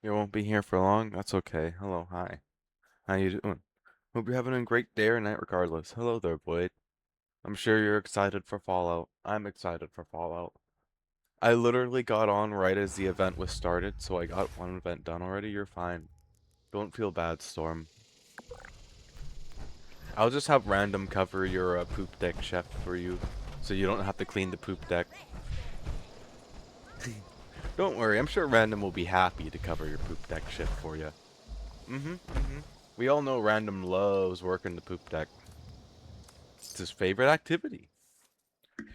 You won't be here for long? That's okay. Hello, hi. How you doing? Hope you're having a great day or night regardless. Hello there, Boyd. I'm sure you're excited for Fallout. I'm excited for Fallout. I literally got on right as the event was started, so I got one event done already. You're fine. Don't feel bad, Storm. I'll just have random cover your poop deck chef for you, so you don't have to clean the poop deck. Don't worry, I'm sure Random will be happy to cover your poop deck shift for you. We all know Random loves working the poop deck. It's his favorite activity.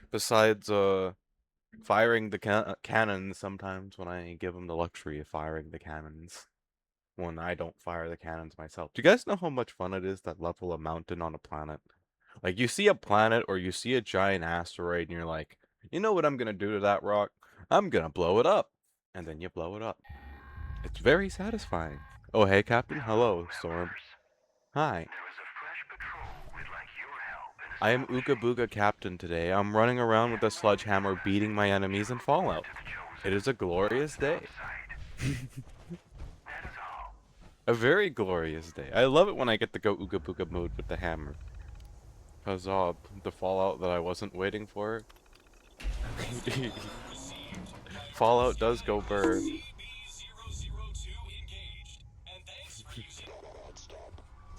Besides, firing the cannons sometimes when I give him the luxury of firing the cannons. When I don't fire the cannons myself. Do you guys know how much fun it is to level a mountain on a planet? Like, you see a planet or you see a giant asteroid and you're like, you know what I'm gonna do to that rock? I'm gonna blow it up. And then you blow it up. It's very satisfying. Oh, hey, Captain. Hello, Storm. Hi. I am Ooga Booga Captain today. I'm running around with a sledgehammer beating my enemies in Fallout. It is a glorious day. A very glorious day. I love it when I get to go Ooga Booga mode with the hammer. Cause the Fallout that I wasn't waiting for. Fallout does go burr.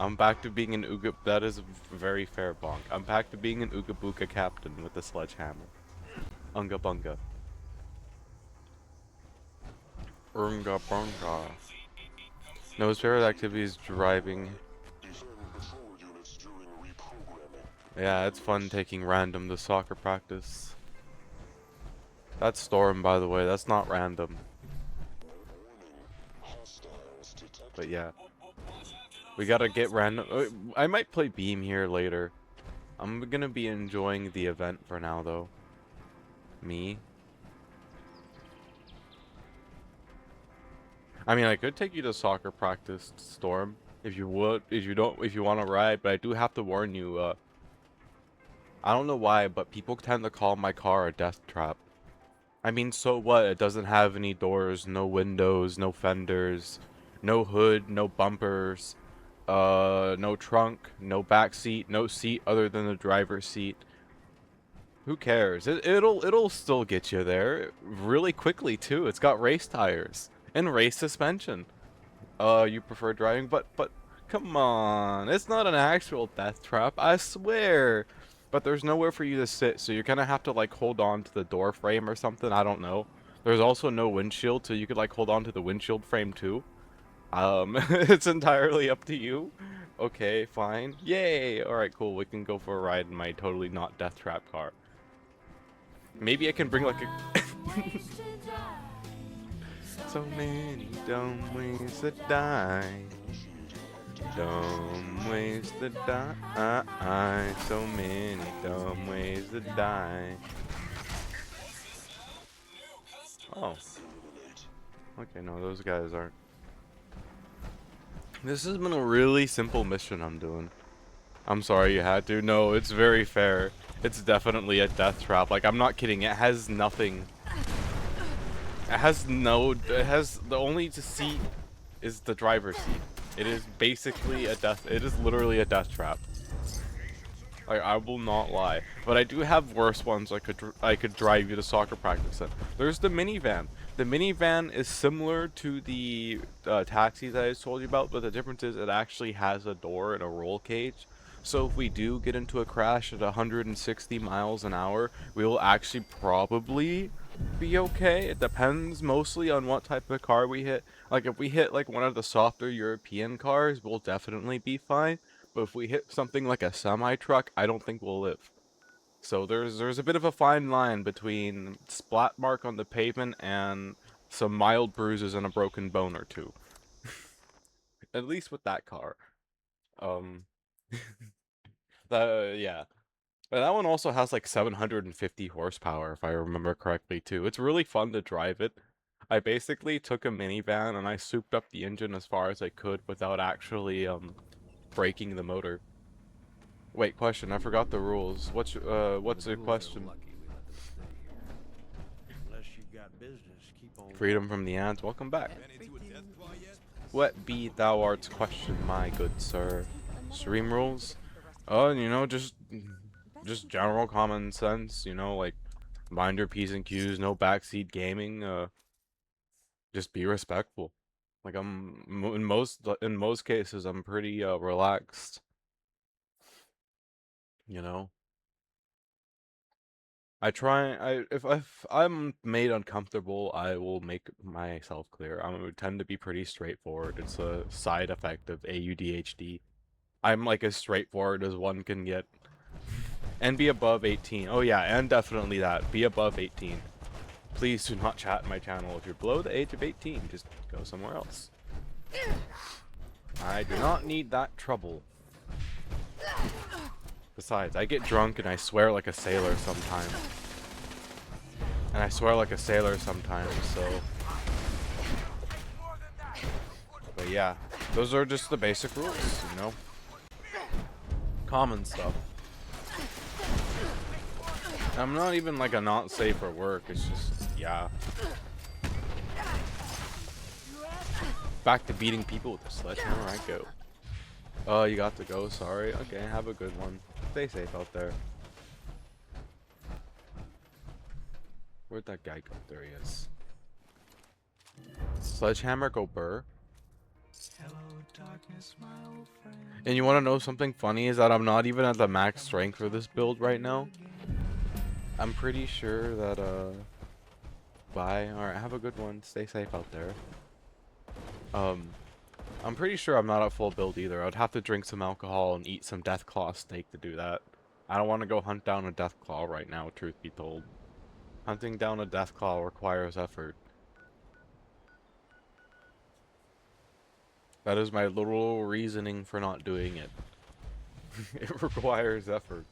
I'm back to being an Ooga. That is very fair, Bonk. I'm back to being an Ooga Booga Captain with a sledgehammer. Unga bunga. Unga bunga. No, his favorite activity is driving. Yeah, it's fun taking Random to soccer practice. That's Storm, by the way. That's not Random. But yeah. We gotta get Random. I might play Beam here later. I'm gonna be enjoying the event for now, though. Me. I mean, I could take you to soccer practice, Storm, if you would, if you want to ride, but I do have to warn you, I don't know why, but people tend to call my car a death trap. I mean, so what? It doesn't have any doors, no windows, no fenders, no hood, no bumpers, no trunk, no back seat, no seat other than the driver's seat. Who cares? It'll still get you there really quickly too. It's got race tires and race suspension. You prefer driving, but come on, it's not an actual death trap, I swear. But there's nowhere for you to sit, so you're gonna have to like hold on to the door frame or something. I don't know. There's also no windshield, so you could like hold on to the windshield frame too. It's entirely up to you. Okay, fine. Yay! All right, cool. We can go for a ride in my totally not death trap car. Maybe I can bring like a. So many dumb ways to die. Dumb ways to die. So many dumb ways to die. Oh. Okay, no, those guys aren't. This has been a really simple mission I'm doing. I'm sorry you had to. No, it's very fair. It's definitely a death trap. Like, I'm not kidding. It has nothing. It has the only seat is the driver's seat. It is basically a death. It is literally a death trap. Like, I will not lie, but I do have worse ones. I could drive you to soccer practice in. There's the minivan. The minivan is similar to the taxi that I told you about, but the difference is it actually has a door and a roll cage. So if we do get into a crash at 160 miles an hour, we will actually probably be okay. It depends mostly on what type of car we hit. Like, if we hit like one of the softer European cars, we'll definitely be fine. But if we hit something like a semi-truck, I don't think we'll live. So there's a bit of a fine line between splat mark on the pavement and some mild bruises and a broken bone or two. At least with that car. Um, yeah. But that one also has like 750 horsepower, if I remember correctly, too. It's really fun to drive it. I basically took a minivan and I souped up the engine as far as I could without actually breaking the motor. Wait, question. I forgot the rules. What's the question? Freedom from the ads. Welcome back. What be thou art's question, my good sir? Stream rules? Oh, you know, just general common sense, you know, like mind your P's and Q's, no backseat gaming, just be respectful. Like in most cases I'm pretty relaxed, you know. If I'm made uncomfortable, I will make myself clear. I would tend to be pretty straightforward. It's a side effect of AUDHD. I'm like as straightforward as one can get. And be above 18. Oh yeah, and definitely that. Be above 18. Please do not chat in my channel. If you're below the age of 18, just go somewhere else. I do not need that trouble. Besides, I get drunk and I swear like a sailor sometimes. And I swear like a sailor sometimes, so... But yeah, those are just the basic rules, you know? Common stuff. I'm not even like a not safe for work, it's just, yeah. Back to beating people with a sledgehammer, I go. Oh, you got to go, sorry. Okay, have a good one. Stay safe out there. Where'd that guy go? There he is. Sledgehammer, go burr. Hello, darkness, my old friend. And you want to know something funny is that I'm not even at the max strength for this build right now. I'm pretty sure that, bye. Alright, have a good one. Stay safe out there. I'm pretty sure I'm not at full build either. I'd have to drink some alcohol and eat some Deathclaw steak to do that. I don't want to go hunt down a Deathclaw right now, truth be told. Hunting down a Deathclaw requires effort. That is my literal reasoning for not doing it. It requires effort.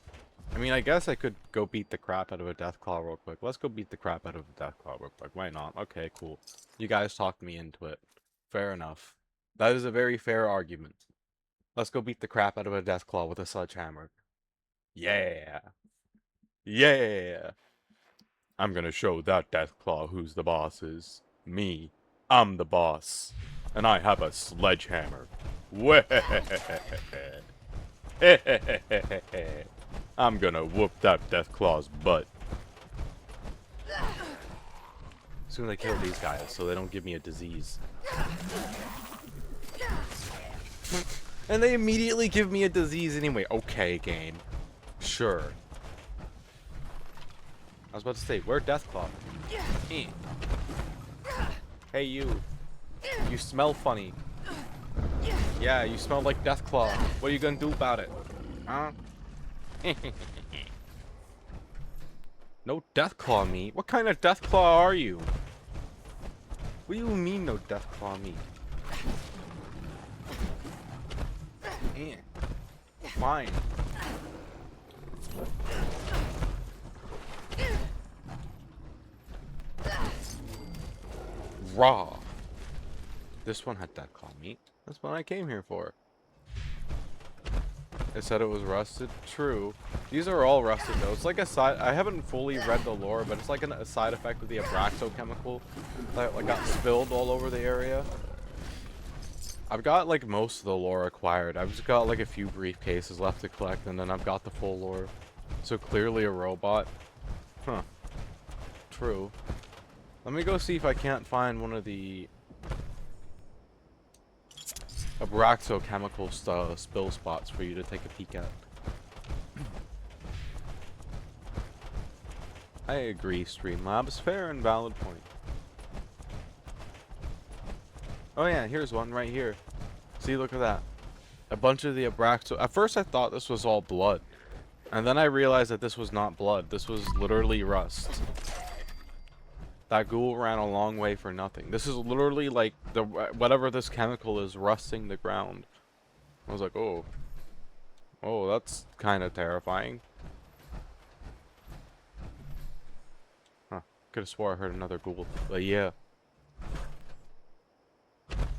I mean, I guess I could go beat the crap out of a Deathclaw real quick. Let's go beat the crap out of a Deathclaw real quick. Why not? Okay, cool. You guys talked me into it. Fair enough. That is a very fair argument. Let's go beat the crap out of a Deathclaw with a sledgehammer. Yeah. Yeah. I'm gonna show that Deathclaw who's the boss is. Me. I'm the boss. And I have a sledgehammer. I'm gonna whoop that Deathclaw's butt. Soon I kill these guys so they don't give me a disease. And they immediately give me a disease anyway. Okay, game. Sure. I was about to say, where Deathclaw? Eh. Hey, you. You smell funny. Yeah, you smell like Deathclaw. What are you gonna do about it? Huh? No Deathclaw meat? What kind of Deathclaw are you? What do you mean no Deathclaw meat? Eh. Fine. Raw. This one had Deathclaw meat. That's what I came here for. It said it was rusted. True. These are all rusted though. It's like a side. I haven't fully read the lore, but it's like a side effect of the abraxo chemical that like got spilled all over the area. I've got like most of the lore acquired. I've just got like a few briefcases left to collect, and then I've got the full lore. So clearly a robot. Huh. True. Let me go see if I can't find one of the abraxo chemical spill spots for you to take a peek at. I agree, Streamlabs. Fair and valid point. Oh yeah, here's one right here. See, look at that. A bunch of the abraxo. At first I thought this was all blood. And then I realized that this was not blood. This was literally rust. That ghoul ran a long way for nothing. This is literally like the whatever this chemical is rusting the ground. I was like, oh. Oh, that's kind of terrifying. Huh. Could have swore I heard another ghoul. But yeah.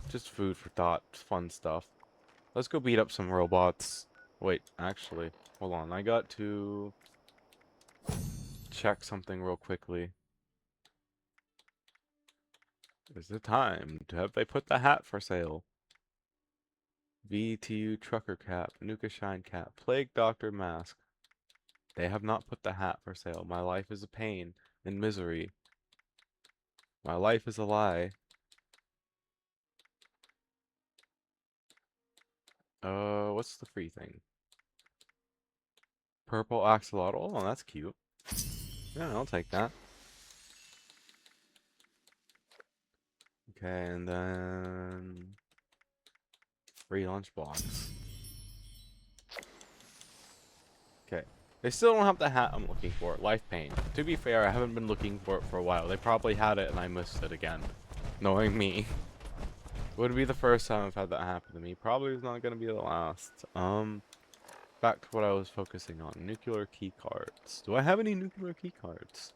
Just food for thought. Fun stuff. Let's go beat up some robots. Wait, actually. Hold on. I got to check something real quickly. Is it time to have they put the hat for sale? VTU trucker cap, Nuka shine cap, plague doctor mask. They have not put the hat for sale. My life is a pain and misery. My life is a lie. What's the free thing? Purple axolotl. Oh, that's cute. Yeah, I'll take that. Okay, and then free lunchbox. Okay. They still don't have the hat I'm looking for. Life pain. To be fair, I haven't been looking for it for a while. They probably had it and I missed it again. Knowing me. Would be the first time I've had that happen to me. Probably is not gonna be the last. Back to what I was focusing on. Nuclear key cards. Do I have any nuclear key cards?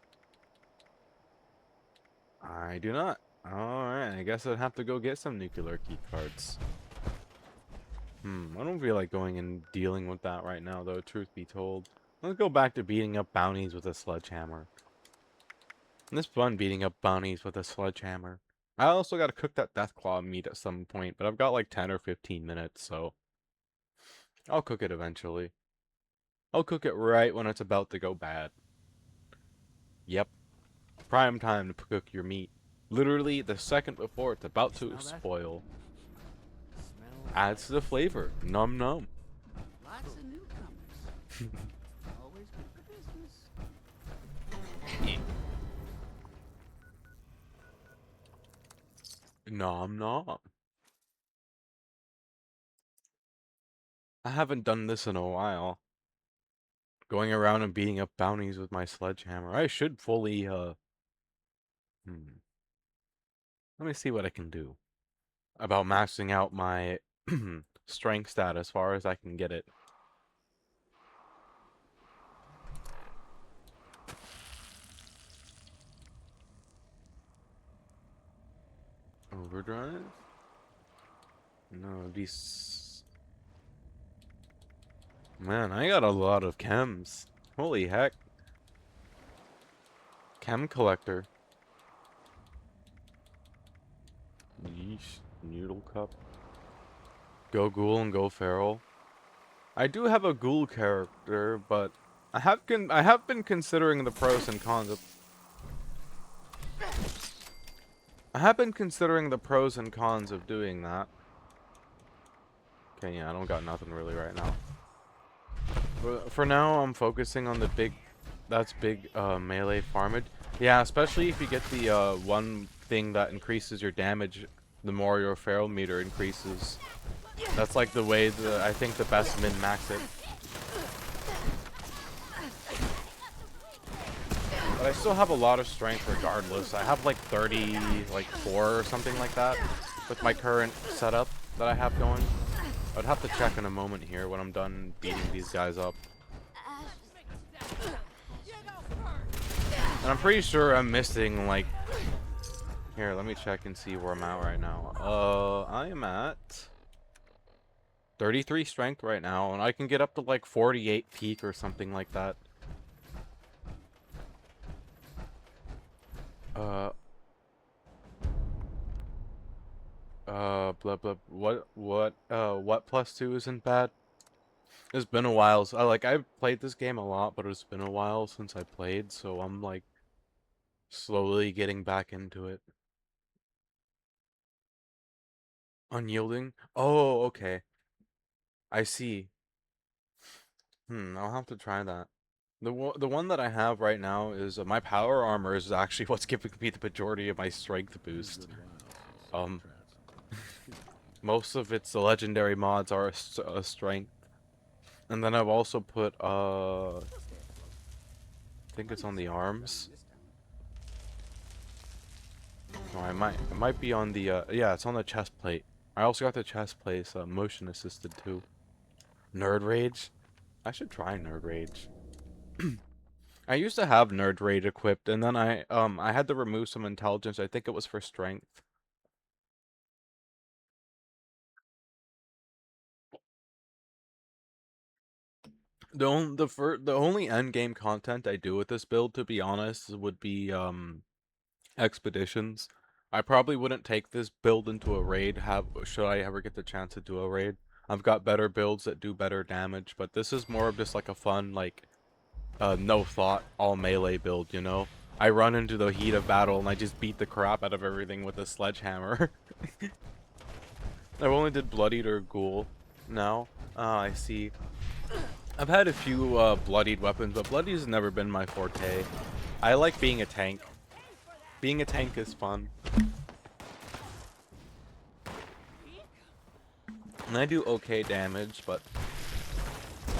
I do not. Alright, I guess I'd have to go get some nuclear key cards. I don't feel like going and dealing with that right now, though, truth be told. Let's go back to beating up bounties with a sledgehammer. It's fun beating up bounties with a sledgehammer. I also gotta cook that Deathclaw meat at some point, but I've got like 10 or 15 minutes, so I'll cook it eventually. I'll cook it right when it's about to go bad. Yep. Prime time to cook your meat. Literally the second before it's about to spoil. Adds to the flavor. Num num. Lots of newcomers. Always good for business. Nom nom. I haven't done this in a while. Going around and beating up bounties with my sledgehammer. I should fully, Let me see what I can do. About maxing out my strength stat as far as I can get it. Overdrive? No, these... Man, I got a lot of chems. Holy heck. Chem collector. Yeesh. Noodle cup. Go ghoul and go feral. I do have a ghoul character, but I have been considering the pros and cons of... I have been considering the pros and cons of doing that. Okay, yeah, I don't got nothing really right now. For now, I'm focusing on the big... That's big, melee farmage. Yeah, especially if you get the, one thing that increases your damage, the more your feral meter increases. That's like the way I think the best min-max it. But I still have a lot of strength regardless. I have like 4 or something like that with my current setup that I have going. I'd have to check in a moment here when I'm done beating these guys up. And I'm pretty sure I'm missing like... Here, let me check and see where I'm at right now. I am at 33 strength right now, and I can get up to like 48 peak or something like that. Blah blah. What +2 isn't bad? It's been a while. So, I've played this game a lot, but it's been a while since I played, so I'm like slowly getting back into it. Unyielding? Oh, okay. I see. I'll have to try that. The one that I have right now is my power armor is actually what's giving me the majority of my strength boost. Most of its legendary mods are a strength. And then I've also put, I think it's on the arms. No, it might be on the, yeah, it's on the chest plate. I also got the chest plate, motion assisted too. Nerd Rage? I should try Nerd Rage. I used to have Nerd Rage equipped, and then I had to remove some intelligence. I think it was for strength. The only end game content I do with this build, to be honest, would be expeditions. I probably wouldn't take this build into a raid. Should I ever get the chance to do a raid? I've got better builds that do better damage, but this is more of just like a fun, like, no thought, all melee build, you know? I run into the heat of battle and I just beat the crap out of everything with a sledgehammer. I've only did Bloodied or Ghoul now. Ah, I see. I've had a few bloodied weapons, but Bloody's never been my forte. I like being a tank. Being a tank is fun. And I do okay damage, but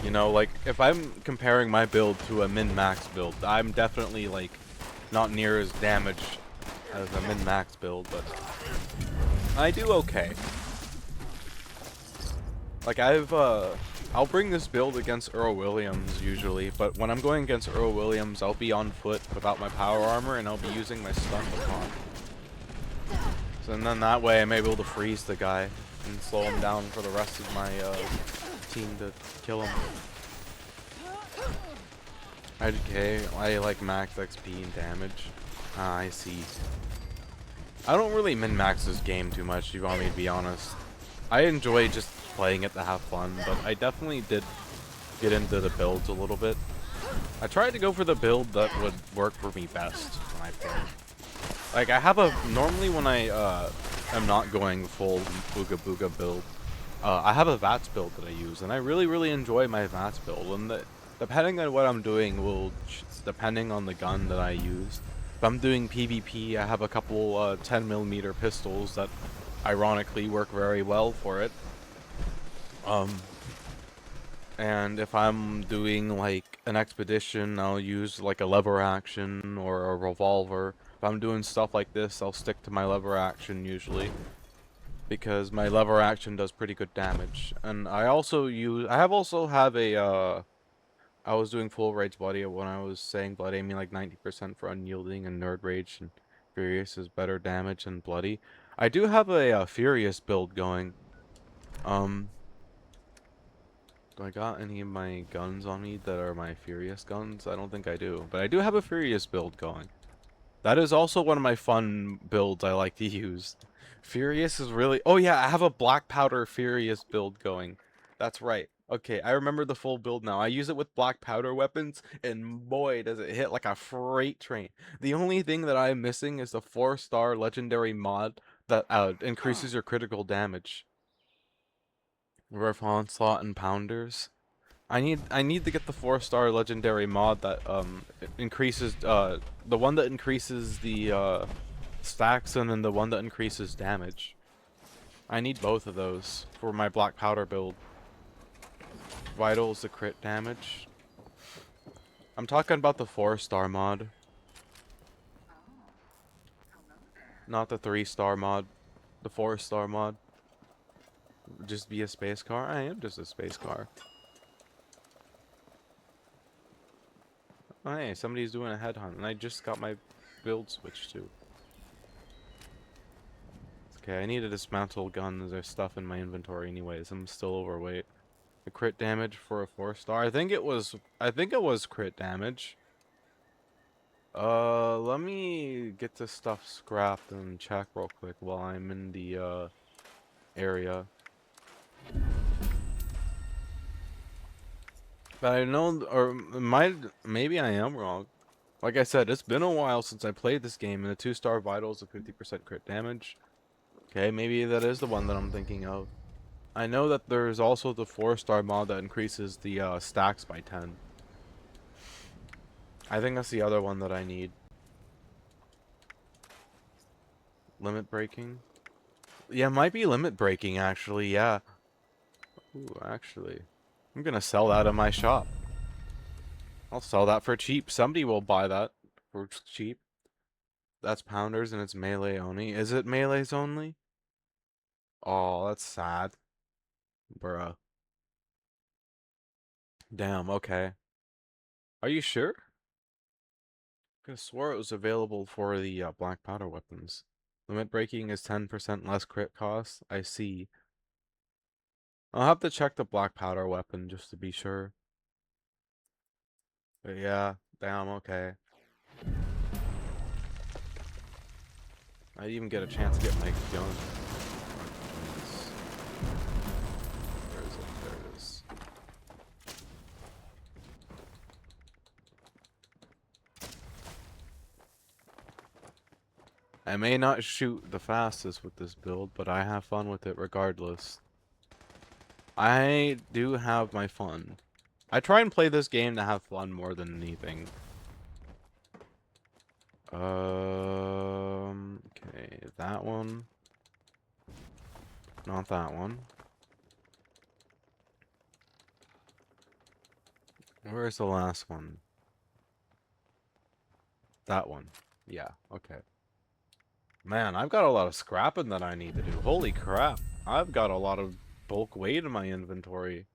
you know, like if I'm comparing my build to a min-max build, I'm definitely like not near as damaged as a min-max build, but I do okay. Like I'll bring this build against Earl Williams usually, but when I'm going against Earl Williams, I'll be on foot without my power armor and I'll be using my stun baton. So and then that way I'm able to freeze the guy and slow him down for the rest of my team to kill him. Okay, I like max XP and damage. Ah, I see. I don't really min-max this game too much, if you want me to be honest. I enjoy just playing it to have fun, but I definitely did get into the builds a little bit. I tried to go for the build that would work for me best when I play. Like, I have normally when I am not going full Booga Booga build, I have a VATS build that I use, and I really enjoy my VATS build, and depending on what I'm doing depending on the gun that I use. If I'm doing PvP, I have a couple 10mm pistols that ironically work very well for it. And if I'm doing like an expedition, I'll use like a lever action or a revolver. If I'm doing stuff like this, I'll stick to my lever action usually, because my lever action does pretty good damage. And I also have a I was doing full rage bloody when I was saying bloody, I mean like 90% for unyielding and nerd rage, and furious is better damage than bloody. I do have a furious build going. Do I got any of my guns on me that are my Furious guns? I don't think I do. But I do have a Furious build going. That is also one of my fun builds I like to use. Furious is really... Oh yeah, I have a Black Powder Furious build going. That's right. Okay, I remember the full build now. I use it with Black Powder weapons, and boy, does it hit like a freight train. The only thing that I'm missing is the 4-star legendary mod that increases your critical damage. Rev Onslaught and Pounders. I need to get the 4-star legendary mod that it increases the one that increases the stacks and then the one that increases damage. I need both of those for my black powder build. Vitals the crit damage. I'm talking about the 4-star mod, not the 3-star mod. The 4-star mod. Just be a space car? I am just a space car. Oh, hey, somebody's doing a headhunt, and I just got my build switched to. Okay, I need to dismantle guns. There's stuff in my inventory anyways. I'm still overweight. The crit damage for a 4-star. I think it was crit damage. Let me get this stuff scrapped and check real quick while I'm in the area. But I know, or maybe I am wrong. Like I said, it's been a while since I played this game, and the 2-star vitals of 50% crit damage. Okay, maybe that is the one that I'm thinking of. I know that there's also the 4-star mod that increases the stacks by 10. I think that's the other one that I need. Limit breaking? Yeah, it might be limit breaking actually, yeah. Ooh, actually. I'm gonna sell that in my shop. I'll sell that for cheap. Somebody will buy that for cheap. That's pounders and it's melee only. Is it melees only? Oh, that's sad. Bruh. Damn, okay. Are you sure? I could have swore it was available for the black powder weapons. Limit breaking is 10% less crit cost. I see. I'll have to check the black powder weapon just to be sure. But yeah, damn, okay. I didn't even get a chance to get my gun. Where I may not shoot the fastest with this build, but I have fun with it regardless. I do have my fun. I try and play this game to have fun more than anything. Okay, that one. Not that one. Where's the last one? That one. Yeah, okay. Man, I've got a lot of scrapping that I need to do. Holy crap. I've got a lot of bulk weight in my inventory.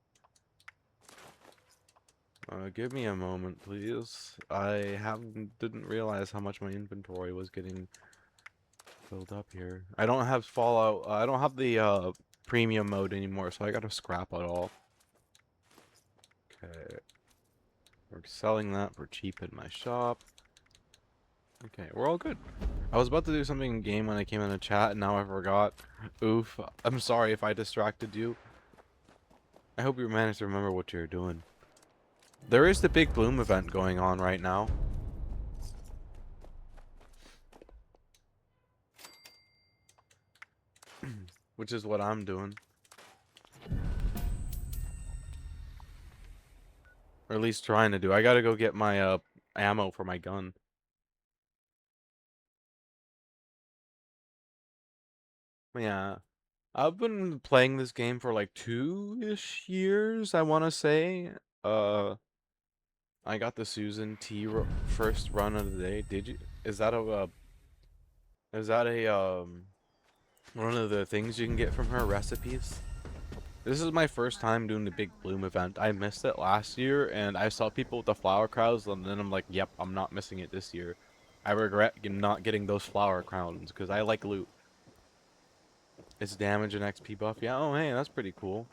Give me a moment, please. I didn't realize how much my inventory was getting filled up here. I don't have Fallout. I don't have the premium mode anymore, so I gotta scrap it all. Okay. We're selling that for cheap in my shop. Okay, we're all good. I was about to do something in game when I came in a chat, and now I forgot. Oof. I'm sorry if I distracted you. I hope you managed to remember what you're doing. There is the big bloom event going on right now. Which is what I'm doing. Or at least trying to do. I gotta go get my ammo for my gun. Yeah. I've been playing this game for like 2-ish years, I want to say. Uh, I got the Susan T first run of the day. Did you? Is that a one of the things you can get from her recipes? This is my first time doing the big bloom event. I missed it last year, and I saw people with the flower crowns, and then I'm like, yep, I'm not missing it this year. I regret not getting those flower crowns because I like loot. It's damage and XP buff. Yeah, oh hey, that's pretty cool.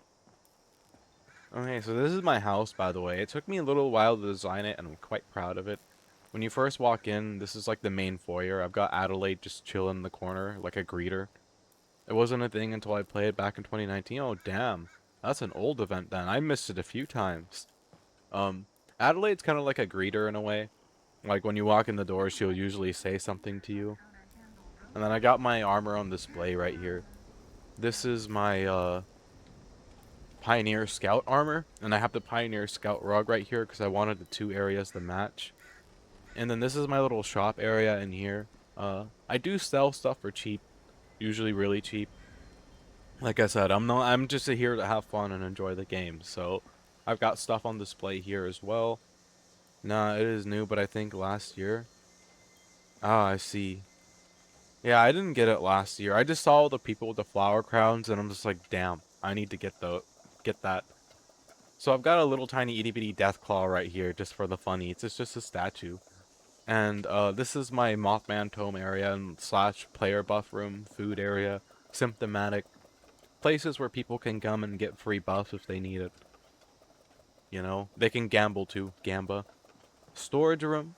Okay, so this is my house, by the way. It took me a little while to design it, and I'm quite proud of it. When you first walk in, this is like the main foyer. I've got Adelaide just chilling in the corner, like a greeter. It wasn't a thing until I played back in 2019. Oh, damn. That's an old event then. I missed it a few times. Um, Adelaide's kind of like a greeter in a way. Like when you walk in the door, she'll usually say something to you. And then I got my armor on display right here. This is my, Pioneer Scout armor, and I have the Pioneer Scout rug right here because I wanted the two areas to match. And then this is my little shop area in here. I do sell stuff for cheap, usually really cheap. Like I said, I'm just here to have fun and enjoy the game. So I've got stuff on display here as well. Nah, it is new, but I think last year. Ah, I see. Yeah, I didn't get it last year. I just saw all the people with the flower crowns, and I'm just like, damn, I need to get that. So I've got a little tiny itty bitty death claw right here just for the funnies. It's just a statue. And this is my Mothman tome area and slash player buff room, food area, symptomatic. Places where people can come and get free buffs if they need it. You know, they can gamble too, gamba. Storage room.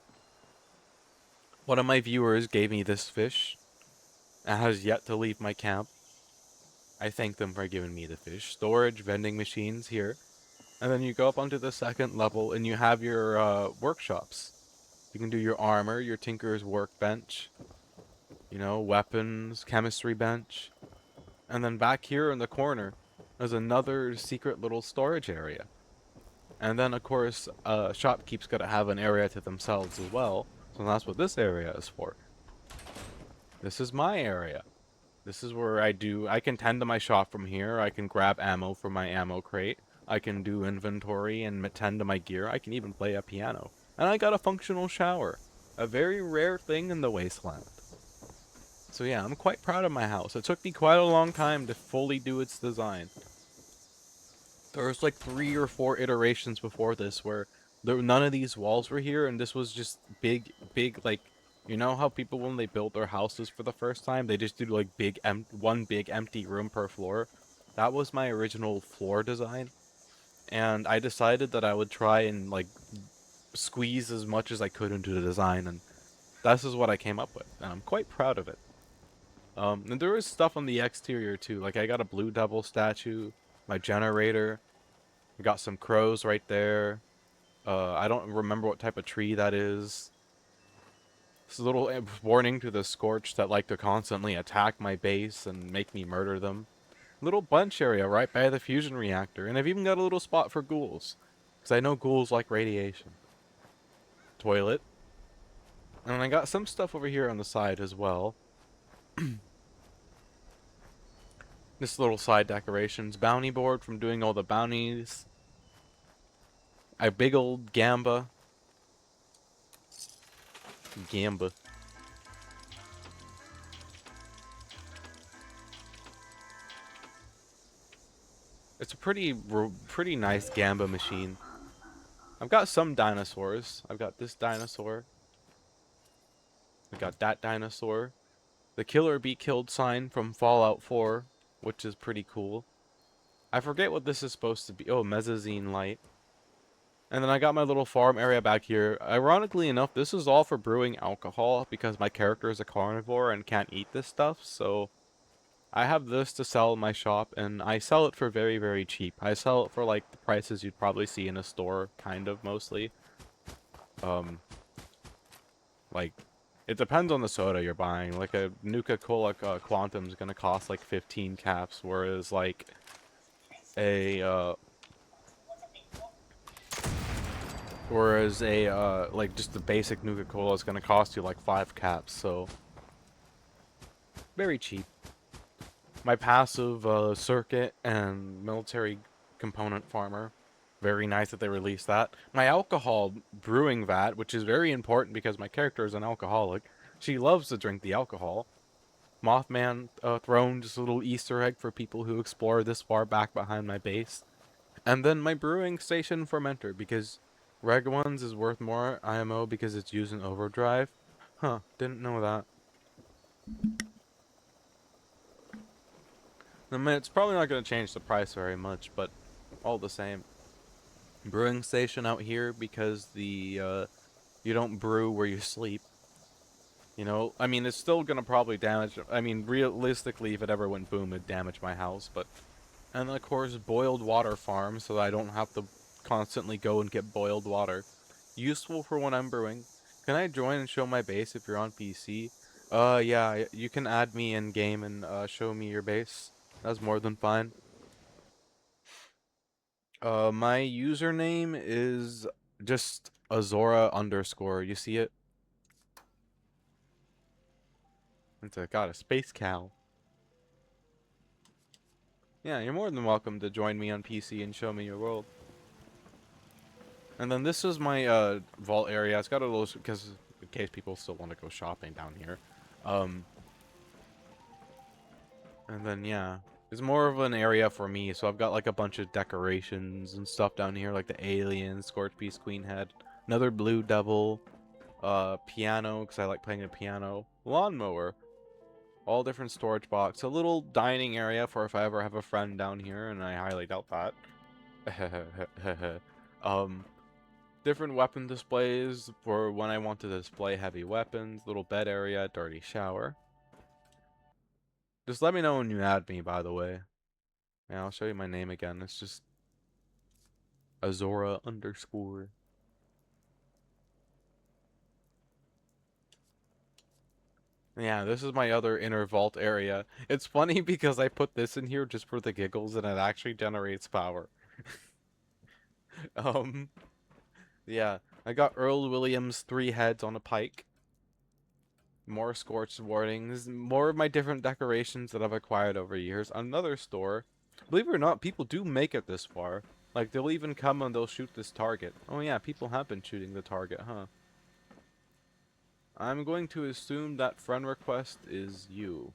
One of my viewers gave me this fish. It has yet to leave my camp. I thank them for giving me the fish. Storage, vending machines here. And then you go up onto the second level and you have your workshops. You can do your armor, your tinker's workbench, you know, weapons, chemistry bench. And then back here in the corner, there's another secret little storage area. And then, of course, shopkeep's got to have an area to themselves as well. So that's what this area is for. This is my area. This is where I can tend to my shop from here. I can grab ammo from my ammo crate. I can do inventory and tend to my gear. I can even play a piano. And I got a functional shower. A very rare thing in the wasteland. So yeah, I'm quite proud of my house. It took me quite a long time to fully do its design. There was like 3 or 4 iterations before this where none of these walls were here, and this was just big, like, you know how people when they build their houses for the first time, they just do like one big empty room per floor? That was my original floor design, and I decided that I would try and like squeeze as much as I could into the design, and this is what I came up with, and I'm quite proud of it. And there is stuff on the exterior too, like I got a blue devil statue, my generator, I got some crows right there. I don't remember what type of tree that is. This little warning to the Scorch that like to constantly attack my base and make me murder them. Little bunch area right by the fusion reactor, and I've even got a little spot for ghouls. Because I know ghouls like radiation. Toilet. And I got some stuff over here on the side as well. This little side decorations. Bounty board from doing all the bounties. A big old gamba. Gamba. It's a pretty nice gamba machine. I've got some dinosaurs. I've got this dinosaur. I got that dinosaur. The killer be killed sign from Fallout 4, which is pretty cool. I forget what this is supposed to be. Oh, mezzanine light. And then I got my little farm area back here. Ironically enough, this is all for brewing alcohol because my character is a carnivore and can't eat this stuff. So I have this to sell in my shop, and I sell it for very, very cheap. I sell it for like the prices you'd probably see in a store, kind of, mostly. Um, like, it depends on the soda you're buying. Like a Nuka-Cola Quantum is gonna cost like 15 caps, whereas like a like just the basic Nuka-Cola is gonna cost you like 5 caps. So very cheap. My passive circuit and military component farmer. Very nice that they released that. My alcohol brewing vat, which is very important because my character is an alcoholic. She loves to drink the alcohol. Mothman throne, just a little Easter egg for people who explore this far back behind my base. And then my brewing station fermenter, because Reg Ones is worth more IMO because it's used in overdrive. Huh, didn't know that. I mean, it's probably not going to change the price very much, but all the same. Brewing station out here because you don't brew where you sleep. You know, I mean, it's still gonna probably damage. I mean, realistically, if it ever went boom, it'd damage my house. But, and then of course, boiled water farm, so that I don't have to constantly go and get boiled water. Useful for when I'm brewing. Can I join and show my base if you're on PC? Yeah, you can add me in game and show me your base. That's more than fine. My username is just Azora underscore. You see it? Got a space cow. Yeah, you're more than welcome to join me on PC and show me your world. And then this is my vault area. It's got a little, because in case people still want to go shopping down here. And then yeah, it's more of an area for me. So I've got like a bunch of decorations and stuff down here, like the alien, Scorch Beast, Queen Head, another blue devil, piano because I like playing a piano, lawnmower. All different storage box. A little dining area for if I ever have a friend down here, and I highly doubt that. um, different weapon displays for when I want to display heavy weapons. Little bed area, dirty shower. Just let me know when you add me, by the way. Yeah, I'll show you my name again. It's just Azora underscore. Yeah, this is my other inner vault area. It's funny because I put this in here just for the giggles, and it actually generates power. Um, yeah, I got Earl Williams 3 heads on a pike. More scorched warnings. More of my different decorations that I've acquired over years. Another store. Believe it or not, people do make it this far. Like, they'll even come and they'll shoot this target. Oh yeah, people have been shooting the target, huh? I'm going to assume that friend request is you.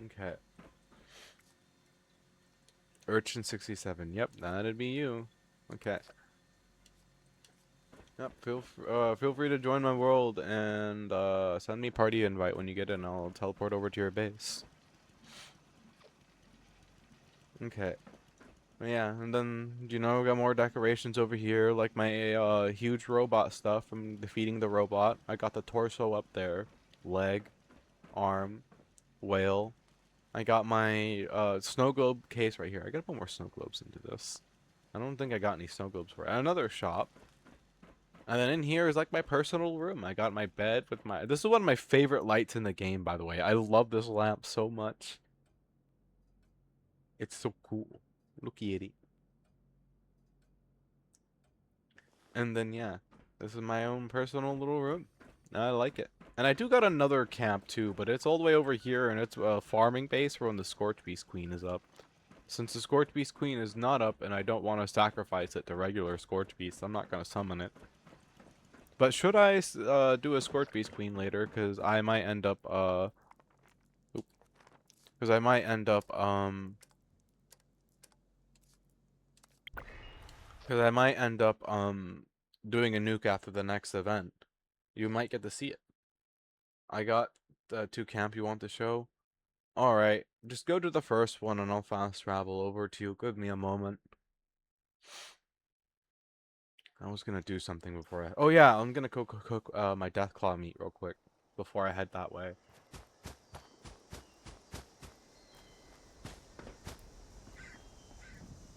Okay. Urchin 67. Yep, that'd be you. Okay. Yep, feel free to join my world and send me party invite when you get in. I'll teleport over to your base. Okay. Yeah, and then you know got more decorations over here, like my huge robot stuff from defeating the robot. I got the torso up there, leg, arm, whale. I got my snow globe case right here. I gotta put more snow globes into this. I don't think I got any snow globes for it. Another shop. And then in here is like my personal room. I got my bed with my... This is one of my favorite lights in the game, by the way. I love this lamp so much. It's so cool. Looky at it. And then, yeah. This is my own personal little room. I like it. And I do got another camp, too. But it's all the way over here. And it's a farming base for when the Scorch Beast Queen is up. Since the Scorch Beast Queen is not up, and I don't want to sacrifice it to regular Scorch Beast, I'm not going to summon it. But should I do a Scorch Beast Queen later? Because I might end up, because I might end up, because I might end up, doing a nuke after the next event. You might get to see it. I got the 2 camp you want to show. Alright, just go to the first one and I'll fast travel over to you. Give me a moment. I was gonna do something before I... Oh yeah, I'm gonna cook my Deathclaw meat real quick before I head that way.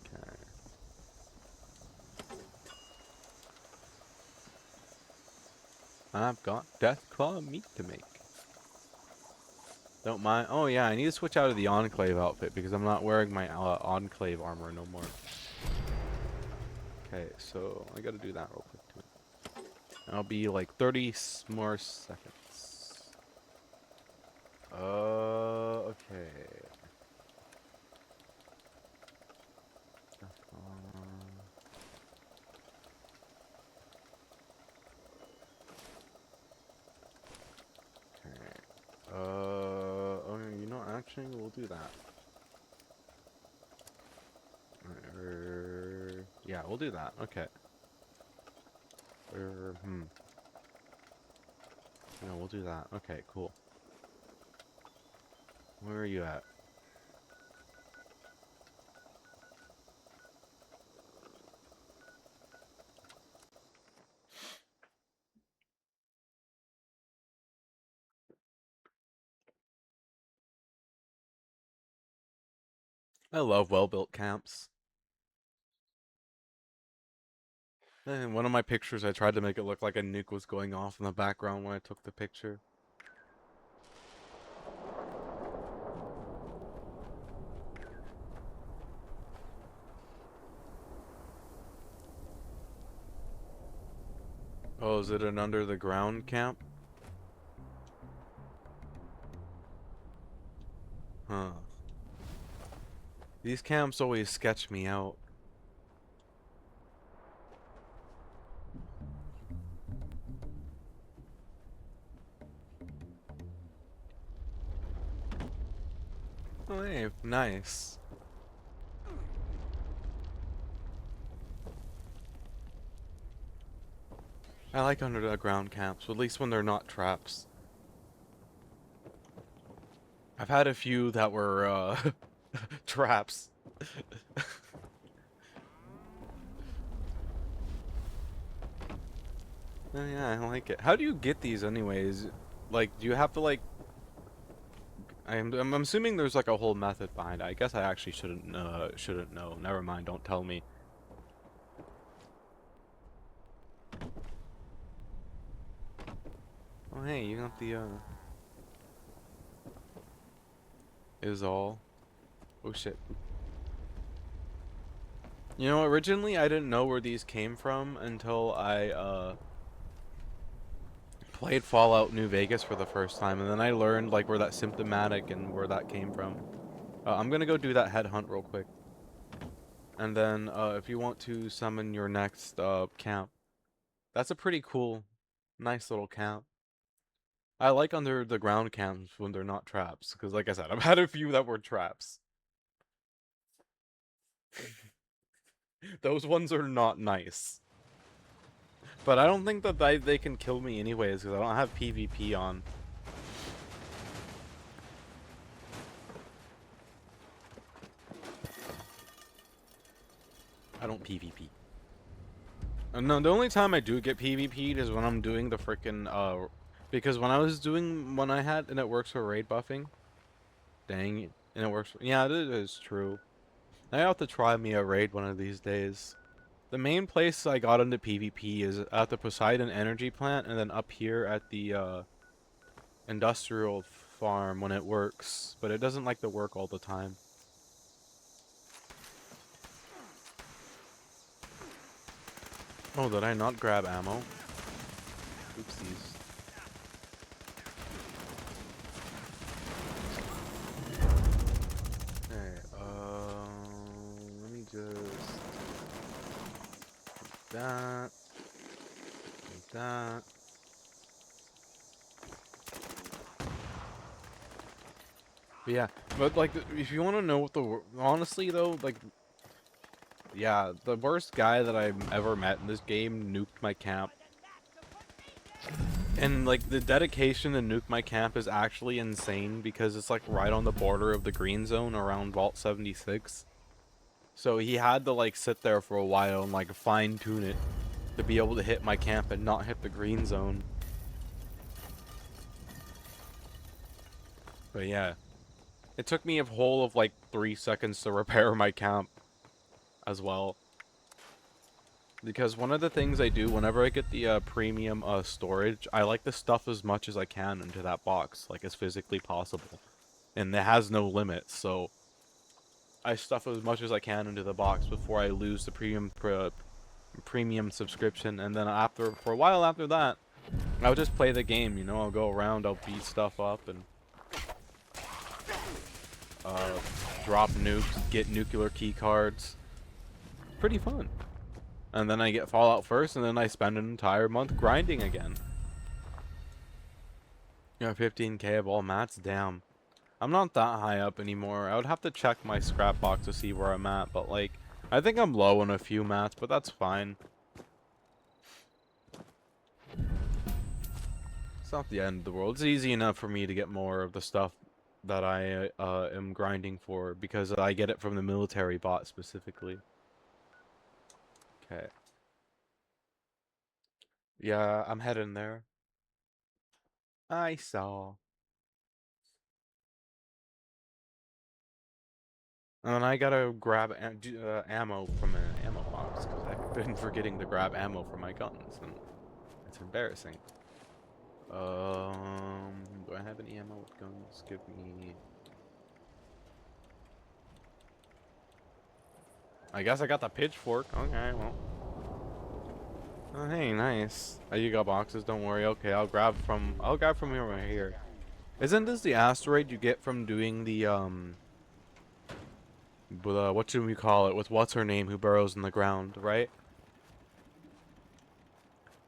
Okay. I've got Deathclaw meat to make. Don't mind. Oh yeah, I need to switch out of the Enclave outfit because I'm not wearing my Enclave armor no more. Okay, so I gotta do that real quick too. I'll be like 30 more seconds. Okay. Okay. Oh, you know, actually, we'll do that. Yeah, we'll do that. Okay. No, we'll do that. Okay, cool. Where are you at? I love well-built camps. In one of my pictures, I tried to make it look like a nuke was going off in the background when I took the picture. Oh, is it an under-the-ground camp? Huh. These camps always sketch me out. Oh, hey, nice. I like underground camps, at least when they're not traps. I've had a few that were, traps. Oh yeah, I like it. How do you get these anyways? Like, do you have to like... I'm assuming there's like a whole method behind it. I guess I actually shouldn't know. Never mind, don't tell me. Oh hey, you got the is all. Oh shit. You know, originally I didn't know where these came from until I played Fallout New Vegas for the first time, and then I learned like where that symptomatic and where that came from. I'm gonna go do that head hunt real quick. And then if you want to summon your next camp, that's a pretty cool, nice little camp. I like under the ground camps when they're not traps, because like I said, I've had a few that were traps. Those ones are not nice. But I don't think that they can kill me anyways, because I don't have PvP on. I don't PvP. No, the only time I do get PvP'd is when I'm doing the frickin' because when I had, and it works for raid buffing. Dang it. And it works, yeah, it is true. I have to try me a raid one of these days. The main place I got into PvP is at the Poseidon energy plant, and then up here at the industrial farm when it works, but it doesn't like to work all the time. Oh, did I not grab ammo? Oopsies. Okay, let me just that, that. But yeah, but like, if you want to know what honestly though, like, yeah, the worst guy that I've ever met in this game nuked my camp. And like the dedication to nuke my camp is actually insane because it's like right on the border of the green zone around Vault 76. So he had to like sit there for a while and like fine tune it to be able to hit my camp and not hit the green zone. But yeah, it took me a whole of like 3 seconds to repair my camp as well. Because one of the things I do whenever I get the premium storage, I like to stuff as much as I can into that box, like as physically possible. And it has no limit, so I stuff as much as I can into the box before I lose the premium subscription. And then for a while after that, I'll just play the game, you know, I'll go around, I'll beat stuff up and uh, drop nukes, get nuclear key cards. Pretty fun. And then I get Fallout first, and then I spend an entire month grinding again. You know, 15k of all mats? Damn. I'm not that high up anymore. I would have to check my scrap box to see where I'm at, but like, I think I'm low on a few mats, but that's fine. It's not the end of the world. It's easy enough for me to get more of the stuff that I am grinding for, because I get it from the military bot specifically. Okay. Yeah, I'm heading there. I saw. And then I gotta grab ammo from an ammo box, because I've been forgetting to grab ammo for my guns, and it's embarrassing. Do I have any ammo with guns? Give me... I guess I got the pitchfork. Okay, well. Oh, hey, nice. Oh, you got boxes, don't worry. Okay, I'll grab from here right here. Isn't this the asteroid you get from doing the, what should we call it? With what's her name who burrows in the ground, right?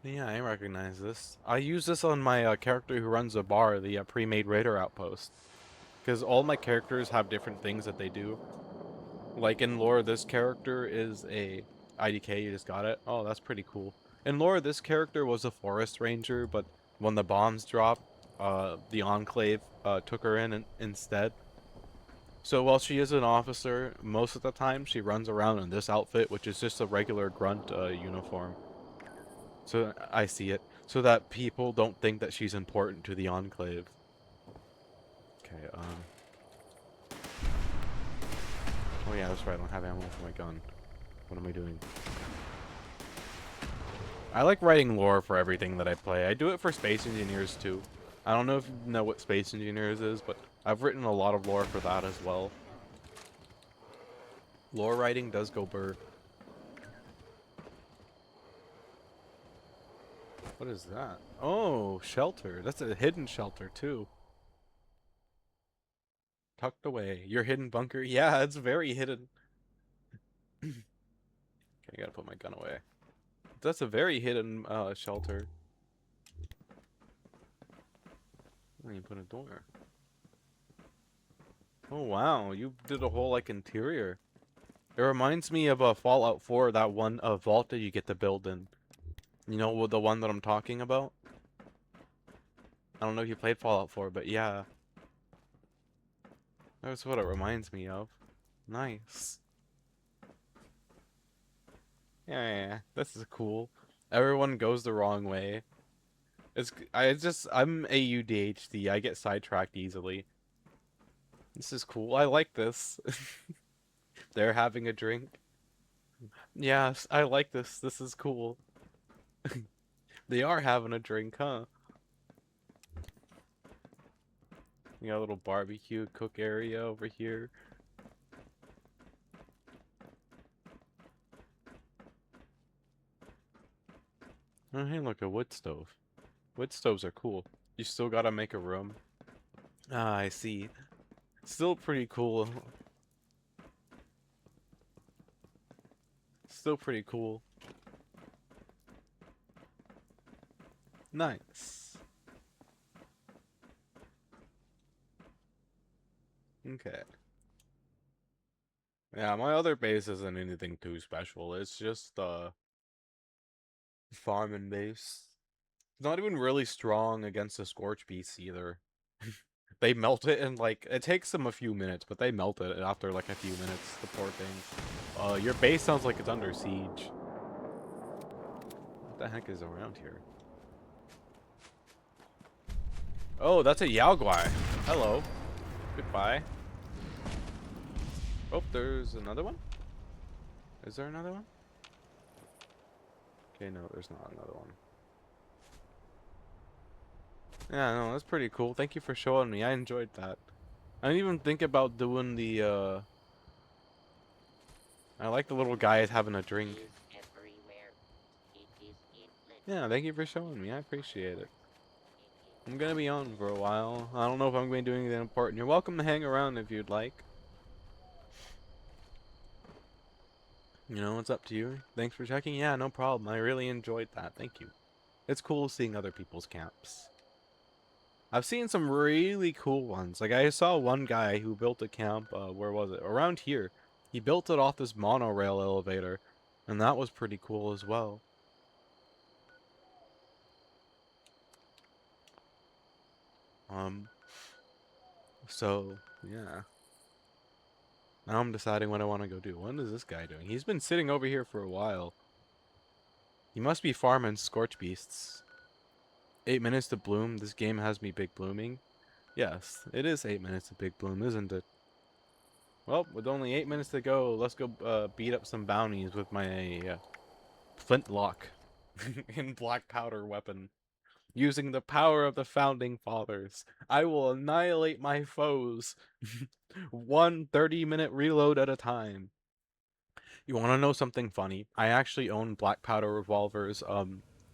Yeah, I recognize this. I use this on my character who runs a bar, the pre-made raider outpost. Because all my characters have different things that they do. Like in lore, this character is a IDK, you just got it. Oh, that's pretty cool. In lore, this character was a forest ranger, but when the bombs dropped, the Enclave took her instead. So while she is an officer, most of the time she runs around in this outfit, which is just a regular grunt uniform. So I see it. So that people don't think that she's important to the Enclave. Okay, oh yeah, that's right, I don't have ammo for my gun. What am I doing? I like writing lore for everything that I play. I do it for Space Engineers too. I don't know if you know what Space Engineers is, but I've written a lot of lore for that as well. Lore writing does go burr. What is that? Oh, shelter. That's a hidden shelter too. Tucked away. Your hidden bunker? Yeah, it's very hidden. Okay, I gotta put my gun away. That's a very hidden shelter. Why you put a door? Oh wow, you did a whole like interior. It reminds me of Fallout 4, that one vault that you get to build in. You know the one that I'm talking about? I don't know if you played Fallout 4, but yeah. That's what it reminds me of. Nice. Yeah, this is cool. Everyone goes the wrong way. I'm AUDHD. I get sidetracked easily. This is cool. I like this. They're having a drink. Yes, I like this. This is cool. They are having a drink, huh? You got a little barbecue cook area over here. Oh, hey, look, a wood stove. Wood stoves are cool. You still gotta make a room. Ah, I see. Still pretty cool. Still pretty cool. Nice. Okay. Yeah, my other base isn't anything too special. It's just farming base. It's not even really strong against the scorch beasts either. They melt it in like it takes them a few minutes, but they melt it after like a few minutes, the poor thing. Your base sounds like it's under siege. What the heck is around here? Oh, that's a Yao Guai. Hello. Goodbye. Oh, there's another one? Is there another one? Okay, no, there's not another one. Yeah, no, that's pretty cool. Thank you for showing me. I enjoyed that. I didn't even think about doing the, I like the little guys having a drink. Yeah, thank you for showing me. I appreciate it. I'm gonna be on for a while. I don't know if I'm going to do anything important. You're welcome to hang around if you'd like. You know, it's up to you. Thanks for checking. Yeah, no problem. I really enjoyed that. Thank you. It's cool seeing other people's camps. I've seen some really cool ones. Like I saw one guy who built a camp, where was it? Around here. He built it off this monorail elevator, and that was pretty cool as well. Um, so yeah. Now I'm deciding what I want to go do. What is this guy doing? He's been sitting over here for a while. He must be farming scorch beasts. 8 minutes to bloom. This game has me big blooming. Yes, it is 8 minutes to big bloom, isn't it? Well, with only 8 minutes to go, let's go beat up some bounties with my flintlock and black powder weapon. Using the power of the founding fathers, I will annihilate my foes. One 30-minute reload at a time. You want to know something funny? I actually own black powder revolvers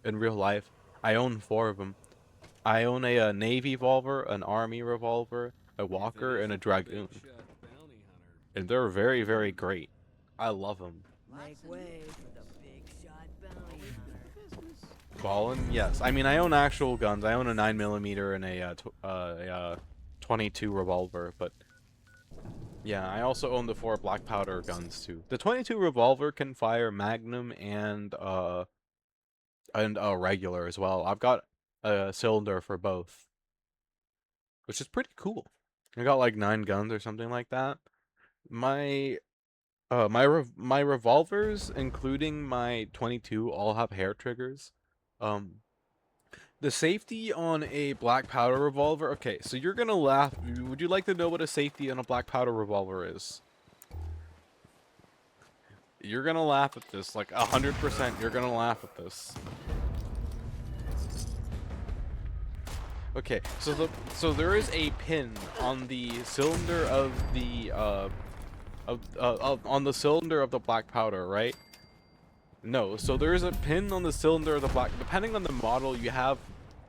in real life. I own 4 of them. I own a navy revolver, an army revolver, a walker, and a dragoon. And they're very, very great. I love them. Make way for the big shot bounty hunter. Ballin'? Yes. I mean, I own actual guns. I own a 9mm and a 22 revolver, but yeah, I also own the 4 black powder guns too. The 22 revolver can fire magnum and regular as well. I've got a cylinder for both, which is pretty cool. I got like 9 guns or something like that. My my revolvers, including my 22, all have hair triggers. Um, the safety on a black powder revolver. Okay, so you're gonna laugh. Would you like to know what a safety on a black powder revolver is? You're gonna laugh at this, like 100%. You're gonna laugh at this. Okay, so there is a pin on the cylinder of the on the cylinder of the black powder, right? No, so there is a pin on the cylinder of the black. Depending on the model, you have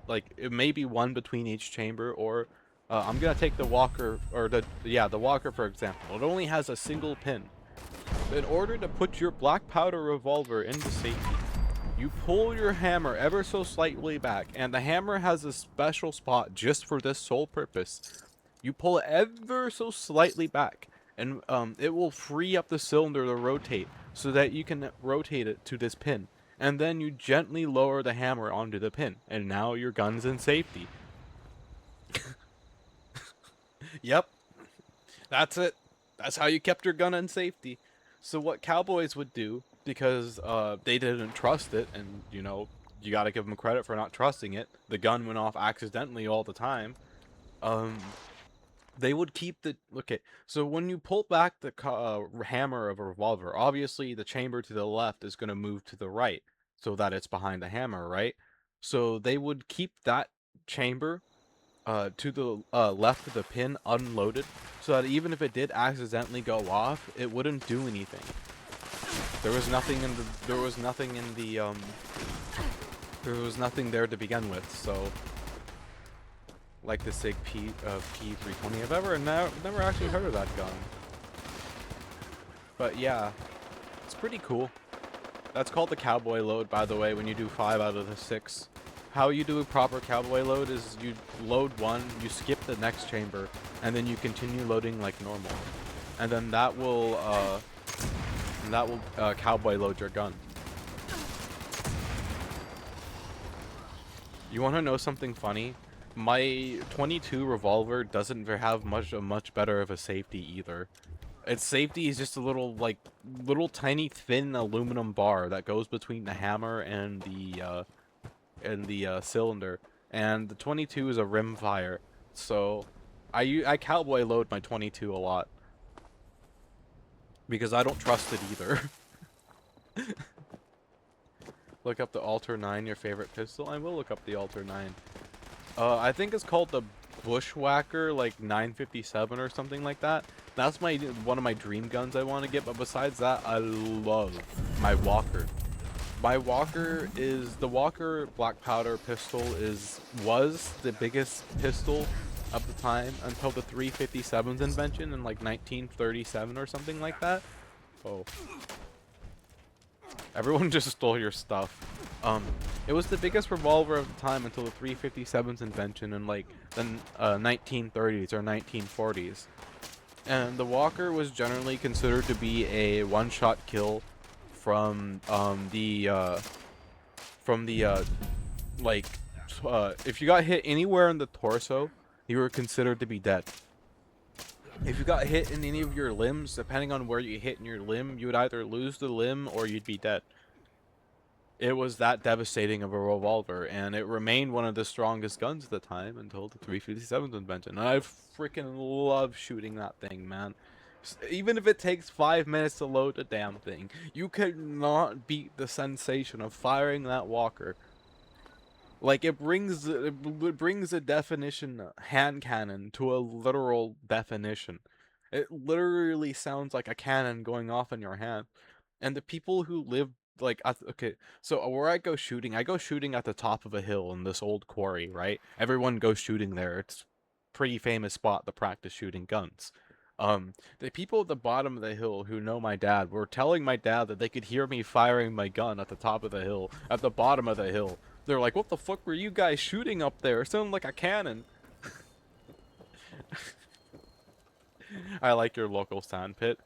like it may be one between each chamber, or I'm gonna take the walker or the walker for example. It only has a single pin. In order to put your black powder revolver into safety, you pull your hammer ever so slightly back, and the hammer has a special spot just for this sole purpose. You pull it ever so slightly back, and it will free up the cylinder to rotate so that you can rotate it to this pin. And then you gently lower the hammer onto the pin, and now your gun's in safety. Yep, that's it. That's how you kept your gun in safety. So what cowboys would do, because they didn't trust it, and you know, you gotta give them credit for not trusting it. The gun went off accidentally all the time. Um, They would keep the okay. So when you pull back the hammer of a revolver, obviously the chamber to the left is going to move to the right, so that it's behind the hammer, right? So they would keep that chamber to the left of the pin unloaded, so that even if it did accidentally go off, it wouldn't do anything. There was nothing in the there was nothing there to begin with, so like the SIG P320. I've never actually heard of that gun. But yeah, it's pretty cool. That's called the cowboy load, by the way, when you do 5 out of the 6. How you do a proper cowboy load is you load one, you skip the next chamber, and then you continue loading like normal. And then that will cowboy load your gun. You want to know something funny? My 22 revolver doesn't have much better of a safety either. Its safety is just a little tiny thin aluminum bar that goes between the hammer and the cylinder. And the 22 is a rim fire, so I cowboy load my 22 a lot because I don't trust it either. Look up the Alter 9, your favorite pistol. I will look up the Alter 9. I think it's called the Bushwhacker, like 957 or something like that. That's one of my dream guns I want to get, but besides that, I love my Walker. My Walker is the Walker black powder pistol was the biggest pistol of the time until the 357's invention in like 1937 or something like that. Oh. Everyone just stole your stuff. It was the biggest revolver of the time until the 357's invention in like the 1930s or 1940s. And the Walker was generally considered to be a one-shot kill from if you got hit anywhere in the torso, you were considered to be dead. If you got hit in any of your limbs, depending on where you hit in your limb, you would either lose the limb or you'd be dead. It was that devastating of a revolver, and it remained one of the strongest guns at the time until the 357's invention. And I freaking love shooting that thing, man. Even if it takes 5 minutes to load the damn thing, you could not beat the sensation of firing that Walker. Like, it brings a definition hand cannon to a literal definition. It literally sounds like a cannon going off in your hand. And the people who live like okay, so where I go shooting at the top of a hill in this old quarry, right? Everyone goes shooting there. It's a pretty famous spot to practice shooting guns. The people at the bottom of the hill who know my dad were telling my dad that they could hear me firing my gun at the top of the hill, at the bottom of the hill. They're like, "What the fuck were you guys shooting up there? It sounded like a cannon." I like your local sandpit.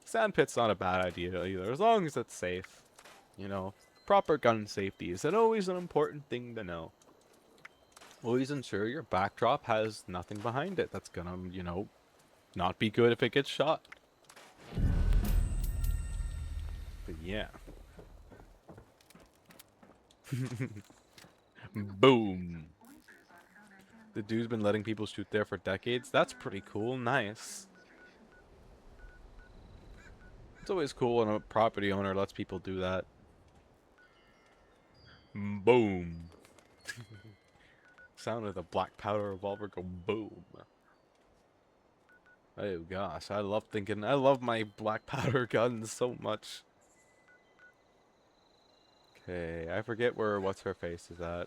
Sandpit's not a bad idea either, as long as it's safe. You know, proper gun safety is always an important thing to know. Always ensure your backdrop has nothing behind it that's gonna, you know, not be good if it gets shot. But yeah. Boom. The dude's been letting people shoot there for decades. That's pretty cool. Nice. It's always cool when a property owner lets people do that. Boom. Sound of the black powder revolver go boom. Oh gosh, I love my black powder guns so much. Okay, I forget where what's her face is at.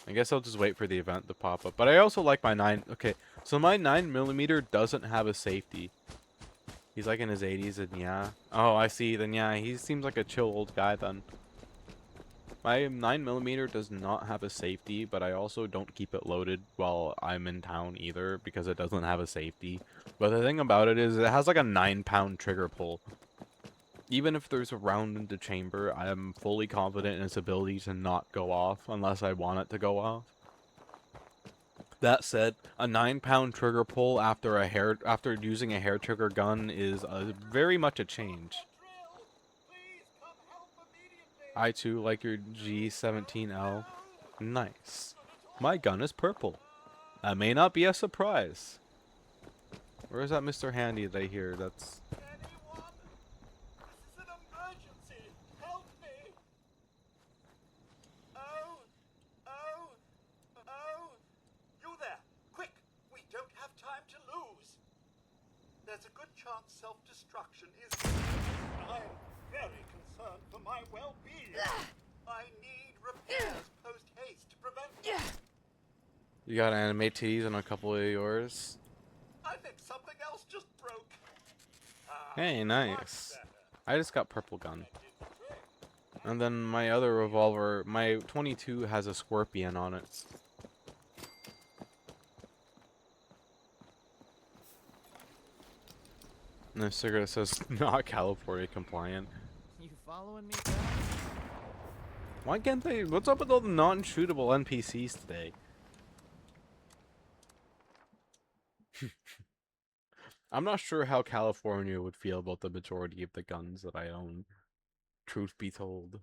I guess I'll just wait for the event to pop up. But I also like my 9. Okay, so my 9mm doesn't have a safety. He's like in his 80s and yeah. Oh, I see. Then yeah, he seems like a chill old guy then. My 9mm does not have a safety, but I also don't keep it loaded while I'm in town either because it doesn't have a safety. But the thing about it is it has like a 9-pound trigger pull. Even if there's a round in the chamber, I am fully confident in its ability to not go off unless I want it to go off. That said, a 9-pound trigger pull after using a hair trigger gun is very much a change. I too like your G17L. Nice. My gun is purple. That may not be a surprise. Where is that Mr. Handy that I hear? That's... Anyone? This is an emergency. Help me. Oh, oh, oh. You there. Quick. We don't have time to lose. There's a good chance self-destruction is... I'm very concerned for my well-being. I need repairs post-haste to prevent... You gotta animate titties on a couple of yours. I think something else just broke. Hey, nice. Much I just got purple gun. better. Did the trick. And then my other revolver, my 22 has a scorpion on it. And the sticker that says not California compliant. You following me, pal? Why can't they? What's up with all the non-shootable NPCs today? I'm not sure how California would feel about the majority of the guns that I own. Truth be told.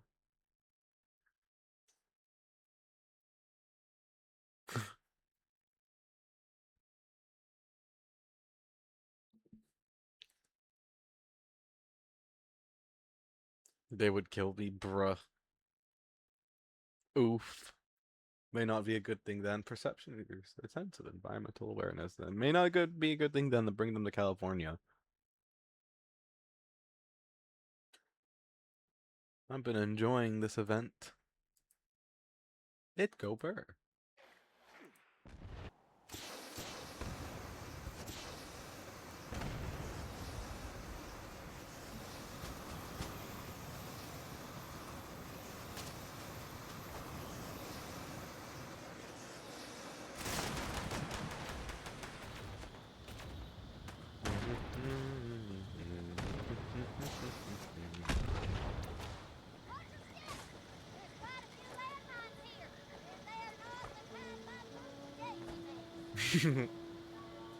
They would kill me, bruh. Oof. May not be a good thing then. Perception readers. A sense of environmental awareness then. May not be a good thing then to bring them to California. I've been enjoying this event. It go burr.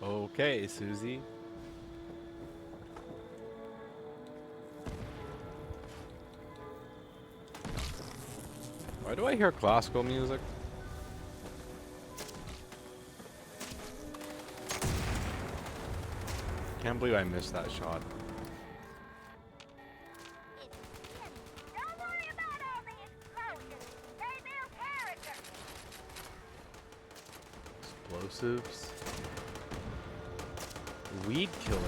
Okay, Susie. Why do I hear classical music? Can't believe I missed that shot. Don't worry about all the explosions. They build character. Explosives. Weed killer.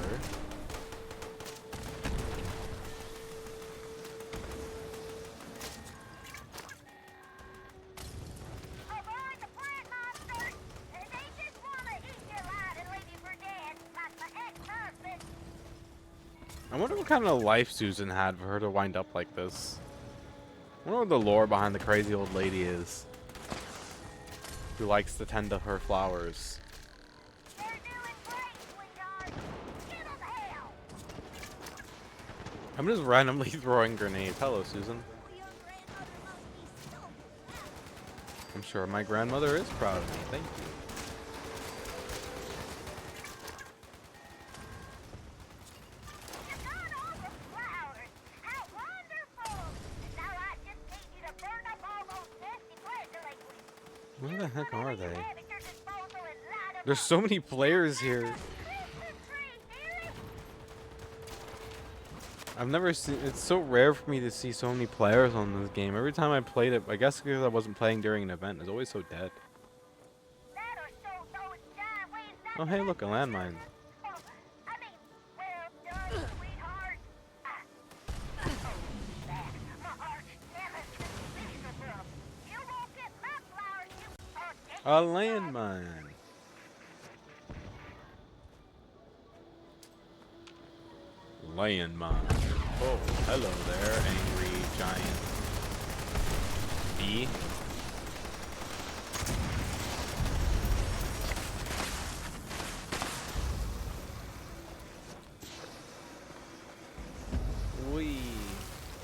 Avoid the plant monsters. They just want to eat you alive and leave you for dead, like my ex-husband. I wonder what kind of life Susan had for her to wind up like this. I wonder what the lore behind the crazy old lady is. Who likes to tend to her flowers. They're doing great, sweetheart. Give them hell. I'm just randomly throwing grenades. Hello, Susan. Your grandmother must be so proud. I'm sure my grandmother is proud of me. Thank you. You've got all the flowers. How wonderful. Now I just need you to burn up all those nasty plant delinquents. Where the heck are they? Have at your disposal and light 'em There's up. so many players here. Christmas tree, dearie. I've never seen. It's so rare for me to see so many players on this game. Every time I played it, I guess because I wasn't playing during an event, it's always so dead. That or so those giant waves Oh, hey, look, a landmine. Oh, I mean, well done, sweetheart. Oh, that, my arch nemesis, Mr. Brooks. You won't get my flowers, you A landmine. Landmine. Oh, hello there, angry giant bee. Wee.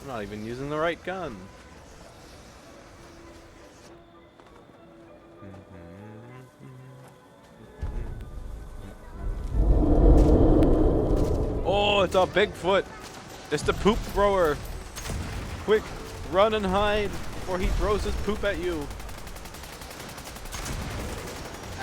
I'm not even using the right gun. Oh, it's a Bigfoot. It's the poop thrower. Quick, run and hide before he throws his poop at you.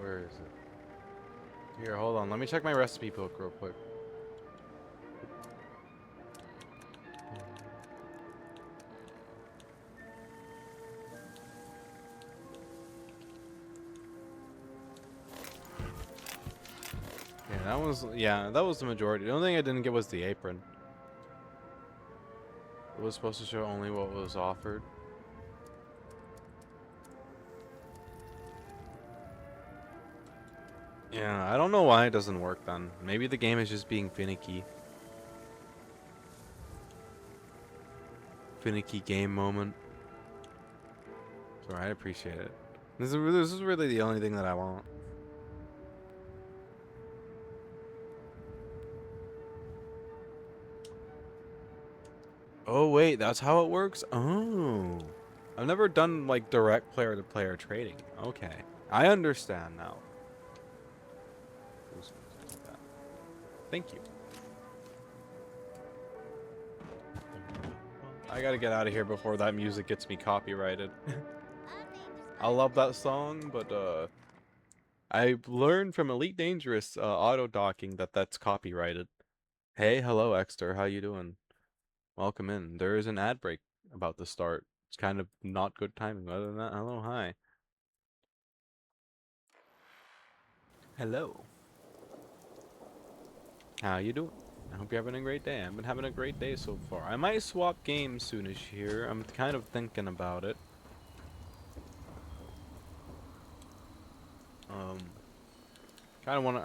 Where is it? Here, hold on. Let me check my recipe book real quick. Yeah, that was the majority. The only thing I didn't get was the apron. It was supposed to show only what was offered. Yeah, I don't know why it doesn't work then. Maybe the game is just being finicky. Finicky game moment. Sorry, I appreciate it. This is really the only thing that I want. Oh wait, that's how it works? Oh. I've never done like direct player to player trading. Okay. I understand now. Thank you. I gotta get out of here before that music gets me copyrighted. I love that song, but I learned from Elite Dangerous auto docking that that's copyrighted. Hey, hello Exter, how you doing? Welcome in. There is an ad break about to start. It's kind of not good timing. Other than that, hello, hi. Hello. How you doing? I hope you're having a great day. I've been having a great day so far. I might swap games soonish here. I'm kind of thinking about it. Kind of wanna.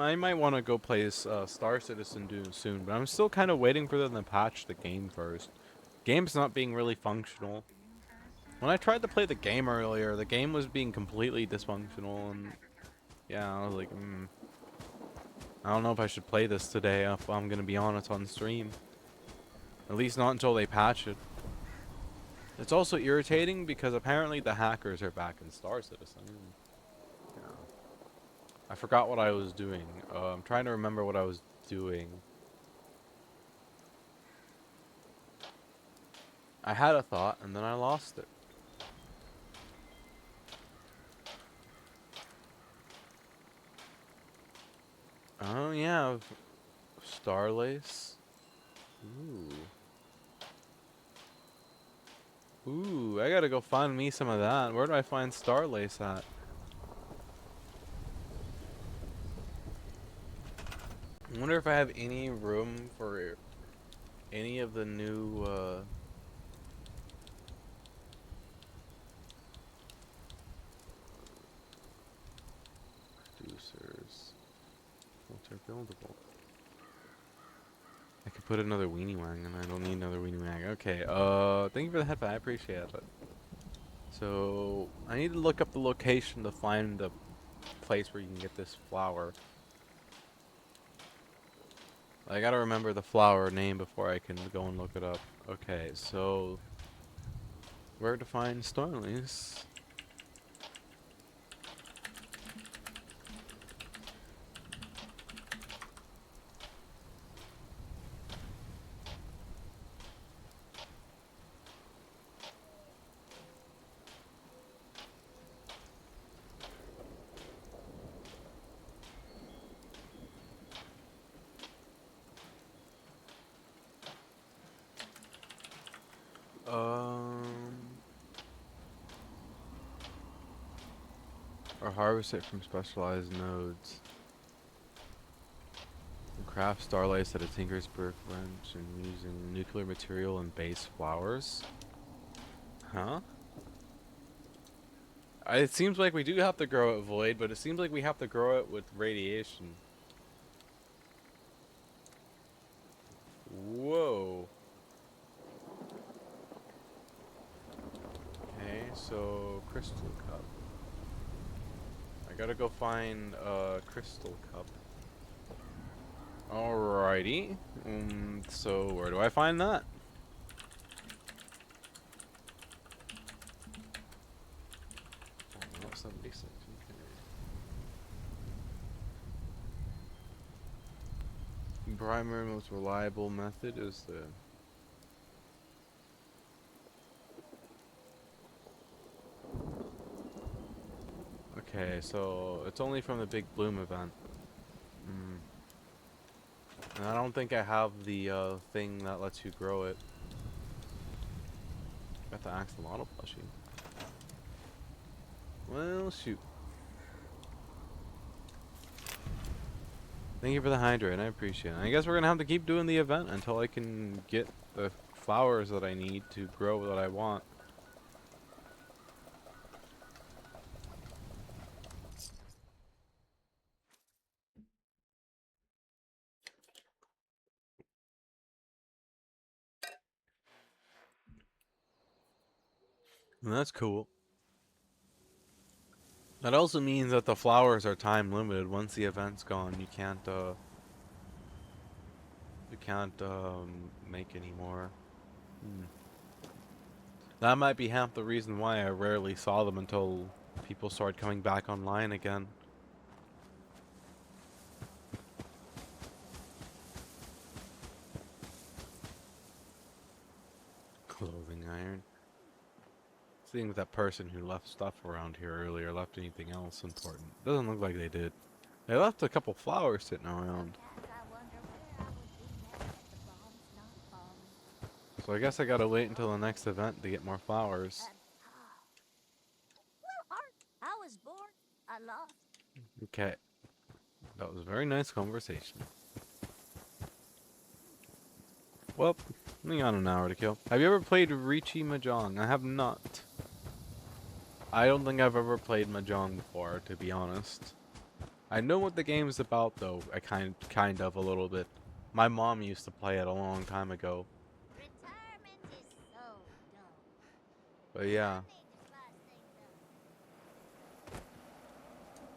I might want to go play this Star Citizen soon, but I'm still kind of waiting for them to patch the game first. Game's not being really functional. When I tried to play the game earlier, the game was being completely dysfunctional, and yeah, I was like, I don't know if I should play this today. If I'm gonna be honest on stream, at least not until they patch it. It's also irritating because apparently the hackers are back in Star Citizen. Yeah. I forgot what I was doing. I'm trying to remember what I was doing. I had a thought and then I lost it. Oh yeah, Starlace. Ooh. Ooh, I gotta go find me some of that. Where do I find Starlace at? I wonder if I have any room for any of the new producers. Which are buildable. I could put another weenie wang, and I don't need another weenie wang. Okay, thank you for the headband. I appreciate it. So, I need to look up the location to find the place where you can get this flower. I gotta remember the flower name before I can go and look it up. Okay, so where to find Starlings? Or harvest it from specialized nodes. And craft starlights at a tinker's workbench and using nuclear material and base flowers. Huh? It seems like we do have to grow it void, but it seems like we have to grow it with radiation. Whoa. Okay, so crystal cup. I gotta go find a crystal cup. Alrighty. So where do I find that? Oh, 76. Okay. Primary most reliable method is the Okay, so it's only from the big bloom event. And I don't think I have the thing that lets you grow it. Got the axolotl plushie. Well, shoot. Thank you for the hydrant. I appreciate it. I guess we're gonna have to keep doing the event until I can get the flowers that I need to grow what I want. And that's cool. That also means that the flowers are time limited. Once the event's gone, you can't make any more. That might be half the reason why I rarely saw them until people started coming back online again. Clothing iron. Seeing if that person who left stuff around here earlier left anything else important. Doesn't look like they did. They left a couple flowers sitting around. Sometimes I wonder where I would be now if the bomb's not falling. So I guess I gotta wait until the next event to get more flowers. Well, Art, I was born, I lost. Okay. That was a very nice conversation. Well, we got an hour to kill. Have you ever played Riichi Mahjong? I have not. I don't think I've ever played Mahjong before, to be honest. I know what the game is about, though. I kind of a little bit. My mom used to play it a long time ago. Retirement is so dull. But yeah, I need to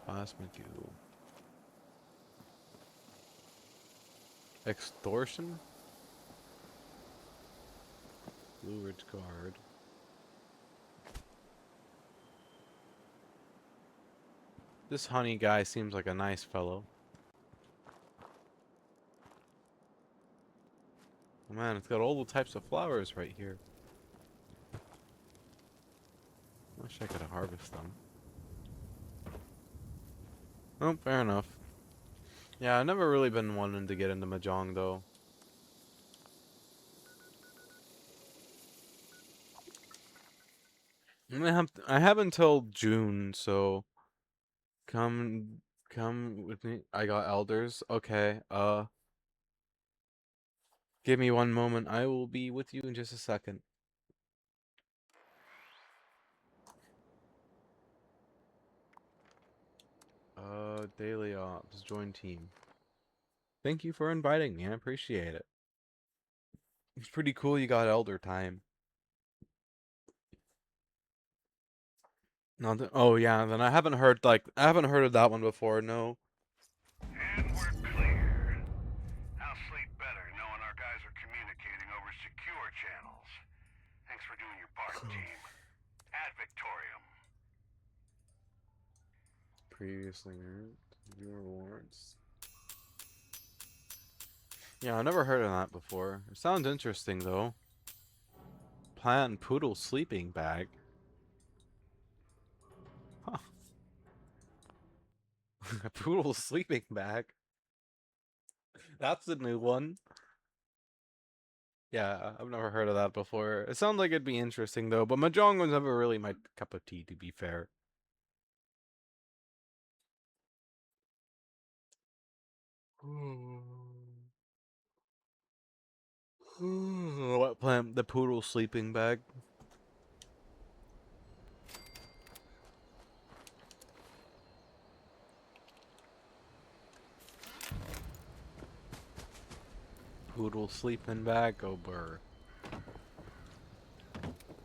spice things up. Plasmagoo. Extortion? Blue Ridge Guard. This honey guy seems like a nice fellow. Oh man, it's got all the types of flowers right here. Wish I could harvest them. Oh, fair enough. Yeah, I've never really been wanting to get into Mahjong though. I have until June, so come with me. I got elders. Okay. Give me one moment. I will be with you in just a second. Daily ops, join team. Thank you for inviting me. I appreciate it. It's pretty cool you got elder time. No, oh yeah, then I haven't heard of that one before. No. And we're clear. I'll sleep better knowing our guys are communicating over secure channels. Thanks for doing your part, team. Ad Victorium. Previously earned viewer rewards. Yeah, I never heard of that before. It sounds interesting though. Plant poodle sleeping bag. Huh. A poodle sleeping bag. That's a new one. Yeah, I've never heard of that before. It sounds like it'd be interesting though, but Mahjong was never really my cup of tea, to be fair. What plant? The poodle sleeping bag. Poodle sleeping bag. Oh, burr.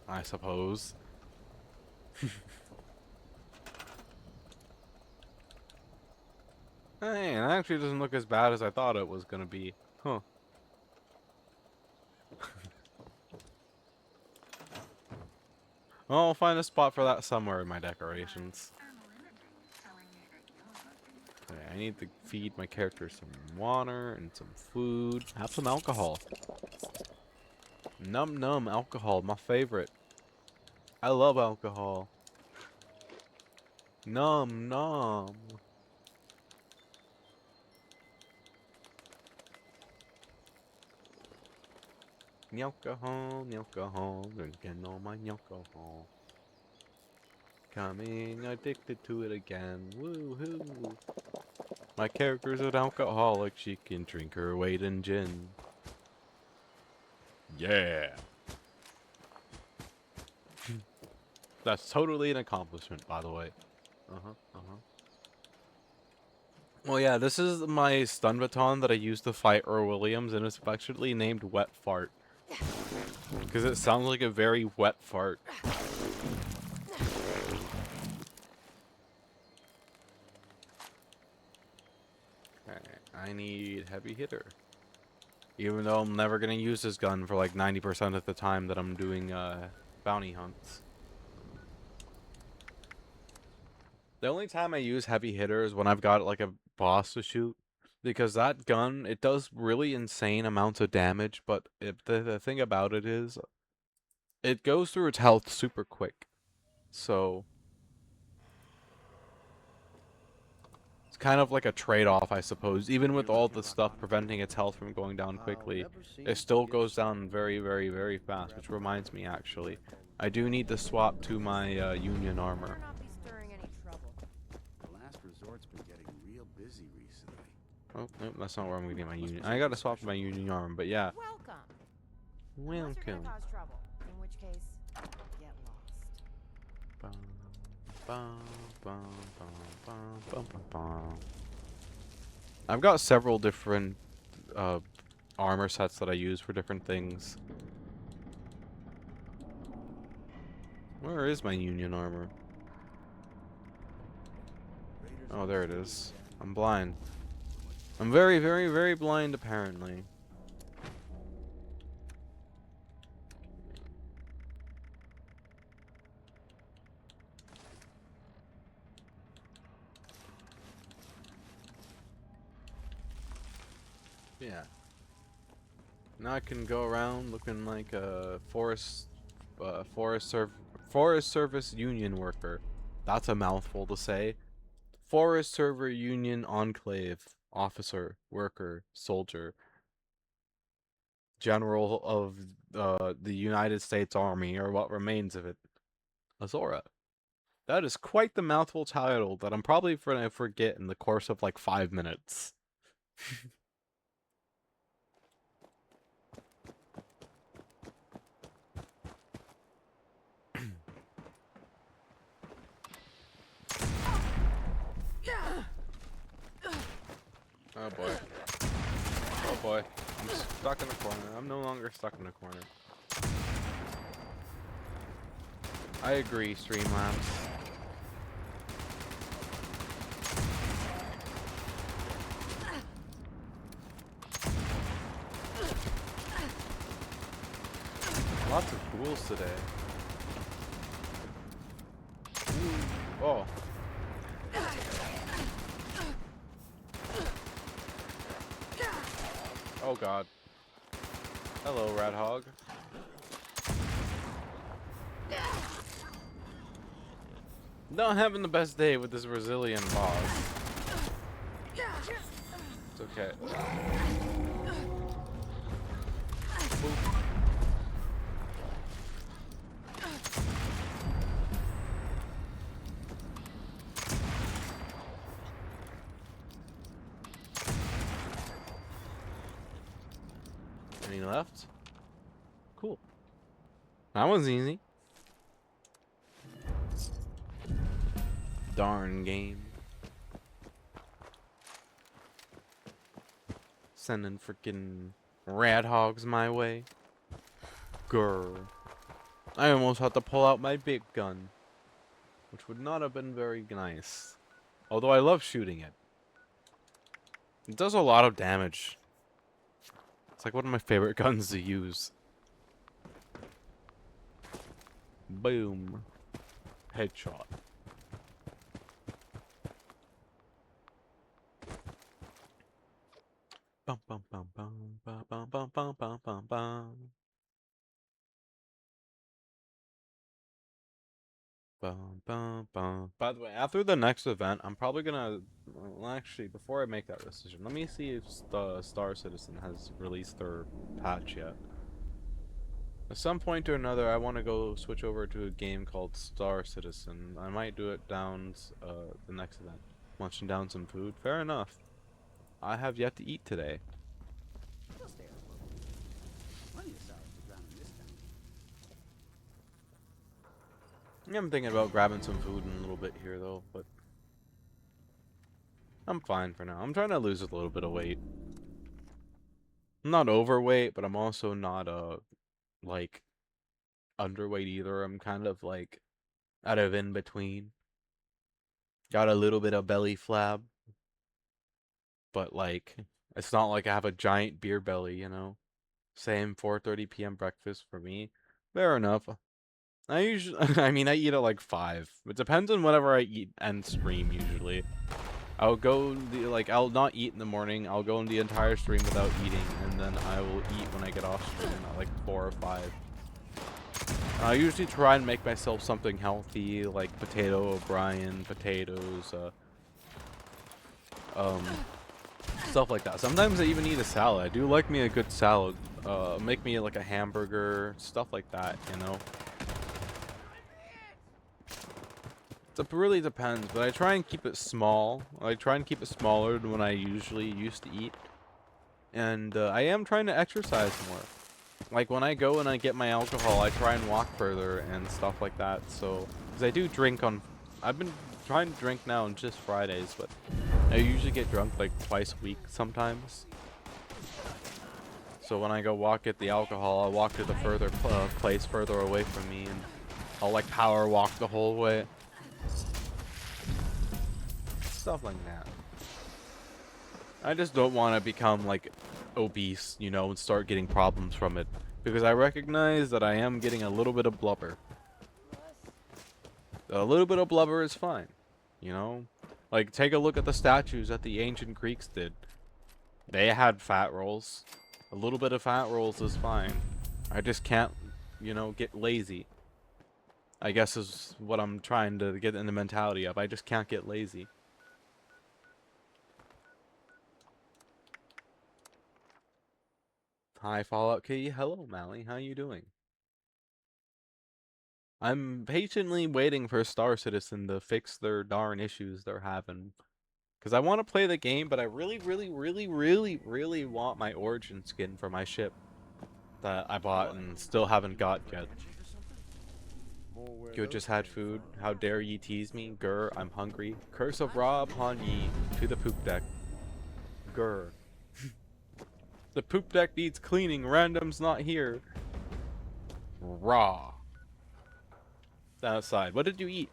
I suppose. Hey, it actually doesn't look as bad as I thought it was gonna be. Huh. Well, I'll find a spot for that somewhere in my decorations. Okay, I need to feed my character some water and some food. Have some alcohol. Num num alcohol, my favorite. I love alcohol. Nom nom. Alcohol, drinking all my alcohol. Coming addicted to it again. Woohoo! My character's an alcoholic. She can drink her weight in gin. Yeah. That's totally an accomplishment, by the way. Well, yeah, this is my stun baton that I used to fight Earl Williams, and it's affectionately named Wet Fart. Because it sounds like a very wet fart. Okay, I need heavy hitter. Even though I'm never going to use this gun for like 90% of the time that I'm doing bounty hunts. The only time I use heavy hitter is when I've got like a boss to shoot. Because that gun, it does really insane amounts of damage, but the thing about it is, it goes through its health super quick. So, it's kind of like a trade-off, I suppose. Even with all the stuff preventing its health from going down quickly, it still goes down very, very, very fast. Which reminds me, actually, I do need to swap to my Union armor. Better not be stirring any trouble. The last resort's been getting real busy recently. Oh, nope, that's not where I'm gonna get my Union. I gotta swap my Union armor, but yeah. Welcome. Unless you're Welcome. gonna cause trouble, in which case, get lost. Bum, bum, bum, bum, bum, bum, bum, bum. I've got several different armor sets that I use for different things. Where is my Union armor? Oh, there it is. I'm blind. I'm very, very, very blind, apparently. Yeah. Now I can go around looking like a forest service union worker. That's a mouthful to say. Forest Server Union Enclave officer, worker, soldier, general of the United States Army, or what remains of it. Azora. That is quite the mouthful title that I'm probably gonna forget in the course of like 5 minutes. Oh boy. Oh boy. I'm stuck in a corner. I'm no longer stuck in a corner. I agree, Streamlabs. Lots of ghouls today. Ooh. Oh. Oh god. Hello, Rat Hog. Not having the best day with this Brazilian boss. It's okay. Boop. Any left? Cool. That was easy. Darn game. Sending freaking rat hogs my way. Grr. I almost had to pull out my big gun. Which would not have been very nice. Although I love shooting it. It does a lot of damage. It's like one of my favorite guns to use. Boom. Headshot. Bum bum bum bum bum bum bum bum bum bum bum. Bum, bum, bum. By the way, after the next event, I'm probably gonna. Well, actually, before I make that decision, let me see if the Star Citizen has released their patch yet. At some point or another, I want to go switch over to a game called Star Citizen. I might do it down the next event. Munching down some food. Fair enough. I have yet to eat today. They'll stay out local. Plenty of salads to drown in this town. I'm thinking about grabbing some food in a little bit here, though, but I'm fine for now. I'm trying to lose a little bit of weight. I'm not overweight, but I'm also not, like, underweight either. I'm kind of, like, out of in between. Got a little bit of belly flab, but, like, it's not like I have a giant beer belly, you know? Same 4:30 p.m. breakfast for me. Fair enough. I usually, I mean, I eat at like 5. It depends on whatever I eat and stream usually. I'll go I'll not eat in the morning. I'll go in the entire stream without eating, and then I will eat when I get off stream at like 4 or 5. I usually try and make myself something healthy, like potato O'Brien, potatoes, um, stuff like that. Sometimes I even eat a salad. I do like me a good salad. Make me like a hamburger, stuff like that, you know. It really depends, but I try and keep it small. I try and keep it smaller than when I usually used to eat. And I am trying to exercise more. Like when I go and I get my alcohol, I try and walk further and stuff like that. So, because I do drink on, I've been trying to drink now on just Fridays, but I usually get drunk like twice a week sometimes. So when I go walk at the alcohol, I'll walk to the further place further away from me, and I'll like power walk the whole way. Stuff like that. I just don't want to become like obese, you know, and start getting problems from it. Because I recognize that I am getting a little bit of blubber. A little bit of blubber is fine, you know? Like, take a look at the statues that the ancient Greeks did. They had fat rolls. A little bit of fat rolls is fine. I just can't, you know, get lazy. I guess is what I'm trying to get in the mentality of. I just can't get lazy. Hi, Fallout Kitty. Hello, Mally. How you doing? I'm patiently waiting for Star Citizen to fix their darn issues they're having. Because I want to play the game, but I really, really, really, really, really want my origin skin for my ship that I bought and still haven't got yet. You just had food. How dare ye tease me? Grr, I'm hungry. Curse of Ra upon ye. To the poop deck. Grr. The poop deck needs cleaning. Random's not here. Raw. Outside. What did you eat?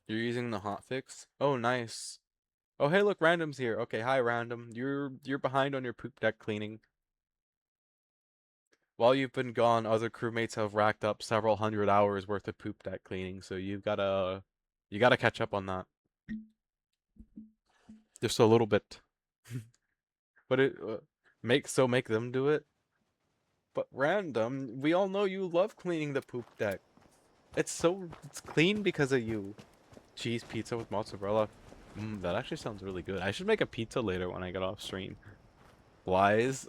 You're using the hotfix? Oh, nice. Oh, hey, look, Random's here. Okay, hi, Random. You're behind on your poop deck cleaning. While you've been gone, other crewmates have racked up several hundred hours worth of poop deck cleaning, so you gotta catch up on that. Just a little bit. But it make them do it. But Random, we all know you love cleaning the poop deck. It's clean because of you. Cheese pizza with mozzarella. That actually sounds really good. I should make a pizza later when I get off stream. Lies.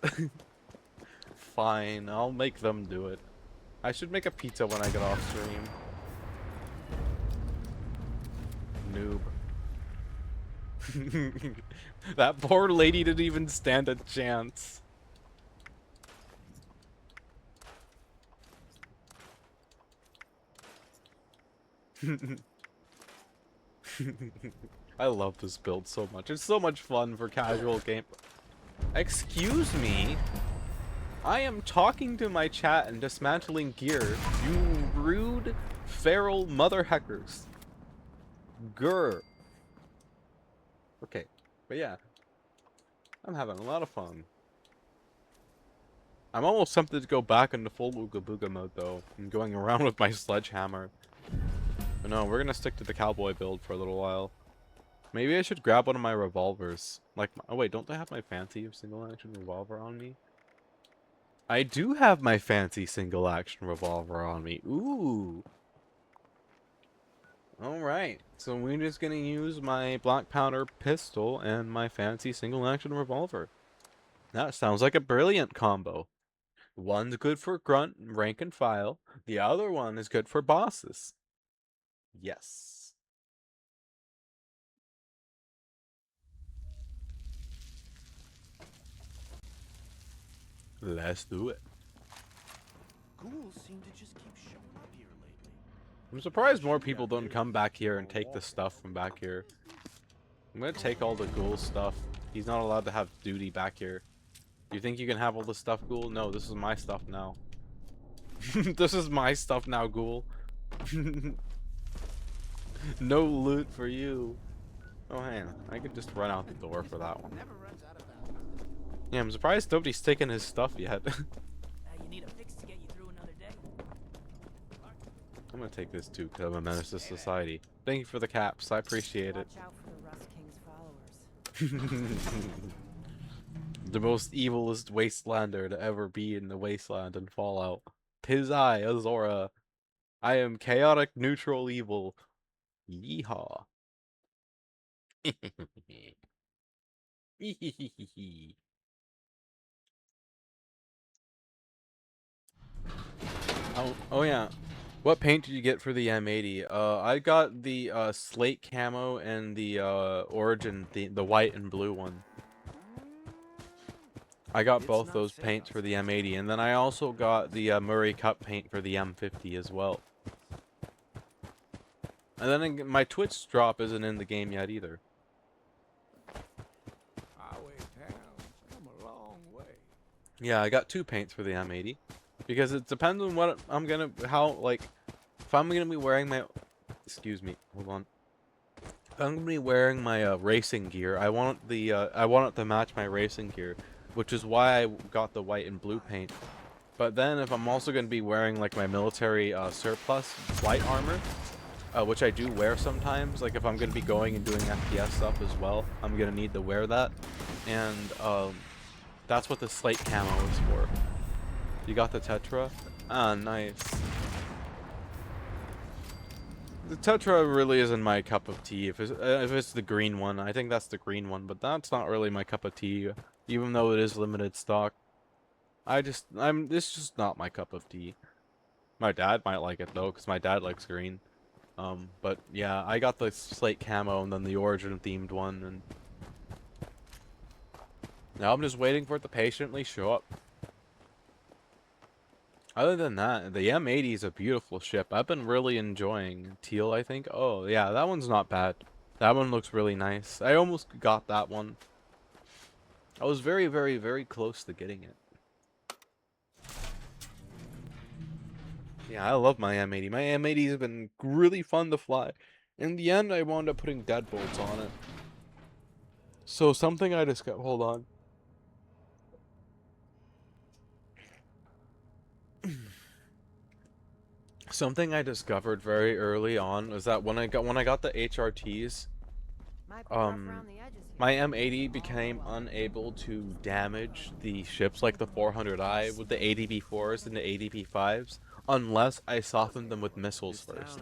Fine, I'll make them do it. I should make a pizza when I get off stream. Noob. That poor lady didn't even stand a chance. I love this build so much. It's so much fun for casual game. Excuse me? I am talking to my chat and dismantling gear. You rude, feral mother heckers. Grr. Okay, but yeah. I'm having a lot of fun. I'm almost tempted to go back into full Ooga Booga mode though, and going around with my sledgehammer. But no, we're gonna stick to the cowboy build for a little while. Maybe I should grab one of my revolvers. Like, oh wait, don't I have my fancy single action revolver on me? I do have my fancy single action revolver on me. Ooh. Alright, so we're just gonna use my black powder pistol and my fancy single action revolver. That sounds like a brilliant combo. One's good for grunt, rank and file. The other one is good for bosses. Yes. Let's do it. Ghouls seem to just keep showing up here lately. I'm surprised more people don't come back here and take the stuff from back here. I'm gonna take all the ghoul stuff. He's not allowed to have duty back here. You think you can have all the stuff, ghoul? No, this is my stuff now. This is my stuff now, ghoul. No loot for you. Oh, hang on. I could just run out the door for that one. Never runs out of bounds. Yeah, I'm surprised nobody's taken his stuff yet. You need a fix to get you through another day. I'm gonna take this too, because I'm a menace to society. Thank you for the caps. I appreciate it. Watch out for the Rust King's followers. The most evilest wastelander to ever be in the wasteland in Fallout. 'Tis I, Azora. I am chaotic neutral evil. Yeehaw. Oh yeah. What paint did you get for the M80? I got the slate camo and the origin, the white and blue one. I got both those paints for the M80, and then I also got the Murray Cup paint for the M50 as well. And then my Twitch drop isn't in the game yet either. Highway towns come a long way. Yeah, I got 2 paints for the M80. Because it depends on what I'm gonna, if I'm gonna be wearing my, excuse me, hold on. If I'm gonna be wearing my racing gear, I want it to match my racing gear, which is why I got the white and blue paint. But then if I'm also gonna be wearing like my military surplus flight armor, which I do wear sometimes, like if I'm gonna be going and doing FPS stuff as well, I'm gonna need to wear that, and that's what the slate camo is for. You got the Tetra? Ah, nice. The Tetra really isn't my cup of tea. If it's the green one, I think that's the green one, but that's not really my cup of tea, even though it is limited stock. It's just not my cup of tea. My dad might like it though, because my dad likes green. But yeah, I got the slate camo and then the origin themed one, and now I'm just waiting for it to patiently show up. Other than that, the M80 is a beautiful ship. I've been really enjoying Teal, I think. Oh, yeah, that one's not bad. That one looks really nice. I almost got that one. I was very, very, very close to getting it. Yeah, I love my M80. My M80 has been really fun to fly. In the end, I wound up putting deadbolts on it. So something I discovered... Hold on. Something I discovered very early on was that when I got the HRTs, Might be rough around the edges here. my M80 became unable to damage the ships like the 400i with the ADB4s and the ADB5s unless I softened them with missiles first.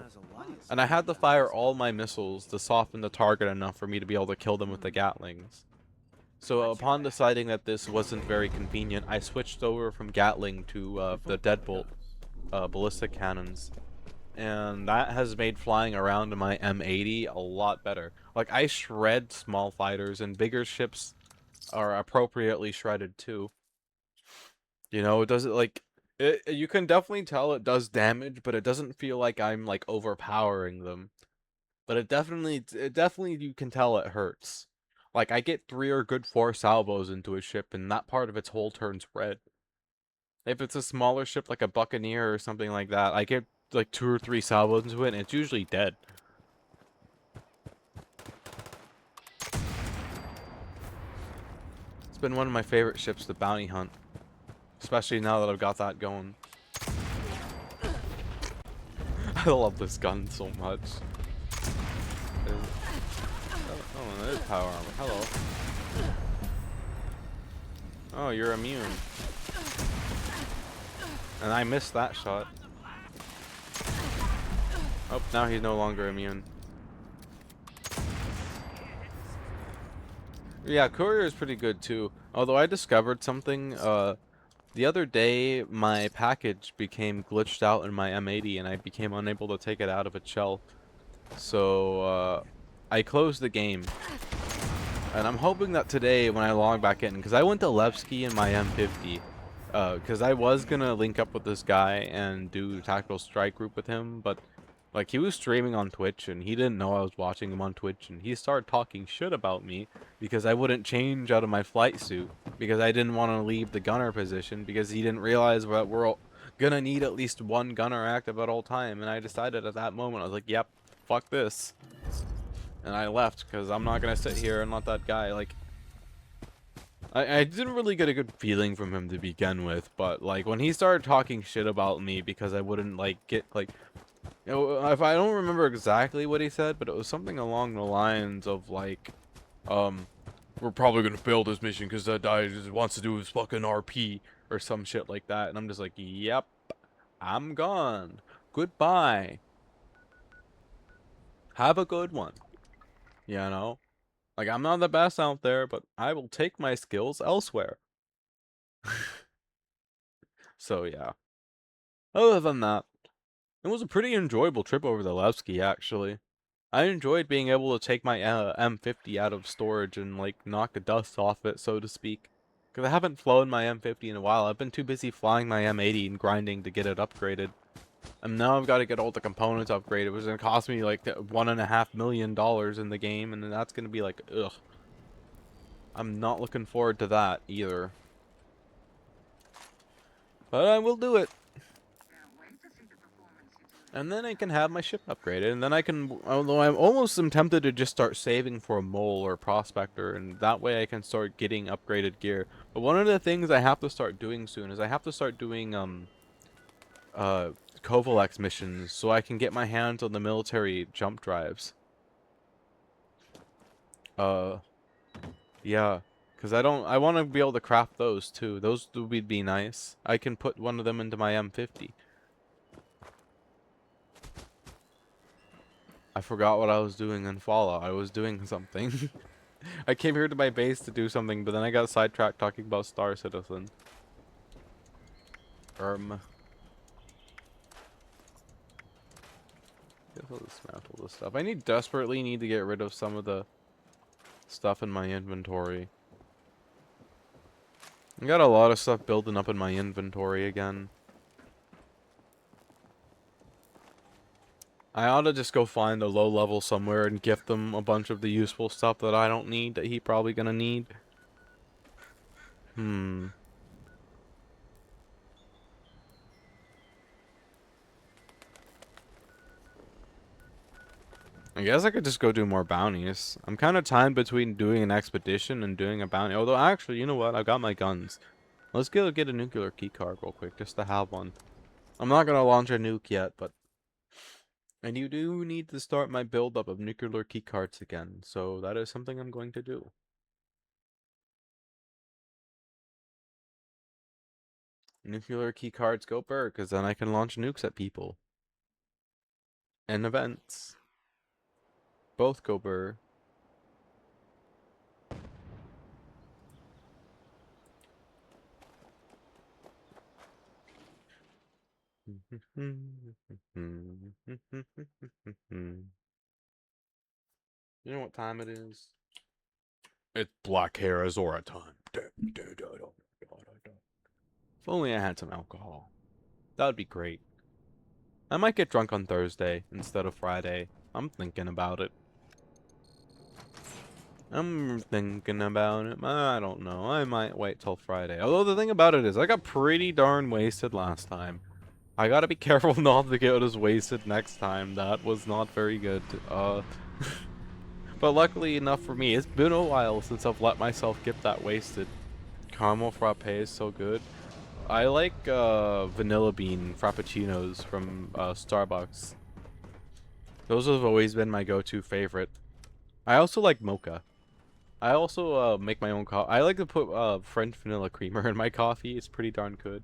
And I had to fire all my missiles to soften the target enough for me to be able to kill them with the Gatlings. So upon deciding that this wasn't very convenient, I switched over from Gatling to the Deadbolt ballistic cannons, and that has made flying around in my M80 a lot better. Like, I shred small fighters, and bigger ships are appropriately shredded too. You know, it doesn't like you can definitely tell it does damage, but it doesn't feel like I'm like overpowering them. But it definitely you can tell it hurts. Like, I get 3 or good 4 salvos into a ship, and that part of its hull turns red. If it's a smaller ship like a Buccaneer or something like that, I get like 2 or 3 salvos into it and it's usually dead. It's been one of my favorite ships to bounty hunt. Especially now that I've got that going. I love this gun so much. Oh, that is power armor. Hello. Oh, you're immune. And I missed that shot. Oh, now he's no longer immune. Yeah, courier is pretty good too. Although I discovered something, the other day my package became glitched out in my M80 and I became unable to take it out of its shell. So, I closed the game. And I'm hoping that today when I log back in, because I went to Levski in my M50, because I was gonna link up with this guy and do tactical strike group with him, but like he was streaming on Twitch and he didn't know I was watching him on Twitch, and he started talking shit about me because I wouldn't change out of my flight suit because I didn't want to leave the gunner position because he didn't realize that we're gonna need at least one gunner active at all time, and I decided at that moment I was like, yep, fuck this. And I left because I'm not gonna sit here and let that guy, like, I didn't really get a good feeling from him to begin with, but like when he started talking shit about me because I wouldn't like get like, you know, if I don't remember exactly what he said, but it was something along the lines of like, we're probably gonna fail this mission because that guy just wants to do his fucking RP or some shit like that, and I'm just like, yep, I'm gone, goodbye, have a good one, you know. Like, I'm not the best out there, but I will take my skills elsewhere. So, yeah. Other than that, it was a pretty enjoyable trip over the Levski, actually. I enjoyed being able to take my M50 out of storage and, like, knock the dust off it, so to speak. Because I haven't flown my M50 in a while. I've been too busy flying my M80 and grinding to get it upgraded. And now I've got to get all the components upgraded, which is going to cost me, like, $1.5 million in the game, and then that's going to be like, ugh. I'm not looking forward to that either. But I will do it. And then I can have my ship upgraded, and then I can, although I'm almost tempted to just start saving for a mole or prospector, and that way I can start getting upgraded gear. But one of the things I have to start doing soon is I have to start doing, Kovalex missions so I can get my hands on the military jump drives. Yeah. Because I want to be able to craft those too. Those would be nice. I can put one of them into my M50. I forgot what I was doing in Fallout. I was doing something. I came here to my base to do something, but then I got sidetracked talking about Star Citizen. Guess I'll dismantle this stuff. I desperately need to get rid of some of the stuff in my inventory. I got a lot of stuff building up in my inventory again. I ought to just go find a low level somewhere and gift them a bunch of the useful stuff that I don't need that he probably gonna need. I guess I could just go do more bounties. I'm kind of timed between doing an expedition and doing a bounty. Although, actually, you know what? I've got my guns. Let's get a nuclear keycard real quick, just to have one. I'm not gonna launch a nuke yet, but... And you do need to start my build-up of nuclear keycards again, so that is something I'm going to do. Nuclear keycards go burr, because then I can launch nukes at people. And events. Both go burr. You know what time it is? It's black hair Azora time. If only I had some alcohol. That would be great. I might get drunk on Thursday instead of Friday. I'm thinking about it. I'm thinking about it. I don't know. I might wait till Friday. Although the thing about it is, I got pretty darn wasted last time. I gotta be careful not to get as wasted next time. That was not very good. But luckily enough for me, it's been a while since I've let myself get that wasted. Caramel frappe is so good. I like vanilla bean frappuccinos from Starbucks. Those have always been my go-to favorite. I also like mocha. I also make my own coffee. I like to put French vanilla creamer in my coffee. It's pretty darn good.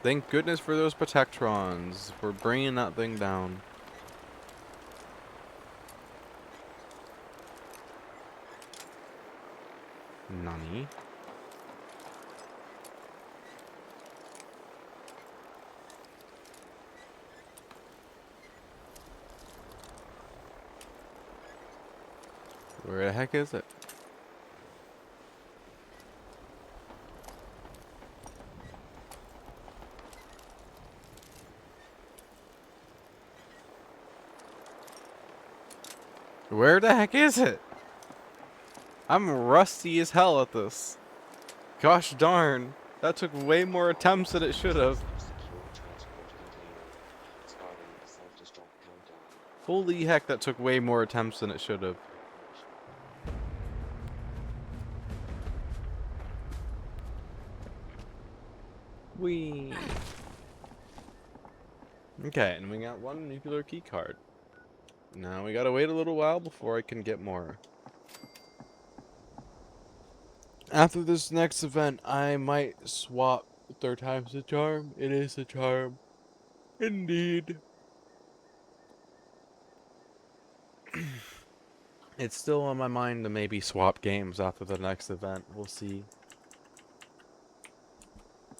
Thank goodness for those protectrons for bringing that thing down. Nani? Where the heck is it? Where the heck is it? I'm rusty as hell at this. Gosh darn. That took way more attempts than it should have. Holy heck, that took way more attempts than it should have. Whee. Okay, and we got one nuclear key card. Now we gotta wait a little while before I can get more. After this next event, I might swap third time's the charm. It is a charm. Indeed. It's still on my mind to maybe swap games after the next event. We'll see.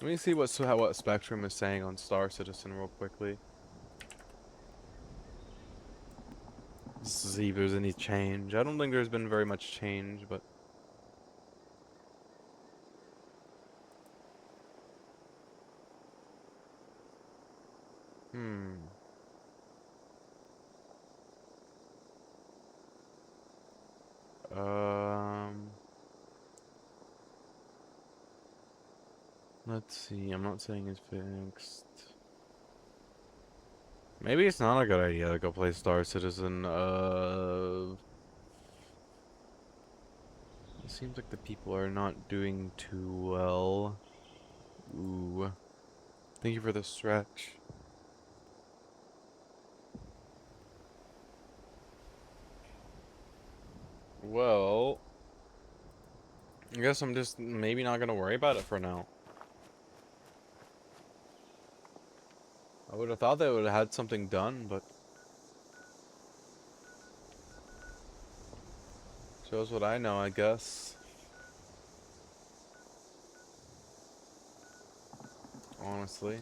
Let me see what Spectrum is saying on Star Citizen real quickly. See if there's any change. I don't think there's been very much change, but let's see. I'm not saying it's fixed. Maybe it's not a good idea to go play Star Citizen. It seems like the people are not doing too well. Ooh. Thank you for the stretch. Well, I guess I'm just maybe not gonna worry about it for now. I would have thought they would have had something done, but shows what I know, I guess. Honestly.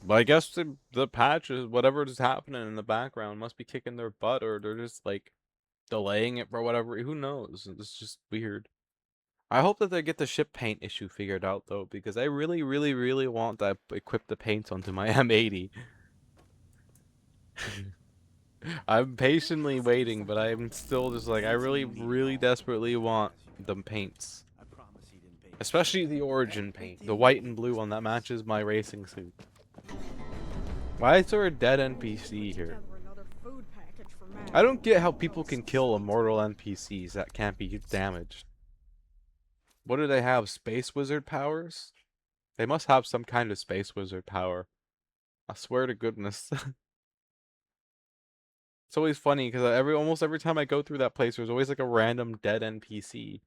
But I guess the patch is whatever is happening in the background must be kicking their butt, or they're just like delaying it for whatever. Who knows? It's just weird. I hope that they get the ship paint issue figured out though, because I really, really, really want to equip the paints onto my M80. I'm patiently waiting, but I'm still just like, I really, really desperately want the paints. Especially the origin paint, the white and blue one that matches my racing suit. Why is there a dead NPC here? I don't get how people can kill immortal NPCs that can't be damaged. What do they have? Space wizard powers? They must have some kind of space wizard power. I swear to goodness. It's always funny because almost every time I go through that place, there's always like a random dead NPC.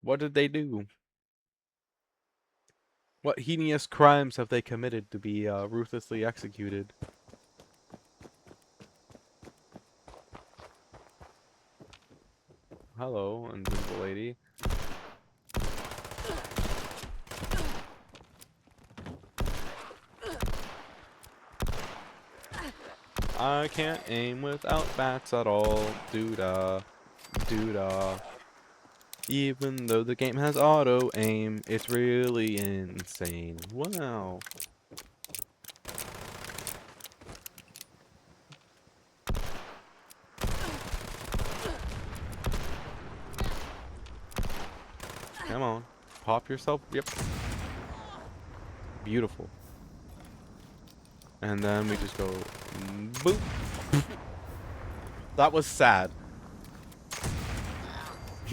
What did they do? What heinous crimes have they committed to be ruthlessly executed? Hello, invisible lady. I can't aim without bats at all. Doo-da. Doo-da. Even though the game has auto aim, it's really insane. Wow. Come on. Pop yourself. Yep. Beautiful. And then we just go boop. That was sad.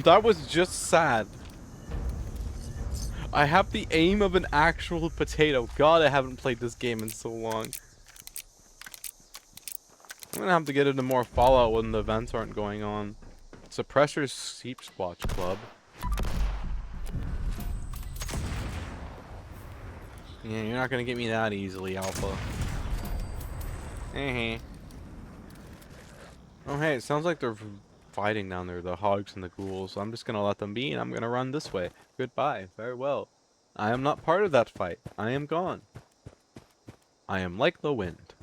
That was just sad. I have the aim of an actual potato. God, I haven't played this game in so long. I'm gonna have to get into more Fallout when the events aren't going on. Suppressor's Sheep Squatch Club. Yeah, you're not gonna get me that easily, Alpha. Hey. Oh, hey, it sounds like they're fighting down there, the hogs and the ghouls. So I'm just gonna let them be, and I'm gonna run this way. Goodbye. Farewell. I am not part of that fight. I am gone. I am like the wind.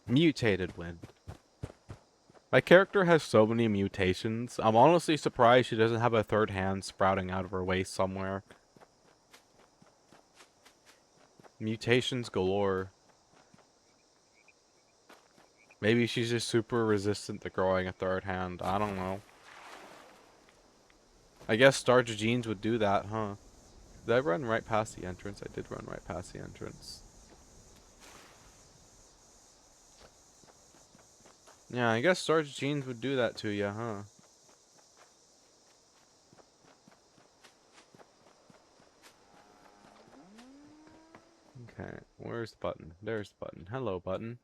Mutated wind. My character has so many mutations. I'm honestly surprised she doesn't have a third hand sprouting out of her waist somewhere. Mutations galore. Maybe she's just super resistant to growing a third hand. I don't know. I guess starch genes would do that, huh? Did I run right past the entrance? I did run right past the entrance. Yeah, I guess starch genes would do that to you, huh? Okay, where's the button? There's the button. Hello, button.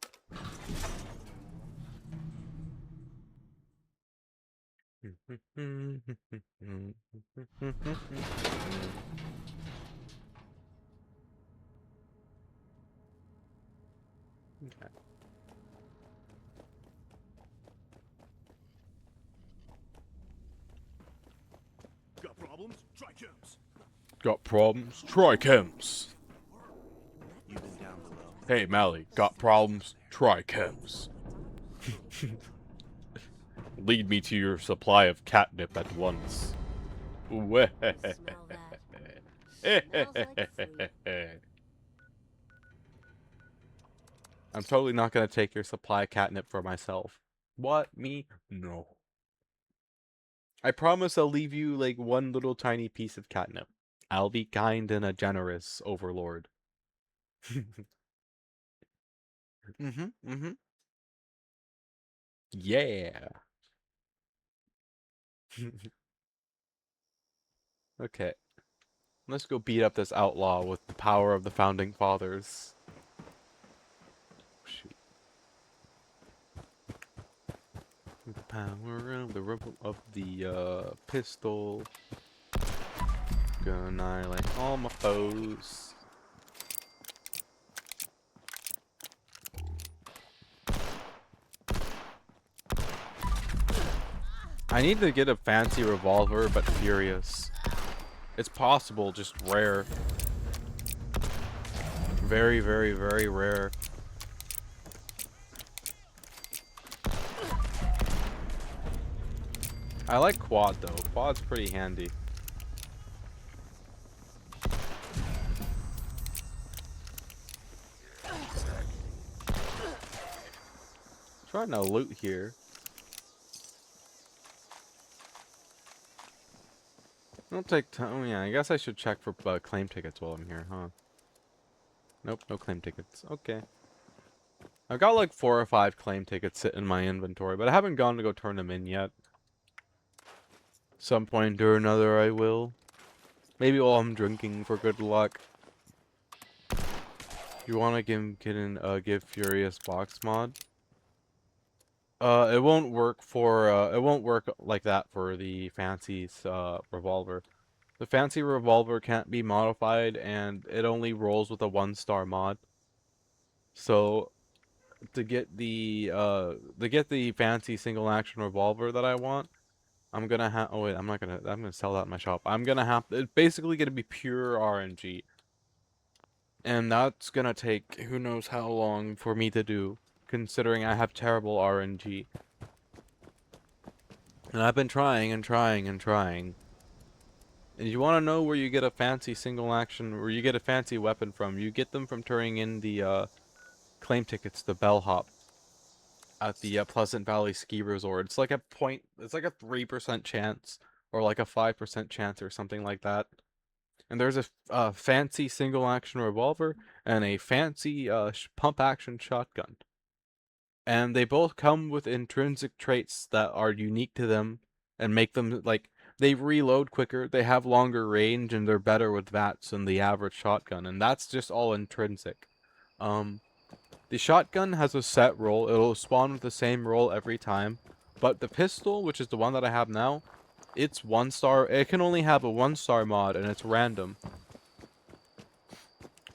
Okay. Got problems? Try chems. Got problems? Try chems. You've been down below. Hey, Mally, got problems? Try chems. Lead me to your supply of catnip at once. Smell that. Smells like fruit. I'm totally not gonna take your supply of catnip for myself. What? Me? No. I promise I'll leave you like one little tiny piece of catnip. I'll be kind and a generous overlord. Mm-hmm. Yeah. Okay. Let's go beat up this outlaw with the power of the founding fathers. Shoot. With the power of the rifle of the pistol. Gonna annihilate all my foes. I need to get a fancy revolver, but furious. It's possible, just rare. Very, very, very rare. I like quad though. Quad's pretty handy. Trying to loot here. Don't take time. Oh yeah, I guess I should check for claim tickets while I'm here, huh? Nope, no claim tickets. Okay. I've got like 4 or 5 claim tickets sitting in my inventory, but I haven't gone to go turn them in yet. Some point or another I will. Maybe while I'm drinking for good luck. You wanna give Furious box mod? It won't work for it won't work like that for the fancy revolver. The fancy revolver can't be modified, and it only rolls with a 1-star mod. So to get the fancy single action revolver that I want, I'm gonna have. Oh wait, I'm not gonna. I'm gonna sell that in my shop. I'm gonna have. It's basically gonna be pure RNG, and that's gonna take who knows how long for me to do, considering I have terrible RNG. And I've been trying and trying and trying. And you want to know where you get a fancy single action, where you get a fancy weapon from? You get them from turning in the claim tickets, the bellhop, at the Pleasant Valley Ski Resort. It's like a 3% chance, or like a 5% chance, or something like that. And there's a fancy single action revolver and a fancy pump action shotgun. And they both come with intrinsic traits that are unique to them and make them like they reload quicker, they have longer range, and they're better with VATS than the average shotgun, and that's just all intrinsic. The shotgun has a set roll. It'll spawn with the same roll every time. But the pistol, which is the one that I have now, it's 1-star. It can only have a 1-star mod, and it's random.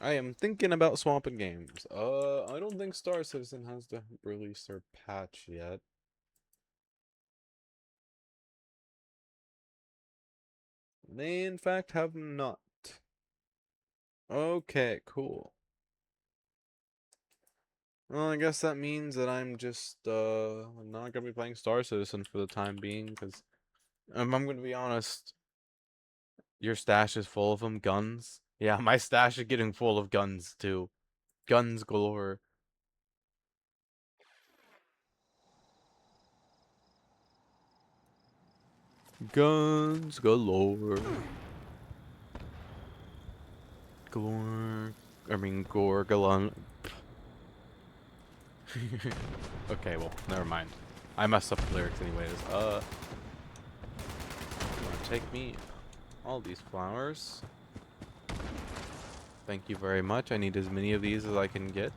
I am thinking about swapping games. I don't think Star Citizen has released their patch yet. They in fact have not. Okay, cool. Well, I guess that means that I'm just not gonna be playing Star Citizen for the time being, because I'm gonna be honest, your stash is full of them guns. Yeah, my stash is getting full of guns too. Guns galore. Guns galore. Galore. I mean, gore galon. Okay, well, never mind. I messed up the lyrics anyways. Take me all these flowers. Thank you very much. I need as many of these as I can get.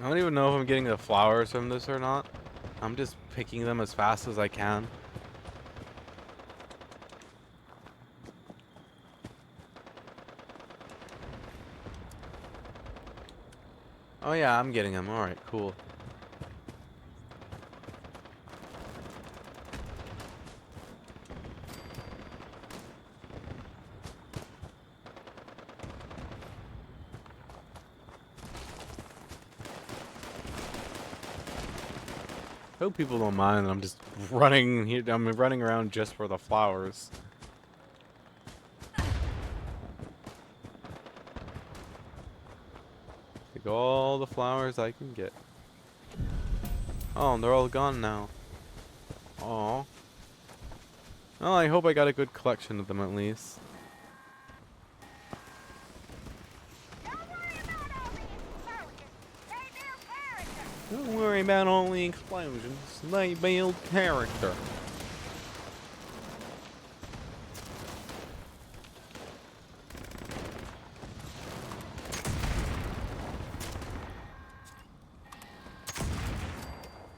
I don't even know if I'm getting the flowers from this or not. I'm just picking them as fast as I can. Oh yeah, I'm getting them. Alright, cool. Hope people don't mind that I'm just running here. I'm running around just for the flowers. Take all the flowers I can get. Oh, and they're all gone now. Aw. Well, I hope I got a good collection of them at least. Don't worry about all the explosions. They build character. Don't worry about all the explosions. They build character.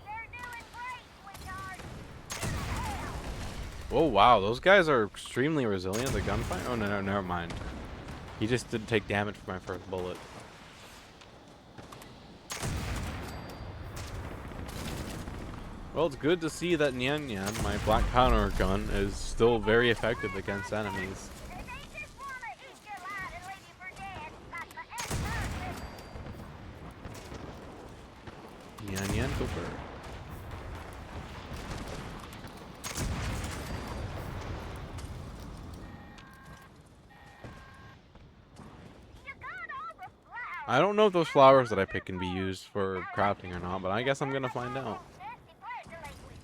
You're doing great, sweetheart. To hell. Oh wow, those guys are extremely resilient. The gunfire. Oh no, never mind. He just didn't take damage from my first bullet. Well, it's good to see that Nyan Nyan, my black powder gun, is still very effective against enemies. They just wanna eat you alive and leave you for dead, like the ex-husband. Nyan Nyan Cooper. You got all the flowers. I don't know if those flowers that I pick can be used for crafting or not, but I guess I'm gonna find out. Nasty pleasure lately.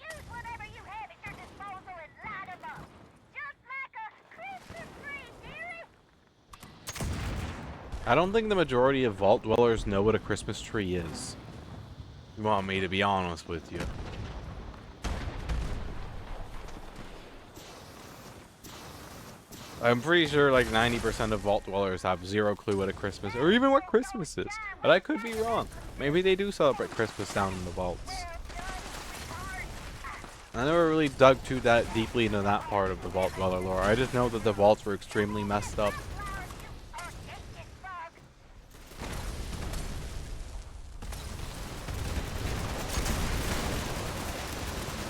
Use whatever you have at your disposal and light 'em up. Just like a Christmas tree, dearie. I don't think the majority of Vault Dwellers know what a Christmas tree is. You want me to be honest with you. I'm pretty sure like 90% of Vault Dwellers have zero clue what a Christmas or even what Christmas is. But I could be wrong. Maybe they do celebrate Christmas down in the vaults. I never really dug too that deeply into that part of the Vault Dweller lore. I just know that the vaults were extremely messed up.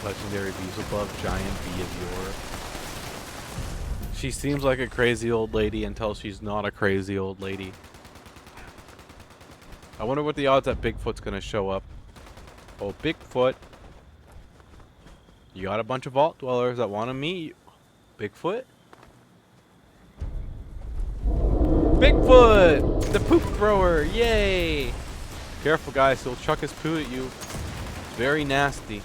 Legendary Beelzebub, giant bee of yore. She seems like a crazy old lady until she's not a crazy old lady. I wonder what the odds that Bigfoot's gonna show up. Oh, Bigfoot. You got a bunch of Vault Dwellers that want to meet you. Bigfoot? Bigfoot! The poop thrower! Yay! Careful, guys. He'll chuck his poo at you. It's very nasty.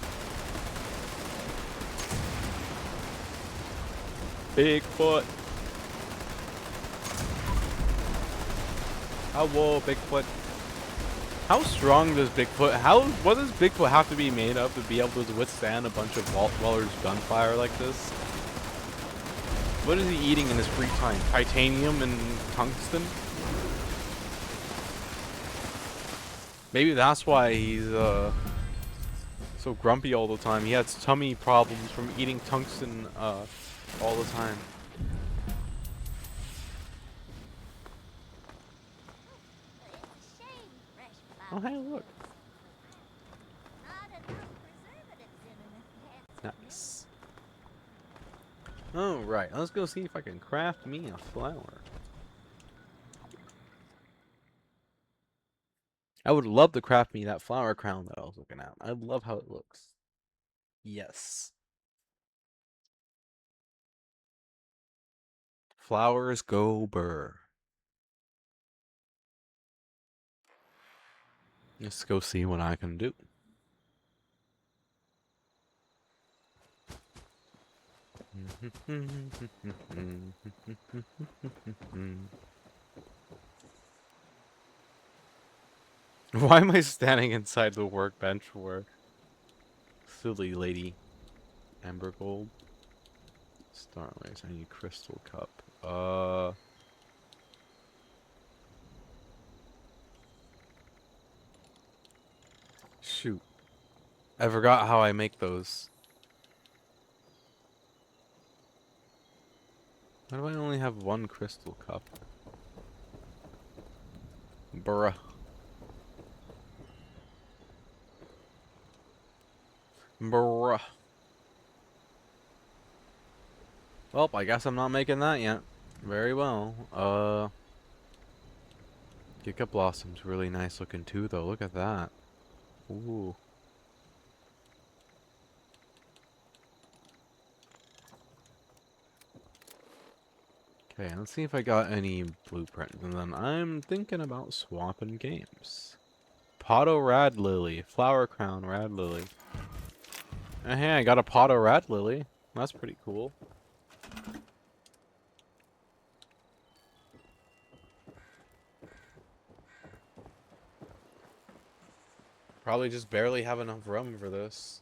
Bigfoot. Oh, whoa, Bigfoot. How strong does Bigfoot? What does Bigfoot have to be made of to be able to withstand a bunch of vault dwellers' gunfire like this? What is he eating in his free time? Titanium and tungsten? Maybe that's why he's so grumpy all the time. He has tummy problems from eating tungsten all the time. It's a shame fresh Oh, hey, look. Not enough preservatives in them if that's Nice. Alright, let's go see if I can craft me a flower. I would love to craft me that flower crown that I was looking at. I love how it looks. Yes. Flowers go burr. Let's go see what I can do. Why am I standing inside the workbench for? Silly lady. Amber gold. Starlight. I need crystal cup. Shoot. I forgot how I make those. Why do I only have one crystal cup? Bruh. Bruh. Well, I guess I'm not making that yet. Very well. Giga Blossom's really nice looking too, though. Look at that. Ooh. Okay, let's see if I got any blueprints. And then I'm thinking about swapping games. Potto Rad Lily. Flower Crown Rad Lily. Hey, I got a Potto Rad Lily. That's pretty cool. Probably just barely have enough room for this.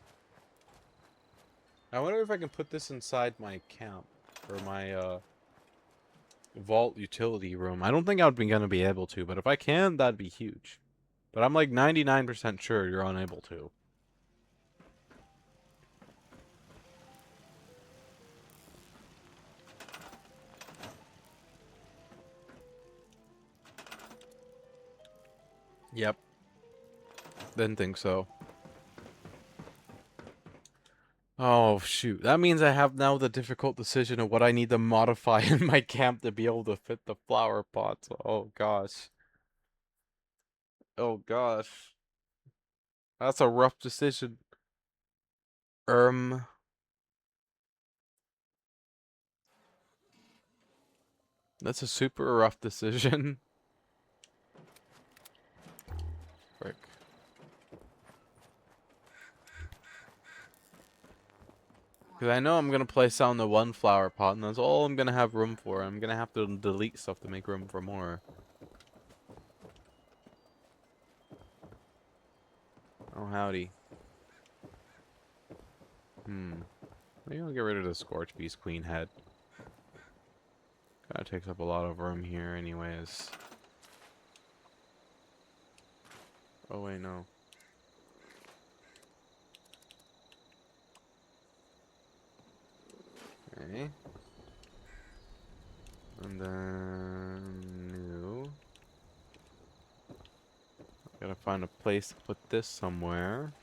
I wonder if I can put this inside my camp. Or my, vault utility room. I don't think I would be gonna be able to, but if I can, that'd be huge. But I'm like 99% sure you're unable to. Yep. Didn't think so. Oh, shoot. That means I have now the difficult decision of what I need to modify in my camp to be able to fit the flower pots. Oh, gosh. Oh, gosh. That's a rough decision. Um, that's a super rough decision. Frick. Because I know I'm going to place down the one flower pot, and that's all I'm going to have room for. I'm going to have to delete stuff to make room for more. Oh, howdy. Maybe I'll get rid of the Scorch Beast Queen head. Kinda takes up a lot of room here anyways. Oh, wait, no. Okay. And then new. Gotta find a place to put this somewhere.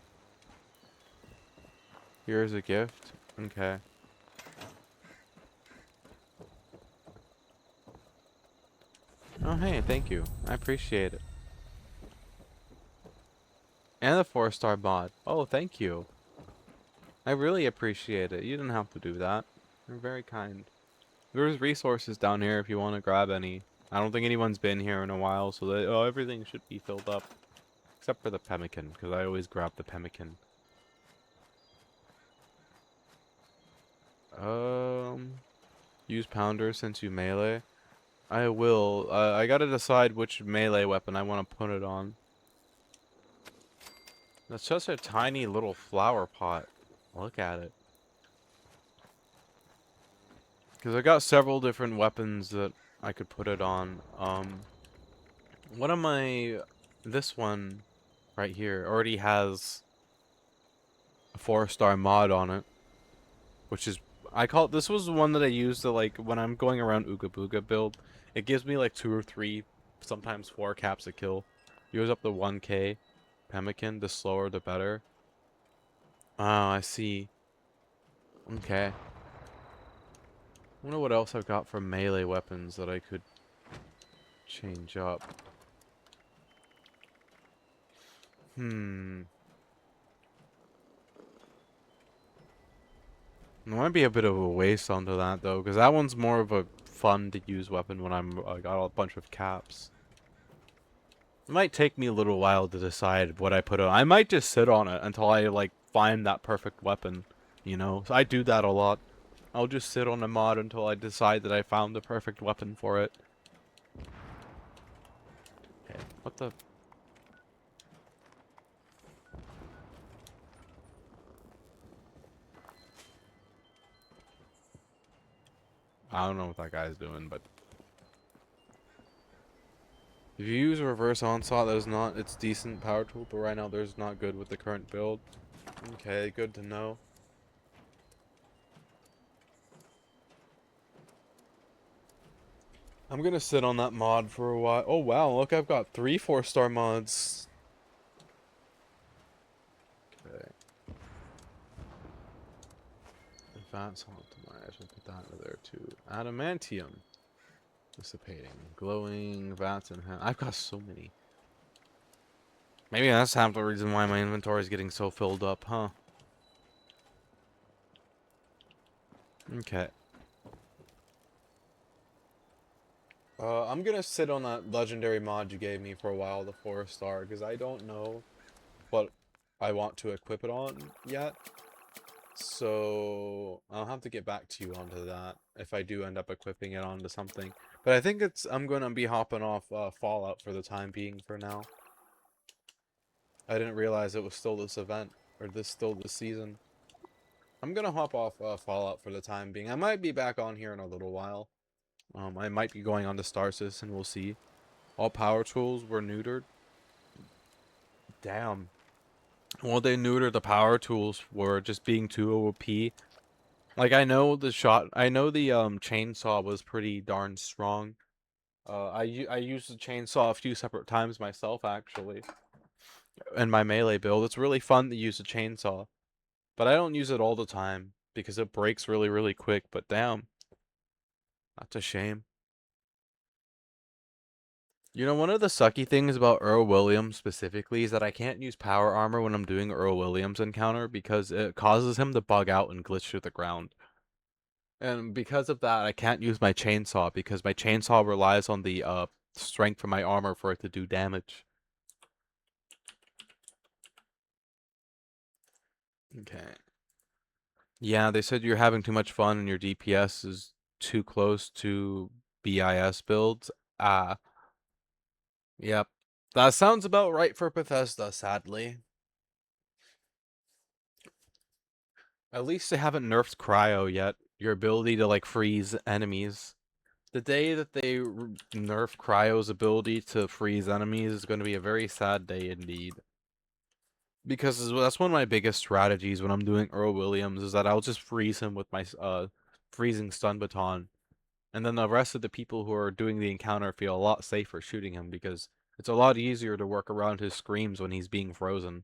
Here's a gift. Okay. Oh, hey, thank you. I appreciate it. And the 4-star mod. Oh, thank you. I really appreciate it. You didn't have to do that. You're very kind. There's resources down here if you want to grab any. I don't think anyone's been here in a while, so everything should be filled up. Except for the pemmican, because I always grab the pemmican. Use pounder since you melee. I will. I gotta decide which melee weapon I want to put it on. That's just a tiny little flower pot. Look at it. Because I got several different weapons that I could put it on. One of my... This one right here already has a 4-star mod on it. Which is... I call it... This was the one that I use to, like, when I'm going around Ooga Booga build. It gives me, like, 2 or 3, sometimes 4 caps a kill. Goes up to 1k. Pemmican, the slower the better. Oh, I see. Okay. I wonder what else I've got for melee weapons that I could change up. Hmm. There might be a bit of a waste onto that though, because that one's more of a fun to use weapon when I'm got a bunch of caps. It might take me a little while to decide what I put on. I might just sit on it until I like find that perfect weapon. You know, so I do that a lot. I'll just sit on a mod until I decide that I found the perfect weapon for it. Okay, what the? I don't know what that guy's doing, but if you use a reverse onslaught, that is not it's decent power tool, but right now there's not good with the current build. Okay, good to know. I'm gonna sit on that mod for a while. Oh wow, look, I've got 3 4-star mods. Okay. Advanced optimize. We'll put that over there too. Adamantium. Dissipating. Glowing vats and I've got so many. Maybe that's half the reason why my inventory is getting so filled up, huh? Okay. I'm gonna sit on that legendary mod you gave me for a while, the 4-star, because I don't know what I want to equip it on yet. So I'll have to get back to you onto that if I do end up equipping it onto something. But I think I'm gonna be hopping off Fallout for the time being for now. I didn't realize it was still this event, or still this season. I'm gonna hop off Fallout for the time being. I might be back on here in a little while. I might be going on to Star Citizen, we'll see. All power tools were neutered. Damn. Well, they neutered the power tools for just being too OP. Like, I know the chainsaw was pretty darn strong. I used the chainsaw a few separate times myself, actually. In my melee build. It's really fun to use a chainsaw. But I don't use it all the time, because it breaks really, really quick, but damn. That's a shame. You know, one of the sucky things about Earl Williams specifically is that I can't use power armor when I'm doing Earl Williams encounter because it causes him to bug out and glitch through the ground. And because of that, I can't use my chainsaw because my chainsaw relies on the strength of my armor for it to do damage. Okay. Yeah, they said you're having too much fun and your DPS is too close to BIS builds. Ah, yep. That sounds about right for Bethesda, sadly. At least they haven't nerfed cryo yet. Your ability to like freeze enemies. The day that they nerf cryo's ability to freeze enemies is going to be a very sad day indeed. Because that's one of my biggest strategies when I'm doing Earl Williams is that I'll just freeze him with my freezing stun baton. And then the rest of the people who are doing the encounter feel a lot safer shooting him because it's a lot easier to work around his screams when he's being frozen.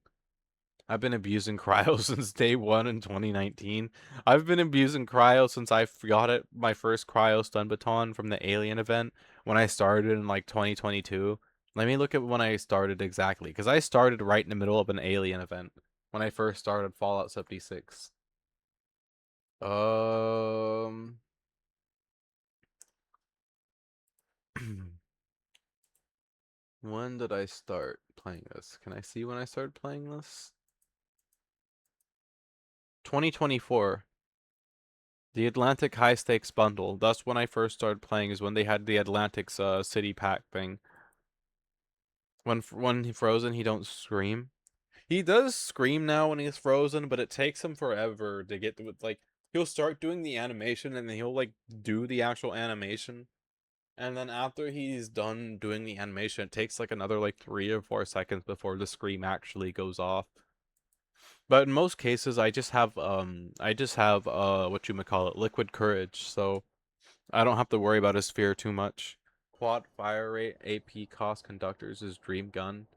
I've been abusing cryo since day one in 2019. I've been abusing cryo since I got it my first cryo stun baton from the alien event when I started in like 2022. Let me look at when I started exactly, because I started right in the middle of an alien event when I first started Fallout 76. Um, when did I start playing this? Can I see when I started playing this? 2024. The Atlantic High Stakes bundle. That's when I first started playing. Is when they had the Atlantic's city pack thing. When Frozen, he don't scream. He does scream now when he's frozen, but it takes him forever to get to it. Like, he'll start doing the animation and then he'll, like, do the actual animation. And then after he's done doing the animation, it takes, like, another, like, 3 or 4 seconds before the scream actually goes off. But in most cases, whatchamacallit, liquid courage, so I don't have to worry about his fear too much. Quad fire rate, AP cost conductors is dream gun.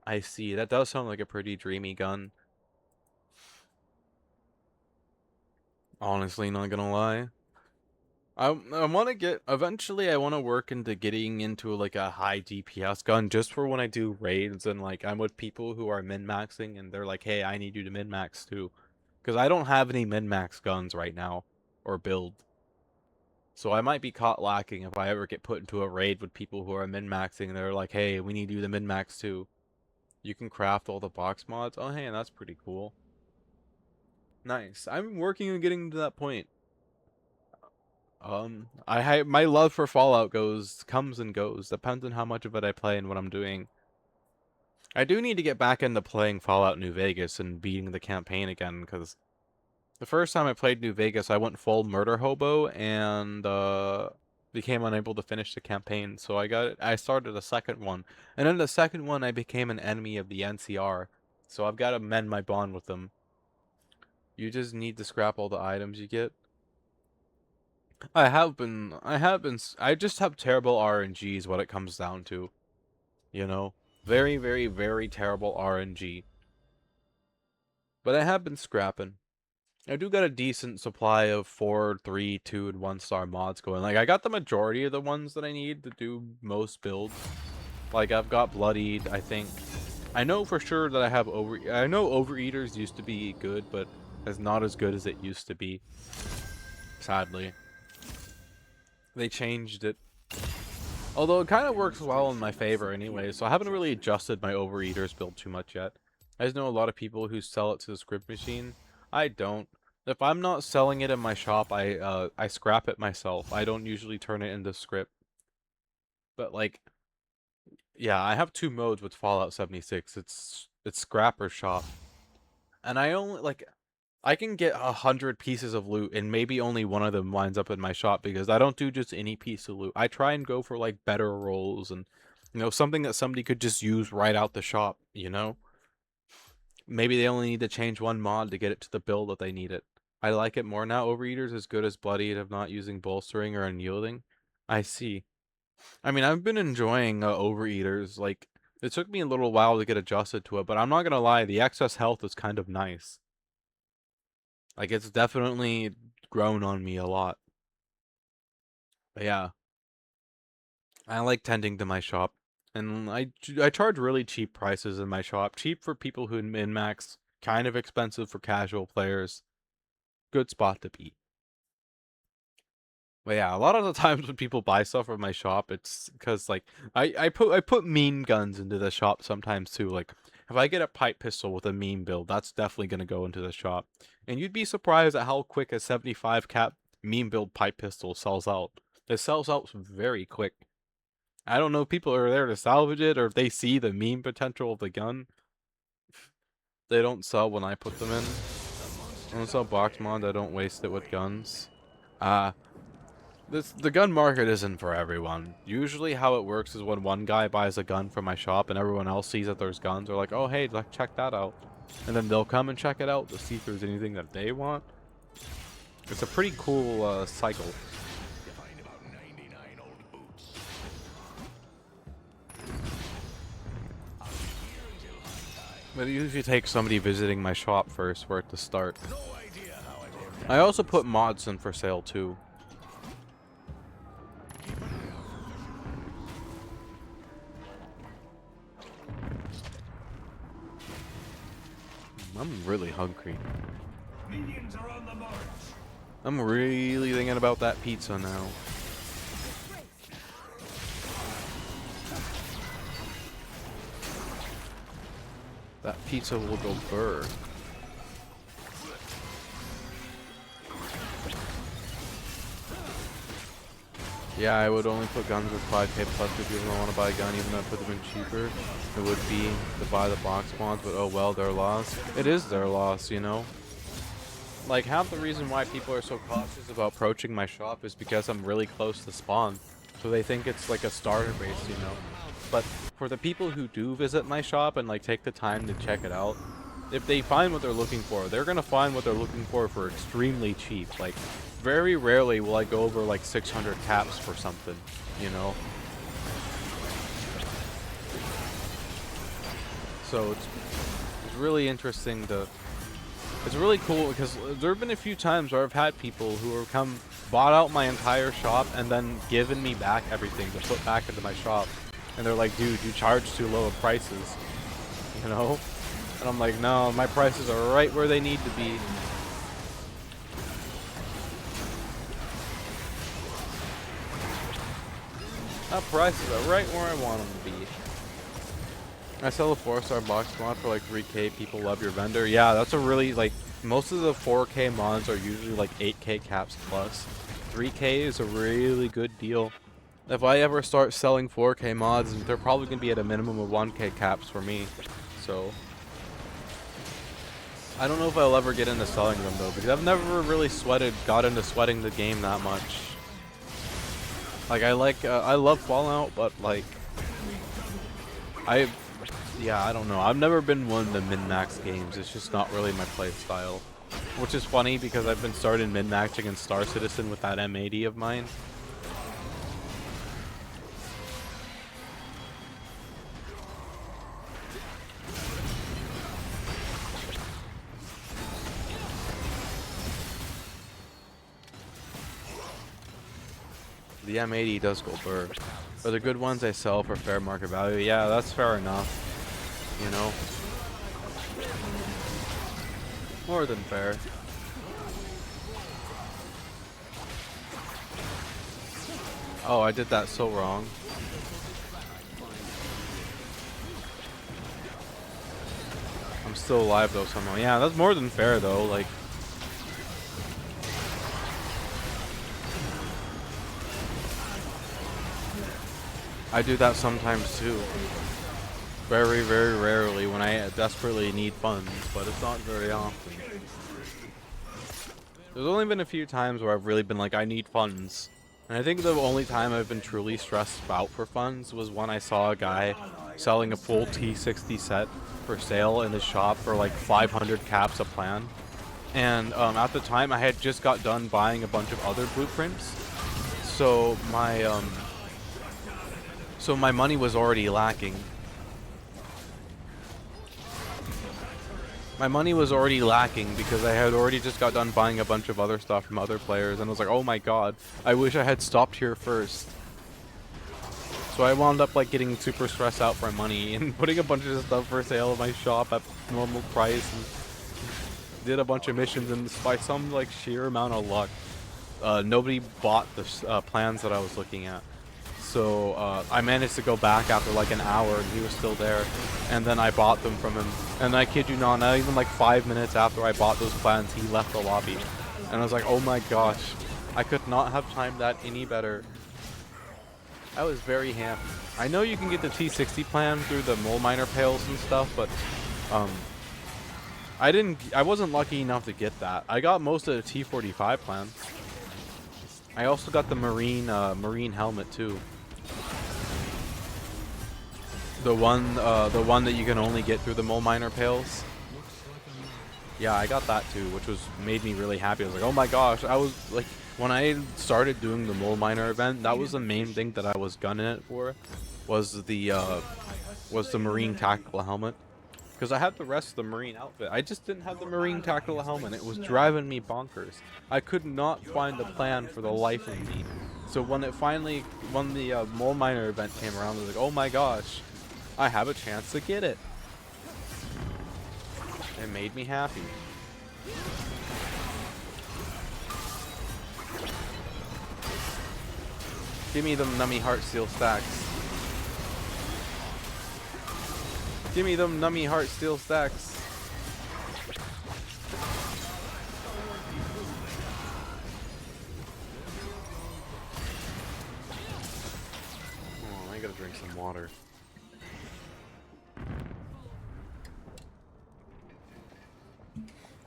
I see. That does sound like a pretty dreamy gun. Honestly, not gonna lie. I want to get, eventually I want to work into getting into like a high DPS gun just for when I do raids and like I'm with people who are min-maxing and they're like, hey, I need you to min-max too. Because I don't have any min-max guns right now or build. So I might be caught lacking if I ever get put into a raid with people who are min-maxing and they're like, hey, we need you to min-max too. You can craft all the box mods. Oh, hey, that's pretty cool. Nice. I'm working on getting to that point. My love for Fallout comes and goes. Depends on how much of it I play and what I'm doing. I do need to get back into playing Fallout New Vegas and beating the campaign again, because the first time I played New Vegas, I went full murder hobo and became unable to finish the campaign. So I started a second one, and in the second one, I became an enemy of the NCR. So I've got to mend my bond with them. You just need to scrap all the items you get. I just have terrible RNG is what it comes down to. You know? Very, very, very terrible RNG. But I have been scrapping. I do got a decent supply of 4, 3, 2, and 1-star mods going. Like, I got the majority of the ones that I need to do most builds. Like, I've got Bloodied, I think. I know for sure that I know Overeaters used to be good, but it's not as good as it used to be. Sadly. They changed it. Although it kind of works well in my favor anyway, so I haven't really adjusted my Overeaters build too much yet. I just know a lot of people who sell it to the script machine. I don't. If I'm not selling it in my shop, I scrap it myself. I don't usually turn it into script. But like, yeah, I have 2 modes with Fallout 76. It's scrap or shop. And I can get 100 pieces of loot and maybe only one of them winds up in my shop because I don't do just any piece of loot. I try and go for like better rolls and, you know, something that somebody could just use right out the shop, you know? Maybe they only need to change one mod to get it to the build that they need it. I like it more now. Overeater's as good as Bloodied of not using bolstering or unyielding. I see. I mean, I've been enjoying Overeaters. Like, it took me a little while to get adjusted to it, but I'm not gonna lie, the excess health is kind of nice. Like, it's definitely grown on me a lot. But yeah, I like tending to my shop. And I charge really cheap prices in my shop. Cheap for people who min-max, kind of expensive for casual players. Good spot to be. But yeah, a lot of the times when people buy stuff from my shop, it's because like I put meme guns into the shop sometimes too. Like if I get a pipe pistol with a meme build, that's definitely gonna go into the shop. And you'd be surprised at how quick a 75 cap meme build pipe pistol sells out. It sells out very quick. I don't know if people are there to salvage it or if they see the meme potential of the gun. They don't sell when I put them in. I don't sell box mod, I don't waste it with guns. The gun market isn't for everyone. Usually how it works is when one guy buys a gun from my shop and everyone else sees that there's guns, they're like, oh hey, check that out. And then they'll come and check it out to see if there's anything that they want. It's a pretty cool cycle. But it usually takes somebody visiting my shop first for it to start. I also put mods in for sale too. I'm really hungry. Minions are on the march. I'm really thinking about that pizza now. That pizza will go burr. Yeah, I would only put guns with 5k plus if people don't want to buy a gun, even though I put them in cheaper. It would be to buy the box spawns, but oh well, their loss. It is their loss, you know? Like, half the reason why people are so cautious about approaching my shop is because I'm really close to spawn. So they think it's like a starter base, you know? But for the people who do visit my shop and like take the time to check it out, if they find what they're looking for, they're gonna find what they're looking for extremely cheap. Like, very rarely will I go over like 600 caps for something, you know? So it's really interesting to... It's really cool because there have been a few times where I've had people who have come, bought out my entire shop, and then given me back everything to put back into my shop. And they're like, dude, you charge too low of prices, you know? And I'm like, no, my prices are right where they need to be. My prices are right where I want them to be. I sell a 4-star box mod for like 3k. People love your vendor. Yeah, that's a really, like, most of the 4k mods are usually like 8k caps plus. 3k is a really good deal. If I ever start selling 4k mods, they're probably going to be at a minimum of 1k caps for me. So I don't know if I'll ever get into selling them though, because I've never really got into sweating the game that much. Like, I love Fallout, but like, yeah, I don't know. I've never been one of the min-max games. It's just not really my play style. Which is funny because I've been started min-maxing in Star Citizen with that M80 of mine. The M80 does go burr. But the good ones I sell for fair market value. Yeah, that's fair enough. You know? More than fair. Oh, I did that so wrong. I'm still alive though somehow. Yeah, that's more than fair though. Like, I do that sometimes too. Very, very rarely when I desperately need funds, but it's not very often. There's only been a few times where I've really been like, I need funds. And I think the only time I've been truly stressed out for funds was when I saw a guy selling a full T60 set for sale in his shop for like 500 caps a plan. And at the time I had just got done buying a bunch of other blueprints. So my money was already lacking. My money was already lacking because I had already just got done buying a bunch of other stuff from other players, and I was like, oh my god, I wish I had stopped here first. So I wound up like getting super stressed out for money and putting a bunch of stuff for sale in my shop at normal price, and did a bunch of missions, and by some like sheer amount of luck, nobody bought the plans that I was looking at. So I managed to go back after like an hour and he was still there, and then I bought them from him, and I kid you not even like 5 minutes after I bought those plans, he left the lobby. And I was like, oh my gosh, I could not have timed that any better. I was very happy. I know you can get the T60 plan through the mole miner pails and stuff, but I wasn't lucky enough to get that. I got most of the T45 plan. I also got the marine helmet too. The one that you can only get through the mole miner pails. Yeah, I got that too, which made me really happy. I was like, oh my gosh, I was like, when I started doing the mole miner event, that was the main thing that I was gunning it for, was the marine tactical helmet. Because I had the rest of the marine outfit. I just didn't have the marine tactical helmet. It was driving me bonkers. I could not find a plan for the life of me. So when the mole miner event came around, I was like, oh my gosh, I have a chance to get it. It made me happy. Give me them nummy heart steel stacks. Give me them nummy heart steel stacks. gotta drink some water.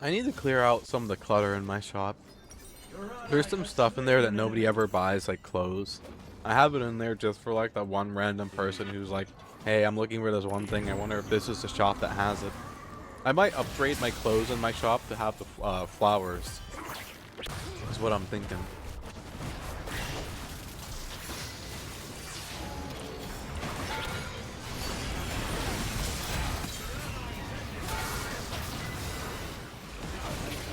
I need to clear out some of the clutter in my shop. There's some stuff in there that nobody ever buys, like clothes. I have it in there just for like that one random person who's like, hey, I'm looking for this one thing. I wonder if this is the shop that has it. I might upgrade my clothes in my shop to have the flowers. Is what I'm thinking.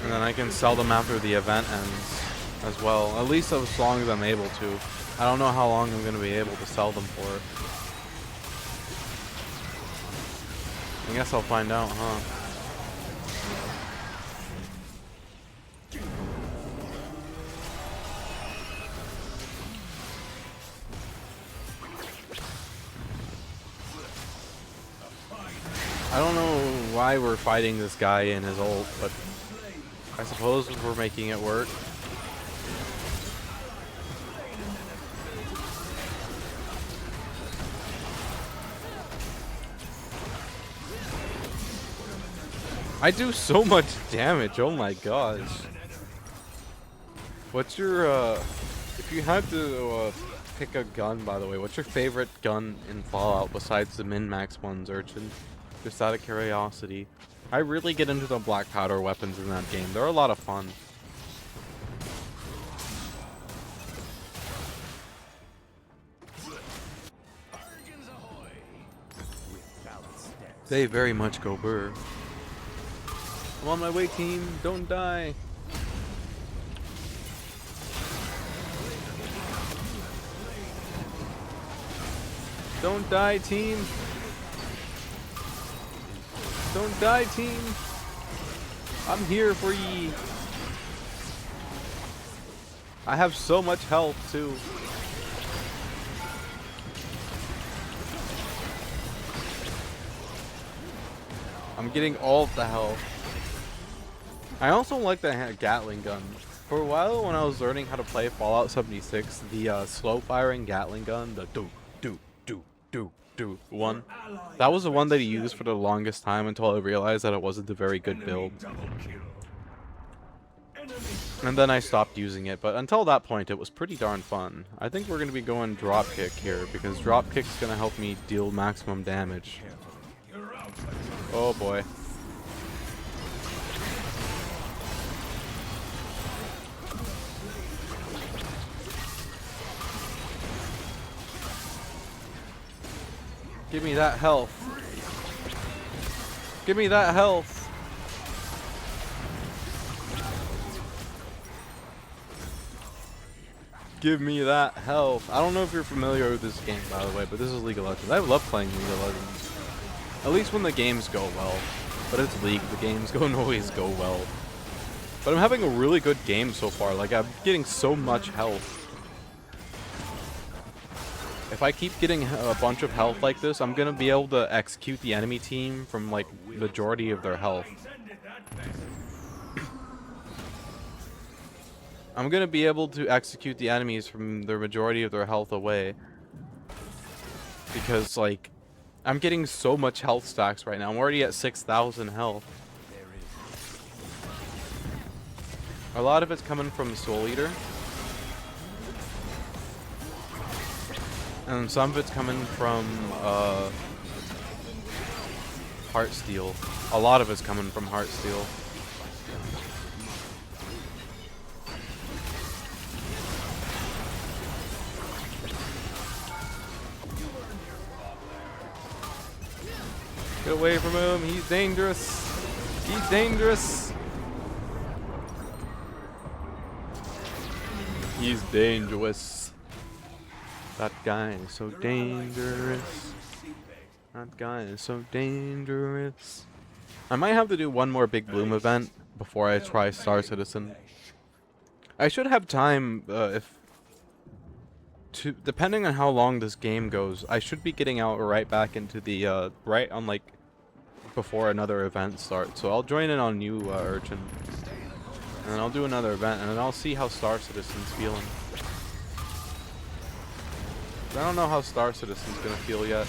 And then I can sell them after the event ends as well. At least as long as I'm able to. I don't know how long I'm going to be able to sell them for. I guess I'll find out, huh? I don't know why we're fighting this guy in his ult, but I suppose we're making it work. I do so much damage, oh my gosh. What's your, if you had to pick a gun, by the way, what's your favorite gun in Fallout besides the min-max ones, Urchin? Just out of curiosity. I really get into the black powder weapons in that game. They're a lot of fun. They very much go burr. I'm on my way, team. Don't die. Don't die, team. Don't die, team. I'm here for ye. I have so much health, too. I'm getting all of the health. I also like the Gatling gun. For a while, when I was learning how to play Fallout 76, the slow-firing Gatling gun, the do one, that was the one that he used for the longest time until I realized that it wasn't a very good build. And then I stopped using it, but until that point, it was pretty darn fun. I think we're going to be going dropkick here, because dropkick's going to help me deal maximum damage. Oh boy. Give me that health. Give me that health. Give me that health. I don't know if you're familiar with this game, by the way, but this is League of Legends. I love playing League of Legends. At least when the games go well. But it's League, the games don't always go well. But I'm having a really good game so far. Like, I'm getting so much health. If I keep getting a bunch of health like this, I'm gonna be able to execute the enemy team from, like, majority of their health. I'm gonna be able to execute the enemies from the majority of their health away. Because, like, I'm getting so much health stacks right now. I'm already at 6,000 health. A lot of it's coming from Soul Eater. And some of it's coming from Heartsteel. A lot of it's coming from Heartsteel. Get away from him, he's dangerous. He's dangerous. He's dangerous. That guy is so dangerous. That guy is so dangerous. I might have to do one more Big Bloom event before I try Star Citizen. I should have time, depending on how long this game goes, I should be getting out right back into the, right on, like, before another event starts. So I'll join in on you, Urchin. And then I'll do another event, and then I'll see how Star Citizen's feeling. I don't know how Star Citizen's gonna feel yet.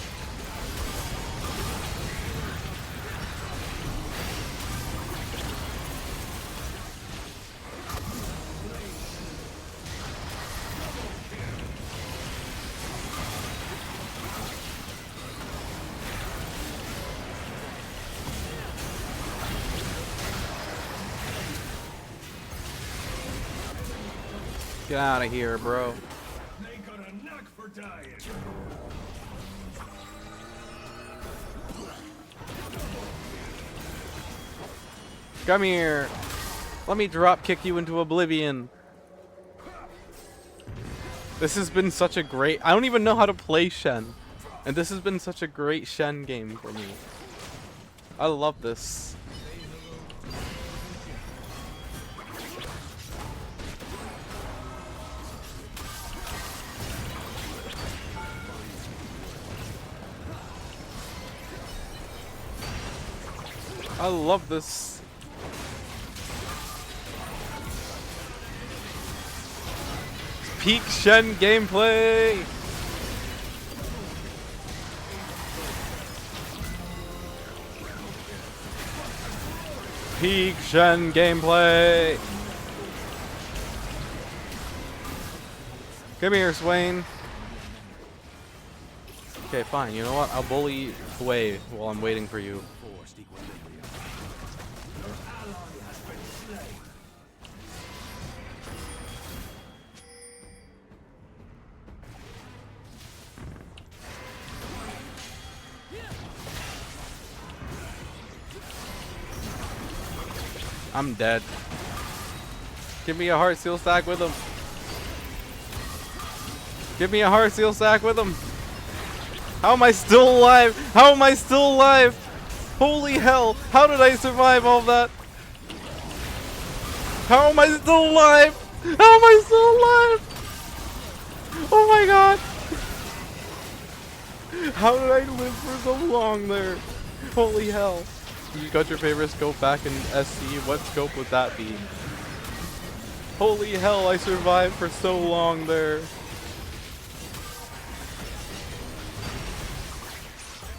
Get out of here, bro. They got a knack for dying. Come here. Let me drop kick you into oblivion. This has been such a great... I don't even know how to play Shen. And this has been such a great Shen game for me. I love this. I love this. Peak Shen gameplay. Peak Shen gameplay. Come here, Swain. Okay, fine. You know what? I'll bully Wei while I'm waiting for you. I'm dead. Give me a heart seal sack with him. Give me a heart seal sack with him. How am I still alive? How am I still alive? Holy hell. How did I survive all that? How am I still alive? How am I still alive? Oh my god. How did I live for so long there? Holy hell. You got your favorite scope back in SC. What scope would that be? Holy hell, I survived for so long there.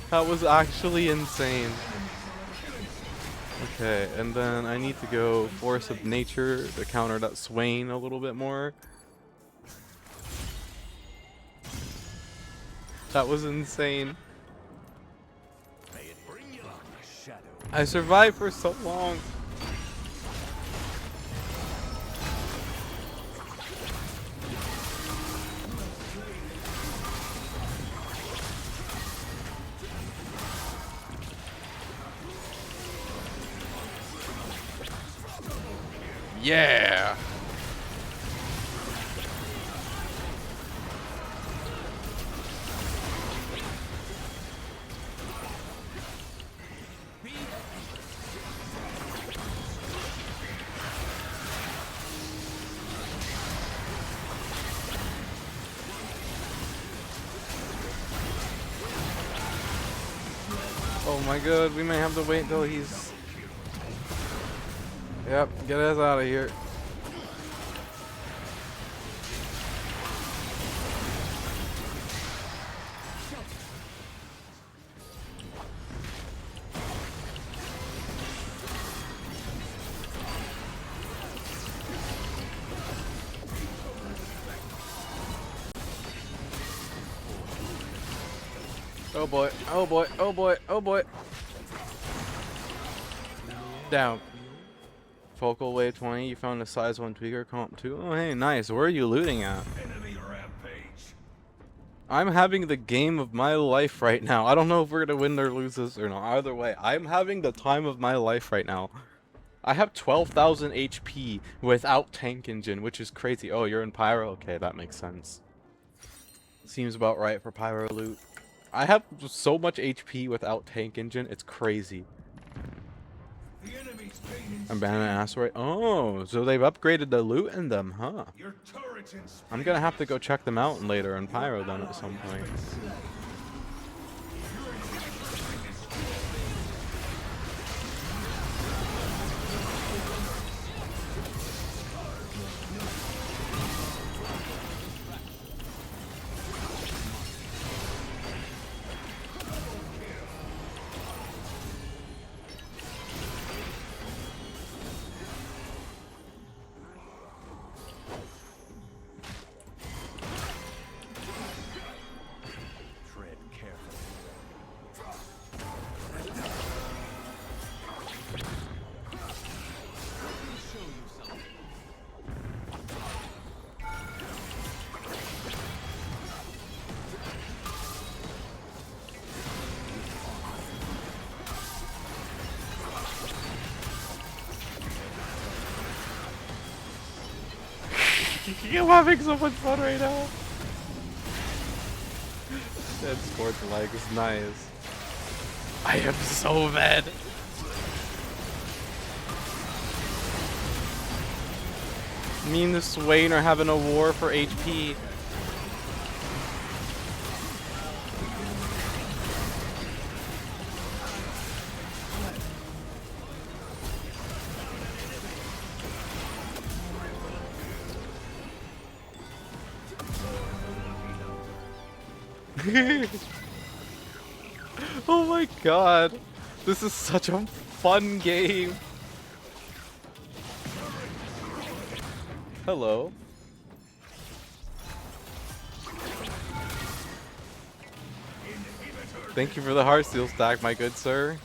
That was actually insane. Okay, and then I need to go Force of Nature to counter that Swain a little bit more. That was insane. I survived for so long. Yeah. Oh my god, we may have to wait until he's... Yep, get us out of here. Oh boy, oh boy, oh boy, oh boy. Down. Focal wave 20, you found a size 1 tweaker comp 2. Oh hey, nice. Where are you looting at? Enemy rampage. I'm having the game of my life right now. I don't know if we're gonna win or lose this or not. Either way, I'm having the time of my life right now. I have 12,000 HP without tank engine, which is crazy. Oh, you're in pyro? Okay, that makes sense. Seems about right for pyro loot. I have so much HP without tank engine, it's crazy. Abandoned asteroid. Oh, so they've upgraded the loot in them, huh? I'm gonna have to go check them out later in pyro then at some point. I'm having so much fun right now. That scored the leg is nice. I am so mad. Me and the Swain are having a war for HP. Oh my god. This is such a fun game. Hello. Thank you for the heart seal stack, my good sir.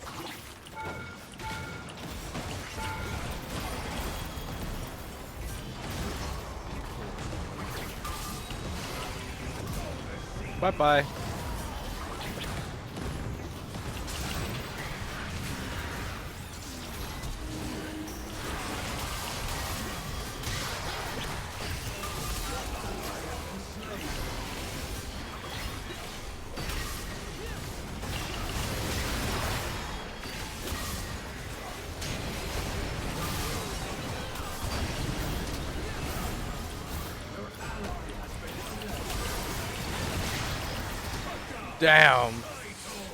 Bye bye. Damn.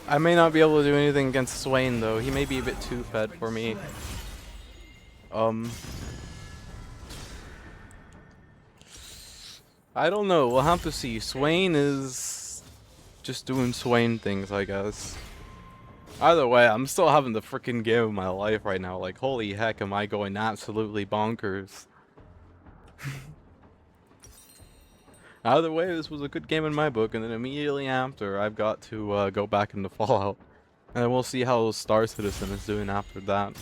I may not be able to do anything against Swain though. He may be a bit too fed for me. I don't know. We'll have to see. Swain is just doing Swain things, I guess. Either way, I'm still having the freaking game of my life right now. Like, holy heck, am I going absolutely bonkers. Either way, this was a good game in my book, and then immediately after, I've got to go back into Fallout. And we'll see how Star Citizen is doing after that.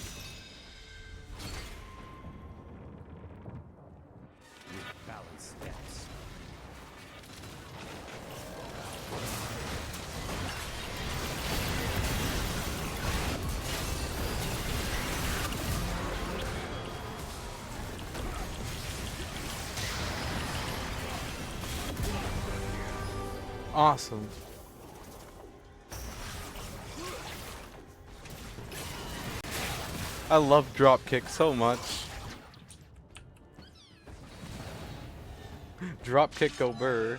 Balance steps. Awesome. I love dropkick so much. Dropkick go burr.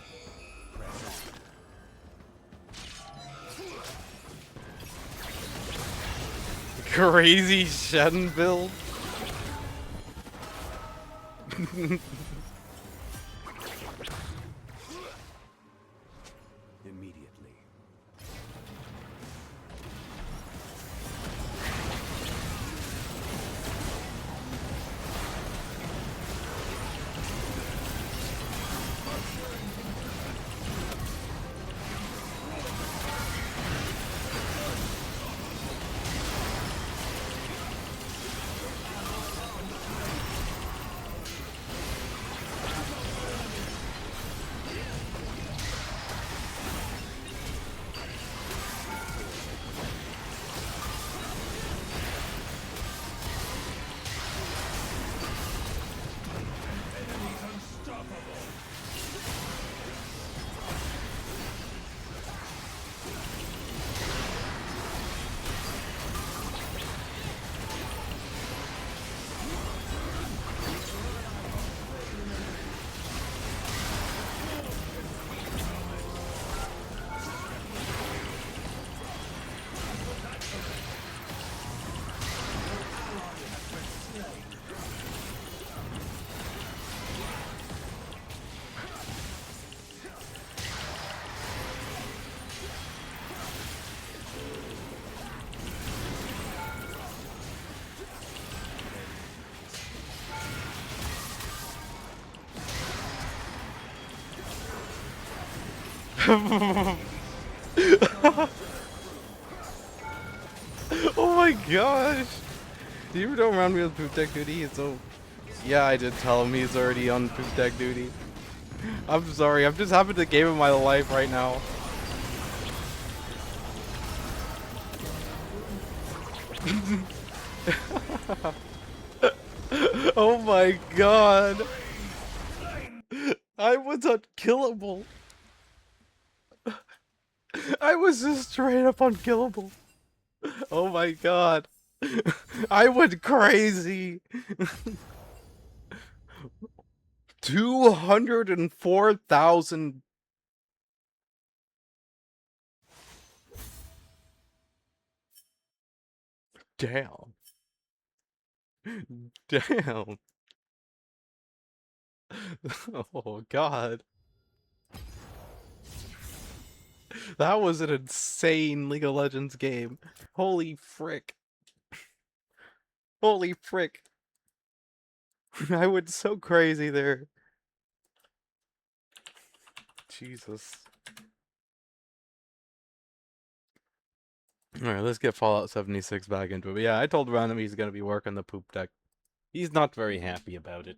Crazy Shen build. Immediately. Oh my gosh! Do you ever don't round me with poop deck duty? It's so. Yeah, I did tell him he's already on poop deck duty. I'm sorry, I'm just having the game of my life right now. Oh my god! I was unkillable. I was just straight up unkillable. Oh my god. I went crazy. 204,000. Damn. Damn. Oh god. That was an insane League of Legends game. Holy frick. Holy frick. I went so crazy there. Jesus. Alright, let's get Fallout 76 back into it. But yeah, I told Random he's gonna be working the poop deck. He's not very happy about it.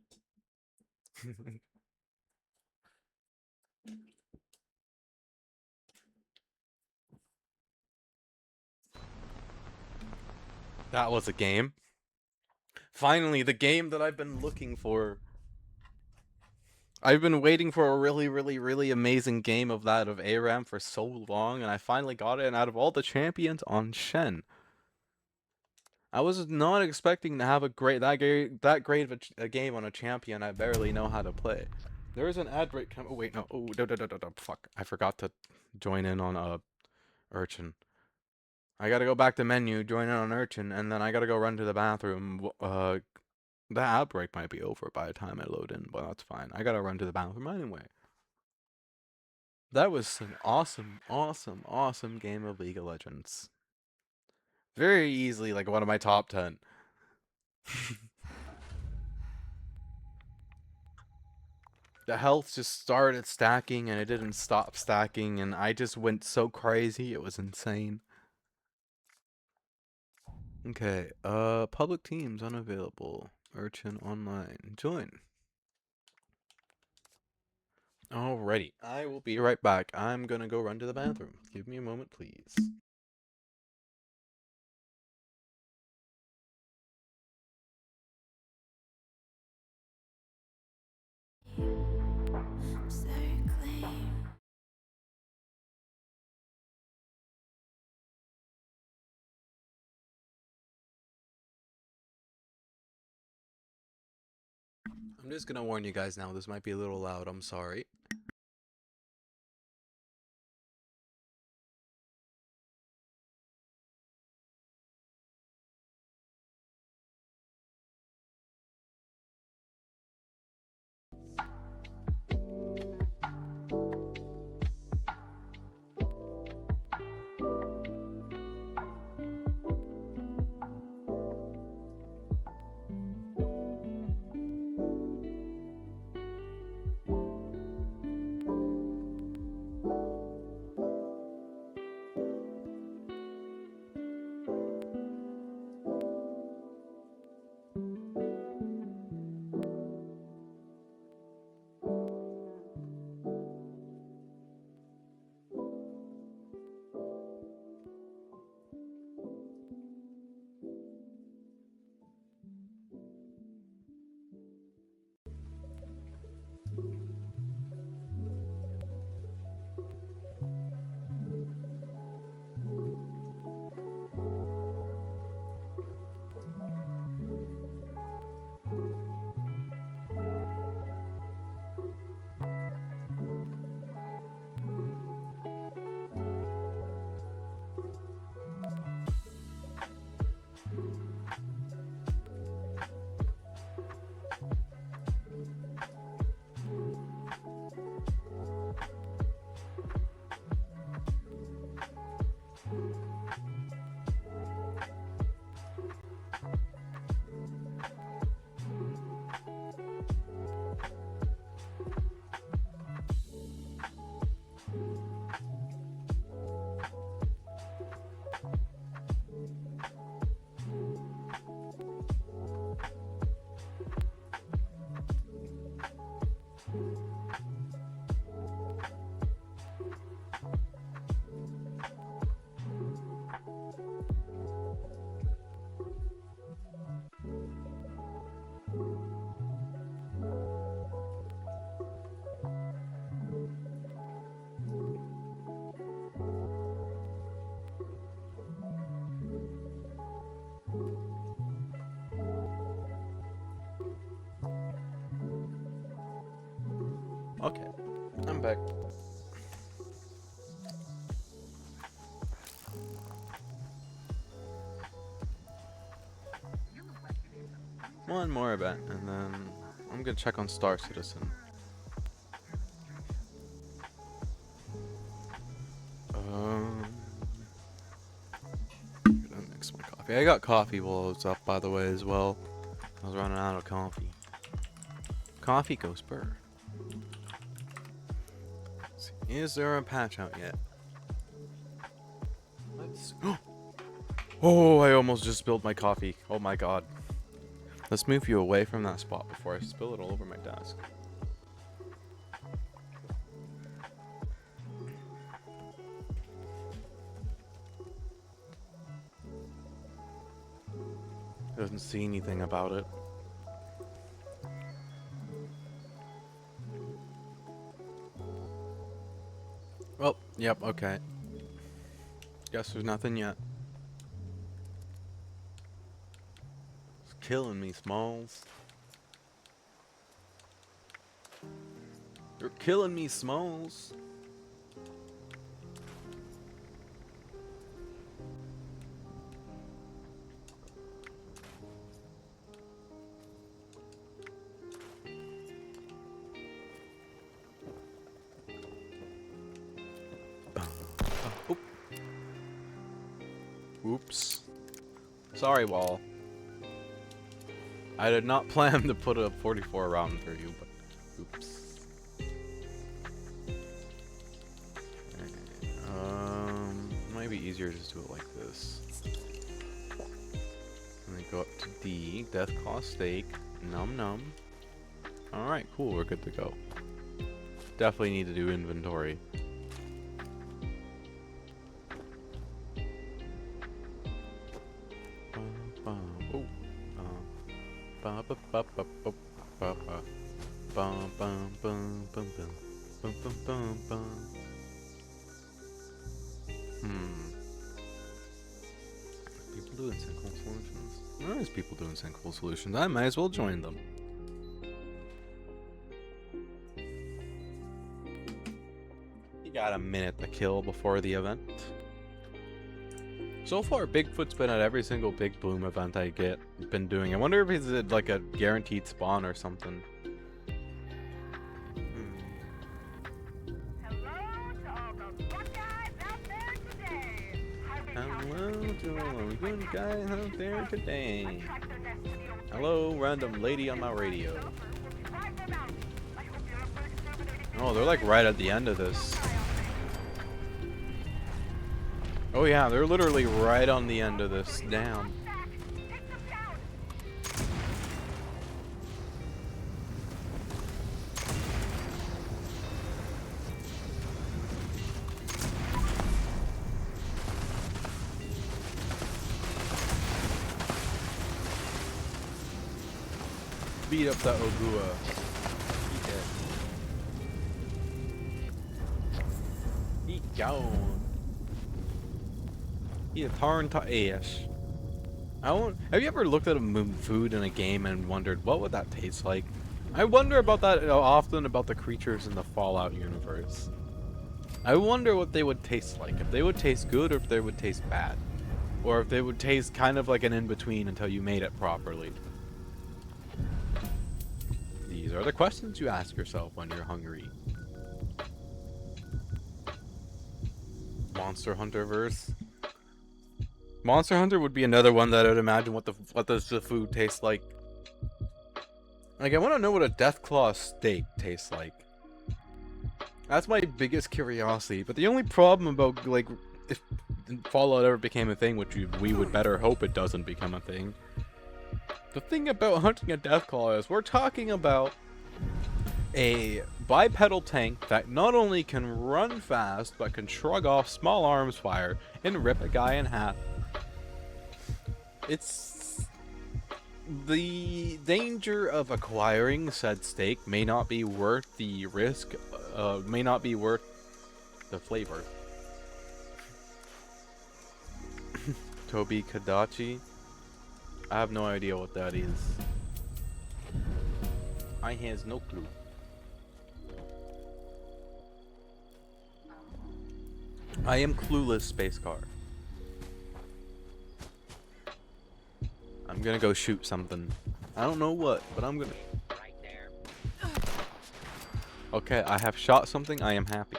That was a game. Finally, the game that I've been looking for. I've been waiting for a really, really, really amazing game of that of ARAM for so long, and I finally got it, and out of all the champions on Shen. I was not expecting to have a that great of a game on a champion I barely know how to play. There is an ad break coming. Oh wait, no. Oh, no, fuck. I forgot to join in on Urchin. I gotta go back to menu, join in on Urchin, and then I gotta go run to the bathroom. The outbreak might be over by the time I load in, but that's fine. I gotta run to the bathroom anyway. That was an awesome, awesome, awesome game of League of Legends. Very easily, like one of my top 10. The health just started stacking and it didn't stop stacking, and I just went so crazy, it was insane. Okay, public teams unavailable. Urchin online. Join. Alrighty, I will be right back. I'm gonna go run to the bathroom. Give me a moment, please. I'm just gonna warn you guys now, this might be a little loud, I'm sorry. I'm back. One more event, and then I'm gonna check on Star Citizen. Gonna mix my coffee. I got coffee while I was up, by the way, as well. I was running out of coffee. Coffee goes burr. Is there a patch out yet? Let's. Oh, I almost just spilled my coffee. Oh my god. Let's move you away from that spot before I spill it all over my desk. Doesn't see anything about it. Well, yep, okay. Guess there's nothing yet. It's killing me, Smalls. You're killing me, Smalls. Oop. Oops. Sorry, Wall. I did not plan to put a 44 round for you, but oops. Might be easier to just do it like this. And then go up to D, Death Claw Steak, Num Num. Alright, cool, we're good to go. Definitely need to do inventory. People doing sinkhole solutions. There's people doing sinkhole solutions. I might as well join them. You got a minute to kill before the event. So far, Bigfoot's been at every single Big Bloom event I been doing. I wonder if he's at like a guaranteed spawn or something. Hello to all the good guys out there today. Hello, random lady on my radio. Oh, they're like right at the end of this. Oh yeah, they're literally right on the end of this. Damn. Beat up that Ogua. He gone. He a turn to ash. Have you ever looked at a food in a game and wondered what would that taste like? I wonder about that often about the creatures in the Fallout universe. I wonder what they would taste like. If they would taste good or if they would taste bad. Or if they would taste kind of like an in-between until you made it properly. These are the questions you ask yourself when you're hungry. Monster Hunter verse. Monster Hunter would be another one that I would imagine what does the food taste like. Like I want to know what a Deathclaw steak tastes like. That's my biggest curiosity. But the only problem about like if Fallout ever became a thing, which we would better hope it doesn't become a thing. The thing about hunting a Deathclaw is we're talking about a bipedal tank that not only can run fast but can shrug off small arms fire and rip a guy in half. It's the danger of acquiring said steak may not be worth the risk, may not be worth the flavor. Tobi Kadachi? I have no idea what that is. I has no clue. I am clueless space car. I'm gonna go shoot something. I don't know what, but I'm gonna. Right there. Okay, I have shot something. I am happy.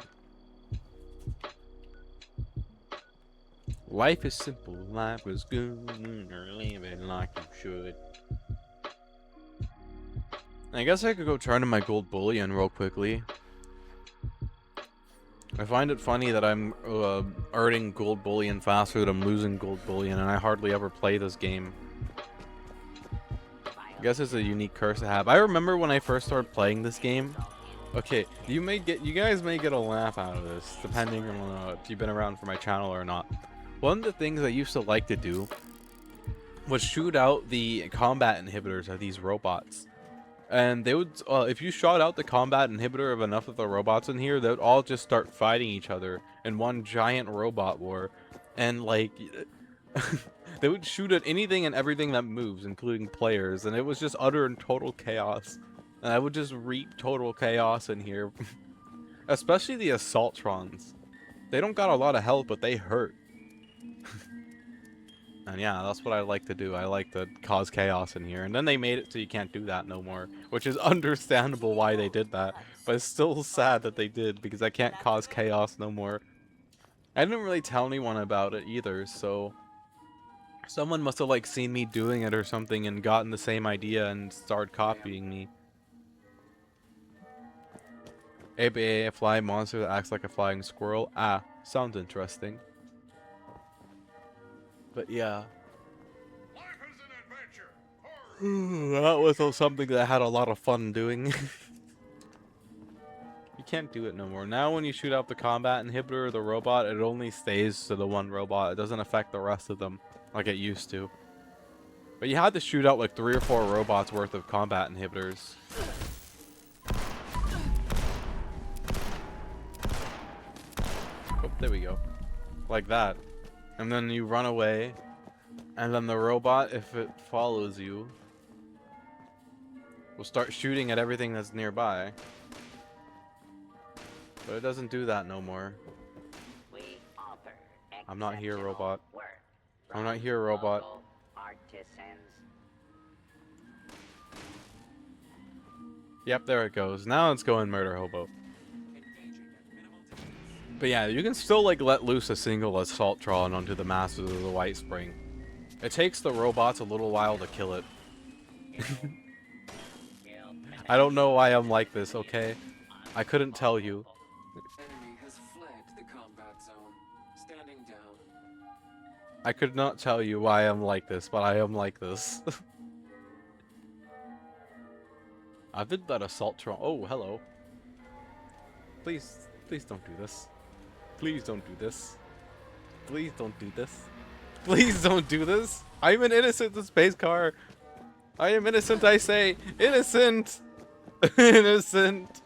Life is simple. Life is good. You're living like you should. I guess I could go turn in my gold bullion real quickly. I find it funny that I'm earning gold bullion faster than I'm losing gold bullion, and I hardly ever play this game. I guess it's a unique curse to have. I remember when I first started playing this game. Okay, you guys may get a laugh out of this, depending on if you've been around for my channel or not. One of the things I used to like to do was shoot out the combat inhibitors of these robots. And they would, if you shot out the combat inhibitor of enough of the robots in here, they would all just start fighting each other in one giant robot war. And, like, they would shoot at anything and everything that moves, including players. And it was just utter and total chaos. And I would just reap total chaos in here. Especially the Assaultrons. They don't got a lot of health, but they hurt. And yeah, that's what I like to do. I like to cause chaos in here. And then they made it so you can't do that no more. Which is understandable why they did that. But it's still sad that they did, because I can't cause chaos no more. I didn't really tell anyone about it either, so... Someone must have, like, seen me doing it or something and gotten the same idea and started copying me. ABA, a flying monster that acts like a flying squirrel. Ah, sounds interesting. But yeah. That was something that I had a lot of fun doing. You can't do it no more. Now when you shoot out the combat inhibitor or the robot, it only stays to the one robot. It doesn't affect the rest of them like it used to. But you had to shoot out like 3 or 4 robots worth of combat inhibitors. Oh, there we go. Like that. And then you run away. And then the robot, if it follows you, will start shooting at everything that's nearby. But it doesn't do that no more. We offer I'm not here, exceptional robot. work I'm not from here, robot. local artisans. Yep, there it goes. Now it's going murder hobo. But yeah, you can still like let loose a single Assaultron onto the masses of the White Spring. It takes the robots a little while to kill it. I don't know why I'm like this, okay? I couldn't tell you. Enemy has fled the combat zone. Standing down. I could not tell you why I'm like this, but I am like this. I did that Assaultron. Oh, hello. Please don't do this. Please don't do this. Please don't do this. Please don't do this. I'm an innocent space car. I am innocent, I say. Innocent. Innocent.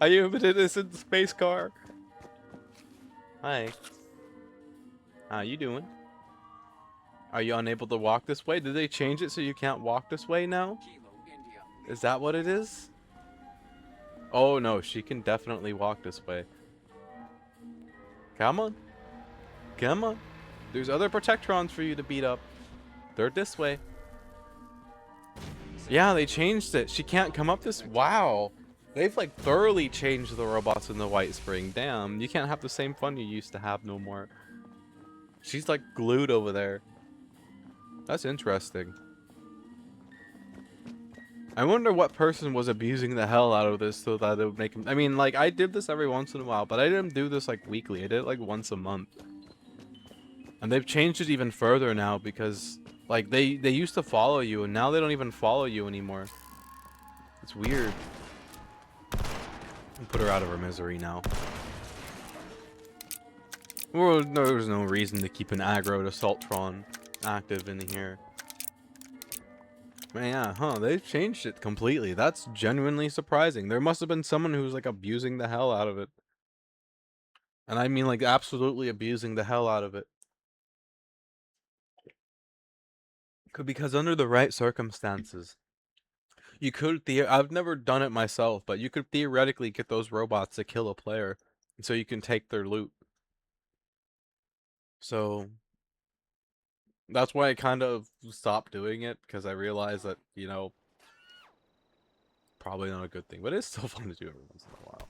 I am an innocent space car. Hi. How you doing? Are you unable to walk this way? Did they change it so you can't walk this way now? Kilo, India. Is that what it is? Oh no, she can definitely walk this way. Come on. Come on. There's other Protectrons for you to beat up. They're this way. Yeah, they changed it. She can't come up this... Wow. They've like thoroughly changed the robots in the White Spring. Damn, you can't have the same fun you used to have no more. She's like glued over there. That's interesting. I wonder what person was abusing the hell out of this so that it would make him... I mean, like, I did this every once in a while, but I didn't do this, like, weekly. I did it, like, once a month. And they've changed it even further now because, like, they used to follow you, and now they don't even follow you anymore. It's weird. Put her out of her misery now. Well, no, there's no reason to keep an aggroed Assaultron active in here. Man, yeah, huh, they've changed it completely. That's genuinely surprising. There must have been someone who's, like, abusing the hell out of it. And I mean, like, absolutely abusing the hell out of it. Because under the right circumstances, you could I've never done it myself, but you could theoretically get those robots to kill a player. so you can take their loot. So that's why I kind of stopped doing it, because I realized that, you know, probably not a good thing, but it's still fun to do every once in a while.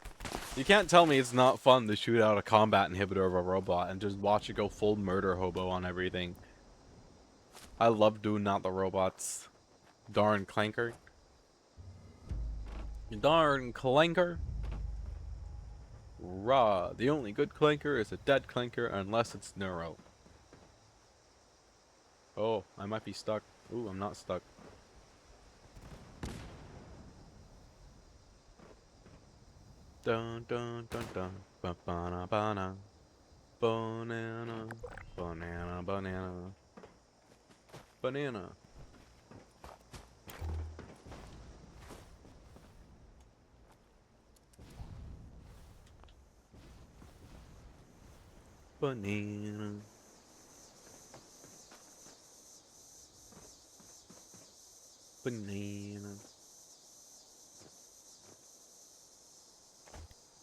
You can't tell me it's not fun to shoot out a combat inhibitor of a robot and just watch it go full murder hobo on everything. I love doing that, the robots. Darn clanker. Darn clanker. Rah. The only good clanker is a dead clanker unless it's neuro. Oh, I might be stuck. Ooh, I'm not stuck. Dun dun dun dun. Ba ba ba banana. Banana banana. Banana. Banana. Banana.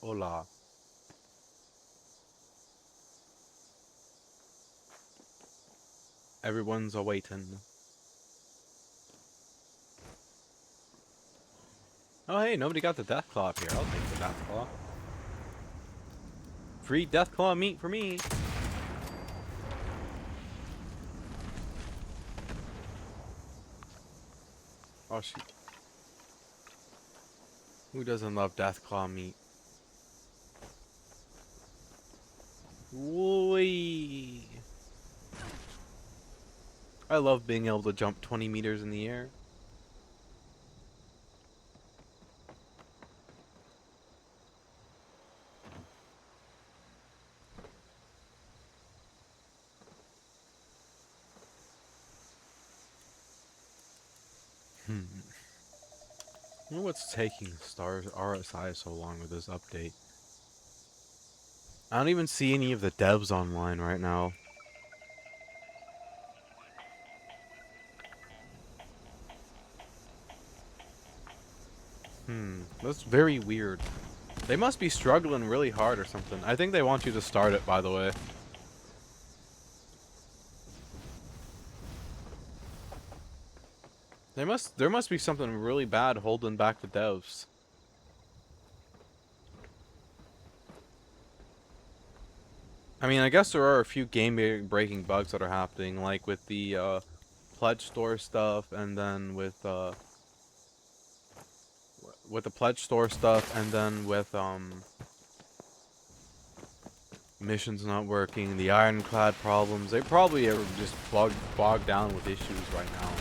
Hola. Everyone's awaiting. Oh hey, nobody got the death claw up here. I'll take the death claw. Free death claw meat for me. Oh shoot. Who doesn't love death claw meat? Whee! I love being able to jump 20 meters in the air. I wonder what's taking Stars RSI so long with this update. I don't even see any of the devs online right now. That's very weird. They must be struggling really hard or something. I think they want you to start it, by the way. There must be something really bad holding back the devs. I mean, I guess there are a few game-breaking bugs that are happening, like with the pledge store stuff, and then with the pledge store stuff, and then with missions not working, the ironclad problems. They probably are just bogged down with issues right now.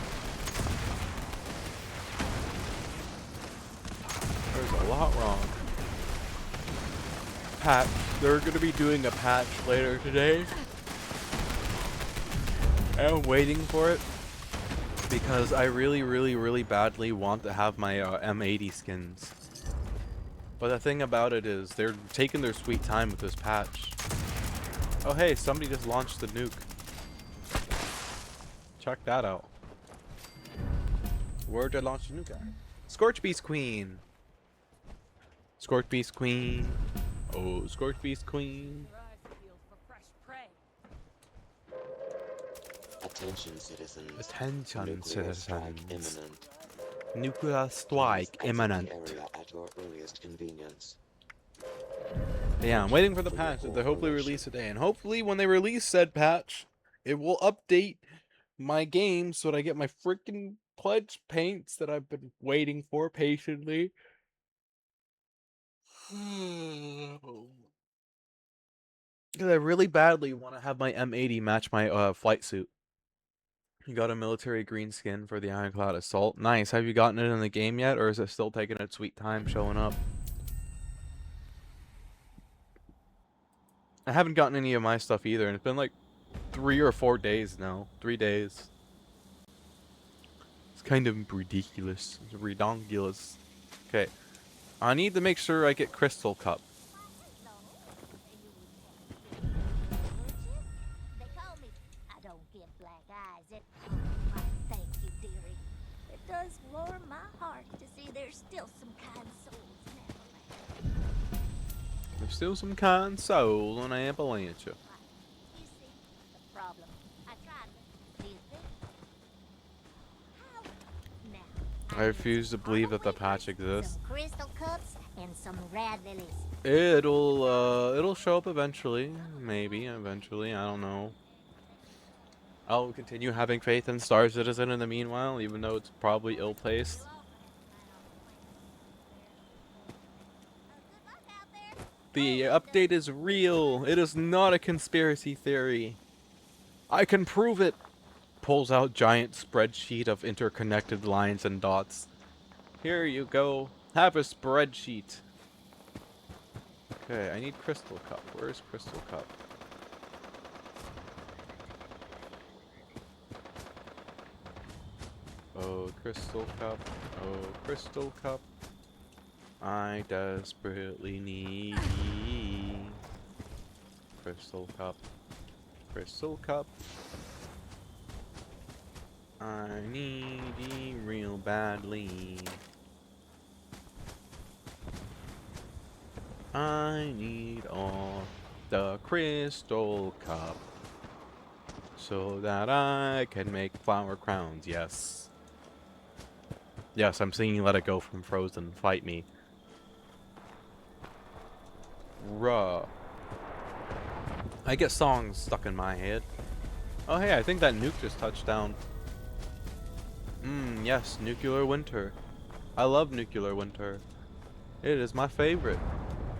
There's a lot wrong. Patch. They're gonna be doing a patch later today. I'm waiting for it because I really badly want to have my M80 skins. But the thing about it is they're taking their sweet time with this patch. Oh hey, somebody just launched the nuke. Check that out. Where'd I launch the nuke at? Scorch Beast Queen. Scorch Beast Queen. Oh, Scorch Beast Queen. Attention citizens. Attention Nuclear strike citizens. imminent. Nuclear strike Please exit imminent. the area at your earliest convenience. Yeah, I'm waiting for the patch that they hopefully release today. And hopefully when they release said patch, it will update my game so that I get my freaking pledge paints that I've been waiting for patiently. Because I really badly want to have my M80 match my flight suit. You got a military green skin for the Ironclad Assault. Nice. Have you gotten it in the game yet, or is it still taking its sweet time showing up? I haven't gotten any of my stuff either, and it's been like 3 or 4 days now. 3 days. It's kind of ridiculous. It's redonkulous. Okay. I need to make sure I get Crystal Cup. They call me. I don't get black eyes at all. Why, thank you, dearie. It does warm my heart to see there's still some kind souls in Neverland. There's still some kind souls on Appalachia. You see, the problem. I tried. Do you think? How? Now, I refuse to believe that the patch some exists. crystal cups and some rad lilies. It'll show up eventually. Maybe, eventually. I don't know. I'll continue having faith in Star Citizen in the meanwhile, even though it's probably ill-placed. The update is real. It is not a conspiracy theory. I can prove it. Pulls out giant spreadsheet of interconnected lines and dots. Here you go. Have a spreadsheet. Okay, I need Crystal Cup. Where's Crystal Cup? Oh, Crystal Cup. Oh, Crystal Cup. I desperately need Crystal Cup. Crystal Cup. I need ye real badly. I need all the Crystal Cup so that I can make flower crowns. Yes. Yes, I'm singing Let It Go from Frozen. Fight me. Ruh. I get songs stuck in my head. Oh hey, I think that nuke just touched down. Yes, Nuclear Winter. I love Nuclear Winter. It is my favorite.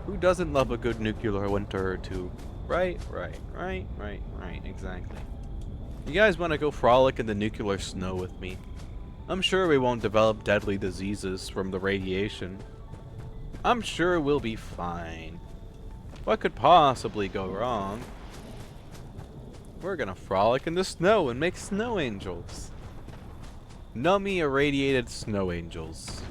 Who doesn't love a good Nuclear Winter or two? Right, exactly. You guys want to go frolic in the nuclear snow with me? I'm sure we won't develop deadly diseases from the radiation. I'm sure we'll be fine. What could possibly go wrong? We're gonna frolic in the snow and make snow angels. Nummy irradiated snow angels.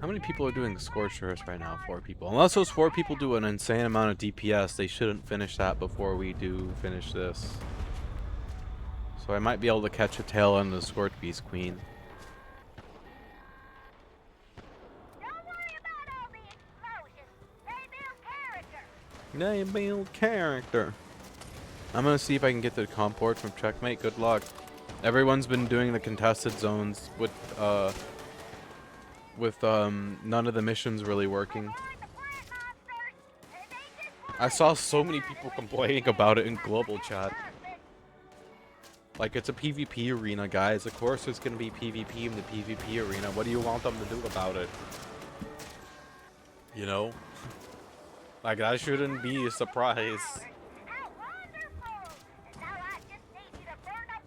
How many people are doing Scorched Earth right now? 4 people. Unless those 4 people do an insane amount of DPS, they shouldn't finish that before we do finish this. So I might be able to catch a tail on the Scorch Beast Queen. Don't worry about all the explosions. They build character. They build character. I'm gonna see if I can get the comport from Checkmate. Good luck. Everyone's been doing the contested zones with none of the missions really working. I saw so many people complaining about it in global chat. Like, it's a PvP arena, guys. Of course there's gonna be PvP in the PvP arena. What do you want them to do about it? You know? Like, that shouldn't be a surprise.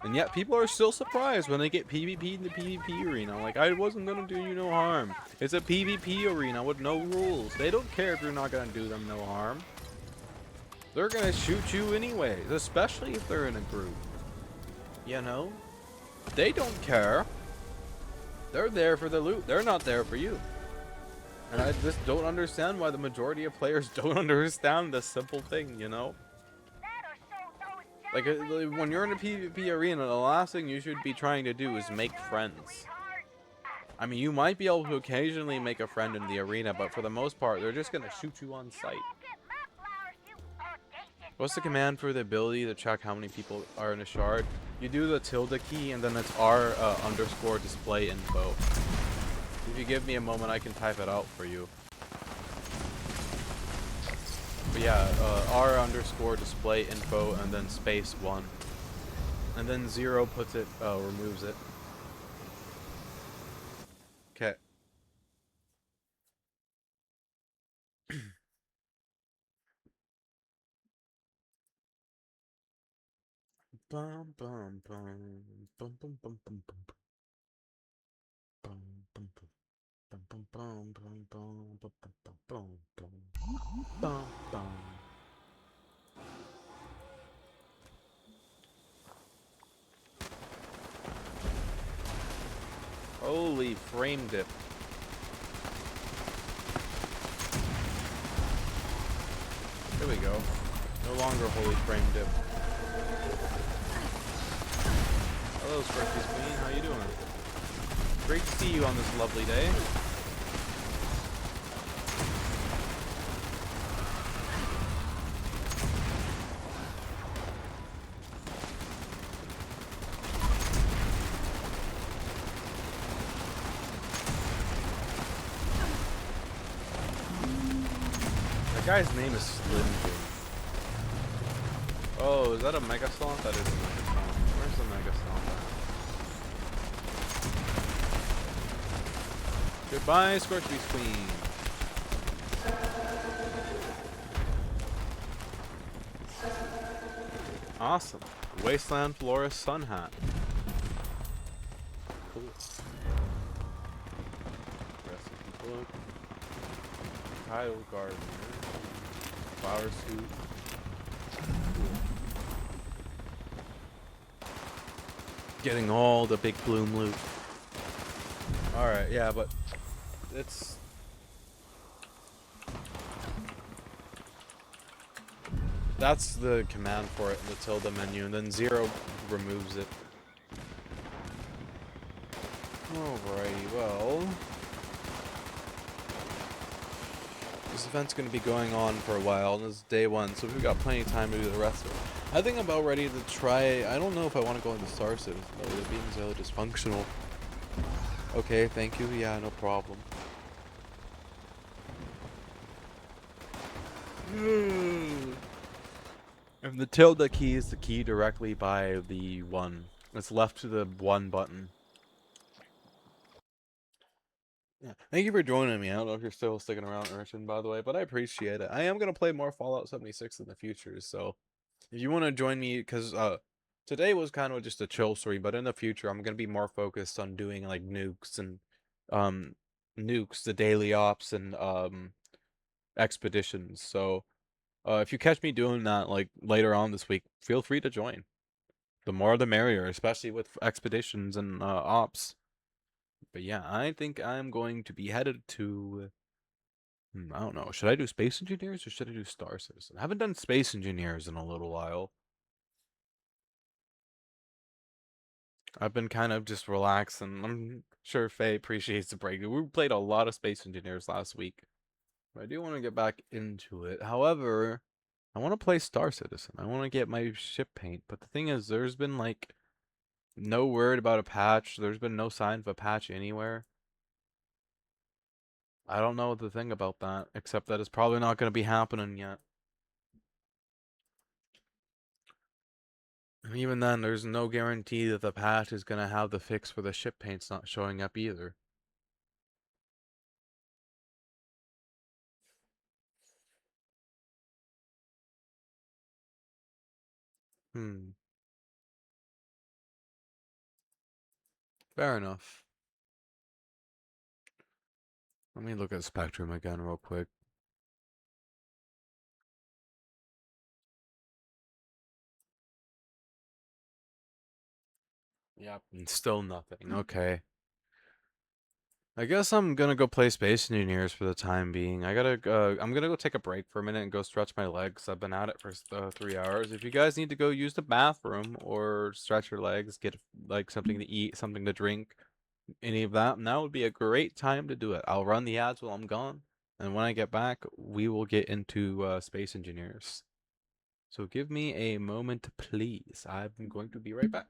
And yet people are still surprised when they get PvP in the PvP arena. Like, I wasn't gonna do you no harm. It's a PvP arena with no rules. They don't care if you're not gonna do them no harm. They're gonna shoot you anyways, especially if they're in a group. You know? They don't care. They're there for the loot. They're not there for you. And I just don't understand why the majority of players don't understand this simple thing, you know? Like, when you're in a PvP arena, the last thing you should be trying to do is make friends. I mean, you might be able to occasionally make a friend in the arena, but for the most part, they're just gonna shoot you on sight. What's the command for the ability to check how many people are in a shard? You do the tilde key, and then it's R underscore display info. If you give me a moment, I can type it out for you. But yeah, R underscore display info, and then space 1. And then 0 puts it, removes it. Okay. Bum bum bum bum bum bum bum bum bum bum bum bum bum bum bum bum bum bum bum bum. Holy frame dip. There we go. No longer holy frame dip. Hello, Scorpius Queen. How you doing? Great to see you on this lovely day. That guy's name is Slim Jim. Oh, is that a Mega Stomp? That is a Mega Stomp. Where's the Mega Stomp at? Goodbye, Scorpius Queen. Awesome. Wasteland Florist Sun Hat. Cool. Recipe book. Kyle Gardner. Flower suit. Cool. Getting all the big bloom loot. Alright, yeah, but it's... That's the command for it in the tilde menu, and then 0 removes it. Alrighty, well... This event's going to be going on for a while, and this is day 1, so we've got plenty of time to do the rest of it. I think I'm about ready to try... I don't know if I want to go into Star Citizen, though. It being so dysfunctional. Okay, thank you. Yeah, no problem. And the tilde key is the key directly by the 1. It's left to the 1 button. Yeah. Thank you for joining me. I don't know if you're still sticking around, Urshan, by the way, but I appreciate it. I am going to play more Fallout 76 in the future, so if you want to join me, because today was kind of just a chill stream, but in the future I'm going to be more focused on doing like nukes and nukes, the daily ops, and expeditions. So if you catch me doing that like later on this week, feel free to join. The more the merrier, especially with expeditions and ops. But yeah, I think I'm going to be headed to... I don't know. Should I do Space Engineers or should I do Star Citizen? I haven't done Space Engineers in a little while. I've been kind of just relaxing. I'm sure Faye appreciates the break. We played a lot of Space Engineers last week. But I do want to get back into it. However, I want to play Star Citizen. I want to get my ship paint. But the thing is, there's been like no word about a patch. There's been no sign of a patch anywhere. I don't know the thing about that, except that it's probably not going to be happening yet. And even then, there's no guarantee that the patch is going to have the fix for the ship paints not showing up either. Fair enough. Let me look at Spectrum again real quick. Yep, and still nothing. Okay. I guess I'm gonna go play Space Engineers for the time being. I'm gonna go take a break for a minute and go stretch my legs. I've been at it for 3 hours. If you guys need to go use the bathroom or stretch your legs, get like something to eat, something to drink, any of that, now would be a great time to do it. I'll run the ads while I'm gone, and when I get back, we will get into Space Engineers. So give me a moment, please. I'm going to be right back.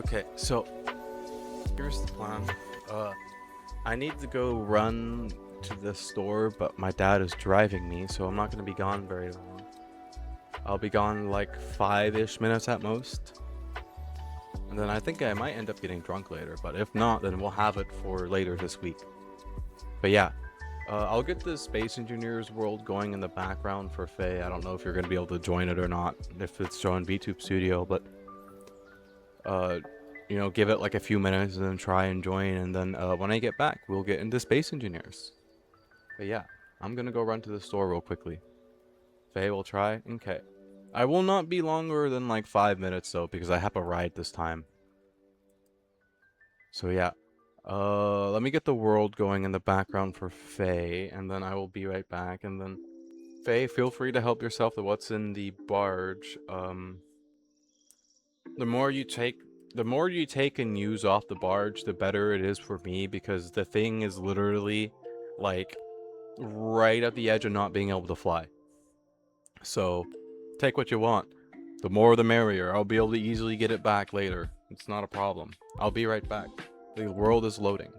Okay, so here's the plan. I need to go run to the store, but my dad is driving me, so I'm not gonna be gone very long. I'll be gone like 5-ish minutes at most. And then I think I might end up getting drunk later, but if not, then we'll have it for later this week. But yeah, I'll get the Space Engineers world going in the background for Faye. I don't know if you're going to be able to join it or not, if it's showing VTube Studio, but you know, give it like a few minutes and then try and join, and then when I get back, we'll get into Space Engineers. But yeah, I'm going to go run to the store real quickly. Faye will try. Okay. I will not be longer than like 5 minutes though, because I have a ride this time. So yeah. Let me get the world going in the background for Faye, and then I will be right back. And then, Faye, feel free to help yourself to what's in the barge. The more you take and use off the barge, the better it is for me, because the thing is literally like right at the edge of not being able to fly. So, take what you want. The more the merrier. I'll be able to easily get it back later. It's not a problem. I'll be right back. The world is loading.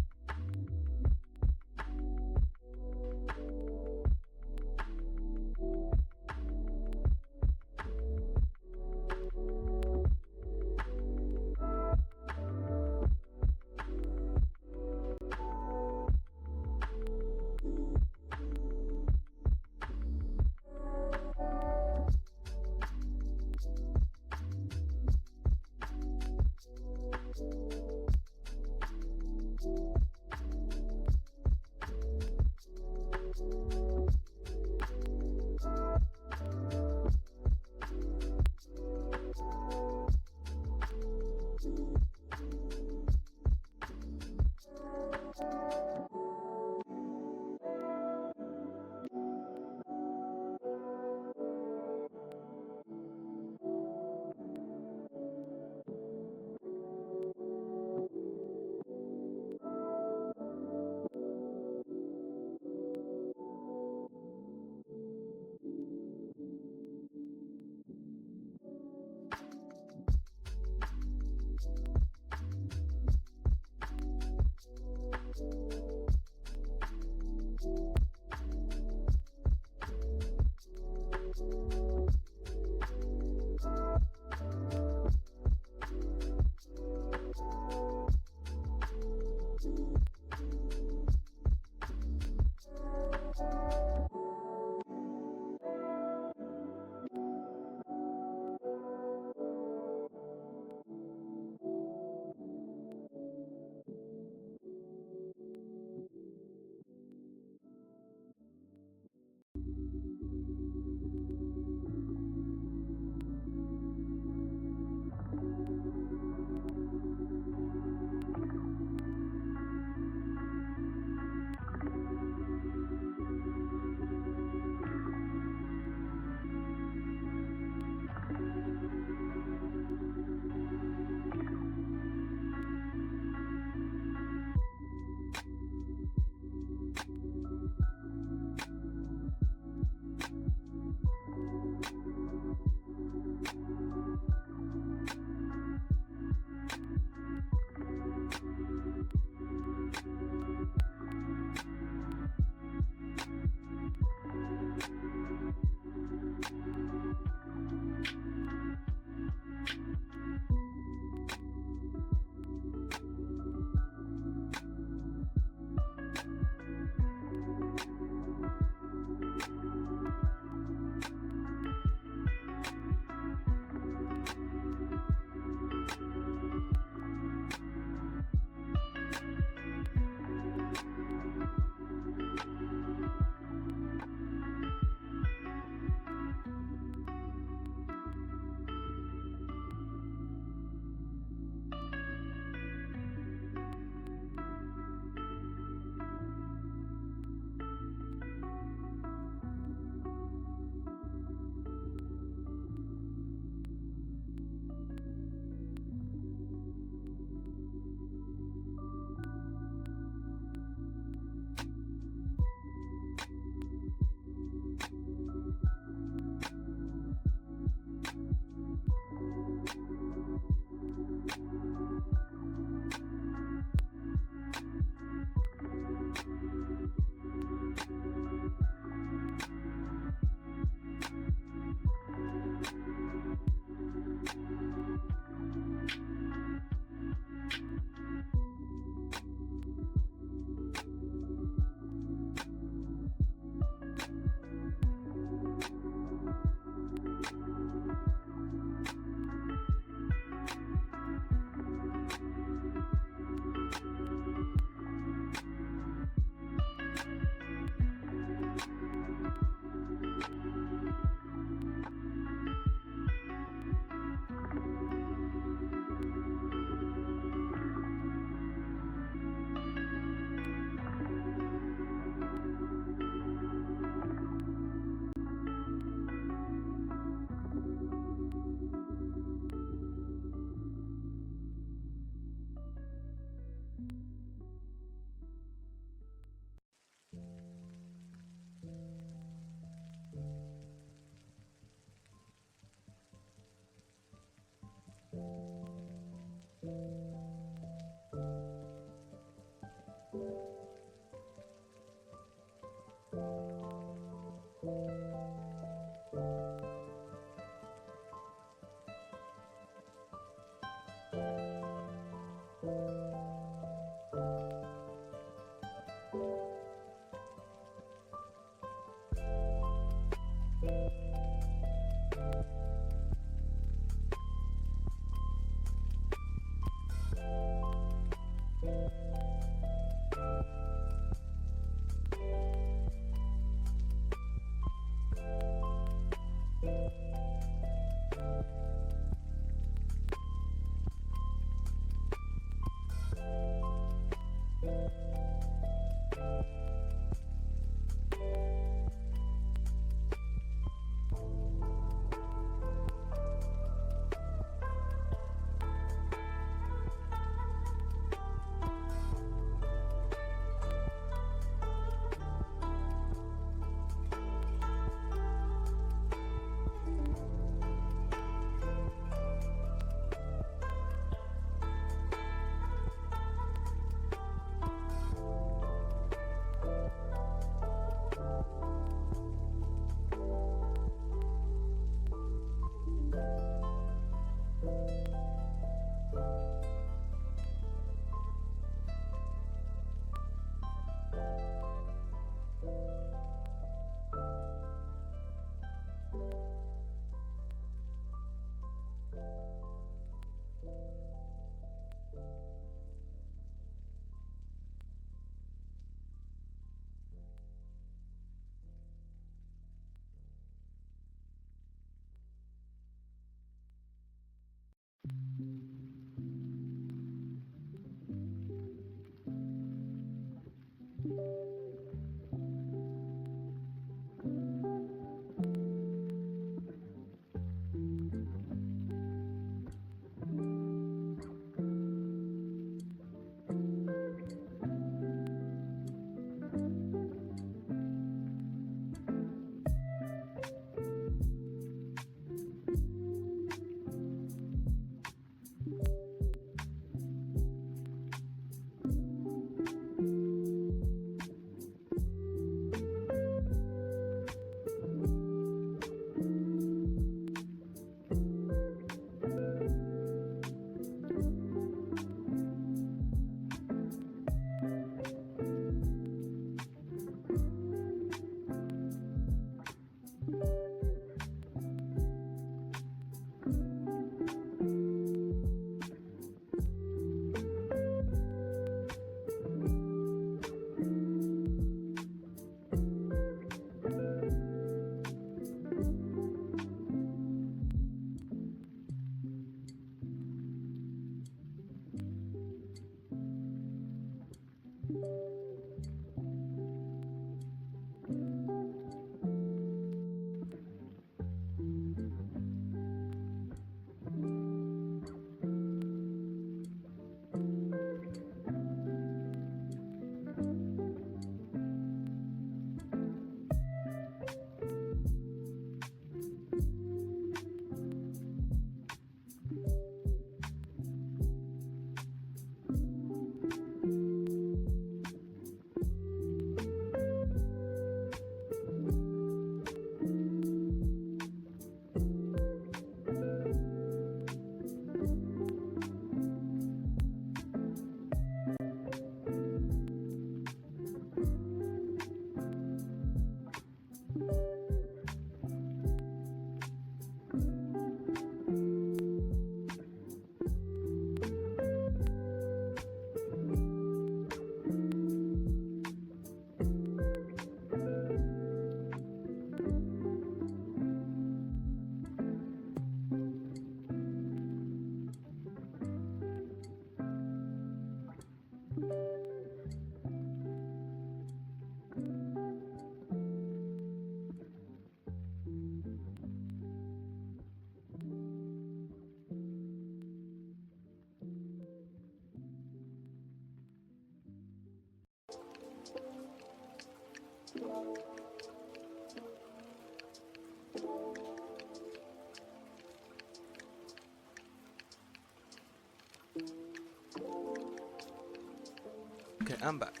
Okay, I'm back.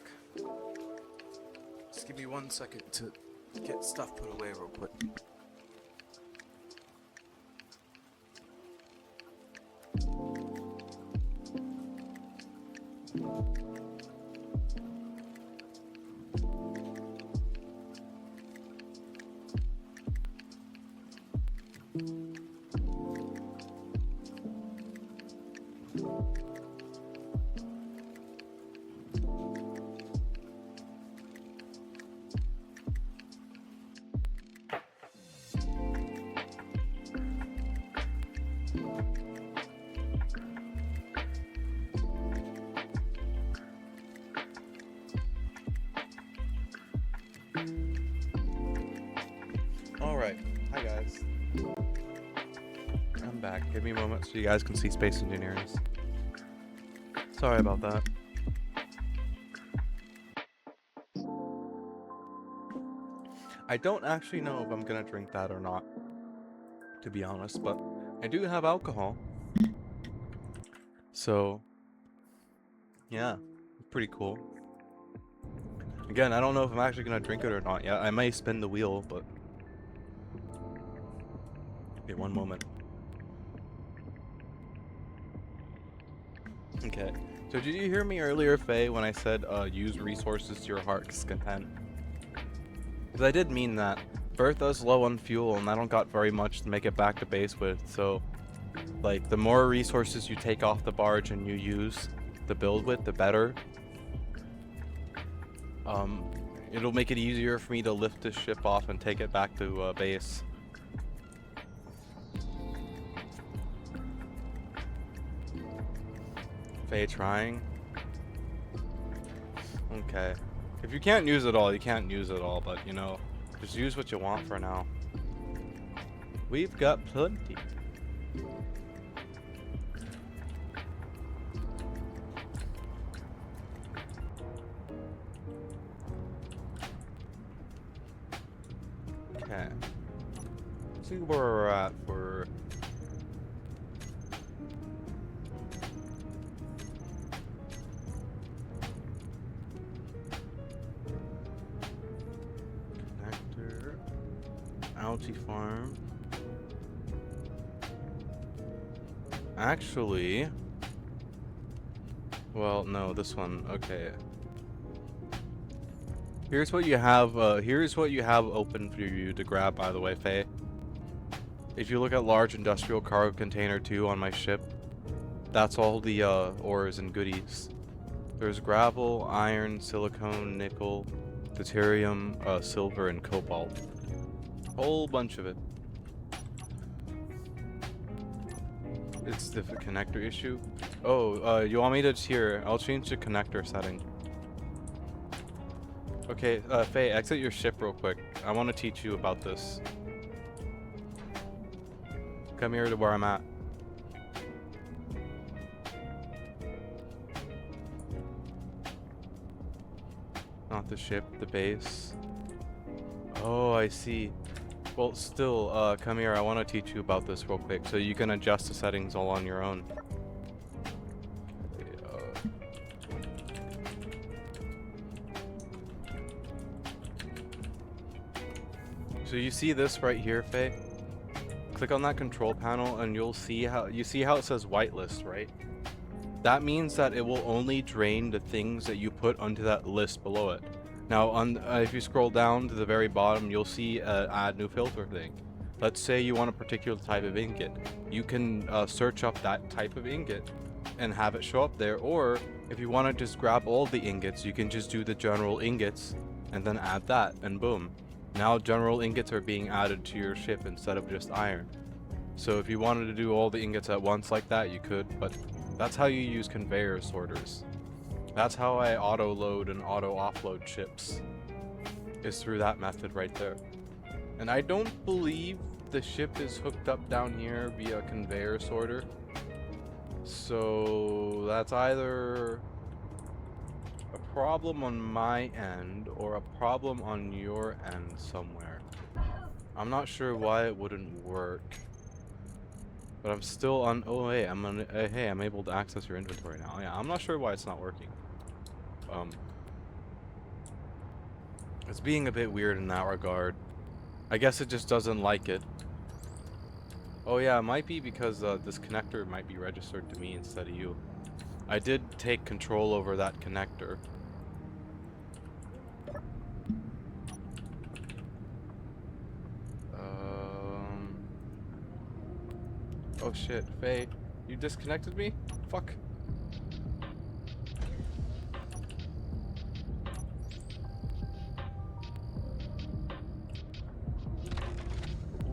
Just give me 1 second to get stuff put away real quick. Alright, hi guys. I'm back. Give me a moment so you guys can see Space Engineers. Sorry about that. I don't actually know if I'm gonna drink that or not, to be honest, but I do have alcohol. So, yeah, pretty cool. Again, I don't know if I'm actually gonna drink it or not yet. I may spin the wheel, but... Okay, one moment. Okay, so did you hear me earlier, Faye, when I said use resources to your heart's content? Because I did mean that. Bertha's low on fuel, and I don't got very much to make it back to base with, so... Like, the more resources you take off the barge and you use to build with, the better. It'll make it easier for me to lift this ship off and take it back to base. Faye trying? Okay. If you can't use it all, you can't use it all, but you know, just use what you want for now. We've got plenty. Okay. Let's see where we're at for... Connector. Algae farm. Actually... Well, no, this one. Okay. Here's what you have open for you to grab, by the way, Faye. If you look at large industrial cargo container 2 on my ship, that's all the ores and goodies. There's gravel, iron, silicone, nickel, deuterium, silver, and cobalt. Whole bunch of it. It's the connector issue. Oh, you want me to here? I'll change the connector setting. Okay, Faye, exit your ship real quick. I want to teach you about this. Come here to where I'm at. Not the ship, the base. Oh, I see. Well, still, come here. I want to teach you about this real quick, so you can adjust the settings all on your own. So you see this right here, Faye? Click on that control panel and you'll see how it says whitelist, right? That means that it will only drain the things that you put onto that list below it. Now, if you scroll down to the very bottom, you'll see add new filter thing. Let's say you want a particular type of ingot. You can search up that type of ingot and have it show up there, or if you want to just grab all the ingots, you can just do the general ingots and then add that, and boom. Now general ingots are being added to your ship instead of just iron. So if you wanted to do all the ingots at once like that, you could, but that's how you use conveyor sorters. That's how I auto load and auto offload ships, is through that method right there. And I don't believe the ship is hooked up down here via conveyor sorter. So that's either a problem on my end or a problem on your end somewhere. I'm not sure why it wouldn't work. But I'm still on. Oh, hey, hey, I'm able to access your inventory now. Yeah, I'm not sure why it's not working. It's being a bit weird in that regard. I guess it just doesn't like it. Oh yeah, it might be because this connector might be registered to me instead of you. I did take control over that connector. Oh shit, Faye, you disconnected me? Fuck.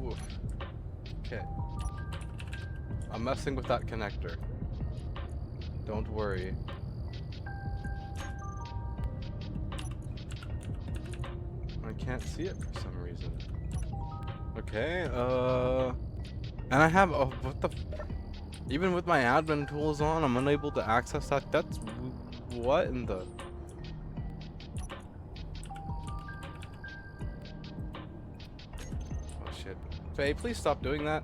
Oof. Okay. I'm messing with that connector. Don't worry. I can't see it for some reason. Okay, and I have, oh, what the, even with my admin tools on, I'm unable to access that. That's, what in the? Oh shit. Faye, please stop doing that.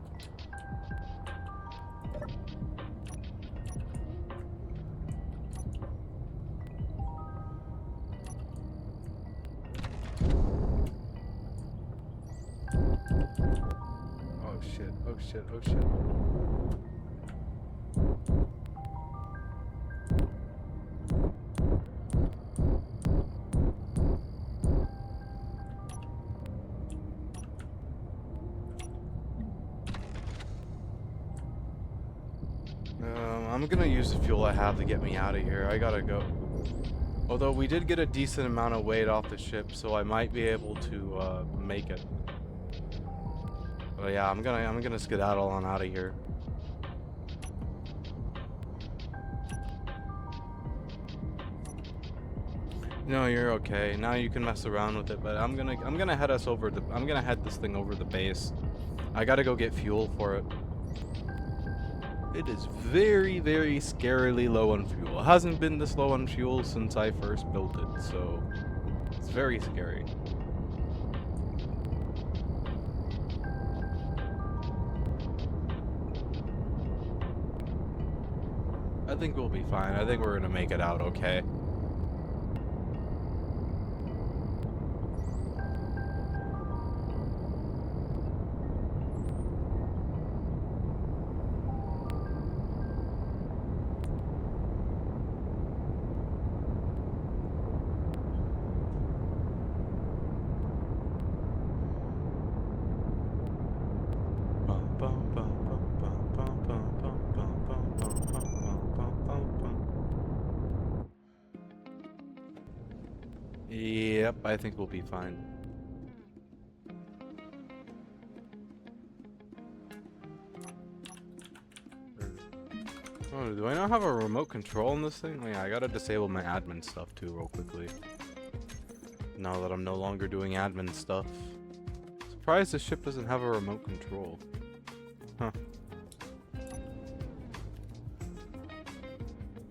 Oh shit, oh shit, oh shit. I'm gonna use the fuel I have to get me out of here. I gotta go. Although we did get a decent amount of weight off the ship, so I might be able to make it. But yeah, I'm gonna skedaddle on out of here. No, you're okay. Now you can mess around with it, but I'm gonna head us over the I'm gonna head this thing over the base. I gotta go get fuel for it. It is very, very scarily low on fuel. It hasn't been this low on fuel since I first built it, so it's very scary. I think we'll be fine. I think we're gonna make it out okay. Yep, I think we'll be fine. Oh, do I not have a remote control on this thing? Oh, yeah, I gotta disable my admin stuff too real quickly. Now that I'm no longer doing admin stuff. Surprised this ship doesn't have a remote control. Huh.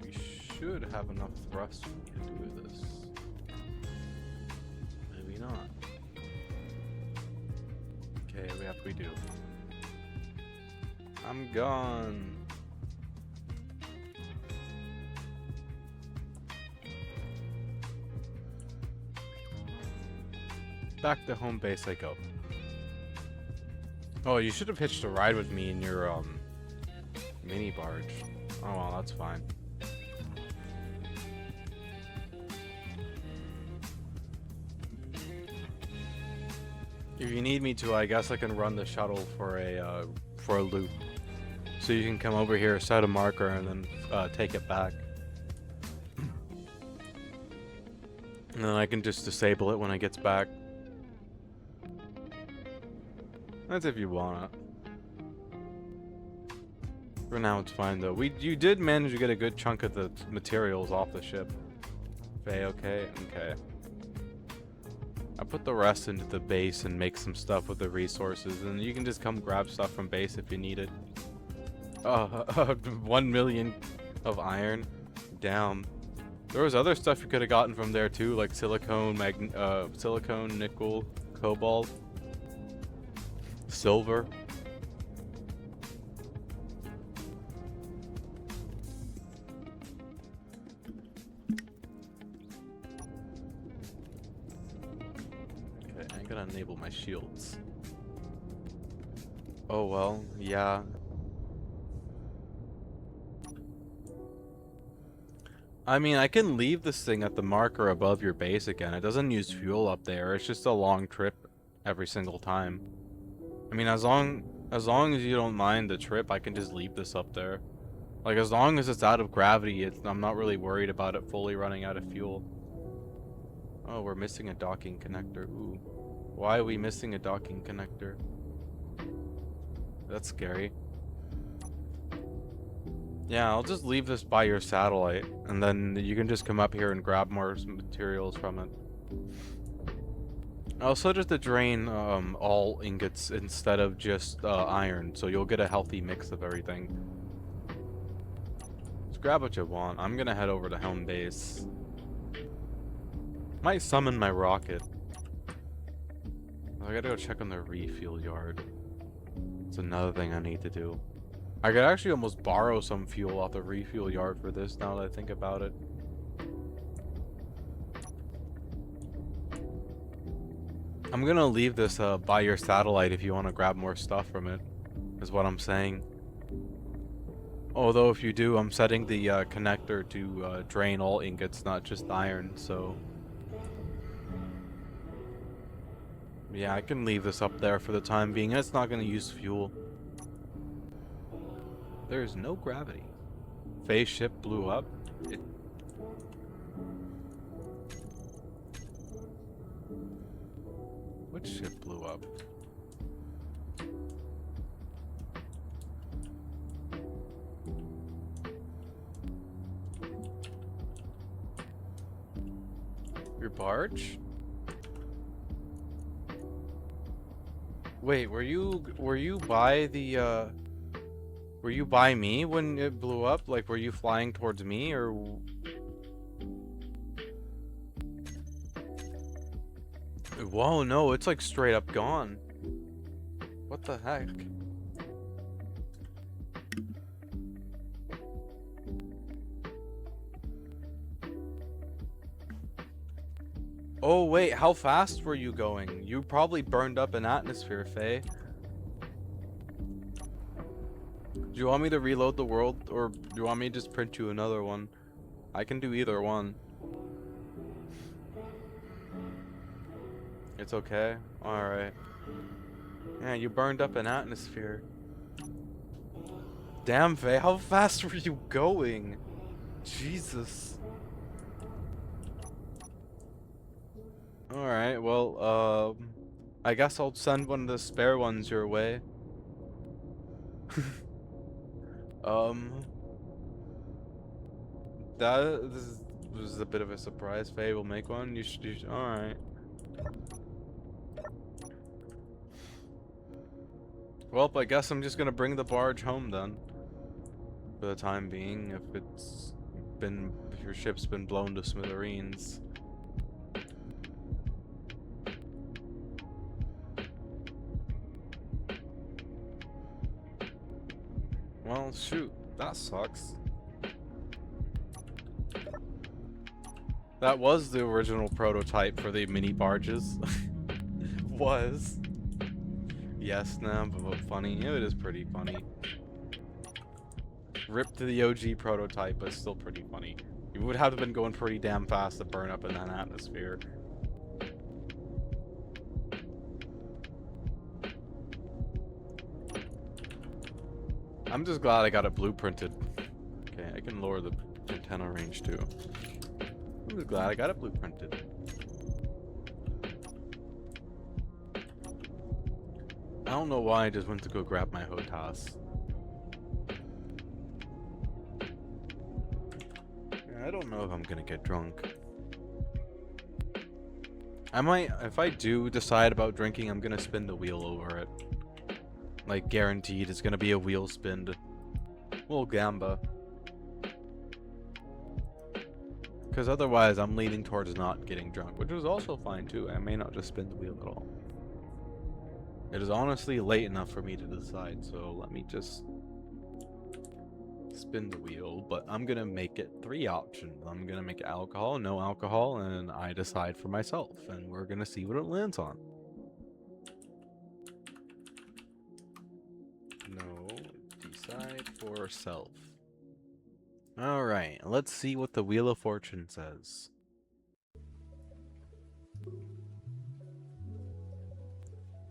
We should have enough thrust for me to do this. Maybe not. Okay, we do. I'm gone. Back to home base I go. Oh, you should have hitched a ride with me in your mini barge. Oh well, that's fine. If you need me to, I guess I can run the shuttle for a loop. So you can come over here, set a marker, and then take it back. And then I can just disable it when it gets back. That's if you want it. For now, it's fine though. You did manage to get a good chunk of the materials off the ship. Okay, okay. I put the rest into the base and make some stuff with the resources, and you can just come grab stuff from base if you need it. 1 million of iron. Damn. There was other stuff you could have gotten from there too, like silicone, nickel, cobalt, silver. Okay, I gotta enable my shields. Oh well, yeah. I mean, I can leave this thing at the marker above your base again. It doesn't use fuel up there. It's just a long trip every single time. I mean, as long as you don't mind the trip, I can just leave this up there. Like, as long as it's out of gravity, I'm not really worried about it fully running out of fuel. Oh, we're missing a docking connector. Ooh. Why are we missing a docking connector? That's scary. Yeah, I'll just leave this by your satellite, and then you can just come up here and grab more materials from it. I also just to drain all ingots instead of just iron, so you'll get a healthy mix of everything. Just grab what you want. I'm gonna head over to home base. Might summon my rocket. I gotta go check on the refuel yard. It's another thing I need to do. I could actually almost borrow some fuel off the refuel yard for this now that I think about it. I'm gonna leave this by your satellite if you want to grab more stuff from it, is what I'm saying. Although if you do, I'm setting the connector to drain all ingots, not just iron, so... Yeah, I can leave this up there for the time being. It's not gonna use fuel. There's no gravity. Phase ship blew up. Which ship blew up? Your barge? Wait, were you by the were you by me when it blew up? Like, were you flying towards me, or... Whoa, no, it's like straight up gone. What the heck? Oh, wait, how fast were you going? You probably burned up an atmosphere, Faye. Do you want me to reload the world, or do you want me to just print you another one? I can do either one. It's okay? Alright. Yeah, you burned up an atmosphere. Damn, Faye, how fast were you going? Jesus. Alright, well, I guess I'll send one of the spare ones your way. This was a bit of a surprise. Faye will make one. You should alright. Well, I guess I'm just gonna bring the barge home then. For the time being, if your ship's been blown to smithereens. Well, shoot, that sucks. That was the original prototype for the mini barges. Was. Yes, nah, but funny. It is pretty funny. Rip to the OG prototype, but still pretty funny. You would have been going pretty damn fast to burn up in that atmosphere. I'm just glad I got it blueprinted. Okay, I can lower the antenna range too. I'm just glad I got it blueprinted. I don't know why I just went to go grab my HOTAS. Yeah, I don't know if I'm gonna get drunk. I might, if I do decide about drinking, I'm gonna spin the wheel over it. Like, guaranteed, it's gonna be a wheel spinned. Little gamba. Because otherwise I'm leaning towards not getting drunk, which is also fine too. I may not just spin the wheel at all. It is honestly late enough for me to decide, so let me just spin the wheel. But I'm gonna make it 3 options. I'm gonna make it alcohol, no alcohol, and I decide for myself. And we're gonna see what it lands on. No, decide for self. Alright, let's see what the Wheel of Fortune says.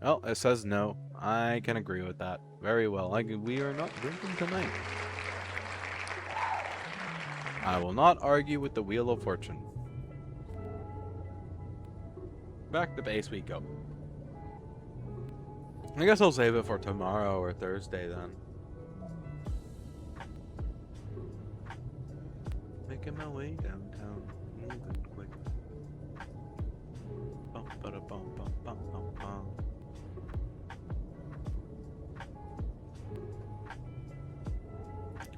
Oh, it says no. I can agree with that. Very well. We are not drinking tonight. I will not argue with the Wheel of Fortune. Back to base we go. I guess I'll save it for tomorrow or Thursday then. Making my way downtown, moving quick. Bum, bada, bum, bum, bum, bum, bum.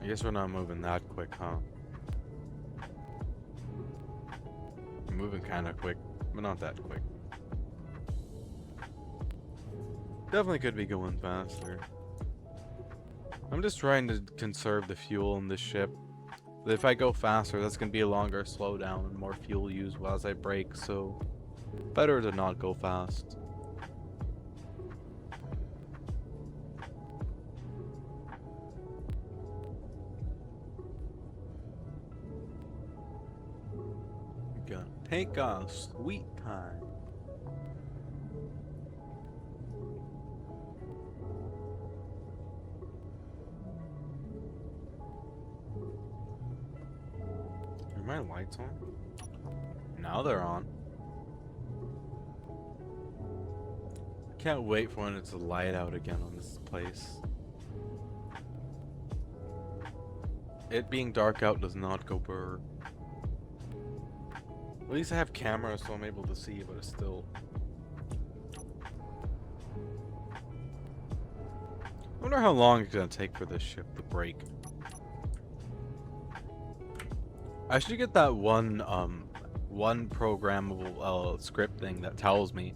I guess we're not moving that quick, huh? We're moving kind of quick, but not that quick. Definitely could be going faster. I'm just trying to conserve the fuel in this ship. If I go faster, that's going to be a longer slowdown and more fuel used as I brake, so better to not go fast. Gonna take our sweet time. Are my lights on? Now they're on. Can't wait for when it's light out again on this place. It being dark out does not go burr. At least I have cameras so I'm able to see, but it's still... I wonder how long it's gonna take for this ship to break. I should get that one programmable script thing that tells me.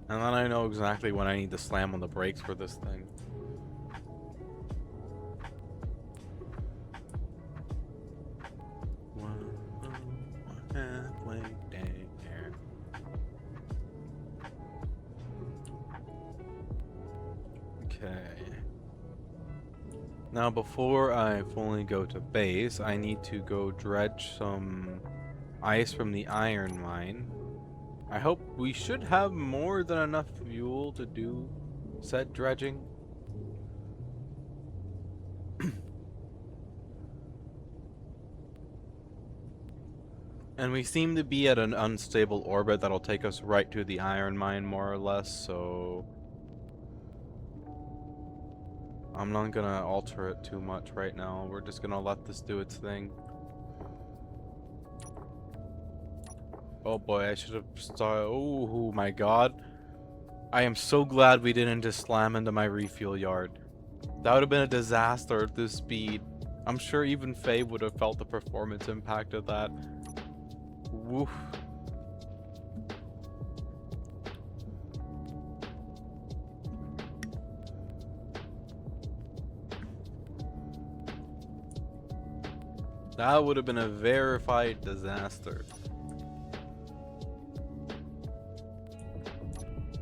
And then I know exactly when I need to slam on the brakes for this thing. Halfway there. Okay. Now before I fully go to base, I need to go dredge some ice from the iron mine. I hope we should have more than enough fuel to do said dredging. And we seem to be at an unstable orbit that'll take us right to the iron mine more or less, so I'm not gonna alter it too much right now. We're just gonna let this do its thing. Oh boy, I should have started. Oh my god. I am so glad we didn't just slam into my refuel yard. That would have been a disaster at this speed. I'm sure even Faye would have felt the performance impact of that. Woof. That would have been a verified disaster.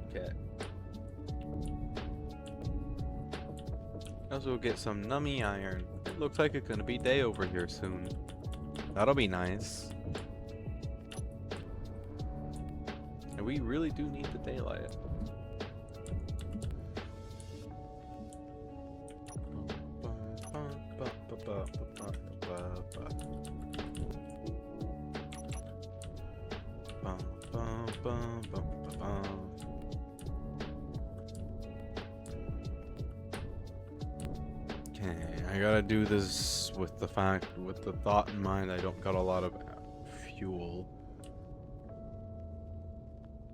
Okay. Also get some nummy iron. It looks like it's gonna be day over here soon. That'll be nice. And we really do need the daylight. Okay, I gotta do this with the thought in mind I don't got a lot of fuel.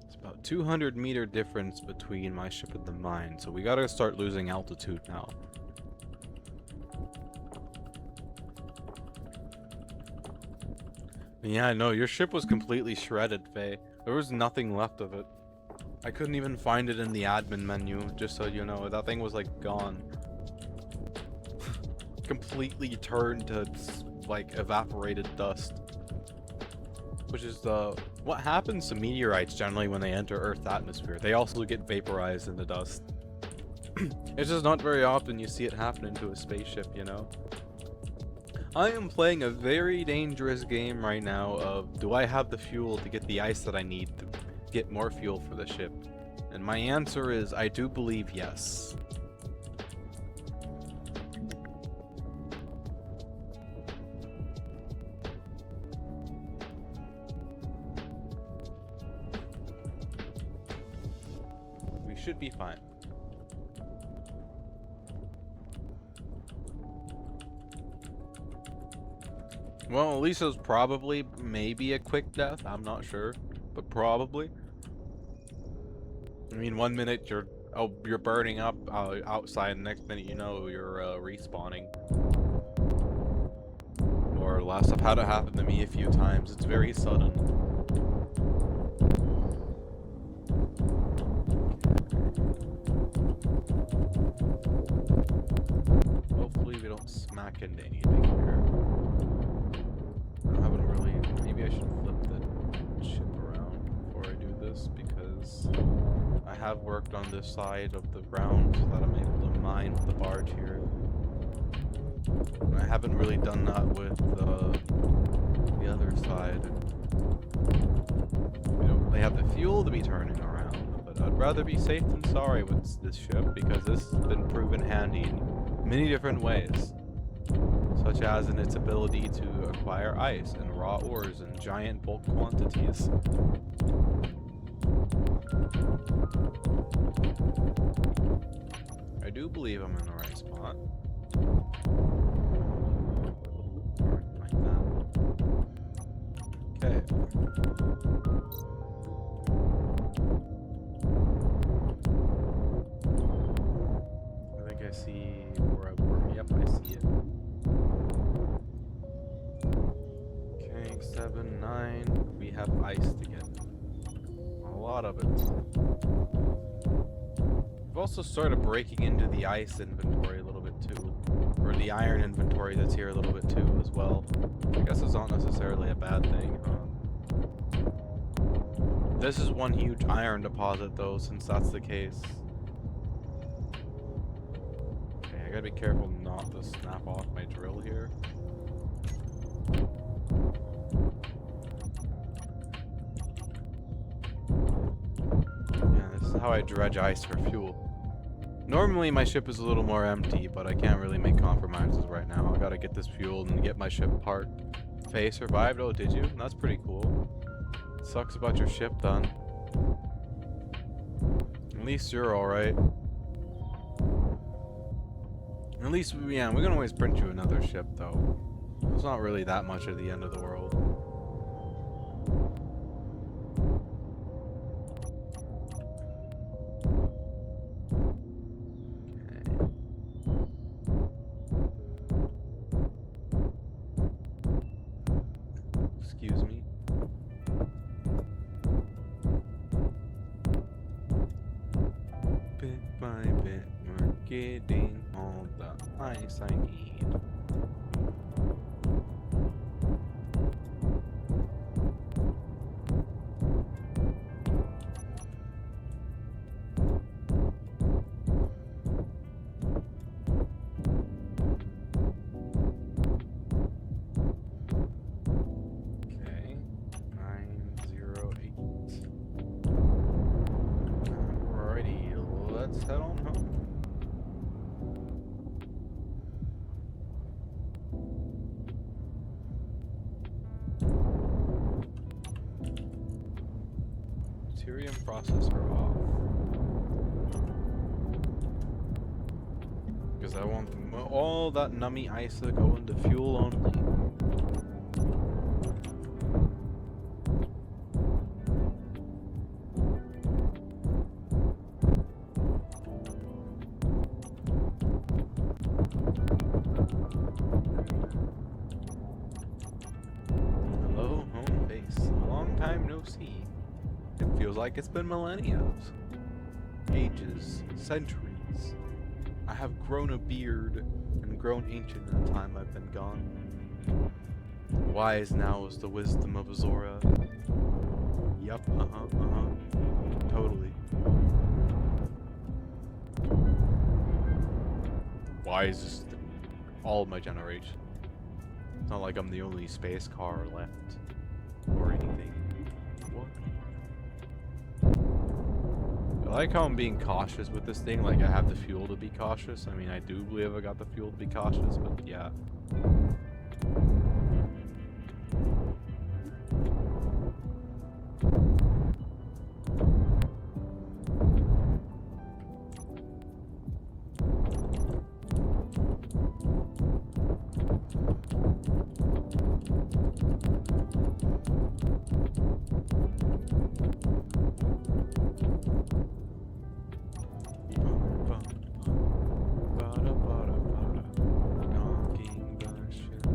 It's about 200-meter difference between my ship and the mine, so we gotta start losing altitude now. Yeah, no, your ship was completely shredded, Faye. There was nothing left of it. I couldn't even find it in the admin menu, just so you know. That thing was like gone. Completely turned to like evaporated dust. Which is what happens to meteorites generally when they enter Earth's atmosphere. They also get vaporized in the dust. It's just not very often you see it happen to a spaceship, you know? I am playing a very dangerous game right now of, do I have the fuel to get the ice that I need to get more fuel for the ship? And my answer is, I do believe yes. We should be fine. Well, at least it was probably maybe a quick death. I'm not sure, but probably. I mean, 1 minute you're burning up outside, the next minute you know you're respawning. More or less. I've had it happen to me a few times. It's very sudden. Hopefully we don't smack into anything here. I haven't really... Maybe I should flip the ship around before I do this, because I have worked on this side of the ground so that I'm able to mine with the barge here. I haven't really done that with the other side. We don't really have the fuel to be turning around, but I'd rather be safe than sorry with this ship, because this has been proven handy in many different ways, such as in its ability to acquire ice and raw ores in giant bulk quantities. I do believe I'm in the right spot. Like that. Okay. I think I see where I were. Yep, I see it. Okay, 7, 9. We have ice to get. A lot of it. We've also started breaking into the ice inventory a little bit too. Or the iron inventory that's here a little bit too as well. I guess it's not necessarily a bad thing. This is one huge iron deposit though, since that's the case. Okay, I gotta be careful not to snap off my drill here. Yeah, this is how I dredge ice for fuel. Normally my ship is a little more empty, but I can't really make compromises right now. I gotta get this fueled and get my ship parked. Faye survived? Oh, did you? That's pretty cool. Sucks about your ship then. At least you're alright. At least, yeah, we can always print you another ship though. It's not really that much of the end of the world. Excuse me. Bit by bit, we're getting all the ice I need. Okay, 908. Alrighty, let's head on home. Deuterium processor off. Because I want all that nummy ice to go into fuel only. Hello, feels like it's been millennia. Ages. Centuries. I have grown a beard and grown ancient in the time I've been gone. Wise now is the wisdom of Azora. Yup, Totally. Wisest in all my generation. It's not like I'm the only space car left. Or anything. What? I like how I'm being cautious with this thing, like I have the fuel to be cautious. I mean, I do believe I got the fuel to be cautious, but yeah. Knocking the ship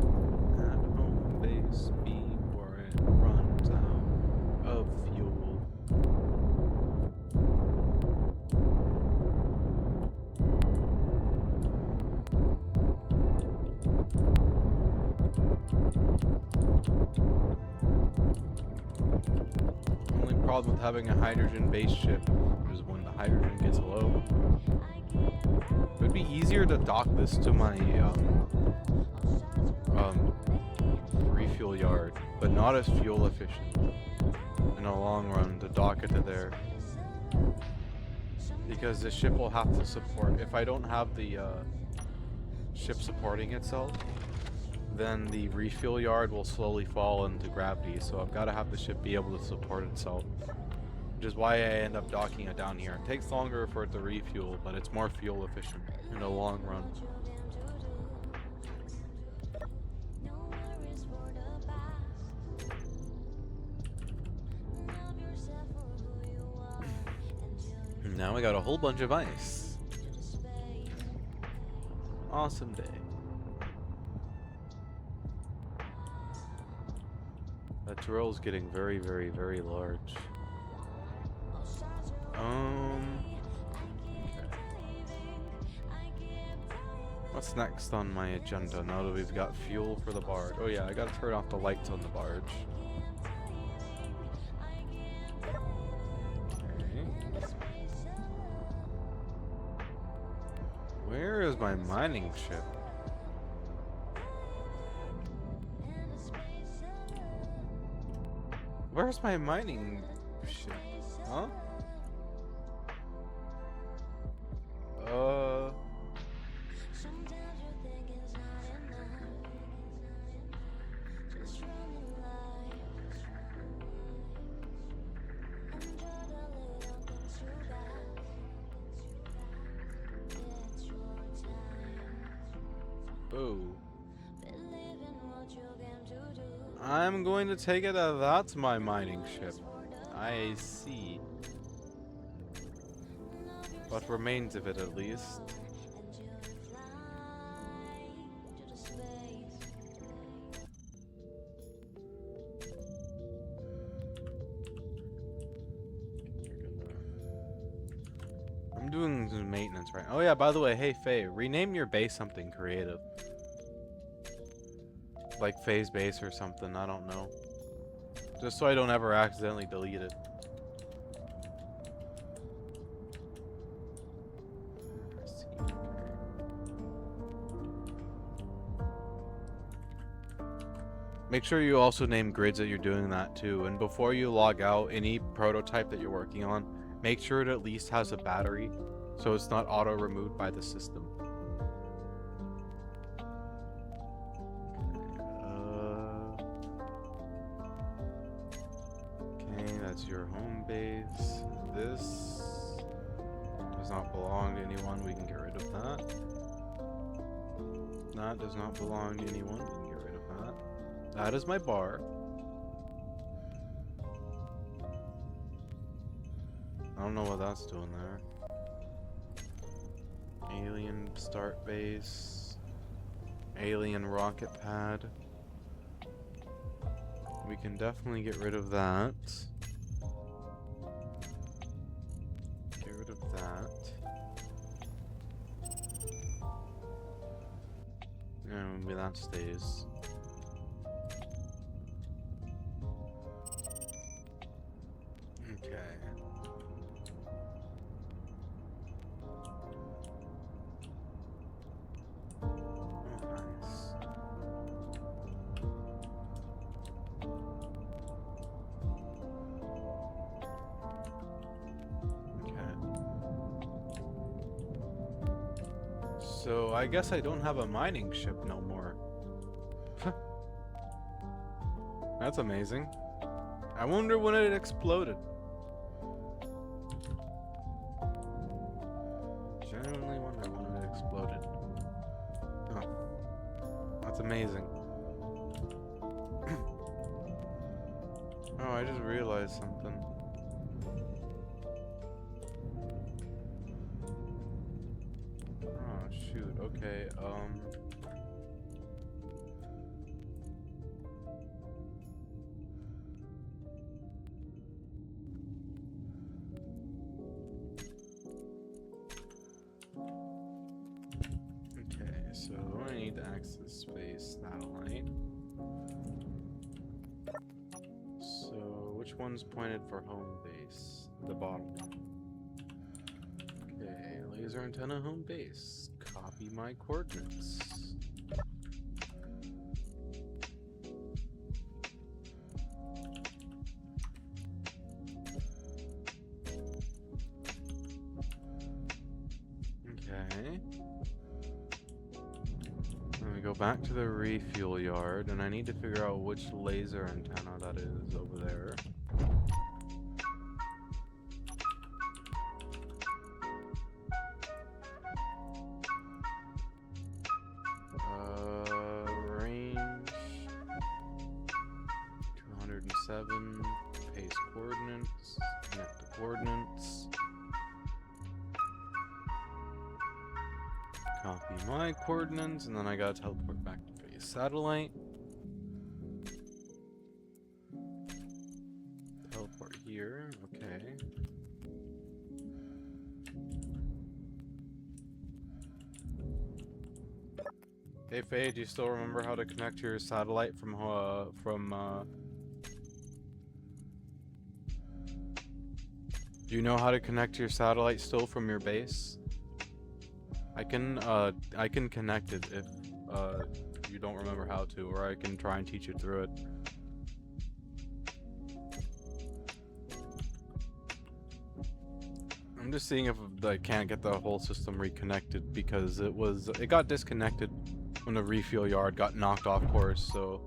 at home base before it runs out of fuel. Only problem with having a hydrogen-based ship is when the hydrogen gets low. It would be easier to dock this to my refuel yard, but not as fuel efficient in the long run to dock it to there. Because the ship will have to support, if I don't have the ship supporting itself, then the refuel yard will slowly fall into gravity, so I've got to have the ship be able to support itself. Which is why I end up docking it down here. It takes longer for it to refuel, but it's more fuel efficient in the long run. Now I got a whole bunch of ice. Awesome day. That Tyrell's getting very, very, very large. Okay. What's next on my agenda now that we've got fuel for the barge? Oh yeah, I gotta turn off the lights on the barge. Okay. Where is my mining ship? Where's my mining ship? Huh? Oh. I'm going to take it that that's my mining ship. I see. What remains of it, at least. I'm doing some maintenance right now. Oh yeah, by the way, hey Faye, rename your base something creative. Like Faye's base or something, I don't know. Just so I don't ever accidentally delete it. Make sure you also name grids that you're doing that too. And before you log out, any prototype that you're working on, make sure it at least has a battery so it's not auto-removed by the system. Okay, that's your home base. This does not belong to anyone. We can get rid of that. That does not belong to anyone. We can get rid of that. That is my bar. I don't know what that's doing there. Alien start base. Alien rocket pad. We can definitely get rid of that. that. And maybe that stays. Okay. Oh, nice. So I guess I don't have a mining ship no more. That's amazing. I wonder when it exploded. Genuinely wonder when it exploded. Huh. That's amazing. Oh, I just realized something. Oh, shoot. Okay, okay, so I need to access space satellite. So, which one's pointed for home base? The bottom one. Okay, laser antenna home base. Copy my coordinates. Okay. Then we go back to the refuel yard, and I need to figure out which laser antenna that is over there. Range 207, paste coordinates, connect the coordinates. Copy my coordinates, and then I gotta teleport back to base satellite. Teleport here, okay. Hey Faye, do you still remember how to connect your satellite from Do you know how to connect your satellite still from your base? I can connect it if you don't remember how to, or I can try and teach you through it. I'm just seeing if I can't get the whole system reconnected, because it got disconnected when the refuel yard got knocked off course, so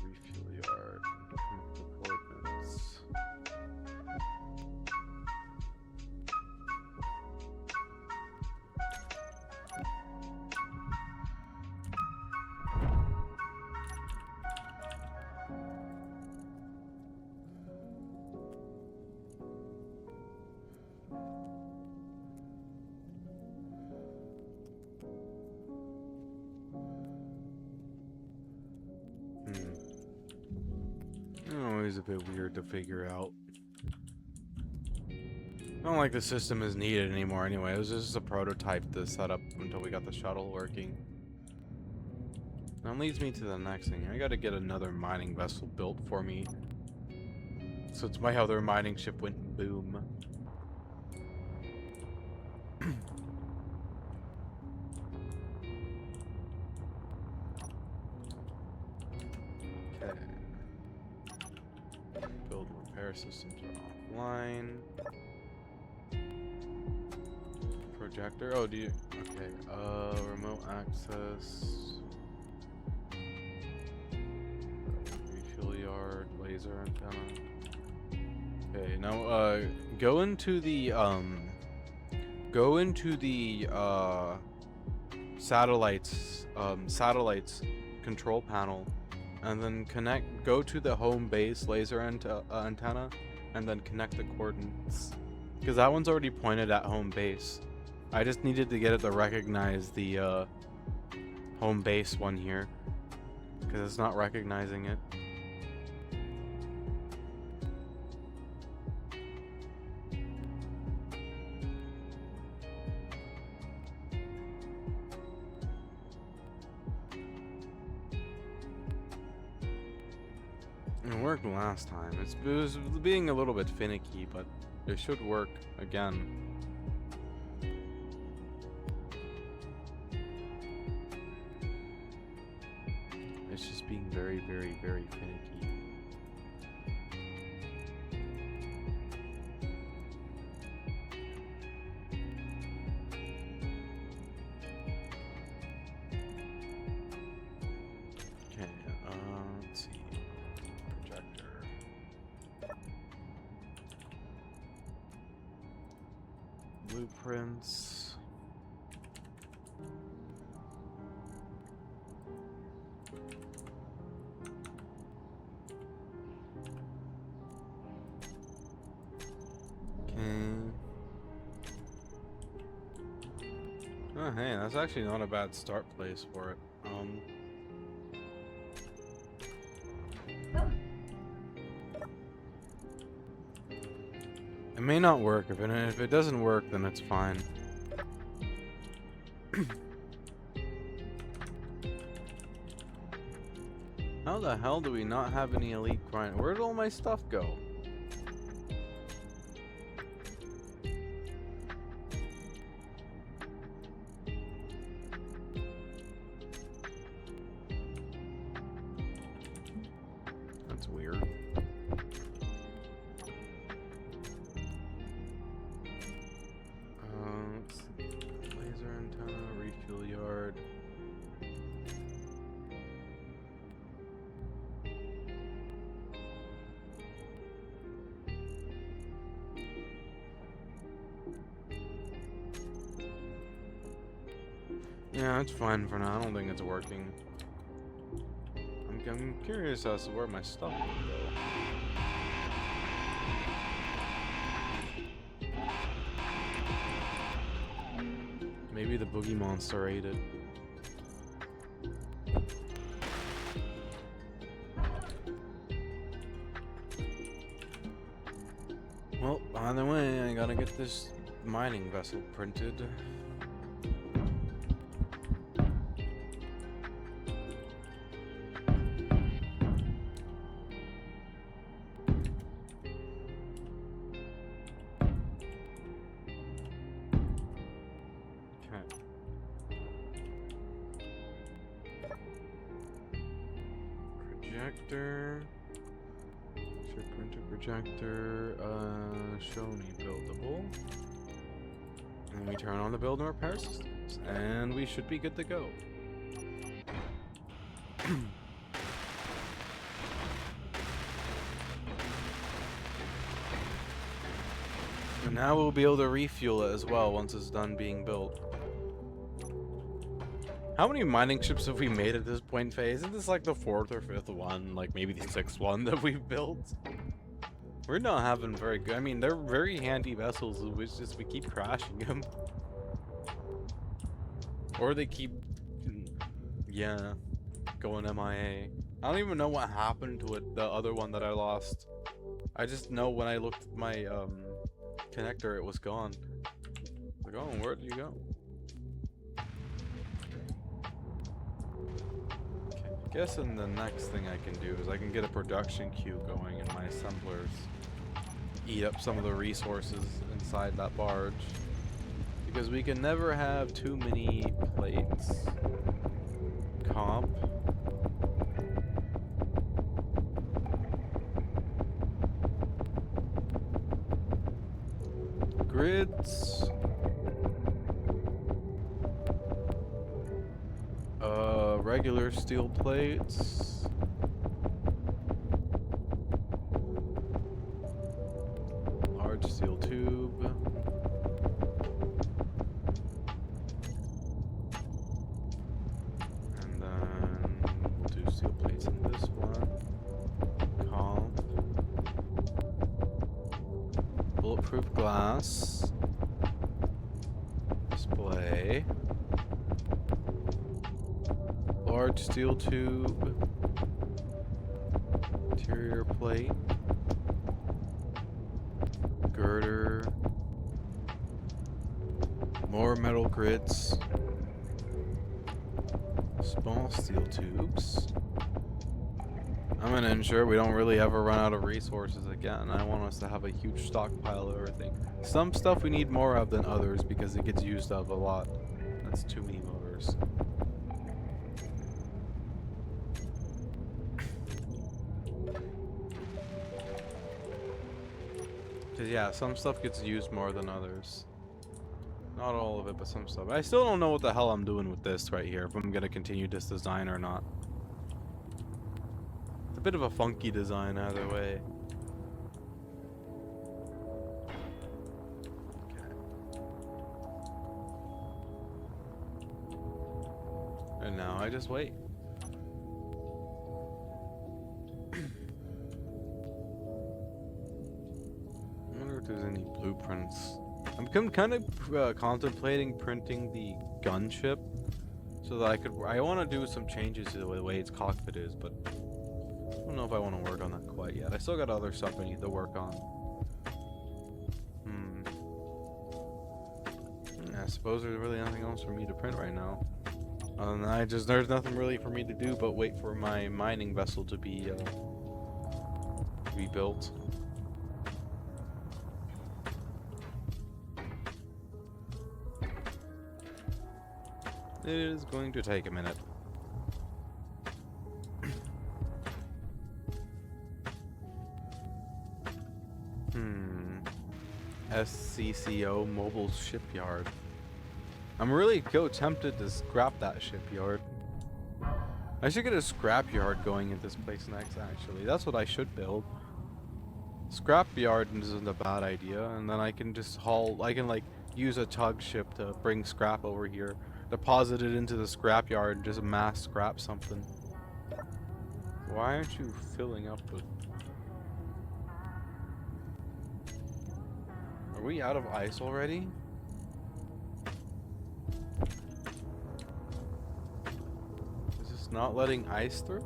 refuel yard, connect the coordinates. Always a bit weird to figure out. I don't like the system is needed anymore anyway. It was just a prototype to set up until we got the shuttle working. That leads me to the next thing. I gotta get another mining vessel built for me, since my other mining ship went boom. Okay. Build repair systems are offline. Projector. Oh, do you? Okay. Remote access. Refuel yard. Laser antenna. Okay. Now, go into the satellites control panel, and then go to the home base laser antenna, and then connect the coordinates, because that one's already pointed at home base. I just needed to get it to recognize the home base one here, because it's not recognizing it. It worked last time. It was being a little bit finicky, but it should work again. It's just being very, very, very finicky. Okay, let's see. Projector. Blueprints. Oh, hey, that's actually not a bad start place for it. It may not work. If it doesn't work, then it's fine. How the hell do we not have any elite grind? Where did all my stuff go? That's weird. Let's see. Laser antenna, refuel yard. Yeah, it's fine for now. I don't think it's working. I'm curious as to where my stuff will go. Maybe the boogie monster ate it. Well, either way, I gotta get this mining vessel printed. Projector. Should printer projector. Shoney buildable. And we turn on the build and repair systems. And we should be good to go. And now we'll be able to refuel it as well once it's done being built. How many mining ships have we made at this point, Faye? Isn't this like the 4th or 5th one? Like maybe the 6th one that we've built? We're not having very good. I mean, they're very handy vessels. It's just we keep crashing them. Or they keep, yeah, going MIA. I don't even know what happened to it, the other one that I lost. I just know when I looked at my connector, it was gone. Like, oh, where did you go? Guessing the next thing I can do is I can get a production queue going in my assemblers. Eat up some of the resources inside that barge. Because we can never have too many plates. Comp. Grids. Regular steel plates. Large steel tube. And then we'll do steel plates in this one. Comp. Bulletproof glass. Display. Large steel tube, interior plate, girder, more metal grids, small steel tubes, I'm gonna ensure we don't really ever run out of resources again. I want us to have a huge stockpile of everything. Some stuff we need more of than others because it gets used up a lot. That's too many motors. Cause yeah, some stuff gets used more than others. Not all of it, but some stuff. I still don't know what the hell I'm doing with this right here, if I'm gonna continue this design or not. It's a bit of a funky design either way. Okay. And now I just wait. I wonder if there's any blueprints. I'm kind of contemplating printing the gunship so that I want to do some changes to the way its cockpit is, but I don't know if I want to work on that quite yet. I still got other stuff I need to work on. I suppose there's really nothing else for me to print right now. There's nothing really for me to do but wait for my mining vessel to be rebuilt. It is going to take a minute. SCCO Mobile Shipyard. I'm really tempted to scrap that shipyard. I should get a scrapyard going at this place next, actually. That's what I should build. Scrapyard isn't a bad idea, and then I can just like use a tug ship to bring scrap over here, deposit it into the scrapyard, and just mass scrap something. Why aren't you filling up with... Are we out of ice already? Is this not letting ice through?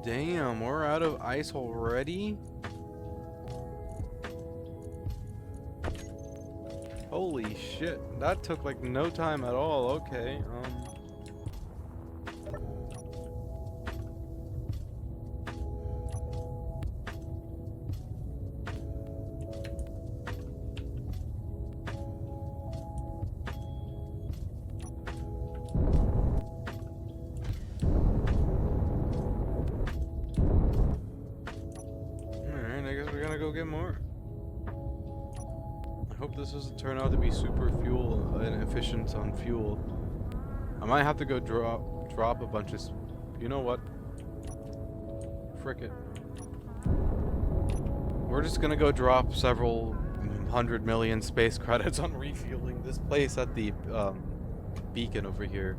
Damn, we're out of ice already? Holy shit, that took like no time at all. Okay, Alright, I guess we're gonna go get more. I hope this doesn't turn out to be super fuel inefficient on fuel. I might have to go drop a bunch of... You know what? Frick it. We're just gonna go drop several 100 million space credits on refueling this place at the beacon over here.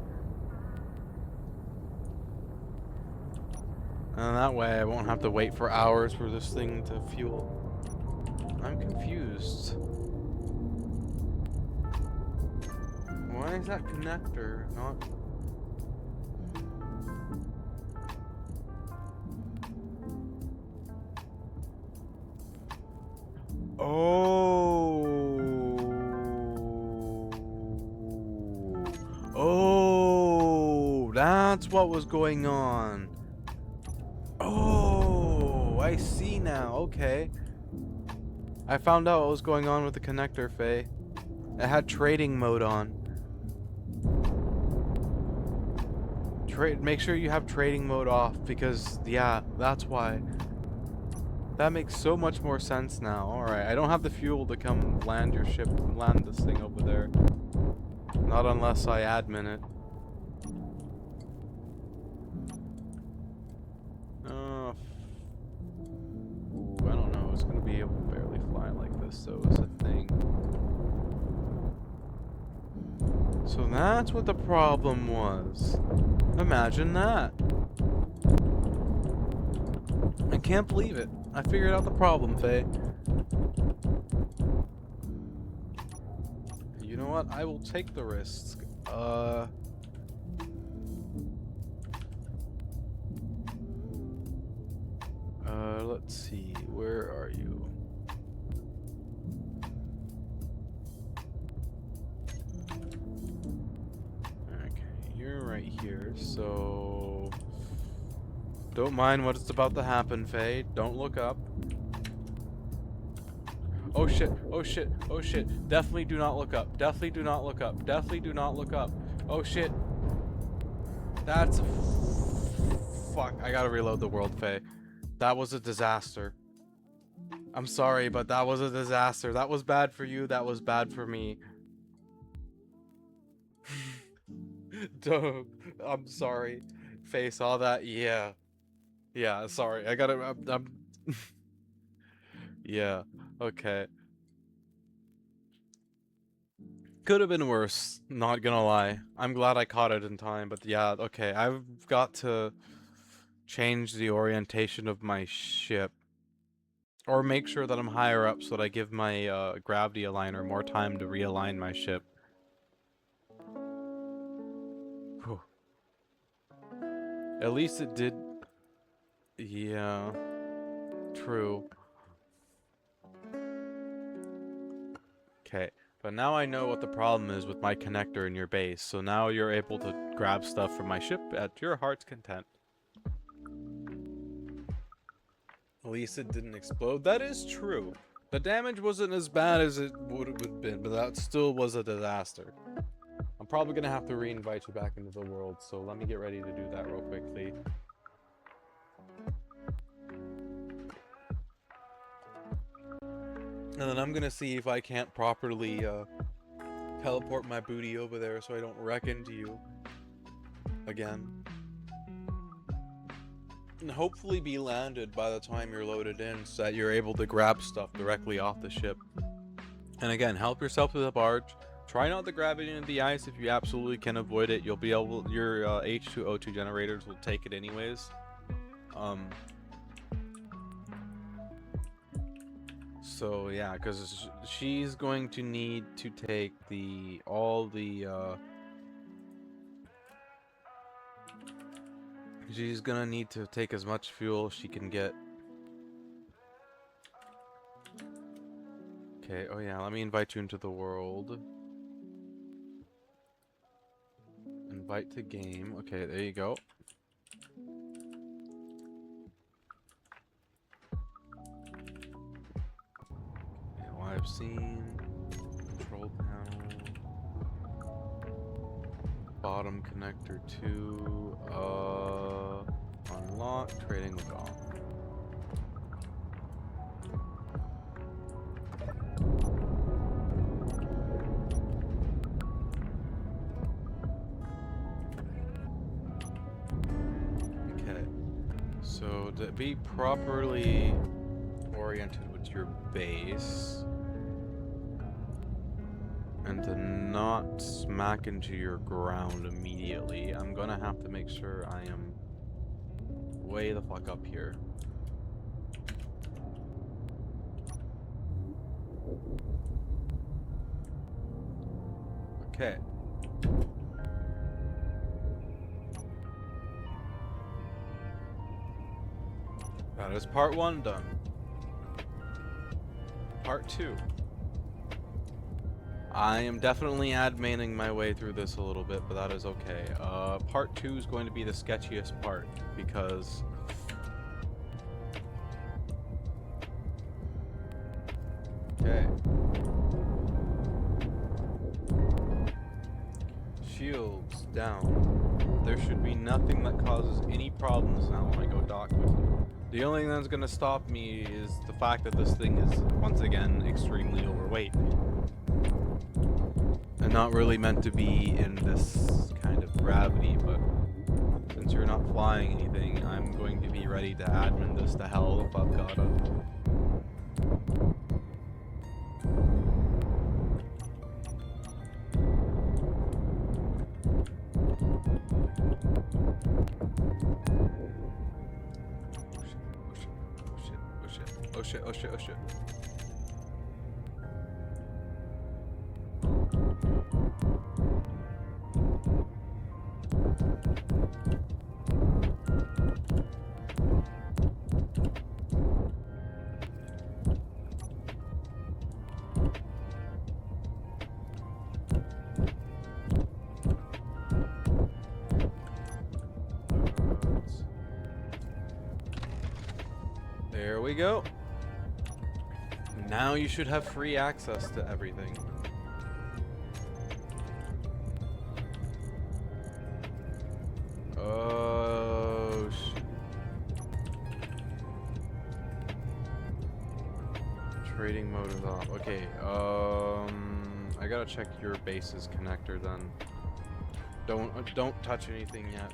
And that way I won't have to wait for hours for this thing to fuel. I'm confused. Why is that connector not... Oh, that's what was going on. Oh, I see now. Okay. I found out what was going on with the connector, Faye. It had trading mode on. Make sure you have trading mode off because, yeah, that's why. That makes so much more sense now. Alright, I don't have the fuel to come land your ship, land this thing over there. Not unless I admin it. Ooh, I don't know. It's gonna be able to barely fly like this, so it's a thing. So that's what the problem was. Imagine that. I can't believe it. I figured out the problem, Faye. You know what? I will take the risks. Let's see. Where are you? Don't mind what's about to happen, Faye. Don't look up. Oh shit, oh shit, oh shit. Definitely do not look up. Definitely do not look up. Definitely do not look up. Oh shit. That's fuck. I gotta reload the world, Faye. That was a disaster. I'm sorry, but that was a disaster. That was bad for you. That was bad for me. Don't. I'm sorry. Faye saw that. Yeah. Yeah, sorry. I gotta. I'm yeah. Okay. Could have been worse, not gonna lie. I'm glad I caught it in time, but yeah, okay. I've got to change the orientation of my ship. Or make sure that I'm higher up so that I give my gravity aligner more time to realign my ship. Whew. At least it did... Yeah... True. Okay, but now I know what the problem is with my connector in your base, so now you're able to grab stuff from my ship at your heart's content. At least it didn't explode. That is true. The damage wasn't as bad as it would have been, but that still was a disaster. I'm probably gonna have to re-invite you back into the world, so let me get ready to do that real quickly. And then I'm gonna see if I can't properly teleport my booty over there so I don't wreck into you again. And hopefully be landed by the time you're loaded in so that you're able to grab stuff directly off the ship. And again, help yourself to the barge. Try not to grab it into the ice if you absolutely can avoid it. You'll be able, your H2O2 generators will take it anyways. So yeah, because she's going to need to take she's gonna need to take as much fuel as she can get. Okay, oh yeah, let me invite you into the world. Invite to game. Okay, there you go. Okay, live scene. Control panel. Bottom connector 2. Unlock. Trading with off. Okay. So to be properly oriented with your base and to not smack into your ground immediately, I'm gonna have to make sure I am way the fuck up here. Okay. That is part 1 done. Part 2. I am definitely adminning my way through this a little bit, but that is okay. Part 2 is going to be the sketchiest part, because... Okay. Shields down. There should be nothing that causes any problems now when I go dock with you. The only thing that's going to stop me is the fact that this thing is, once again, extremely overweight. And not really meant to be in this kind of gravity, but since you're not flying anything, I'm going to be ready to admin this to hell if I've gotta. Oh shit, oh shit, oh shit. we go. Now you should have free access to everything. Oh, trading mode is off. Okay, I gotta check your base's connector then. Don't touch anything yet.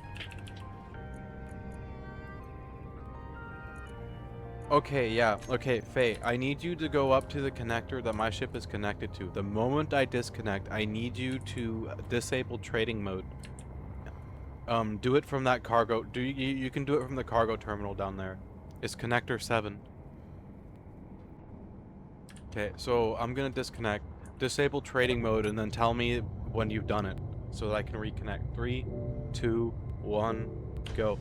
Okay, yeah. Okay, Faye, I need you to go up to the connector that my ship is connected to. The moment I disconnect, I need you to disable trading mode. Do it from that cargo. You can do it from the cargo terminal down there. It's connector 7. Okay, so I'm gonna disconnect, disable trading mode, and then tell me when you've done it, so that I can reconnect. 3, 2, 1, go.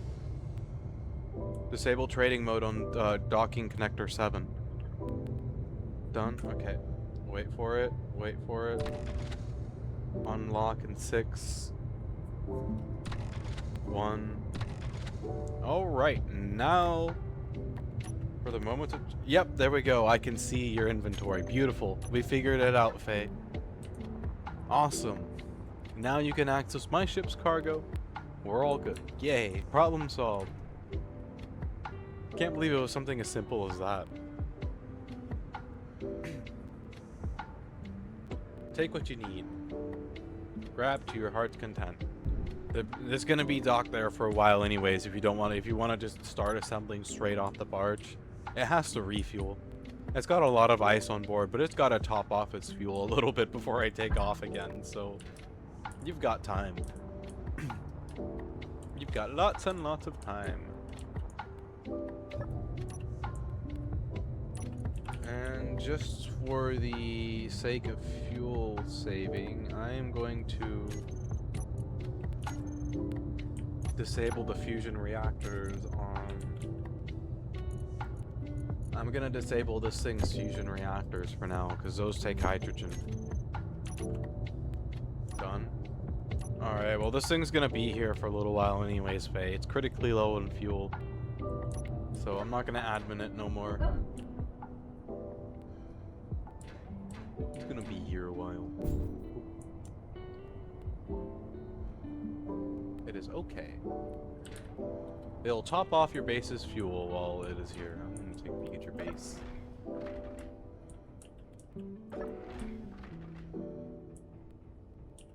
Disable trading mode on docking connector 7. Done? Okay. Wait for it. Wait for it. Unlock in 6. 1. Alright, now for the moment of... Yep, there we go. I can see your inventory. Beautiful. We figured it out, Faye. Awesome. Now you can access my ship's cargo. We're all good. Yay. Problem solved. Can't believe it was something as simple as that. Take what you need. Grab to your heart's content. There's gonna be docked there for a while anyways if you don't want to, if you want to just start assembling straight off the barge. It has to refuel. It's got a lot of ice on board, but it's got to top off its fuel a little bit before I take off again, so you've got time. You've got lots and lots of time. And just for the sake of fuel saving, I am going to disable the fusion reactors on... I'm gonna disable this thing's fusion reactors for now, because those take hydrogen. Done. Alright, well this thing's gonna be here for a little while anyways, Faye. It's critically low in fuel. So I'm not gonna admin it no more. It's gonna be here a while. It is okay. It'll top off your base's fuel while it is here. I'm gonna take a peek at your base.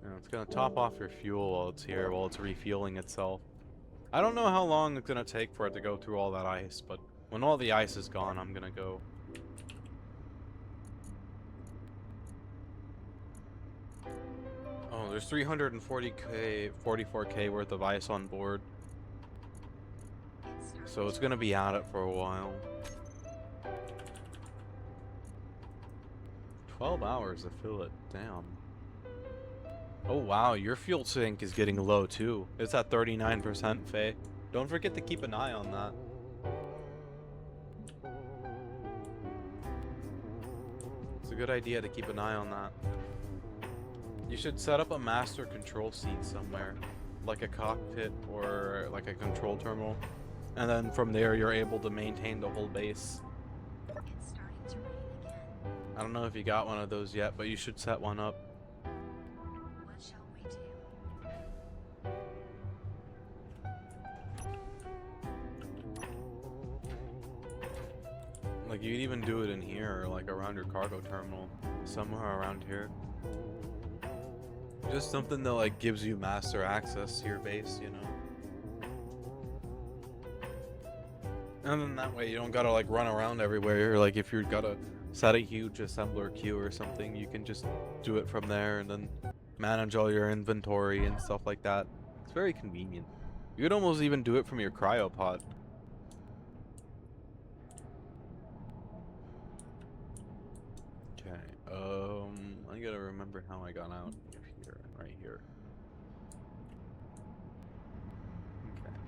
Now it's gonna top off your fuel while it's here, while it's refueling itself. I don't know how long it's gonna take for it to go through all that ice, but when all the ice is gone, I'm gonna go. Oh, there's 340k, 44k worth of ice on board. So it's gonna be at it for a while. 12 hours to fill it, damn. Oh wow, your fuel sink is getting low too. It's at 39%, Faye. Don't forget to keep an eye on that. It's a good idea to keep an eye on that. You should set up a master control seat somewhere, like a cockpit or like a control terminal. And then from there, you're able to maintain the whole base. It's starting to rain again. I don't know if you got one of those yet, but you should set one up. What shall we do? Like, you'd even do it in here, or like around your cargo terminal. Somewhere around here. Just something that like gives you master access to your base, you know? And then that way you don't gotta like run around everywhere. Like if you've gotta set a huge assembler queue or something, you can just do it from there and then manage all your inventory and stuff like that. It's very convenient. You could almost even do it from your cryopod. Okay, I gotta remember how I got out of here, right here.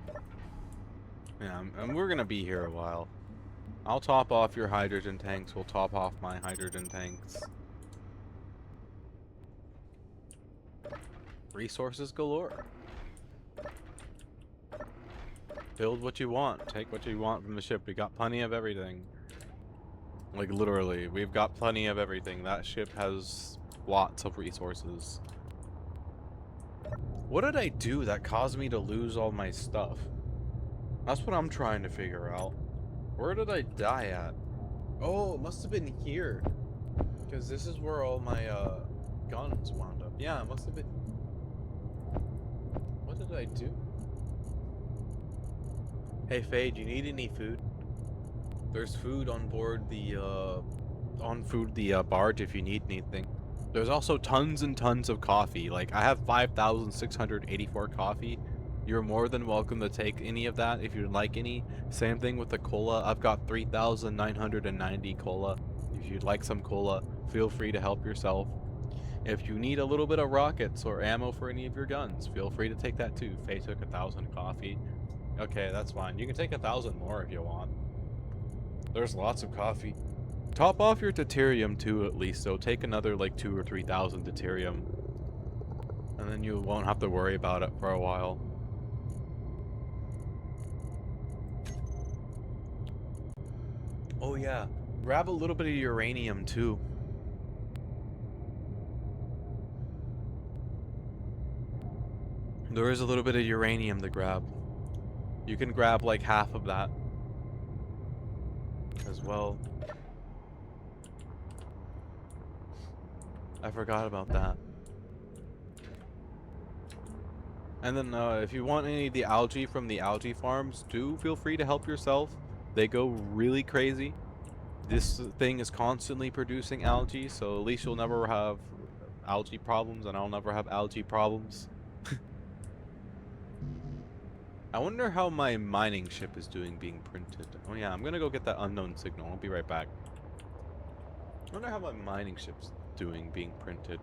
Okay. Yeah, and we're gonna be here a while. I'll top off your hydrogen tanks, we'll top off my hydrogen tanks. Resources galore. Build what you want, take what you want from the ship, we got plenty of everything. Like, literally, we've got plenty of everything. That ship has lots of resources. What did I do that caused me to lose all my stuff? That's what I'm trying to figure out. Where did I die at? Oh, it must have been here. Because this is where all my, guns wound up. Yeah, it must have been... What did I do? Hey, Faye, do you need any food? There's food on board the, barge if you need anything. There's also tons and tons of coffee. Like, I have 5,684 coffee. You're more than welcome to take any of that if you'd like any. Same thing with the cola. I've got 3,990 cola. If you'd like some cola, feel free to help yourself. If you need a little bit of rockets or ammo for any of your guns, feel free to take that too. Faye took 1,000 coffee. Okay, that's fine. You can take 1,000 more if you want. There's lots of coffee. Top off your deuterium too, at least. So take another like 2,000 or 3,000 deuterium, and then you won't have to worry about it for a while. Oh yeah, grab a little bit of uranium too. There is a little bit of uranium to grab. You can grab like half of that as well. I forgot about that. And then if you want any of the algae from the algae farms, do feel free to help yourself. They go really crazy. This thing is constantly producing algae, so at least you'll never have algae problems, and I'll never have algae problems. I wonder how my mining ship is doing being printed. Oh yeah, I'm gonna go get that unknown signal. I'll be right back. I wonder how my mining ship's doing being printed.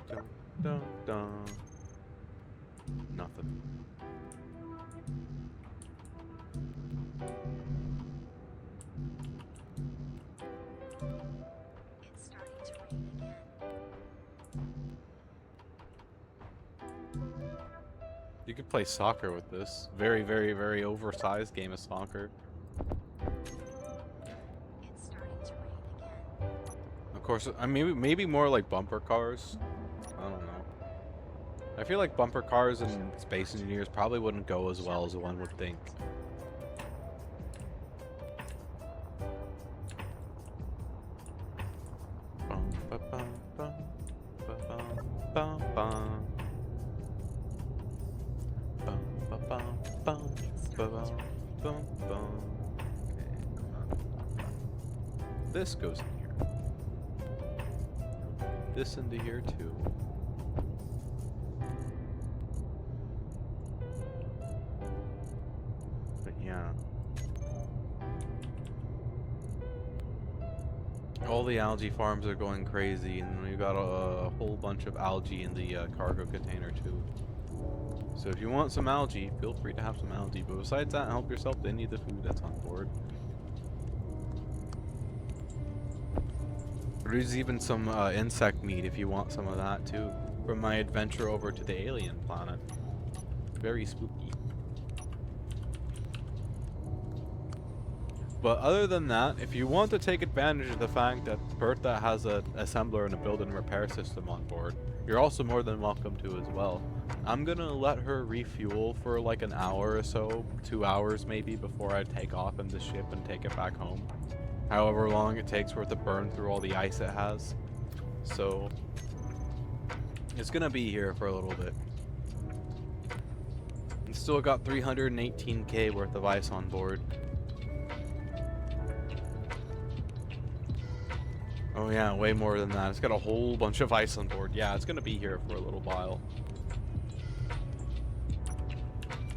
Dun, dun, dun. Nothing. It's starting to rain again. You could play soccer with this. Very, very, very oversized game of soccer. It's starting to rain again. Of course, I mean, maybe more like bumper cars. I don't know. I feel like bumper cars and Space Engineers probably wouldn't go as well as one would think. Bum, ba, bum, bum, ba, bum, bum, bum. Bum, ba, bum, bum, ba, bum, bum, bum. Okay. This goes in here. This into here too. But yeah. All the algae farms are going crazy, and we've got a whole bunch of algae in the cargo container too. So if you want some algae, feel free to have some algae. But besides that, help yourself to any of the food that's on board. There's even some insect meat if you want some of that too. From my adventure over to the alien planet. Very spooky. But other than that, if you want to take advantage of the fact that Bertha has an assembler and a build and repair system on board, you're also more than welcome to as well. I'm gonna let her refuel for like an hour or so, 2 hours maybe, before I take off in the ship and take it back home. However long it takes for it to burn through all the ice it has. So, it's gonna be here for a little bit. It's still got 318k worth of ice on board. Oh yeah, way more than that. It's got a whole bunch of ice on board. Yeah, it's gonna be here for a little while.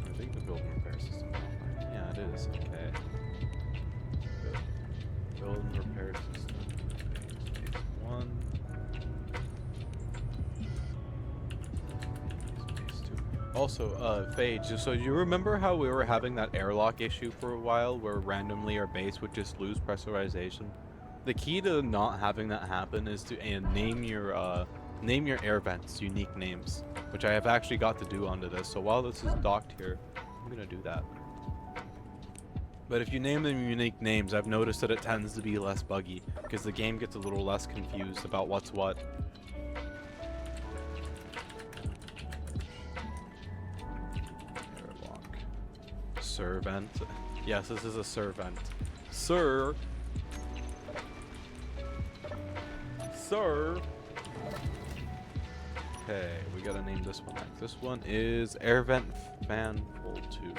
I think the build and repair system. Yeah, it is. Okay. Build and repair system. Phase 1. Phase 2. Also, Phage, so you remember how we were having that airlock issue for a while where randomly our base would just lose pressurization? The key to not having that happen is to name your Name your air vents unique names, which I have actually got to do onto this. So while this is docked here, I'm gonna do that. But if you name them unique names, I've noticed that it tends to be less buggy because the game gets a little less confused about what's what. Airlock. Servant. Yes, this is a servant. Sir. Sir. Okay, we gotta name this one next. This one is Air Vent Fan Full 2.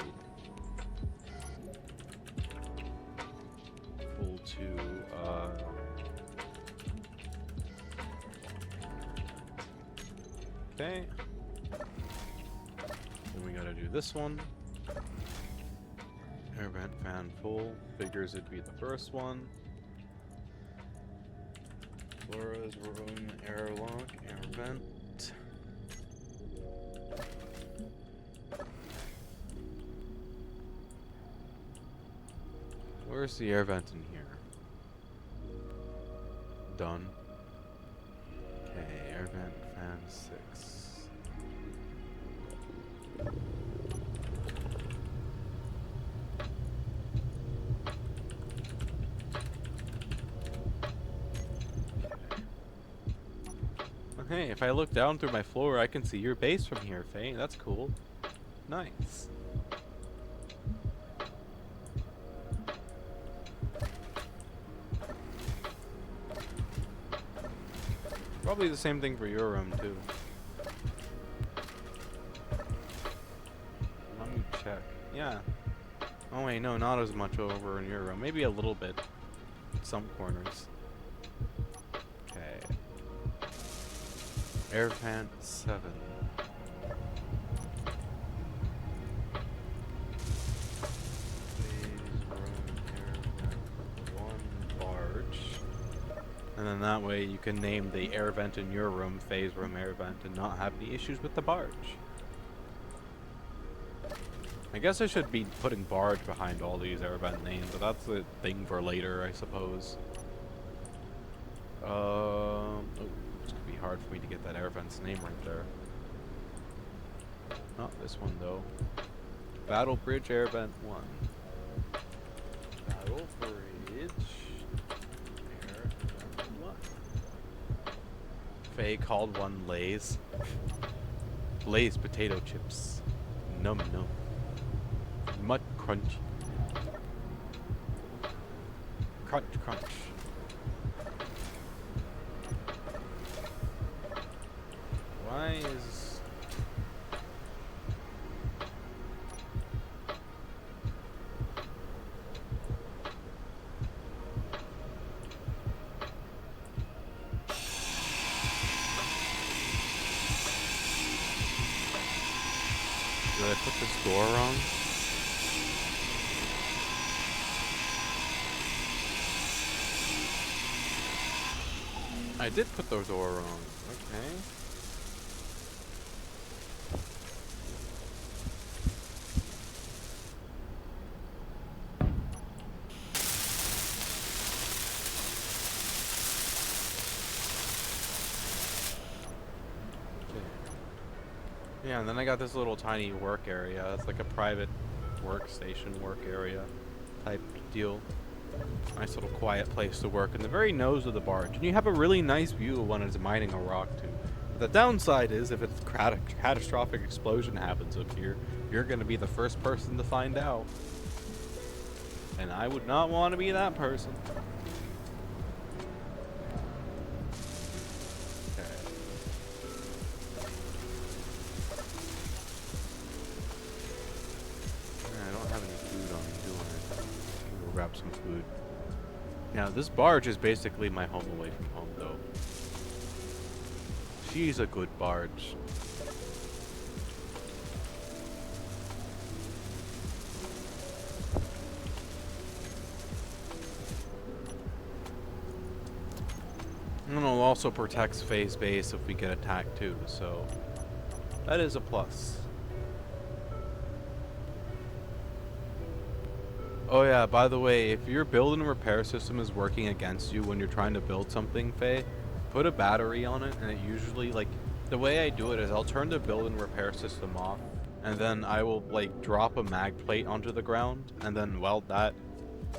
Full 2, okay. Then we gotta do this one. Air Vent Fan Full. Figures it'd be the first one. Laura's room airlock, air vent. Where's the air vent in here? Done. Okay, air vent fan 6. Okay, if I look down through my floor, I can see your base from here, Faye. That's cool. Nice. Probably the same thing for your room, too. Let me check. Yeah. Oh wait, no, not as much over in your room. Maybe a little bit. Some corners. Okay. Air fan 7. And then that way you can name the air vent in your room phase room air vent and not have any issues with the barge. I guess I should be putting barge behind all these air vent names, but that's a thing for later, I suppose. Oh, it's gonna be hard for me to get that air vent's name right there. Not this one though. Battle Bridge Air Vent 1. Battle Bridge. Faye called one Lay's. Lay's potato chips. Num num. Mud crunch. Crunch crunch. Why is... Did I put this door wrong? I did put the door wrong. Okay. Yeah, and then I got this little tiny work area. It's like a private workstation work area type deal. Nice little quiet place to work in the very nose of the barge. And you have a really nice view when it's mining a rock too. But the downside is if a catastrophic explosion happens up here, you're going to be the first person to find out. And I would not want to be that person. Grab some food. Now this barge is basically my home away from home though. She's a good barge. And it also protects Faye's base if we get attacked too, so that is a plus. Oh yeah, by the way, if your build and repair system is working against you when you're trying to build something, Faye, put a battery on it, and it usually, like, the way I do it is I'll turn the build and repair system off, and then I will, like, drop a mag plate onto the ground, and then weld that,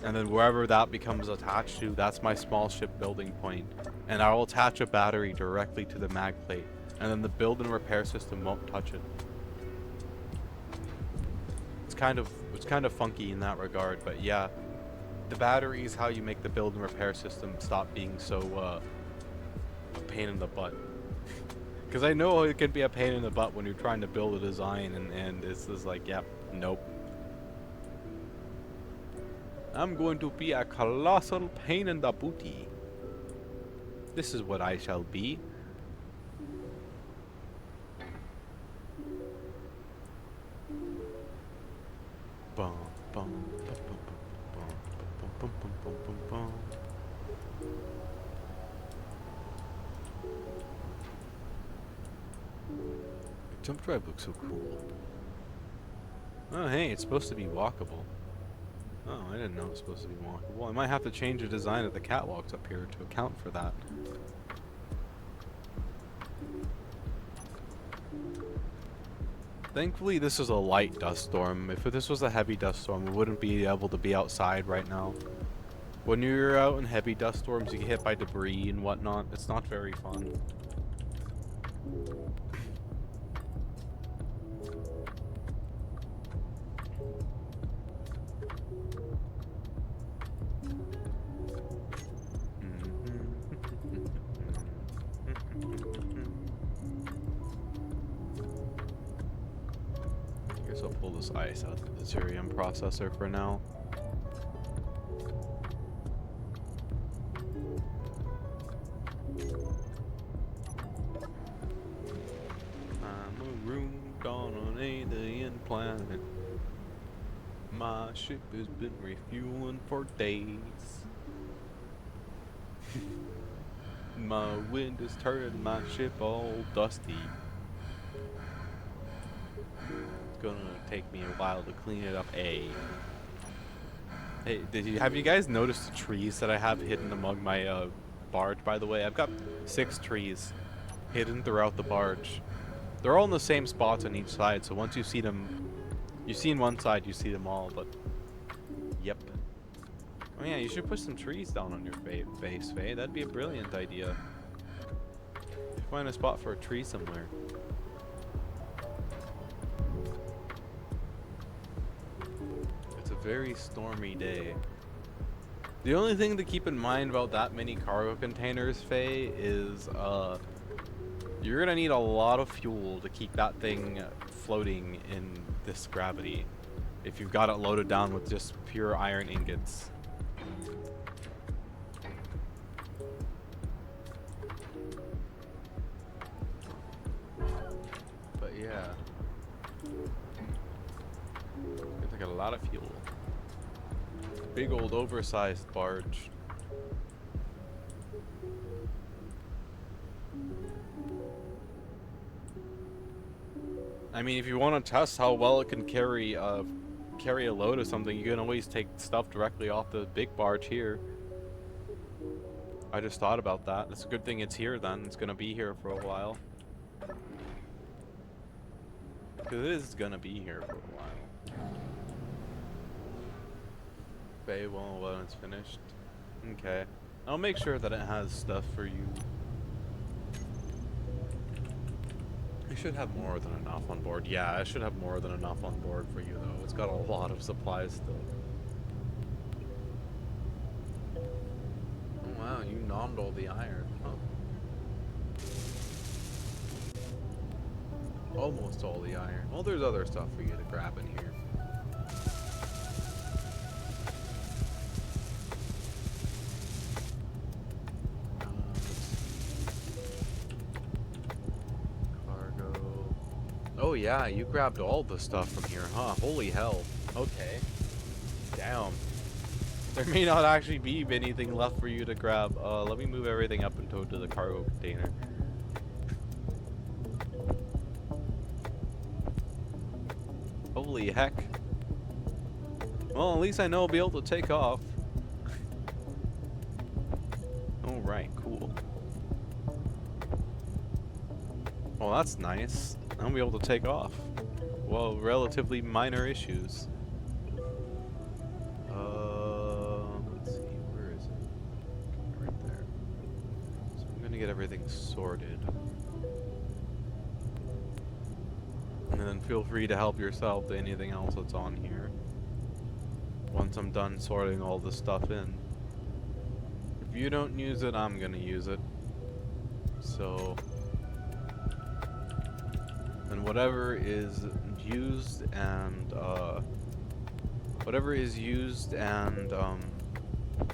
and then wherever that becomes attached to, that's my small ship building point, and I will attach a battery directly to the mag plate, and then the build and repair system won't touch it. It's kind of funky in that regard, but yeah, the battery is how you make the build and repair system stop being so a pain in the butt. Because I know it can be a pain in the butt when you're trying to build a design and it's just like, yep, nope. I'm going to be a colossal pain in the booty. This is what I shall be. Bum, bum, bum, bum, bum, bum, bum, bum, bum. Jump drive looks so cool. Oh, hey, it's supposed to be walkable. Oh, I didn't know it was supposed to be walkable. I might have to change the design of the catwalks up here to account for that. Thankfully, this is a light dust storm. If this was a heavy dust storm, we wouldn't be able to be outside right now. When you're out in heavy dust storms, you get hit by debris and whatnot. It's not very fun. I guess I'll pull this ice out of the deuterium processor for now. I'm marooned on an alien planet. My ship has been refueling for days. My wind is turning my ship all dusty. It's gonna take me a while to clean it up. Hey, have you guys noticed the trees that I have hidden among my barge? By the way, I've got 6 trees hidden throughout the barge. They're all in the same spots on each side, so once you see them, you see in one side, you see them all. But yep. Oh yeah, you should put some trees down on your base, Faye. That'd be a brilliant idea. Find a spot for a tree somewhere. It's a very stormy day. The only thing to keep in mind about that many cargo containers, Faye, is you're gonna need a lot of fuel to keep that thing floating in this gravity. If you've got it loaded down with just pure iron ingots. But yeah, it's like a lot of fuel. Big old oversized barge. I mean, if you want to test how well it can carry a load of something, you can always take stuff directly off the big barge here. I just thought about that. It's a good thing it's here then. It's gonna be here for a while. Because it is gonna be here for a while. Okay, well, when it's finished. Okay. I'll make sure that it has stuff for you. I should have more than enough on board. Yeah, I should have more than enough on board for you, though. It's got a lot of supplies still. Oh, wow, you nommed all the iron, huh? Almost all the iron. Well, there's other stuff for you to grab in here. Oh yeah, you grabbed all the stuff from here, huh? Holy hell. Okay. Damn. There may not actually be anything left for you to grab. Let me move everything up and tow to the cargo container. Holy heck. Well, at least I know I'll be able to take off. Alright, cool. Well, that's nice. I'll be able to take off. Well, relatively minor issues. Let's see, where is it? Right there. So I'm gonna get everything sorted. And then feel free to help yourself to anything else that's on here. Once I'm done sorting all the stuff in. If you don't use it, I'm gonna use it. So... and whatever is used and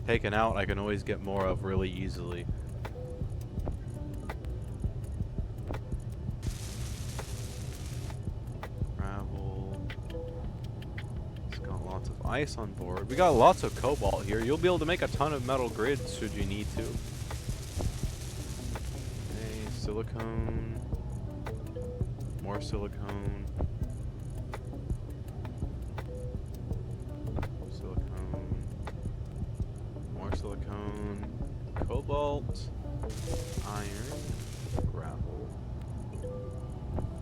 taken out, I can always get more of really easily. Gravel. It's got lots of ice on board. We got lots of cobalt here. You'll be able to make a ton of metal grids should you need to. Okay, silicone. More silicone. Silicone. More silicone. Cobalt. Iron. Gravel.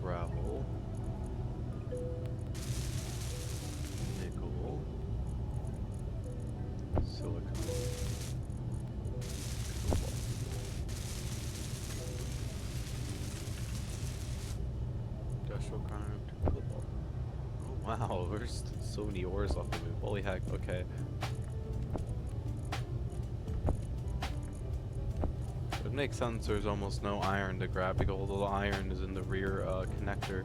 Gravel. Nickel. Silicone. Cobalt. Industrial kind of cobalt. Oh wow, there's so many ores left to move. Holy heck, okay. It makes sense there's almost no iron to grab because all the iron is in the rear connector.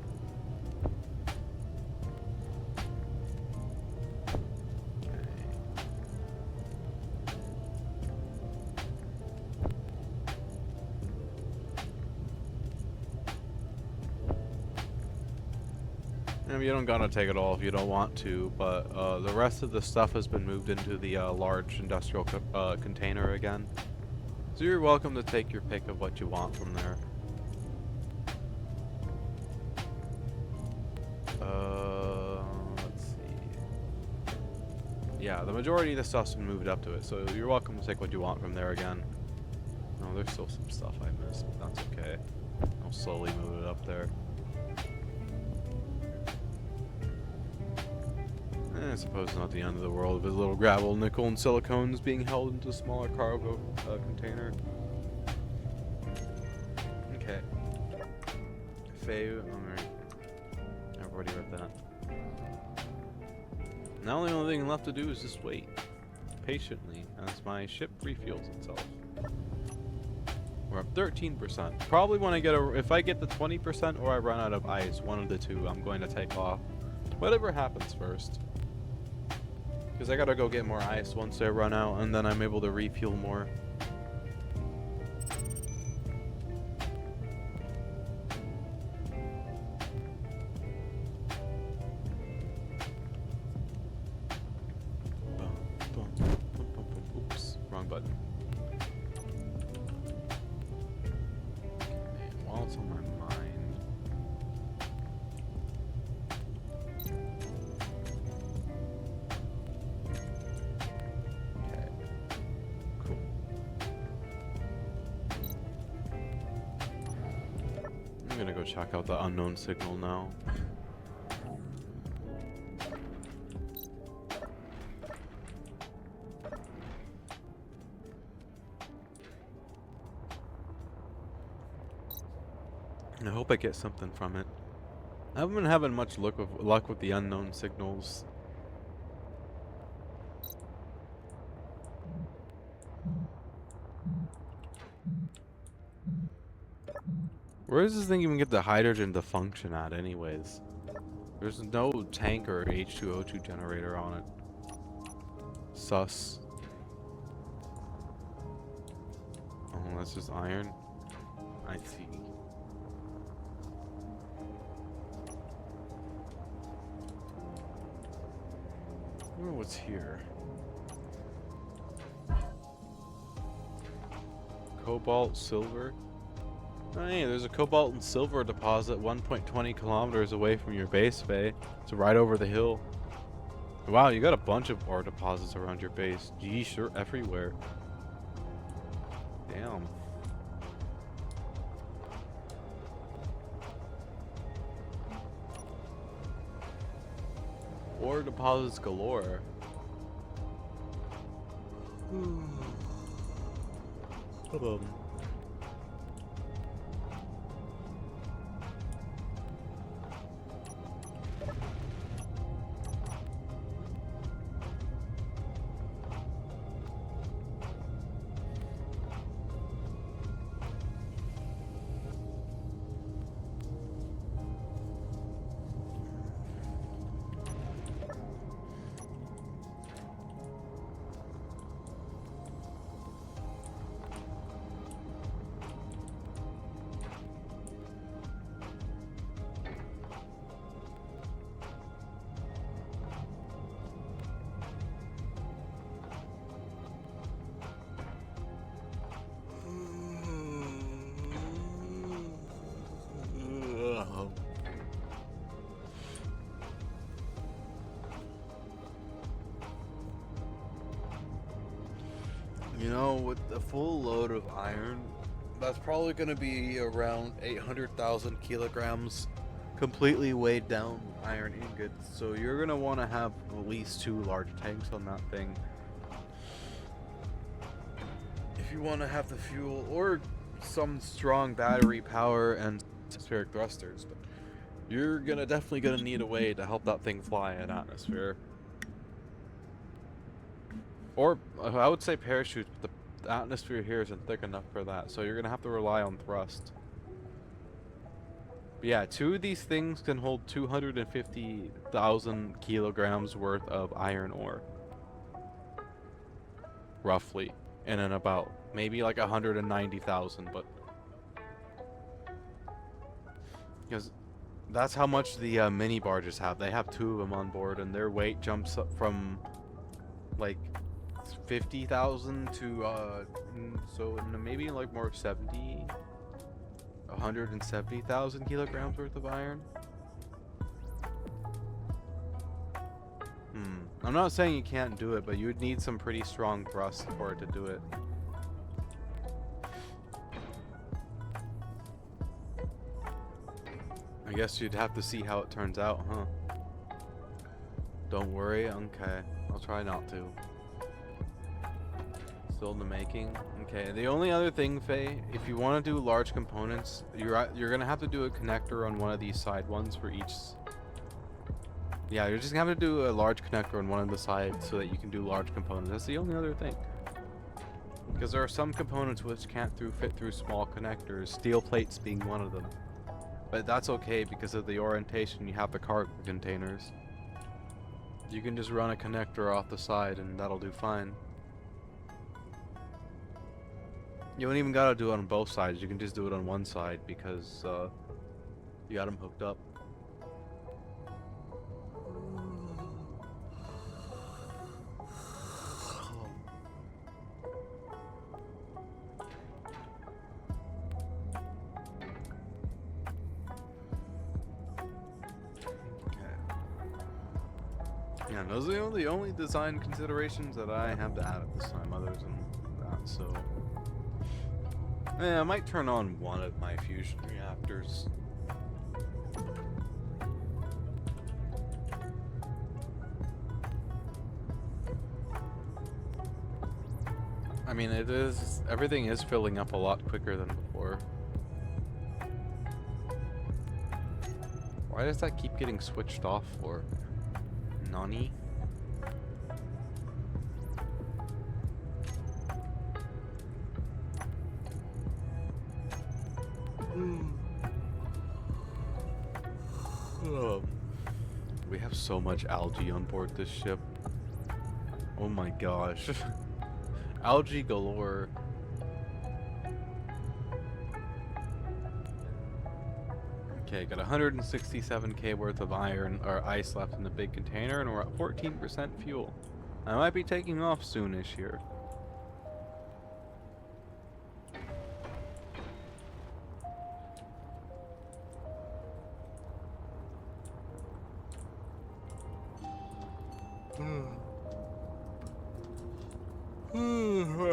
You don't gotta take it all if you don't want to, but the rest of the stuff has been moved into the large industrial container again. So you're welcome to take your pick of what you want from there. Let's see. Yeah, the majority of the stuff's been moved up to it, so you're welcome to take what you want from there again. No, there's still some stuff I missed, but that's okay. I'll slowly move it up there. I suppose not the end of the world if there's little gravel, nickel, and silicones being held into a smaller cargo container. Okay. Alright. I've already read that. Now the only thing left to do is just wait patiently as my ship refuels itself. We're up 13%. Probably when I get if I get the 20% or I run out of ice, one of the two, I'm going to take off. Whatever happens first. Because I gotta go get more ice once I run out, and then I'm able to refuel more. Oops, wrong button. Okay, while it's on my mind. I'm gonna go check out the unknown signal now. And I hope I get something from it. I haven't been having much luck with the unknown signals. Where does this thing even get the hydrogen to function at anyways? There's no tank or H2O2 generator on it. Sus. Oh, that's just iron? I see. I wonder what's here. Cobalt, silver. Oh, hey, there's a cobalt and silver deposit 1.20 kilometers away from your base, Faye. It's right over the hill. Wow, you got a bunch of ore deposits around your base. Gee, sure, everywhere. Damn. Ore deposits galore. You know, with a full load of iron, that's probably going to be around 800,000 kilograms completely weighed down iron ingots. So you're going to want to have at least 2 large tanks on that thing. If you want to have the fuel or some strong battery power and atmospheric thrusters, but you're definitely gonna need a way to help that thing fly in atmosphere. Or I would say parachutes, but the atmosphere here isn't thick enough for that, so you're gonna have to rely on thrust. But yeah, 2 of these things can hold 250,000 kilograms worth of iron ore. Roughly. In and about. Maybe like 190,000, but because that's how much the mini barges have. They have 2 of them on board, and their weight jumps up from like 50,000 to so maybe like more 170,000 kilograms worth of iron. I'm not saying you can't do it, but you would need some pretty strong thrust for it to do it. I guess you'd have to see how it turns out, huh? Don't worry, okay. I'll try not to. Still in the making. Okay, the only other thing, Faye, if you want to do large components, you're gonna have to do a connector on one of these side ones for each. Yeah, you're just gonna have to do a large connector on one of the sides so that you can do large components. That's the only other thing. Because there are some components which can't fit through small connectors, steel plates being one of them. But that's okay because of the orientation you have the cargo containers. You can just run a connector off the side and that'll do fine. You don't even gotta do it on both sides, you can just do it on one side because you got them hooked up. Yeah, those are the only design considerations that I have to add at this time, other than that, so... Yeah, I might turn on one of my fusion reactors. I mean, everything is filling up a lot quicker than before. Why does that keep getting switched off for? Nani? We have so much algae on board this ship. Oh my gosh. Algae galore. Okay, got 167k worth of iron or ice left in the big container, and we're at 14% fuel. I might be taking off soonish here.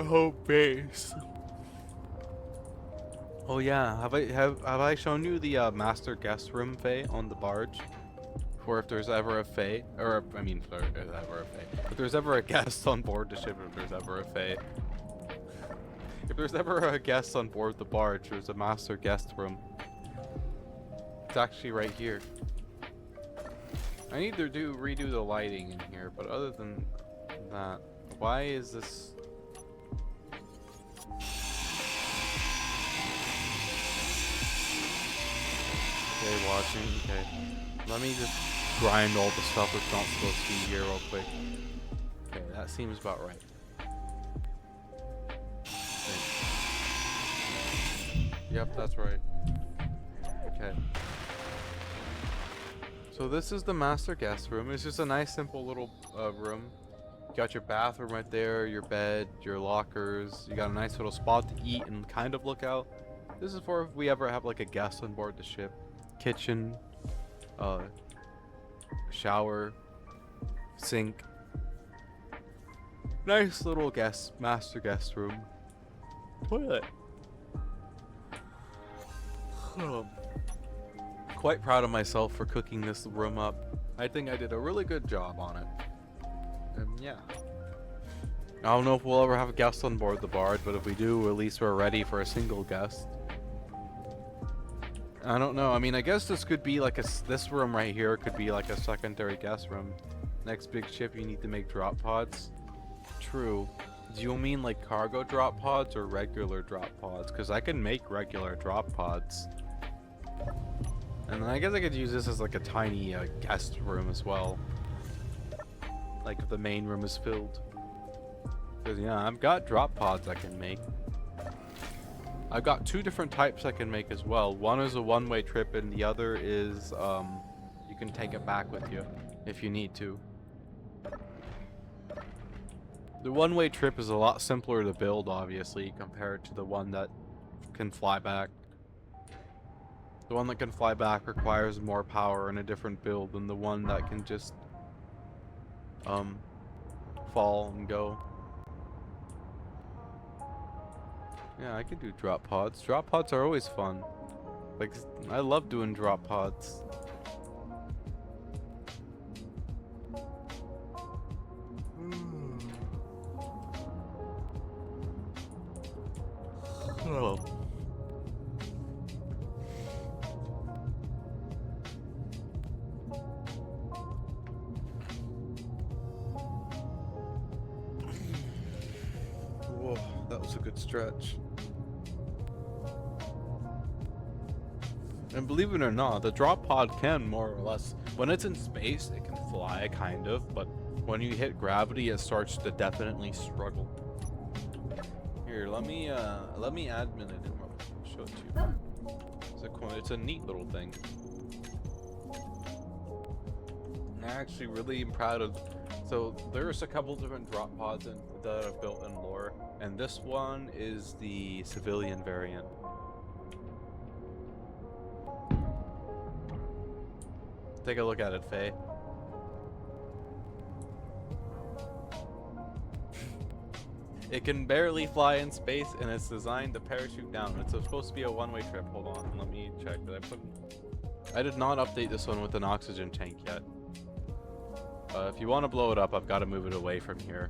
Home base. Oh yeah, have I shown you the master guest room, Faye, on the barge? for if there's ever a Fae, or I mean, for if there's ever a Fae, if there's ever a guest on board the ship, if there's ever a Fae, if there's ever a guest on board the barge, there's a master guest room. It's actually right here. I need to redo the lighting in here, but other than that, why is this? Okay, watching. Okay, let me just grind all the stuff that's not supposed to be here real quick. Okay, that seems about right. Okay. Yep, that's right. Okay. So this is the master guest room. It's just a nice, simple little room. You got your bathroom right there, your bed, your lockers. You got a nice little spot to eat and kind of look out. This is for if we ever have like a guest on board the ship. Kitchen, shower, sink. Nice little master guest room. Toilet. Quite proud of myself for cooking this room up. I think I did a really good job on it. And yeah. I don't know if we'll ever have a guest on board the barge, but if we do, at least we're ready for a single guest. I don't know. I mean, I guess this could be like this room right here could be like a secondary guest room. Next big ship, you need to make drop pods. True. Do you mean like cargo drop pods or regular drop pods? Because I can make regular drop pods. And then I guess I could use this as like a tiny guest room as well. Like if the main room is filled. Because yeah, I've got drop pods I can make. I've got two different types I can make as well. One is a one-way trip and the other is you can take it back with you if you need to. The one-way trip is a lot simpler to build, obviously, compared to the one that can fly back. The one that can fly back requires more power and a different build than the one that can just fall and go. Yeah, I could do drop pods. Drop pods are always fun. Like, I love doing drop pods. Oh. Whoa, that was a good stretch. And believe it or not, the drop pod can more or less, when it's in space, it can fly kind of, but when you hit gravity, it starts to definitely struggle. Here, let me admin it and I'll show it to you. It's a neat little thing. I actually really am proud of. So there's a couple different drop pods that I've built in lore, and this one is the civilian variant. Take a look at it, Faye. It can barely fly in space, and it's designed to parachute down. It's supposed to be a one-way trip. Hold on, let me check. I did not update this one with an oxygen tank yet. If you want to blow it up, I've got to move it away from here.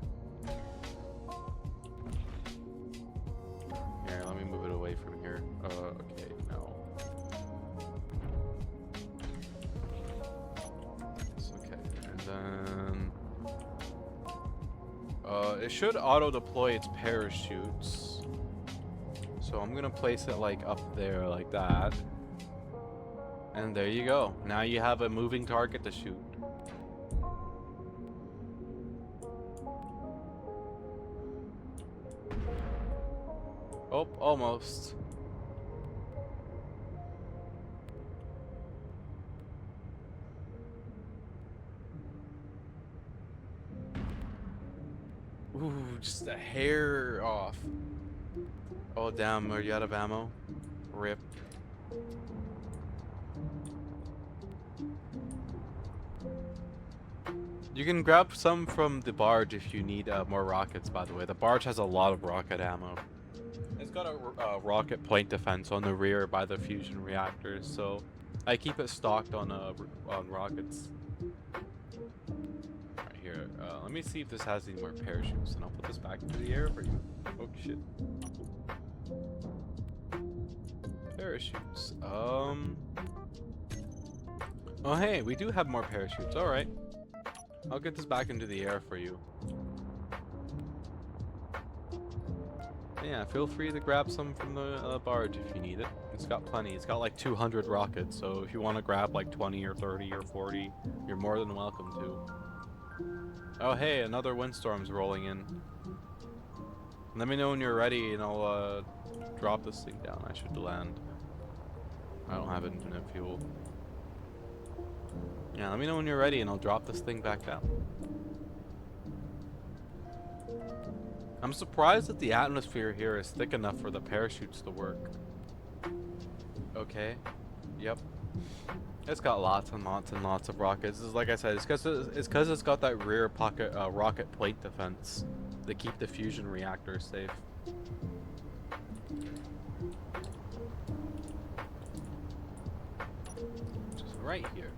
Here, let me move it away from here. Okay, no. It's okay. And then it should auto-deploy its parachutes. So I'm gonna place it like up there, like that. And there you go. Now you have a moving target to shoot. Oh, almost. Ooh, just a hair off. Oh, damn, are you out of ammo? Rip. You can grab some from the barge if you need more rockets, by the way. The barge has a lot of rocket ammo. It's got a rocket plate defense on the rear by the fusion reactors, so I keep it stocked on rockets. here. Let me see if this has any more parachutes, and I'll put this back into the air for you. Oh shit. Parachutes. Oh hey, we do have more parachutes. All right. I'll get this back into the air for you. Yeah, feel free to grab some from the barge if you need it. It's got plenty. It's got like 200 rockets, so if you want to grab like 20 or 30 or 40, you're more than welcome to. Oh hey, another windstorm's rolling in. Let me know when you're ready and I'll drop this thing down. I should land. I don't have infinite fuel. Yeah, let me know when you're ready and I'll drop this thing back down. I'm surprised that the atmosphere here is thick enough for the parachutes to work. Okay. Yep. It's got lots and lots and lots of rockets. It's like I said, it's because it's got that rear pocket rocket plate defense to keep the fusion reactor safe. Just right here.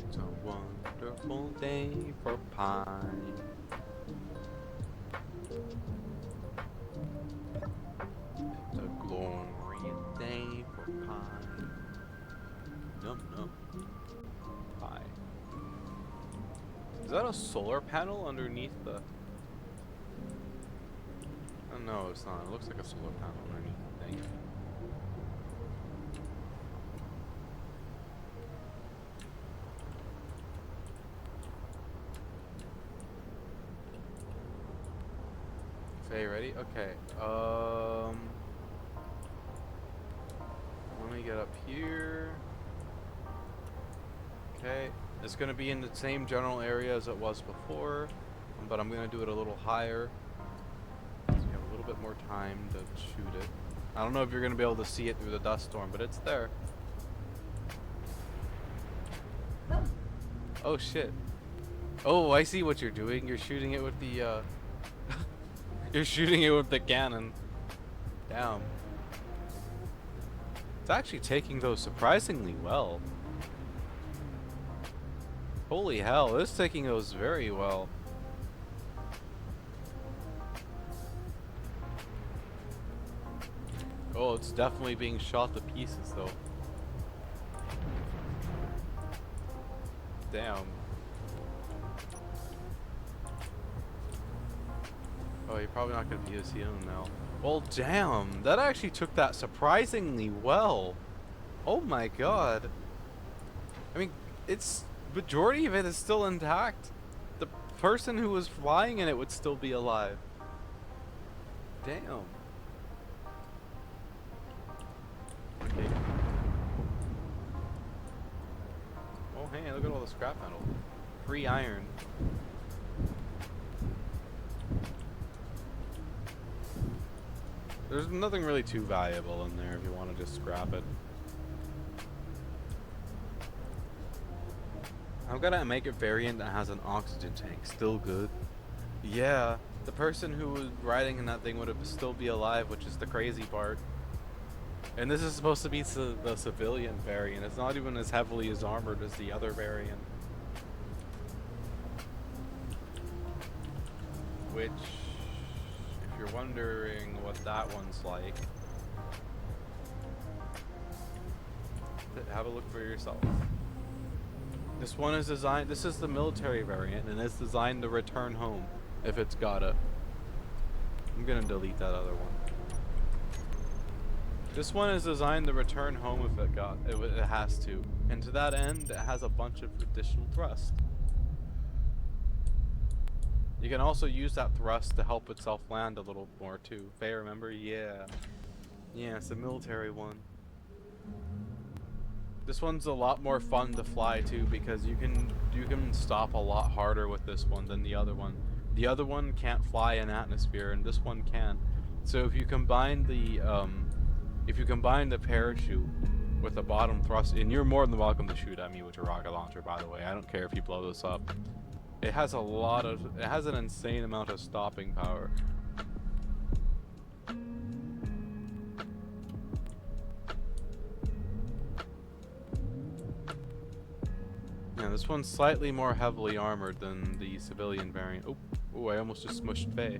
It's a wonderful day for pine. It's a glorious day for pine. Num num. Pie. Is that a solar panel underneath the... Oh, no, it's not. It looks like a solar panel underneath the thing. Faye, ready? Okay. Let me get up here. Okay. It's gonna be in the same general area as it was before, but I'm gonna do it a little higher. So you have a little bit more time to shoot it. I don't know if you're gonna be able to see it through the dust storm, but it's there. Oh shit. Oh, I see what you're doing. You're shooting it with the you're shooting it with the cannon. Damn. It's actually taking those surprisingly well. Holy hell, it's taking those very well. Oh, it's definitely being shot to pieces though. Damn. Oh, you're probably not going to be able to see him now. Well, damn. That actually took that surprisingly well. Oh my god. I mean, it's... majority of it is still intact. The person who was flying in it would still be alive. Damn. Okay. Oh, hey, look at all the scrap metal. Free iron. There's nothing really too valuable in there if you want to just scrap it. I'm gonna make a variant that has an oxygen tank. Still good. Yeah, the person who was riding in that thing would still be alive, which is the crazy part. And this is supposed to be the civilian variant. It's not even as heavily as armored as the other variant. Which... if you're wondering what that one's like, have a look for yourself. This one is designed, this is the military variant, and it's designed to return home if it's gotta. I'm gonna delete that other one. This one is designed to return home if it has to. And to that end, it has a bunch of additional thrust. You can also use that thrust to help itself land a little more too. Faye, remember? Yeah. Yeah, it's a military one. This one's a lot more fun to fly too because you can stop a lot harder with this one than the other one. The other one can't fly in atmosphere and this one can. So if you combine the parachute with the bottom thrust, and you're more than welcome to shoot at me with your rocket launcher, by the way. I don't care if you blow this up. It has an insane amount of stopping power. Yeah, this one's slightly more heavily armored than the civilian variant. Oh, I almost just smushed Faye.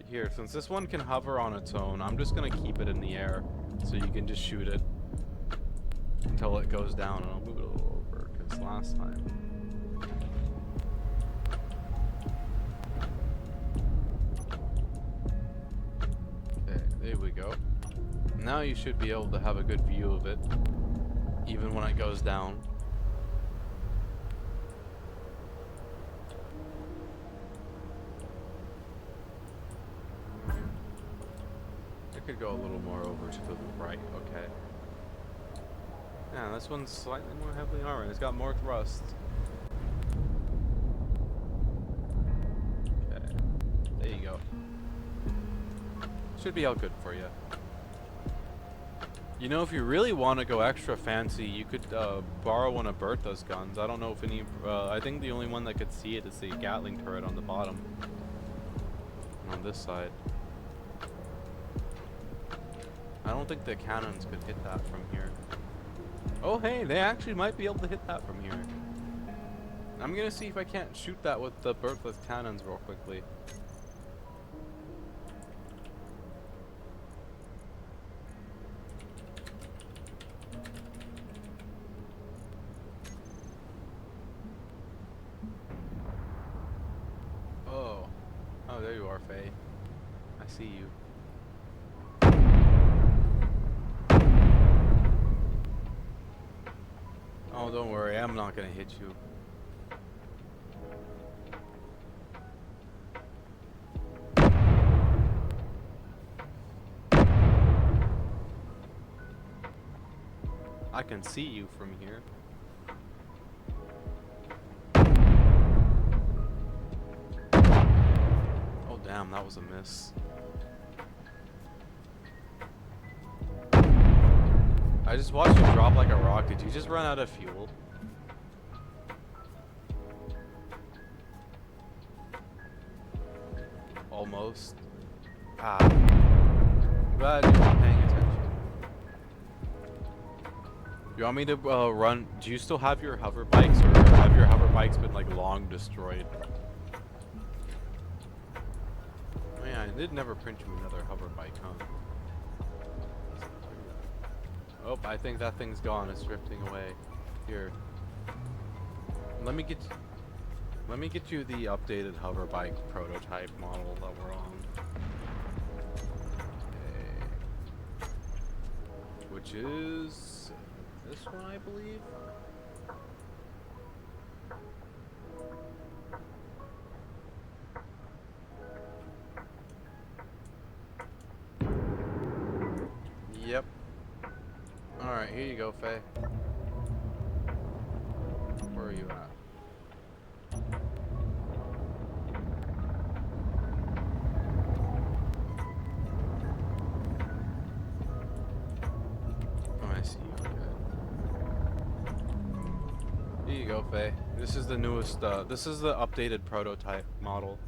Here, since this one can hover on its own, I'm just gonna keep it in the air so you can just shoot it until it goes down, and I'll move it a little over because last time. Okay, there we go. Now you should be able to have a good view of it, even when it goes down. I could go a little more over to the right, okay. Yeah, this one's slightly more heavily armored. It's got more thrust. Okay, there you go. Should be all good for you. You know, if you really want to go extra fancy, you could borrow one of Bertha's guns. I don't know if any... I think the only one that could see it is the Gatling turret on the bottom. On this side. I don't think the cannons could hit that from here. Oh hey, they actually might be able to hit that from here. I'm gonna see if I can't shoot that with the Bertha's cannons real quickly. Oh, there you are, Faye. I see you. Oh, don't worry, I'm not gonna hit you. I can see you from here. Oh damn, that was a miss. I just watched you drop like a rock. Did you just run out of fuel? Almost. Ah. I'm glad you're paying attention. You want me to run? Do you still have your hover bikes, or have your hover bikes been like long destroyed? Oh yeah, I did never print you another hover bike, huh? Oh, I think that thing's gone. It's drifting away. Here. Let me get you the updated hover bike prototype model that we're on. Okay. Which is this one, I believe. Yep. Alright, here you go, Faye. Where are you at? Oh, I see you. Okay. Here you go, Faye. This is the newest, this is the updated prototype model.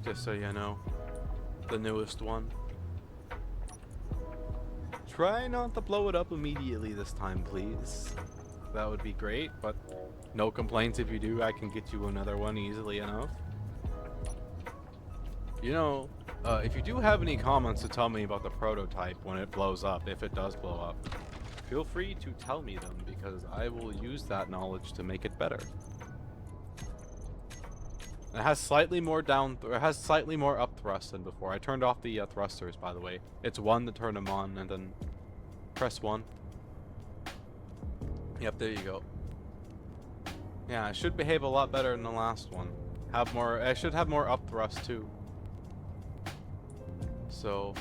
Just so you know. The newest one. Try not to blow it up immediately this time, please. That would be great, but no complaints if you do. I can get you another one easily enough. You know, if you do have any comments to tell me about the prototype when it blows up, if it does blow up, feel free to tell me them, because I will use that knowledge to make it better. It has slightly more up thrust than before. I turned off the thrusters, by the way. It's 1 to turn them on, and then press 1. Yep, there you go. Yeah, it should behave a lot better than the last one. I should have more up thrust too. So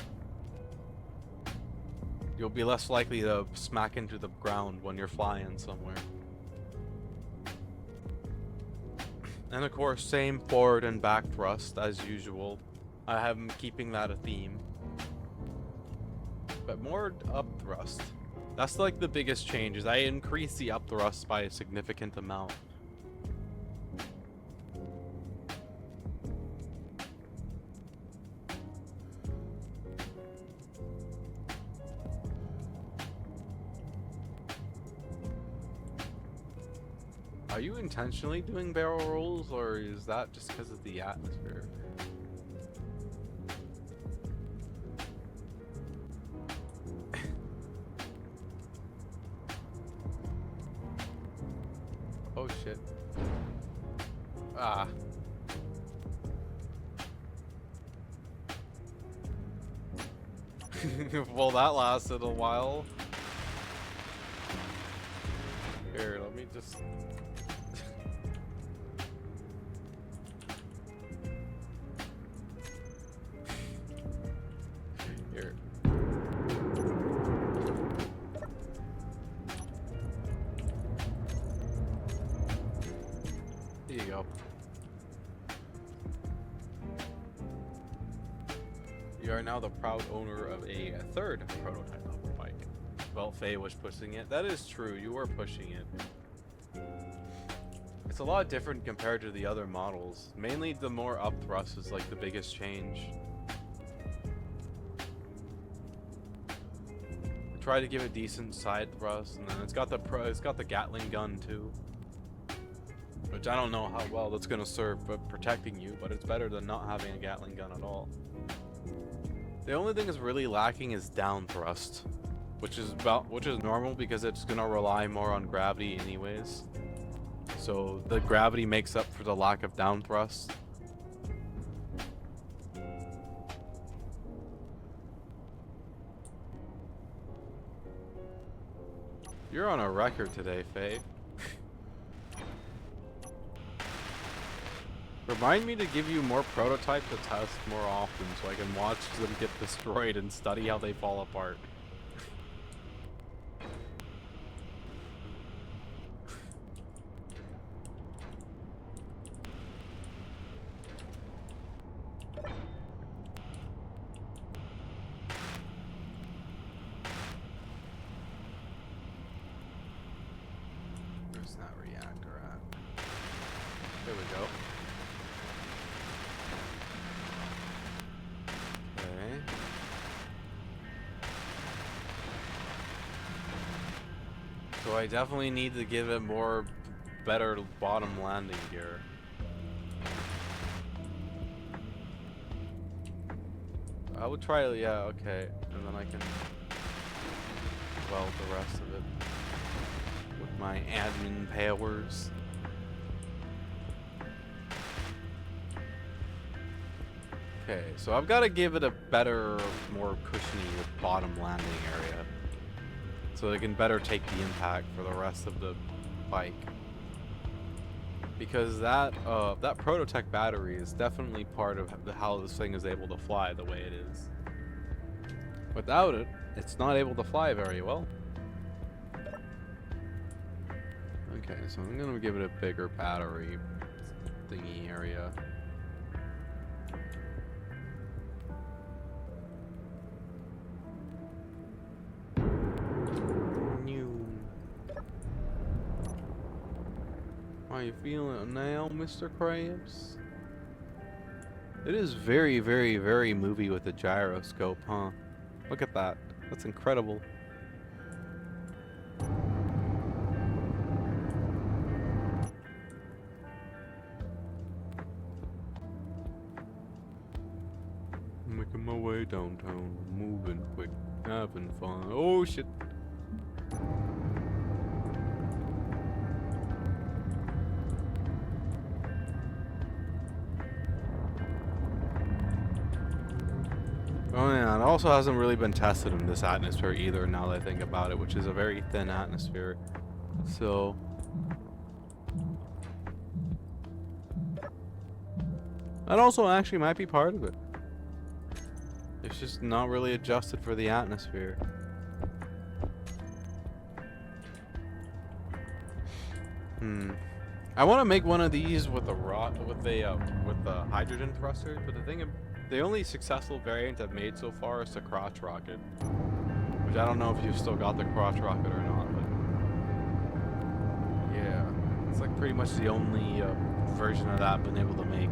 you'll be less likely to smack into the ground when you're flying somewhere. And of course, same forward and back thrust as usual. I am keeping that a theme. But more up thrust. That's like the biggest change, is I increase the up thrust by a significant amount. Are you intentionally doing barrel rolls, or is that just because of the atmosphere? Oh shit. Ah. Well, that lasted a while. Here, let me just... Here. Here you go. You are now the proud owner of a third prototype hover bike. Well, Faye was pushing it. That is true, you were pushing it. It's a lot different compared to the other models. Mainly the more up thrust is like the biggest change. Try to give a decent side thrust, and then it's got the Gatling gun too. Which I don't know how well that's gonna serve for protecting you, but it's better than not having a Gatling gun at all. The only thing that's really lacking is down thrust, which is normal because it's gonna rely more on gravity anyways. So the gravity makes up for the lack of down thrust. You're on a record today, Faye. Remind me to give you more prototype to test more often so I can watch them get destroyed and study how they fall apart. Where's that reactor at? There we go. So I definitely need to give it more better bottom landing gear. I would try, yeah, okay, and then I can weld the rest of it with my admin powers. Okay, so I've got to give it a better, more cushiony bottom landing area, so they can better take the impact for the rest of the bike. Because that Prototech battery is definitely part of how this thing is able to fly the way it is. Without it, it's not able to fly very well. Okay, so I'm gonna give it a bigger battery thingy area. How you feeling it now, Mr. Krabs? It is very, very, very movie with the gyroscope, huh? Look at that. That's incredible. Making my way downtown, moving quick, having fun. Oh shit. Oh yeah, it also hasn't really been tested in this atmosphere either, now that I think about it, which is a very thin atmosphere. So... that also actually might be part of it. It's just not really adjusted for the atmosphere. I want to make one of these with a with the hydrogen thruster, but the only successful variant I've made so far is the crotch rocket, Which I don't know if you've still got the crotch rocket or not, but yeah, it's like pretty much the only version of that I've been able to make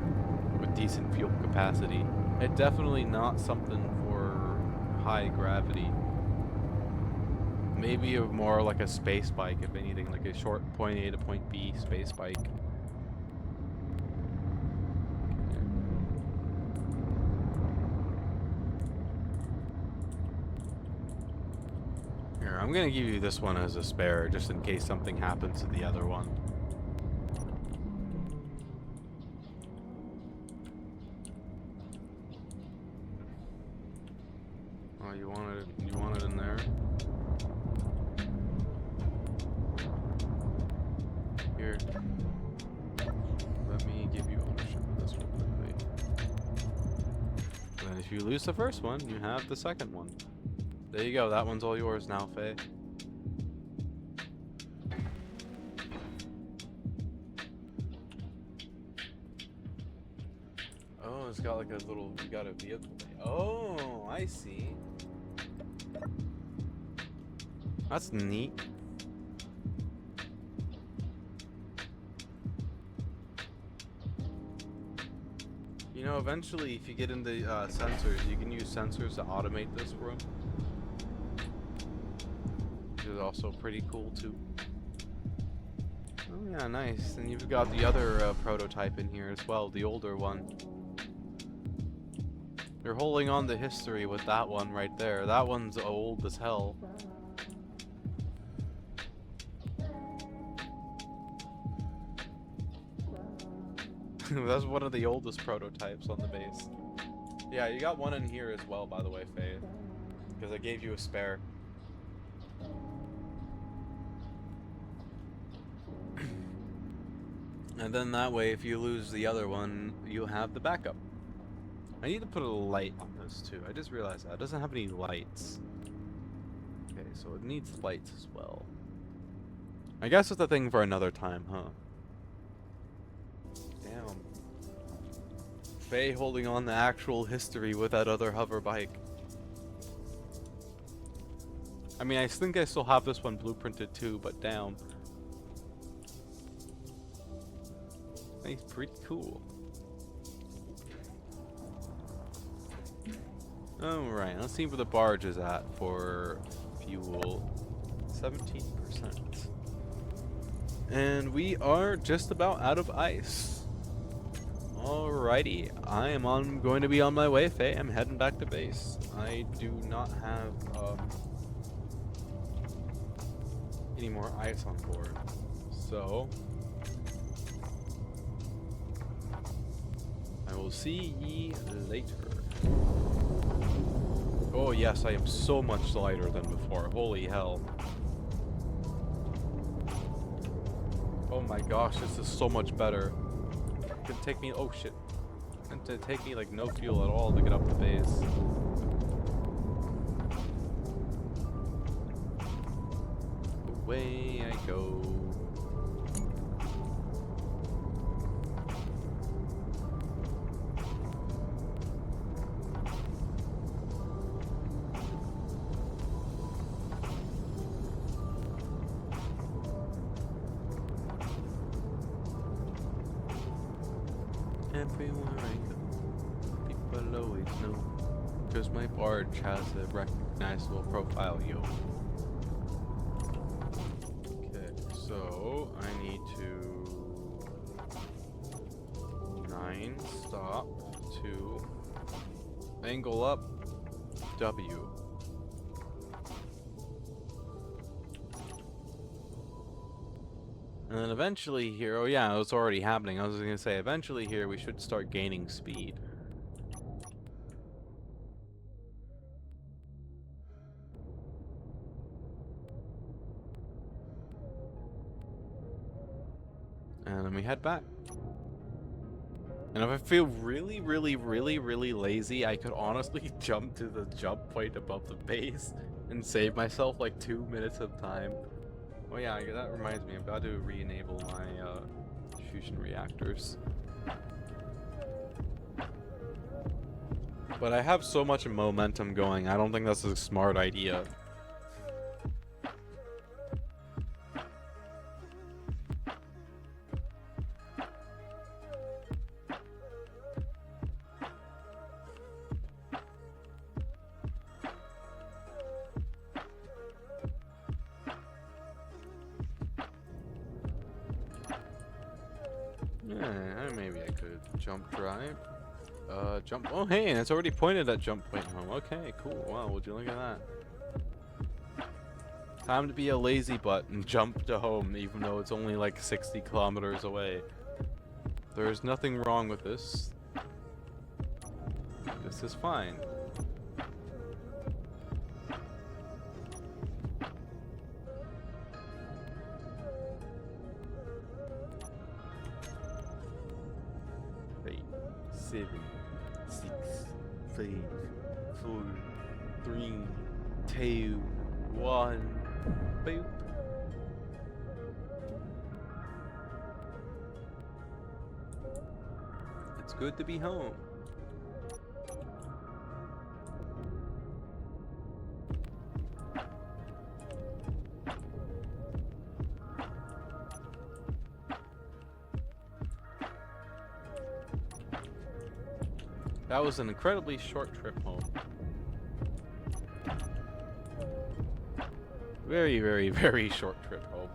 with decent fuel capacity. It's definitely not something for high gravity. Maybe more like a space bike, if anything, like a short point A to point B space bike. Here, I'm gonna give you this one as a spare, just in case something happens to the other one. Oh, you want it in there? Here. Let me give you ownership of this one quickly. And then if you lose the first one, you have the second one. There you go, that one's all yours now, Faye. Oh, it's got like a little, you got a vehicle. Oh, I see. That's neat. You know, eventually, if you get into sensors, you can use sensors to automate this room. Which is also pretty cool, too. Oh, yeah, nice. And you've got the other prototype in here as well, the older one. You're holding on to history with that one right there. That one's old as hell. That's one of the oldest prototypes on the base. Yeah, you got one in here as well, by the way, Faye. Because I gave you a spare. And then that way, if you lose the other one, you'll have the backup. I need to put a light on this too. I just realized that. It doesn't have any lights. Okay, so it needs lights as well. I guess it's a thing for another time, huh? Damn. Faye holding on to actual history with that other hover bike. I mean, I think I still have this one blueprinted too, but damn. It's pretty cool. Alright, let's see where the barge is at for fuel. 17%. And we are just about out of ice. Alrighty, I am going to be on my way, Faye. I'm heading back to base. I do not have any more ice on board. So I will see ye later. Oh yes, I am so much lighter than before. Holy hell. Oh my gosh, this is so much better. It can take me, oh shit. It can take me like no fuel at all to get up to base. Away I go. Everywhere I go, people always know, because my barge has a recognizable profile, yo. Okay, so I need to 9, stop, 2, angle up, W. And then eventually here, oh yeah, it's already happening. I was going to say, eventually here we should start gaining speed. And then we head back. And if I feel really, really, really, really lazy, I could honestly jump to the jump point above the base and save myself like 2 minutes of time. Oh yeah, that reminds me, I've got to re-enable my fusion reactors. But I have so much momentum going, I don't think that's a smart idea Maybe I could jump drive. Jump. Oh, hey, and it's already pointed at jump point home. Okay, cool. Wow, would you look at that? Time to be a lazy butt and jump to home, even though it's only like 60 kilometers away. There's nothing wrong with this. This is fine. Eight, 7, 6, 5, 4, 3, 2, 1. Boop. It's good to be home. That was an incredibly short trip home. Very, very, very short trip home.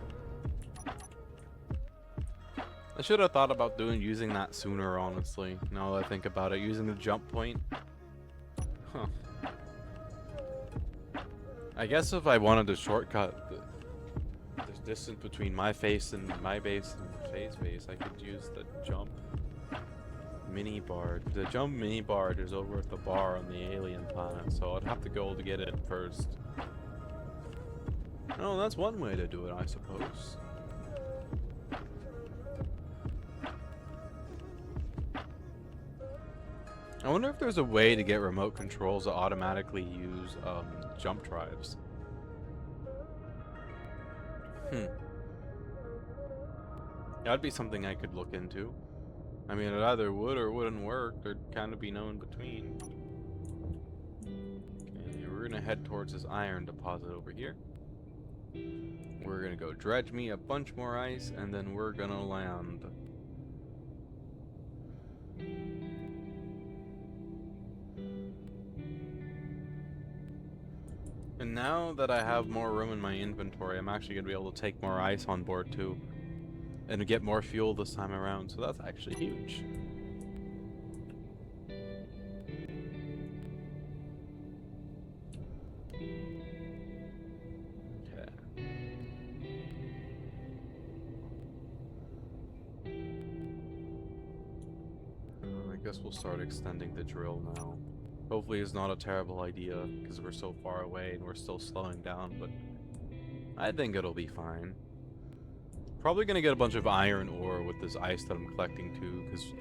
I should have thought about using that sooner, honestly. Now that I think about it, using the jump point. Huh. I guess if I wanted to shortcut the distance between my face and my base and Faye's base, I could use the jump mini bar. The jump mini bar is over at the bar on the alien planet, so I'd have to go to get it first. Oh, that's one way to do it, I suppose. I wonder if there's a way to get remote controls that automatically use jump drives. That'd be something I could look into. I mean, it either would or wouldn't work. There'd kind of be no in between. Okay, we're gonna head towards this iron deposit over here. We're gonna go dredge me a bunch more ice, and then we're gonna land. And now that I have more room in my inventory, I'm actually gonna be able to take more ice on board too. And get more fuel this time around, so that's actually huge. Okay. I guess we'll start extending the drill now. Hopefully it's not a terrible idea, because we're so far away and we're still slowing down, but I think it'll be fine. Probably gonna get a bunch of iron ore with this ice that I'm collecting too, because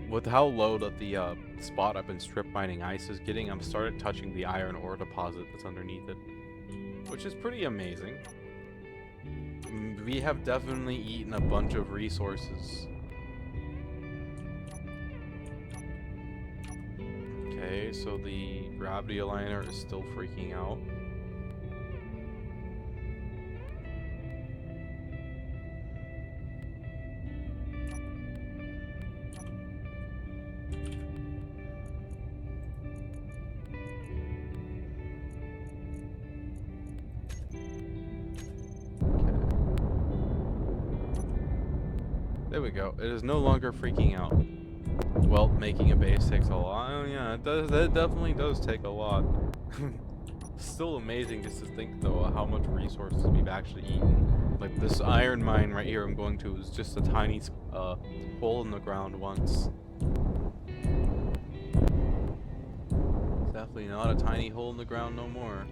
with how low that the spot I've been strip mining ice is getting, I'm started touching the iron ore deposit that's underneath it, which is pretty amazing. We have definitely eaten a bunch of resources. Okay, so the gravity aligner is still freaking out. There we go. It is no longer freaking out. Well, making a base takes a lot. Oh yeah, it does. It definitely does take a lot. Still amazing just to think though how much resources we've actually eaten. Like this iron mine right here I'm going to is just a tiny hole in the ground once. It's definitely not a tiny hole in the ground no more.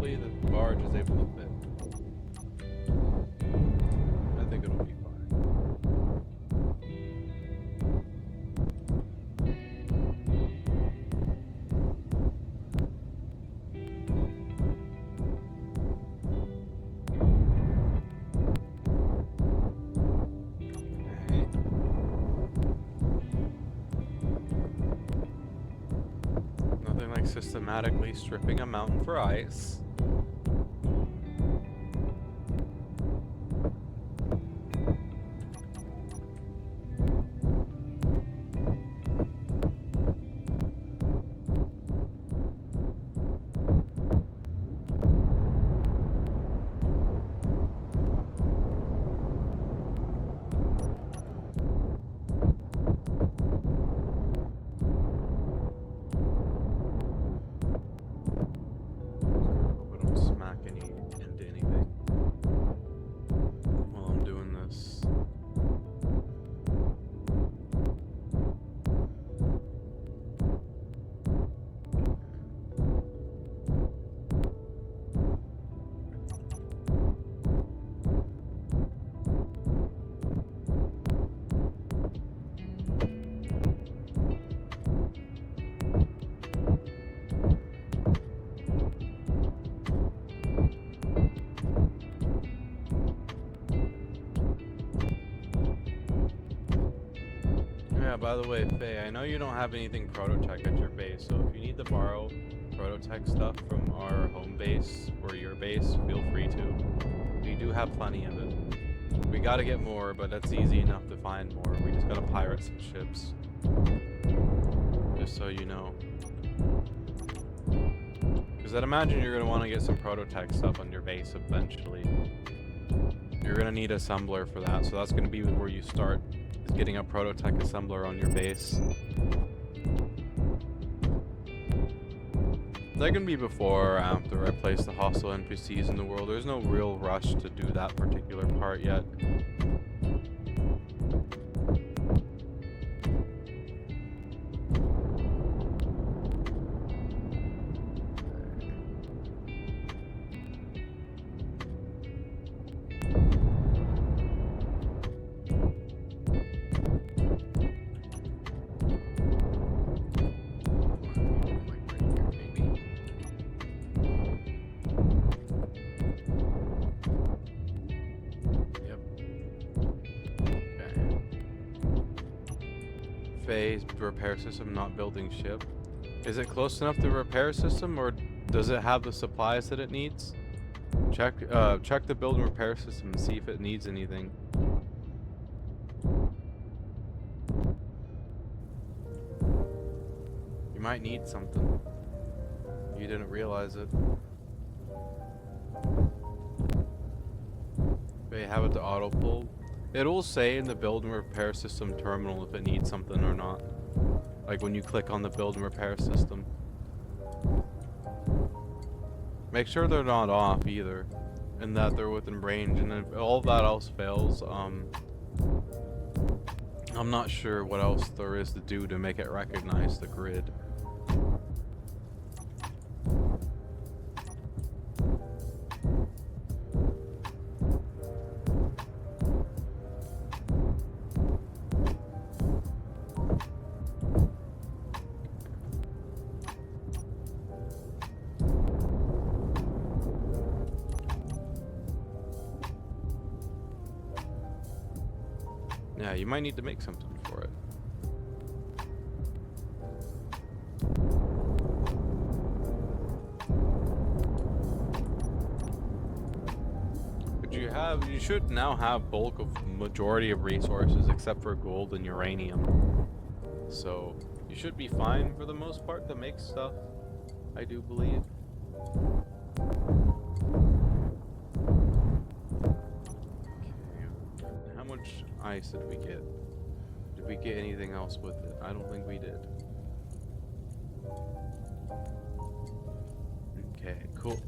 hopefully the barge is able to fit. I think it'll be fine. Nothing like systematically stripping a mountain for ice. Hope I don't smack into anything while I'm doing this. Yeah, by the way, Faye, I know you don't have anything Prototech at your base, so if you need to borrow Prototech stuff from our home base or your base, feel free to. We do have plenty of it. We gotta get more, but that's easy enough to find more. We just gotta pirate some ships. Just so you know. Because I'd imagine you're gonna want to get some Prototech stuff on your base eventually. You're gonna need assembler for that, so that's gonna be where you start. Is getting a Prototech assembler on your base. That can be before or after I place the hostile NPCs in the world. There's no real rush to do that particular part yet. Phase repair system not building ship. Is it close enough to repair system, or does it have the supplies that it needs? Check the build and repair system and see if it needs anything. You might need something. You didn't realize it. They have it to auto pull. It'll say in the build and repair system terminal if it needs something or not. Like when you click on the build and repair system. Make sure they're not off either. And that they're within range. And if all that else fails, I'm not sure what else there is to do to make it recognize the grid. Yeah, you might need to make something for it. But you should now have bulk of majority of resources except for gold and uranium. So you should be fine for the most part to make stuff, I do believe. How much ice did we get? Did we get anything else with it? I don't think we did. Okay, cool.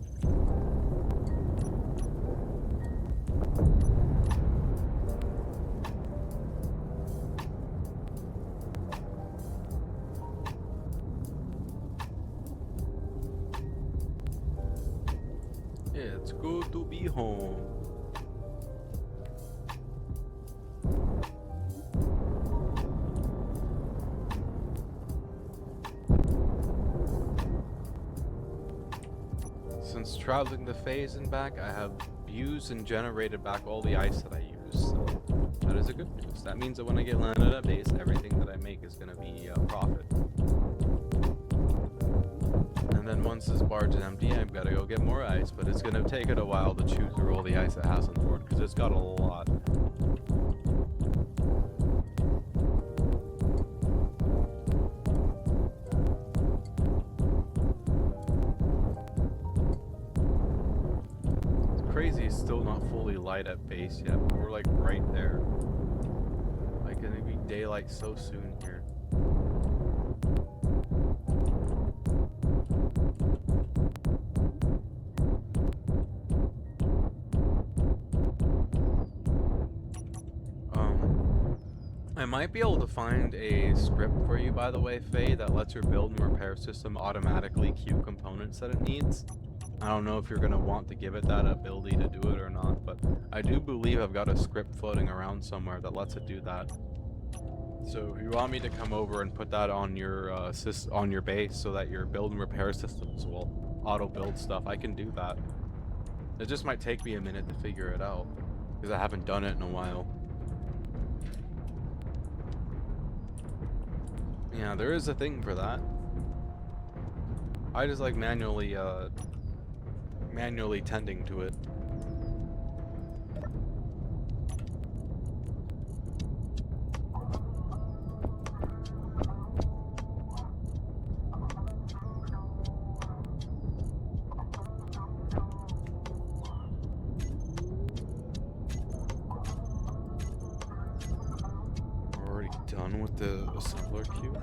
It's good to be home. Since traveling the phase and back, I have used and generated back all the ice that I use. So that is a good news. That means that when I get landed at base, everything that I make is going to be a profit. And then once this barge is empty, I've got to go get more ice, but it's going to take it a while to chew through all the ice it has on board, because it's got a lot. It's crazy it's still not fully light at base yet, but we're like right there. Like, it'll be daylight so soon here. I might be able to find a script for you, by the way, Faye, that lets your build and repair system automatically queue components that it needs. I don't know if you're going to want to give it that ability to do it or not, but I do believe I've got a script floating around somewhere that lets it do that. So if you want me to come over and put that on your base so that your build and repair systems will auto-build stuff, I can do that. It just might take me a minute to figure it out, because I haven't done it in a while. Yeah, there is a thing for that. I just like manually tending to it. We're already done with the assembler queue.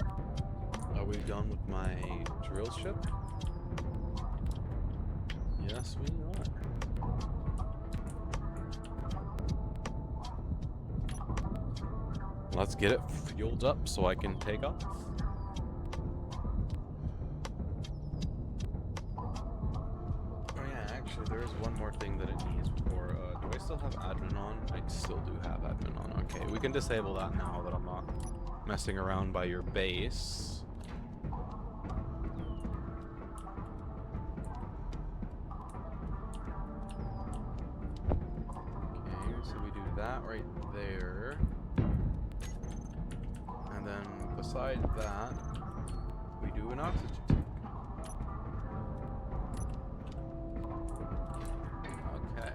Are we done with my drill ship? Yes, we are. Let's get it fueled up so I can take off. Oh yeah, actually there is one more thing that it needs before. Do I still have admin on? I still do have admin on. Okay, we can disable that now that I'm not messing around by your base. So we do that right there. And then beside that, we do an oxygen tank. Okay.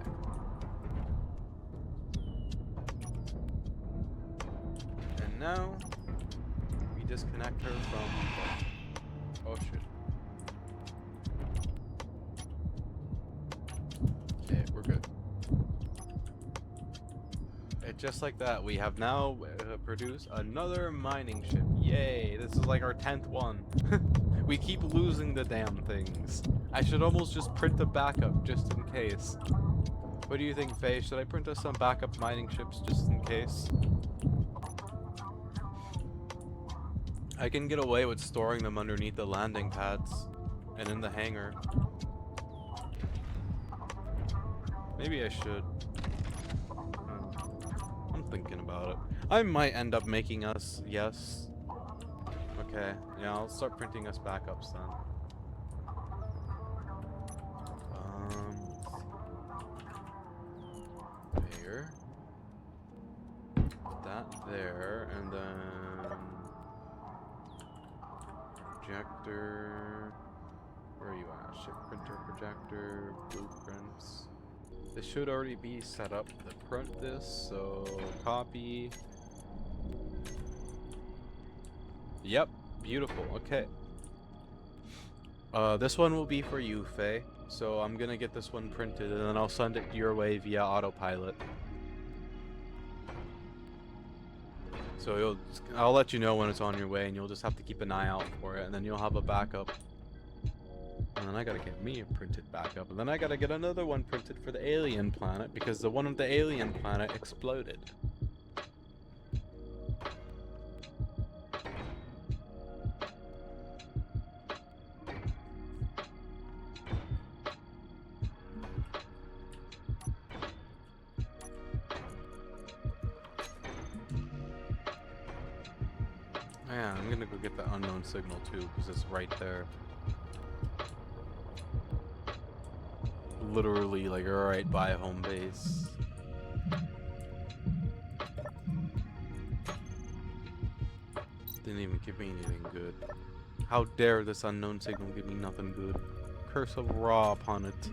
And now, we disconnect her from... Oh shit. Okay, we're good. Just like that, we have now produced another mining ship. Yay, this is like our 10th one. We keep losing the damn things. I should almost just print a backup just in case. What do you think, Faye? Should I print us some backup mining ships just in case? I can get away with storing them underneath the landing pads and in the hangar. Maybe I should. I'm thinking about it. I might end up making us, yes. Okay, yeah, I'll start printing us backups then. There. That there, and then... Projector... Where are you at? Ship printer, projector, blueprints... This should already be set up to print this, so copy. Yep, beautiful, okay. This one will be for you, Faye. So I'm gonna get this one printed and then I'll send it your way via autopilot. So I'll let you know when it's on your way and you'll just have to keep an eye out for it and then you'll have a backup. And then I gotta get me a printed backup. And then I gotta get another one printed for the alien planet because the one on the alien planet exploded. Yeah, I'm gonna go get the unknown signal too, because it's right there. Literally, like, right by home base. Didn't even give me anything good. How dare this unknown signal give me nothing good? Curse of Ra upon it.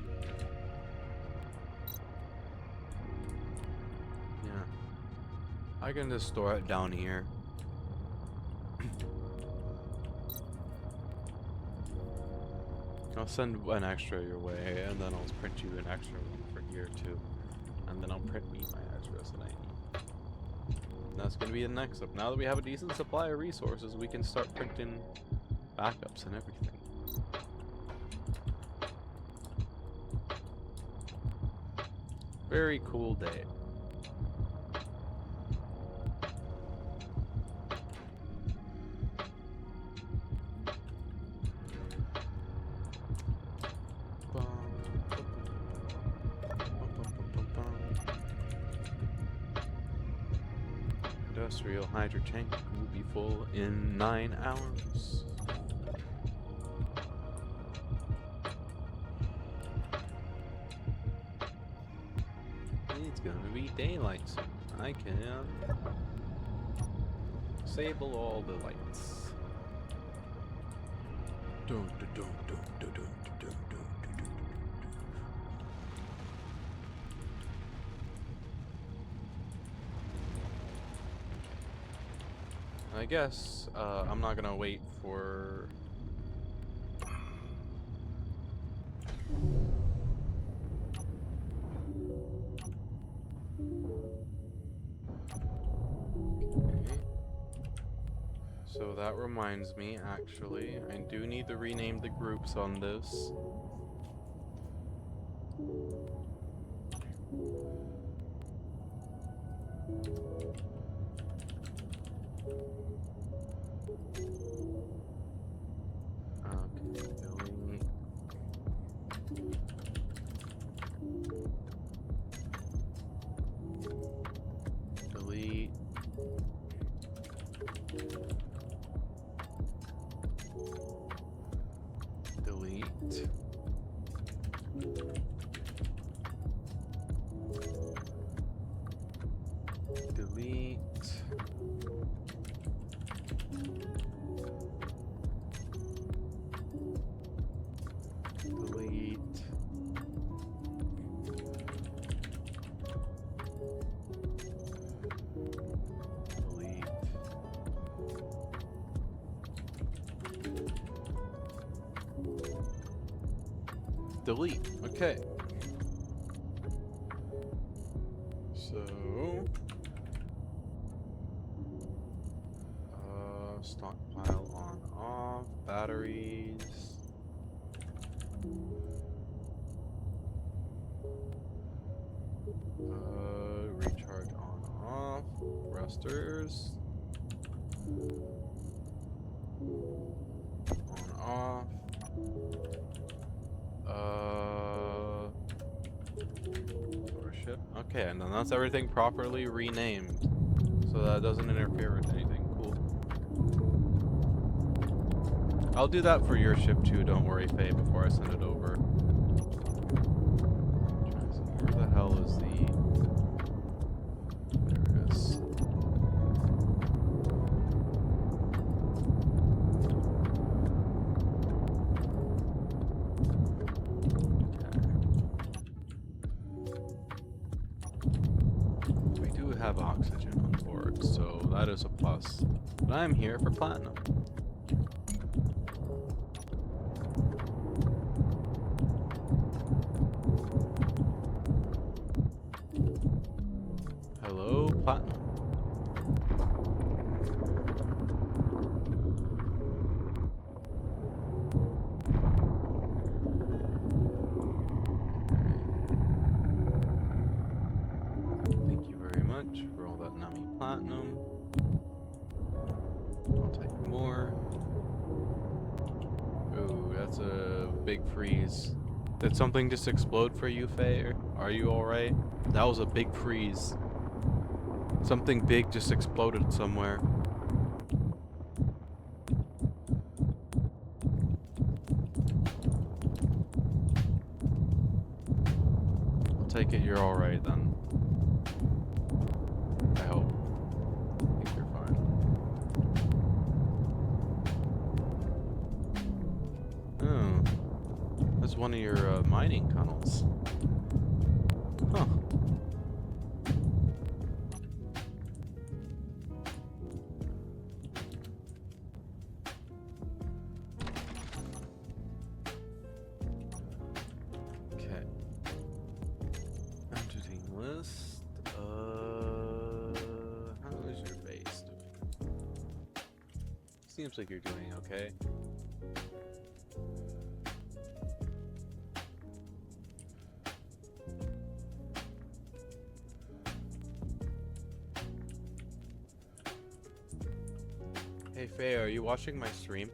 Yeah. I can just store it down here. I'll send an extra your way, and then I'll print you an extra one for here too. And then I'll print me my extras that I need. And that's gonna be the next step. Now that we have a decent supply of resources, we can start printing backups and everything. Very cool day. Industrial hydro tank will be full in 9 hours. It's gonna be daylight soon. I can disable all the lights. I guess I'm not gonna wait for So that reminds me, actually, I do need to rename the groups on this. Okay, delete. Delete. Delete. Delete. Delete. Delete. Okay. So stockpile on off, batteries. Recharge on off, resters. On off. Ship. Okay, and then that's everything properly renamed, so that doesn't interfere with anything. Cool. I'll do that for your ship too, don't worry, Faye, before I send it over. Where the hell is the... There it is. Okay. We do have oxygen on board, so that is a plus. But I'm here for platinum. Hello, platinum. Thank you very much for all that Nami platinum. I'll take more. Ooh, that's a big freeze. Did something just explode for you, Faye? Are you alright? That was a big freeze. Something big just exploded somewhere. take it you're alright then. I hope. I think you're fine. Oh. That's one of your mining tunnels. Huh. Okay. Entity list. How is your base doing? Seems like you're doing okay. Hey Faye, are you watching my stream?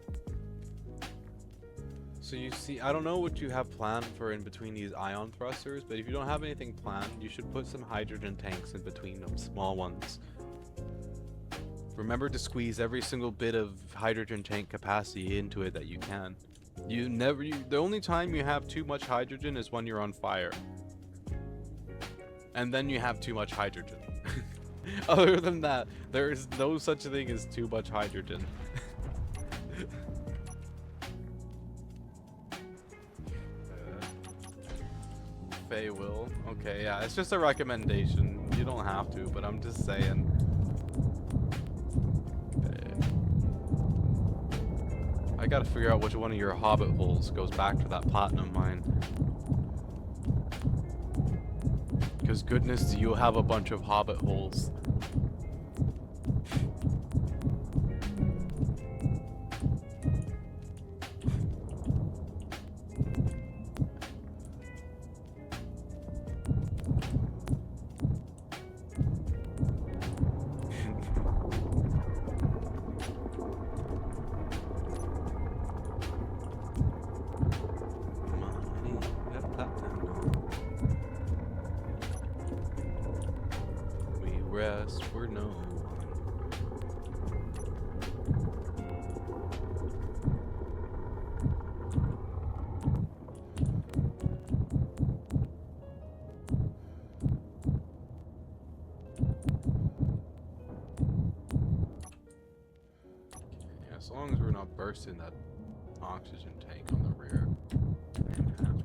So you see, I don't know what you have planned for in between these ion thrusters, but if you don't have anything planned, you should put some hydrogen tanks in between them, small ones. Remember to squeeze every single bit of hydrogen tank capacity into it that you can. The only time you have too much hydrogen is when you're on fire. And then you have too much hydrogen. Other than that, there is no such thing as too much hydrogen. Faye will. Okay, yeah, it's just a recommendation. You don't have to, but I'm just saying. I gotta figure out which one of your hobbit holes goes back to that platinum mine. Because goodness, do you have a bunch of hobbit holes. Rest for no one. Yeah, as long as we're not bursting that oxygen tank on the rear, I'm happy.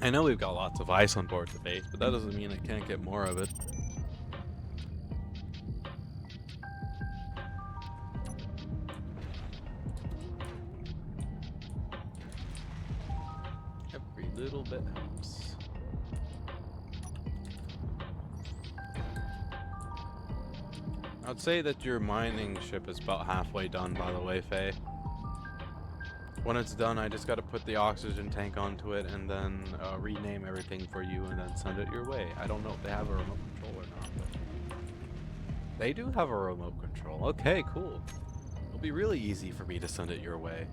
I know we've got lots of ice on board the base, but that doesn't mean I can't get more of it. Every little bit helps. I'd say that your mining ship is about halfway done, by the way, Faye. When it's done, I just gotta put the oxygen tank onto it and then rename everything for you and then send it your way. I don't know if they have a remote control or not, but they do have a remote control. Okay, cool. It'll be really easy for me to send it your way.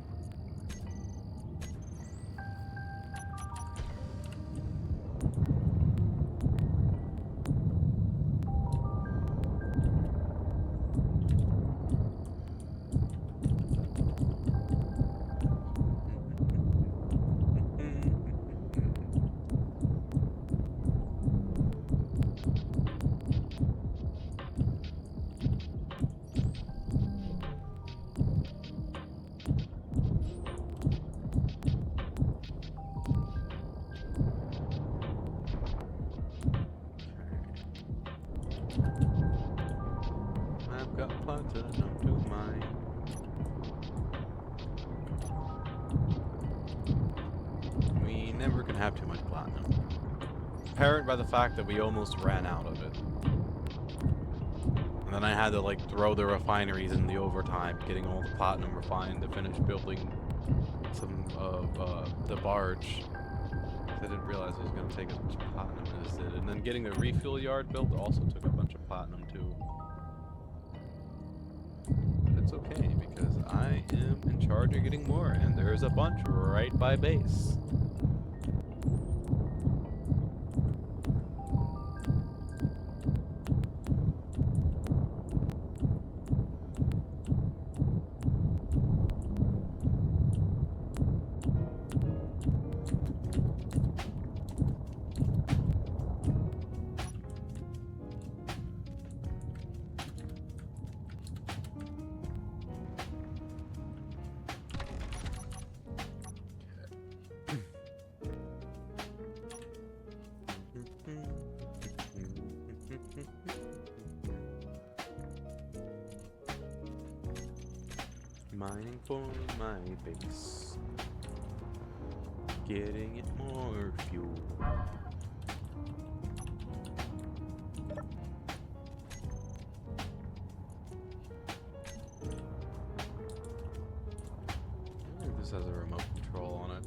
I've got platinum to mine. We never can have too much platinum. Apparent by the fact that we almost ran out of it. And then I had to like throw the refineries in the overtime, getting all the platinum refined to finish building some of the barge. I didn't realize it was going to take as much platinum as it did. And then getting the refuel yard built also took a bunch of platinum too. But it's okay because I am in charge of getting more, and there's a bunch right by base. Mining for my base. Getting it more fuel. I think this has a remote control on it.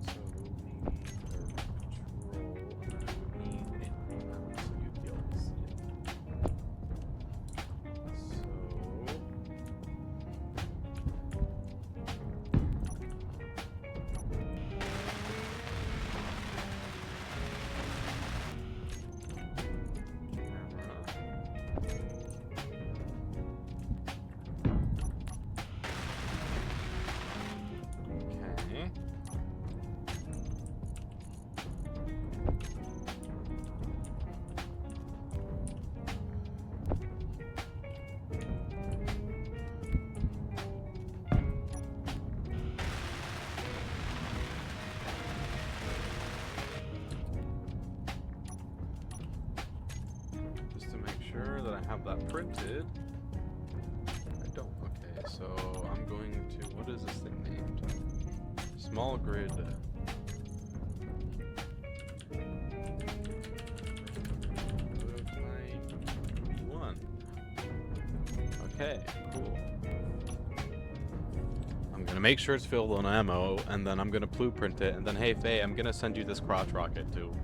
So we'll need a remote control, and then we need it. So you'd be able to see it. Okay. Just to make sure that I have that printed. I don't. Okay, so I'm going to. What is this thing named? Small grid. One. Okay, cool. I'm gonna make sure it's filled on ammo, and then I'm gonna blueprint it, and then hey Faye, I'm gonna send you this crotch rocket too.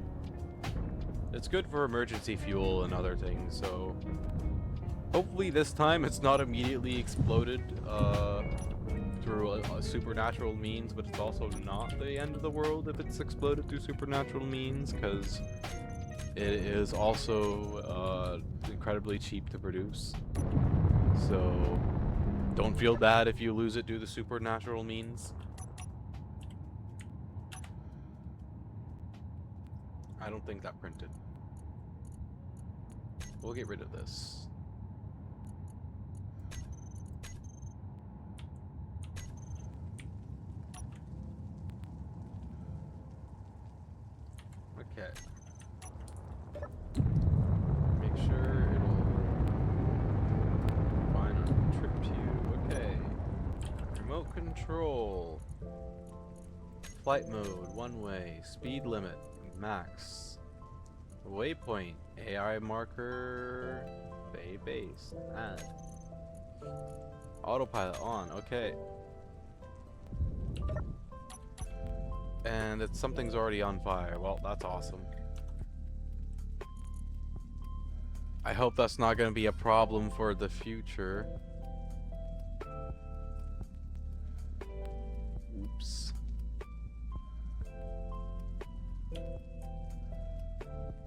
It's good for emergency fuel and other things, so hopefully this time it's not immediately exploded through a supernatural means, but it's also not the end of the world if it's exploded through supernatural means, because it is also incredibly cheap to produce. So don't feel bad if you lose it due to supernatural means. I don't think that printed. We'll get rid of this. Okay. Make sure it'll find a trip to you. Okay. Remote control. Flight mode, one way. Speed limit, max. Waypoint, AI marker, Bay base, add. Autopilot on, okay. And it's something's already on fire. Well, that's awesome. I hope that's not going to be a problem for the future. Oops.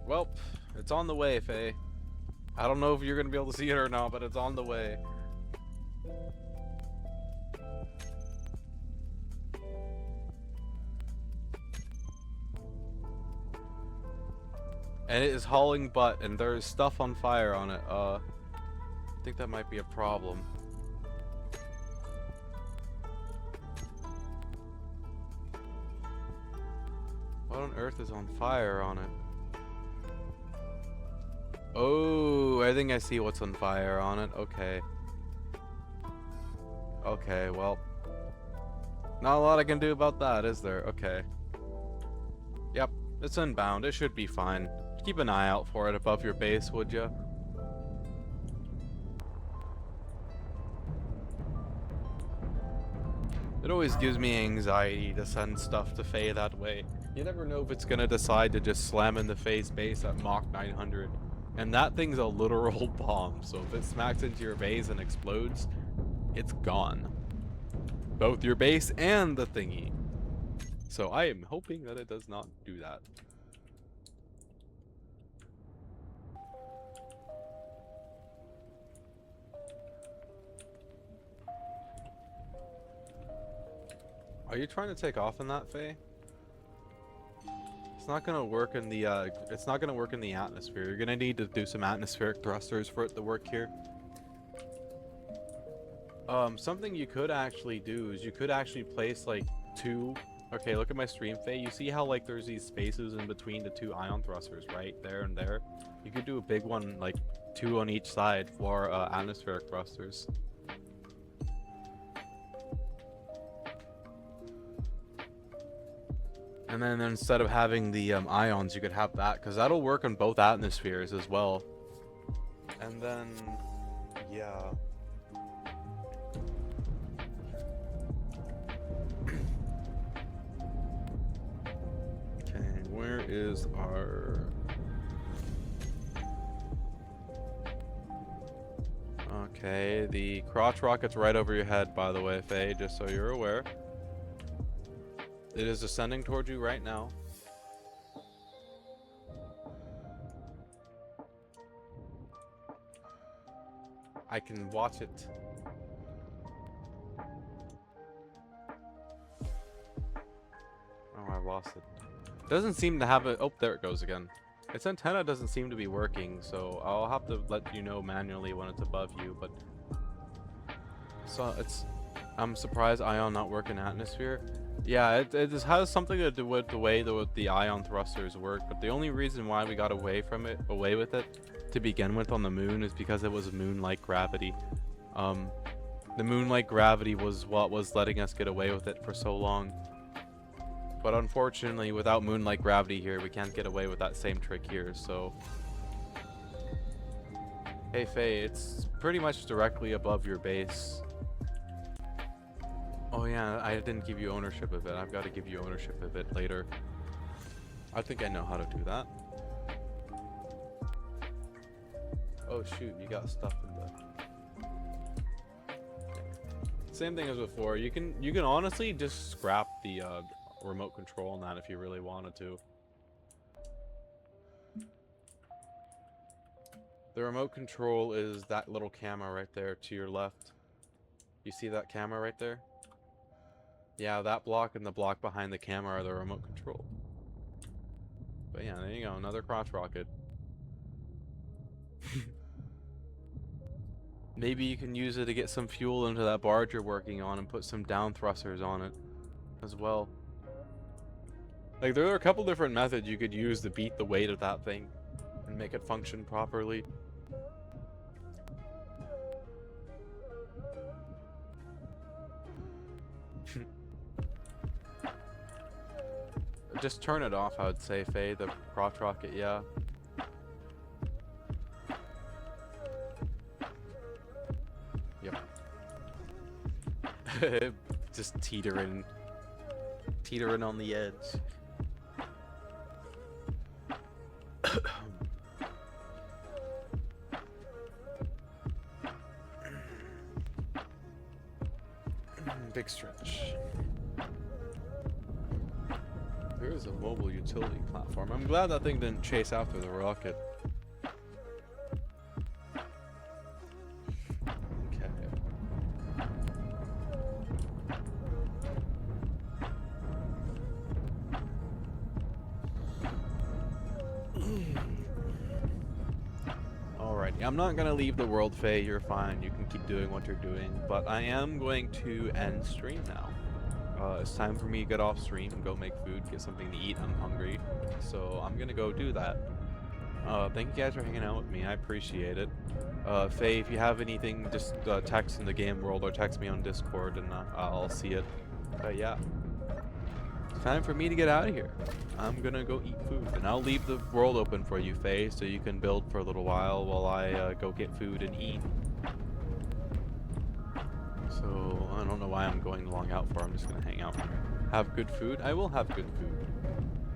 Well, it's on the way, Faye. I don't know if you're going to be able to see it or not, but it's on the way. And it is hauling butt, and there is stuff on fire on it. I think that might be a problem. What on earth is on fire on it? Oh, I think I see what's on fire on it. Okay. Okay, well, Not a lot I can do about that, is there? Okay. Yep, it's inbound. It should be fine. Keep an eye out for it above your base, would ya? It always gives me anxiety to send stuff to Faye that way. You never know if it's gonna decide to just slam in the Faye's base at Mach 900. And that thing's a literal bomb, so if it smacks into your base and explodes, it's gone. Both your base and the thingy. So I am hoping that it does not do that. Are you trying to take off in that, Faye? It's not gonna work in the it's not gonna work in the atmosphere. You're gonna need to do some atmospheric thrusters for it to work here. Something you could actually do is you could actually place like two. Okay, look at my stream, Faye. You see how like there's these spaces in between the two ion thrusters, right there and there. You could do a big one, like 2 on each side for atmospheric thrusters. And then instead of having the ions, you could have that, because that'll work on both atmospheres as well. And then, yeah. Okay, where is our... Okay, the crotch rocket's right over your head, by the way, Faye, just so you're aware. It is ascending towards you right now. I can watch it. Oh, I lost it. Doesn't seem to have a... Oh, there it goes again. Its antenna doesn't seem to be working, so I'll have to let you know manually when it's above you, but... So, it's... I'm surprised ion not work in atmosphere. Yeah, it just has something to do with the way the ion thrusters work, but the only reason why we got away with it to begin with on the moon is because it was moon-like gravity. The moon-like gravity was what was letting us get away with it for so long. But unfortunately, without moon-like gravity here, we can't get away with that same trick here, so... Hey Faye, it's pretty much directly above your base. Oh yeah, I didn't give you ownership of it. I've got to give you ownership of it later. I think I know how to do that. Oh shoot, you got stuff in the... Same thing as before. You can honestly just scrap the remote control on that if you really wanted to. The remote control is that little camera right there to your left. You see that camera right there? Yeah, that block and the block behind the camera are the remote control. But yeah, there you go, another crotch rocket. Maybe you can use it to get some fuel into that barge you're working on and put some down thrusters on it as well. Like, there are a couple different methods you could use to beat the weight of that thing and make it function properly. Just turn it off, I would say, Faye, the crotch rocket, yeah. Yep. Just teetering on the edge. Big stretch. There is a mobile utility platform. I'm glad that thing didn't chase after the rocket. Okay. Alrighty, I'm not gonna leave the world, Faye. You're fine. You can keep doing what you're doing, but I am going to end stream now. It's time for me to get off stream and go make food, get something to eat. I'm hungry, so I'm gonna go do that. Thank you guys for hanging out with me. I appreciate it. Faye, if you have anything, just text in the game world or text me on Discord, and I'll see it. But yeah, it's time for me to get out of here. I'm gonna go eat food, and I'll leave the world open for you, Faye, so you can build for a little while I go get food and eat. So I don't know why I'm going to long out for. I'm just gonna hang out and have good food. I will have good food.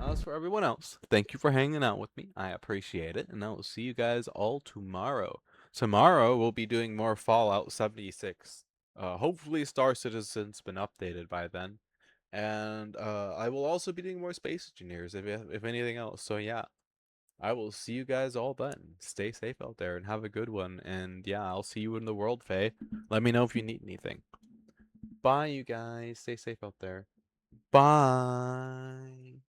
As for everyone else, thank you for hanging out with me. I appreciate it, and I will see you guys all tomorrow. Tomorrow we'll be doing more Fallout 76. Hopefully Star Citizen's been updated by then. And I will also be doing more Space Engineers if anything else. So yeah, I will see you guys all then. Stay safe out there and have a good one. And yeah, I'll see you in the world, Faye. Let me know if you need anything. Bye, you guys. Stay safe out there. Bye.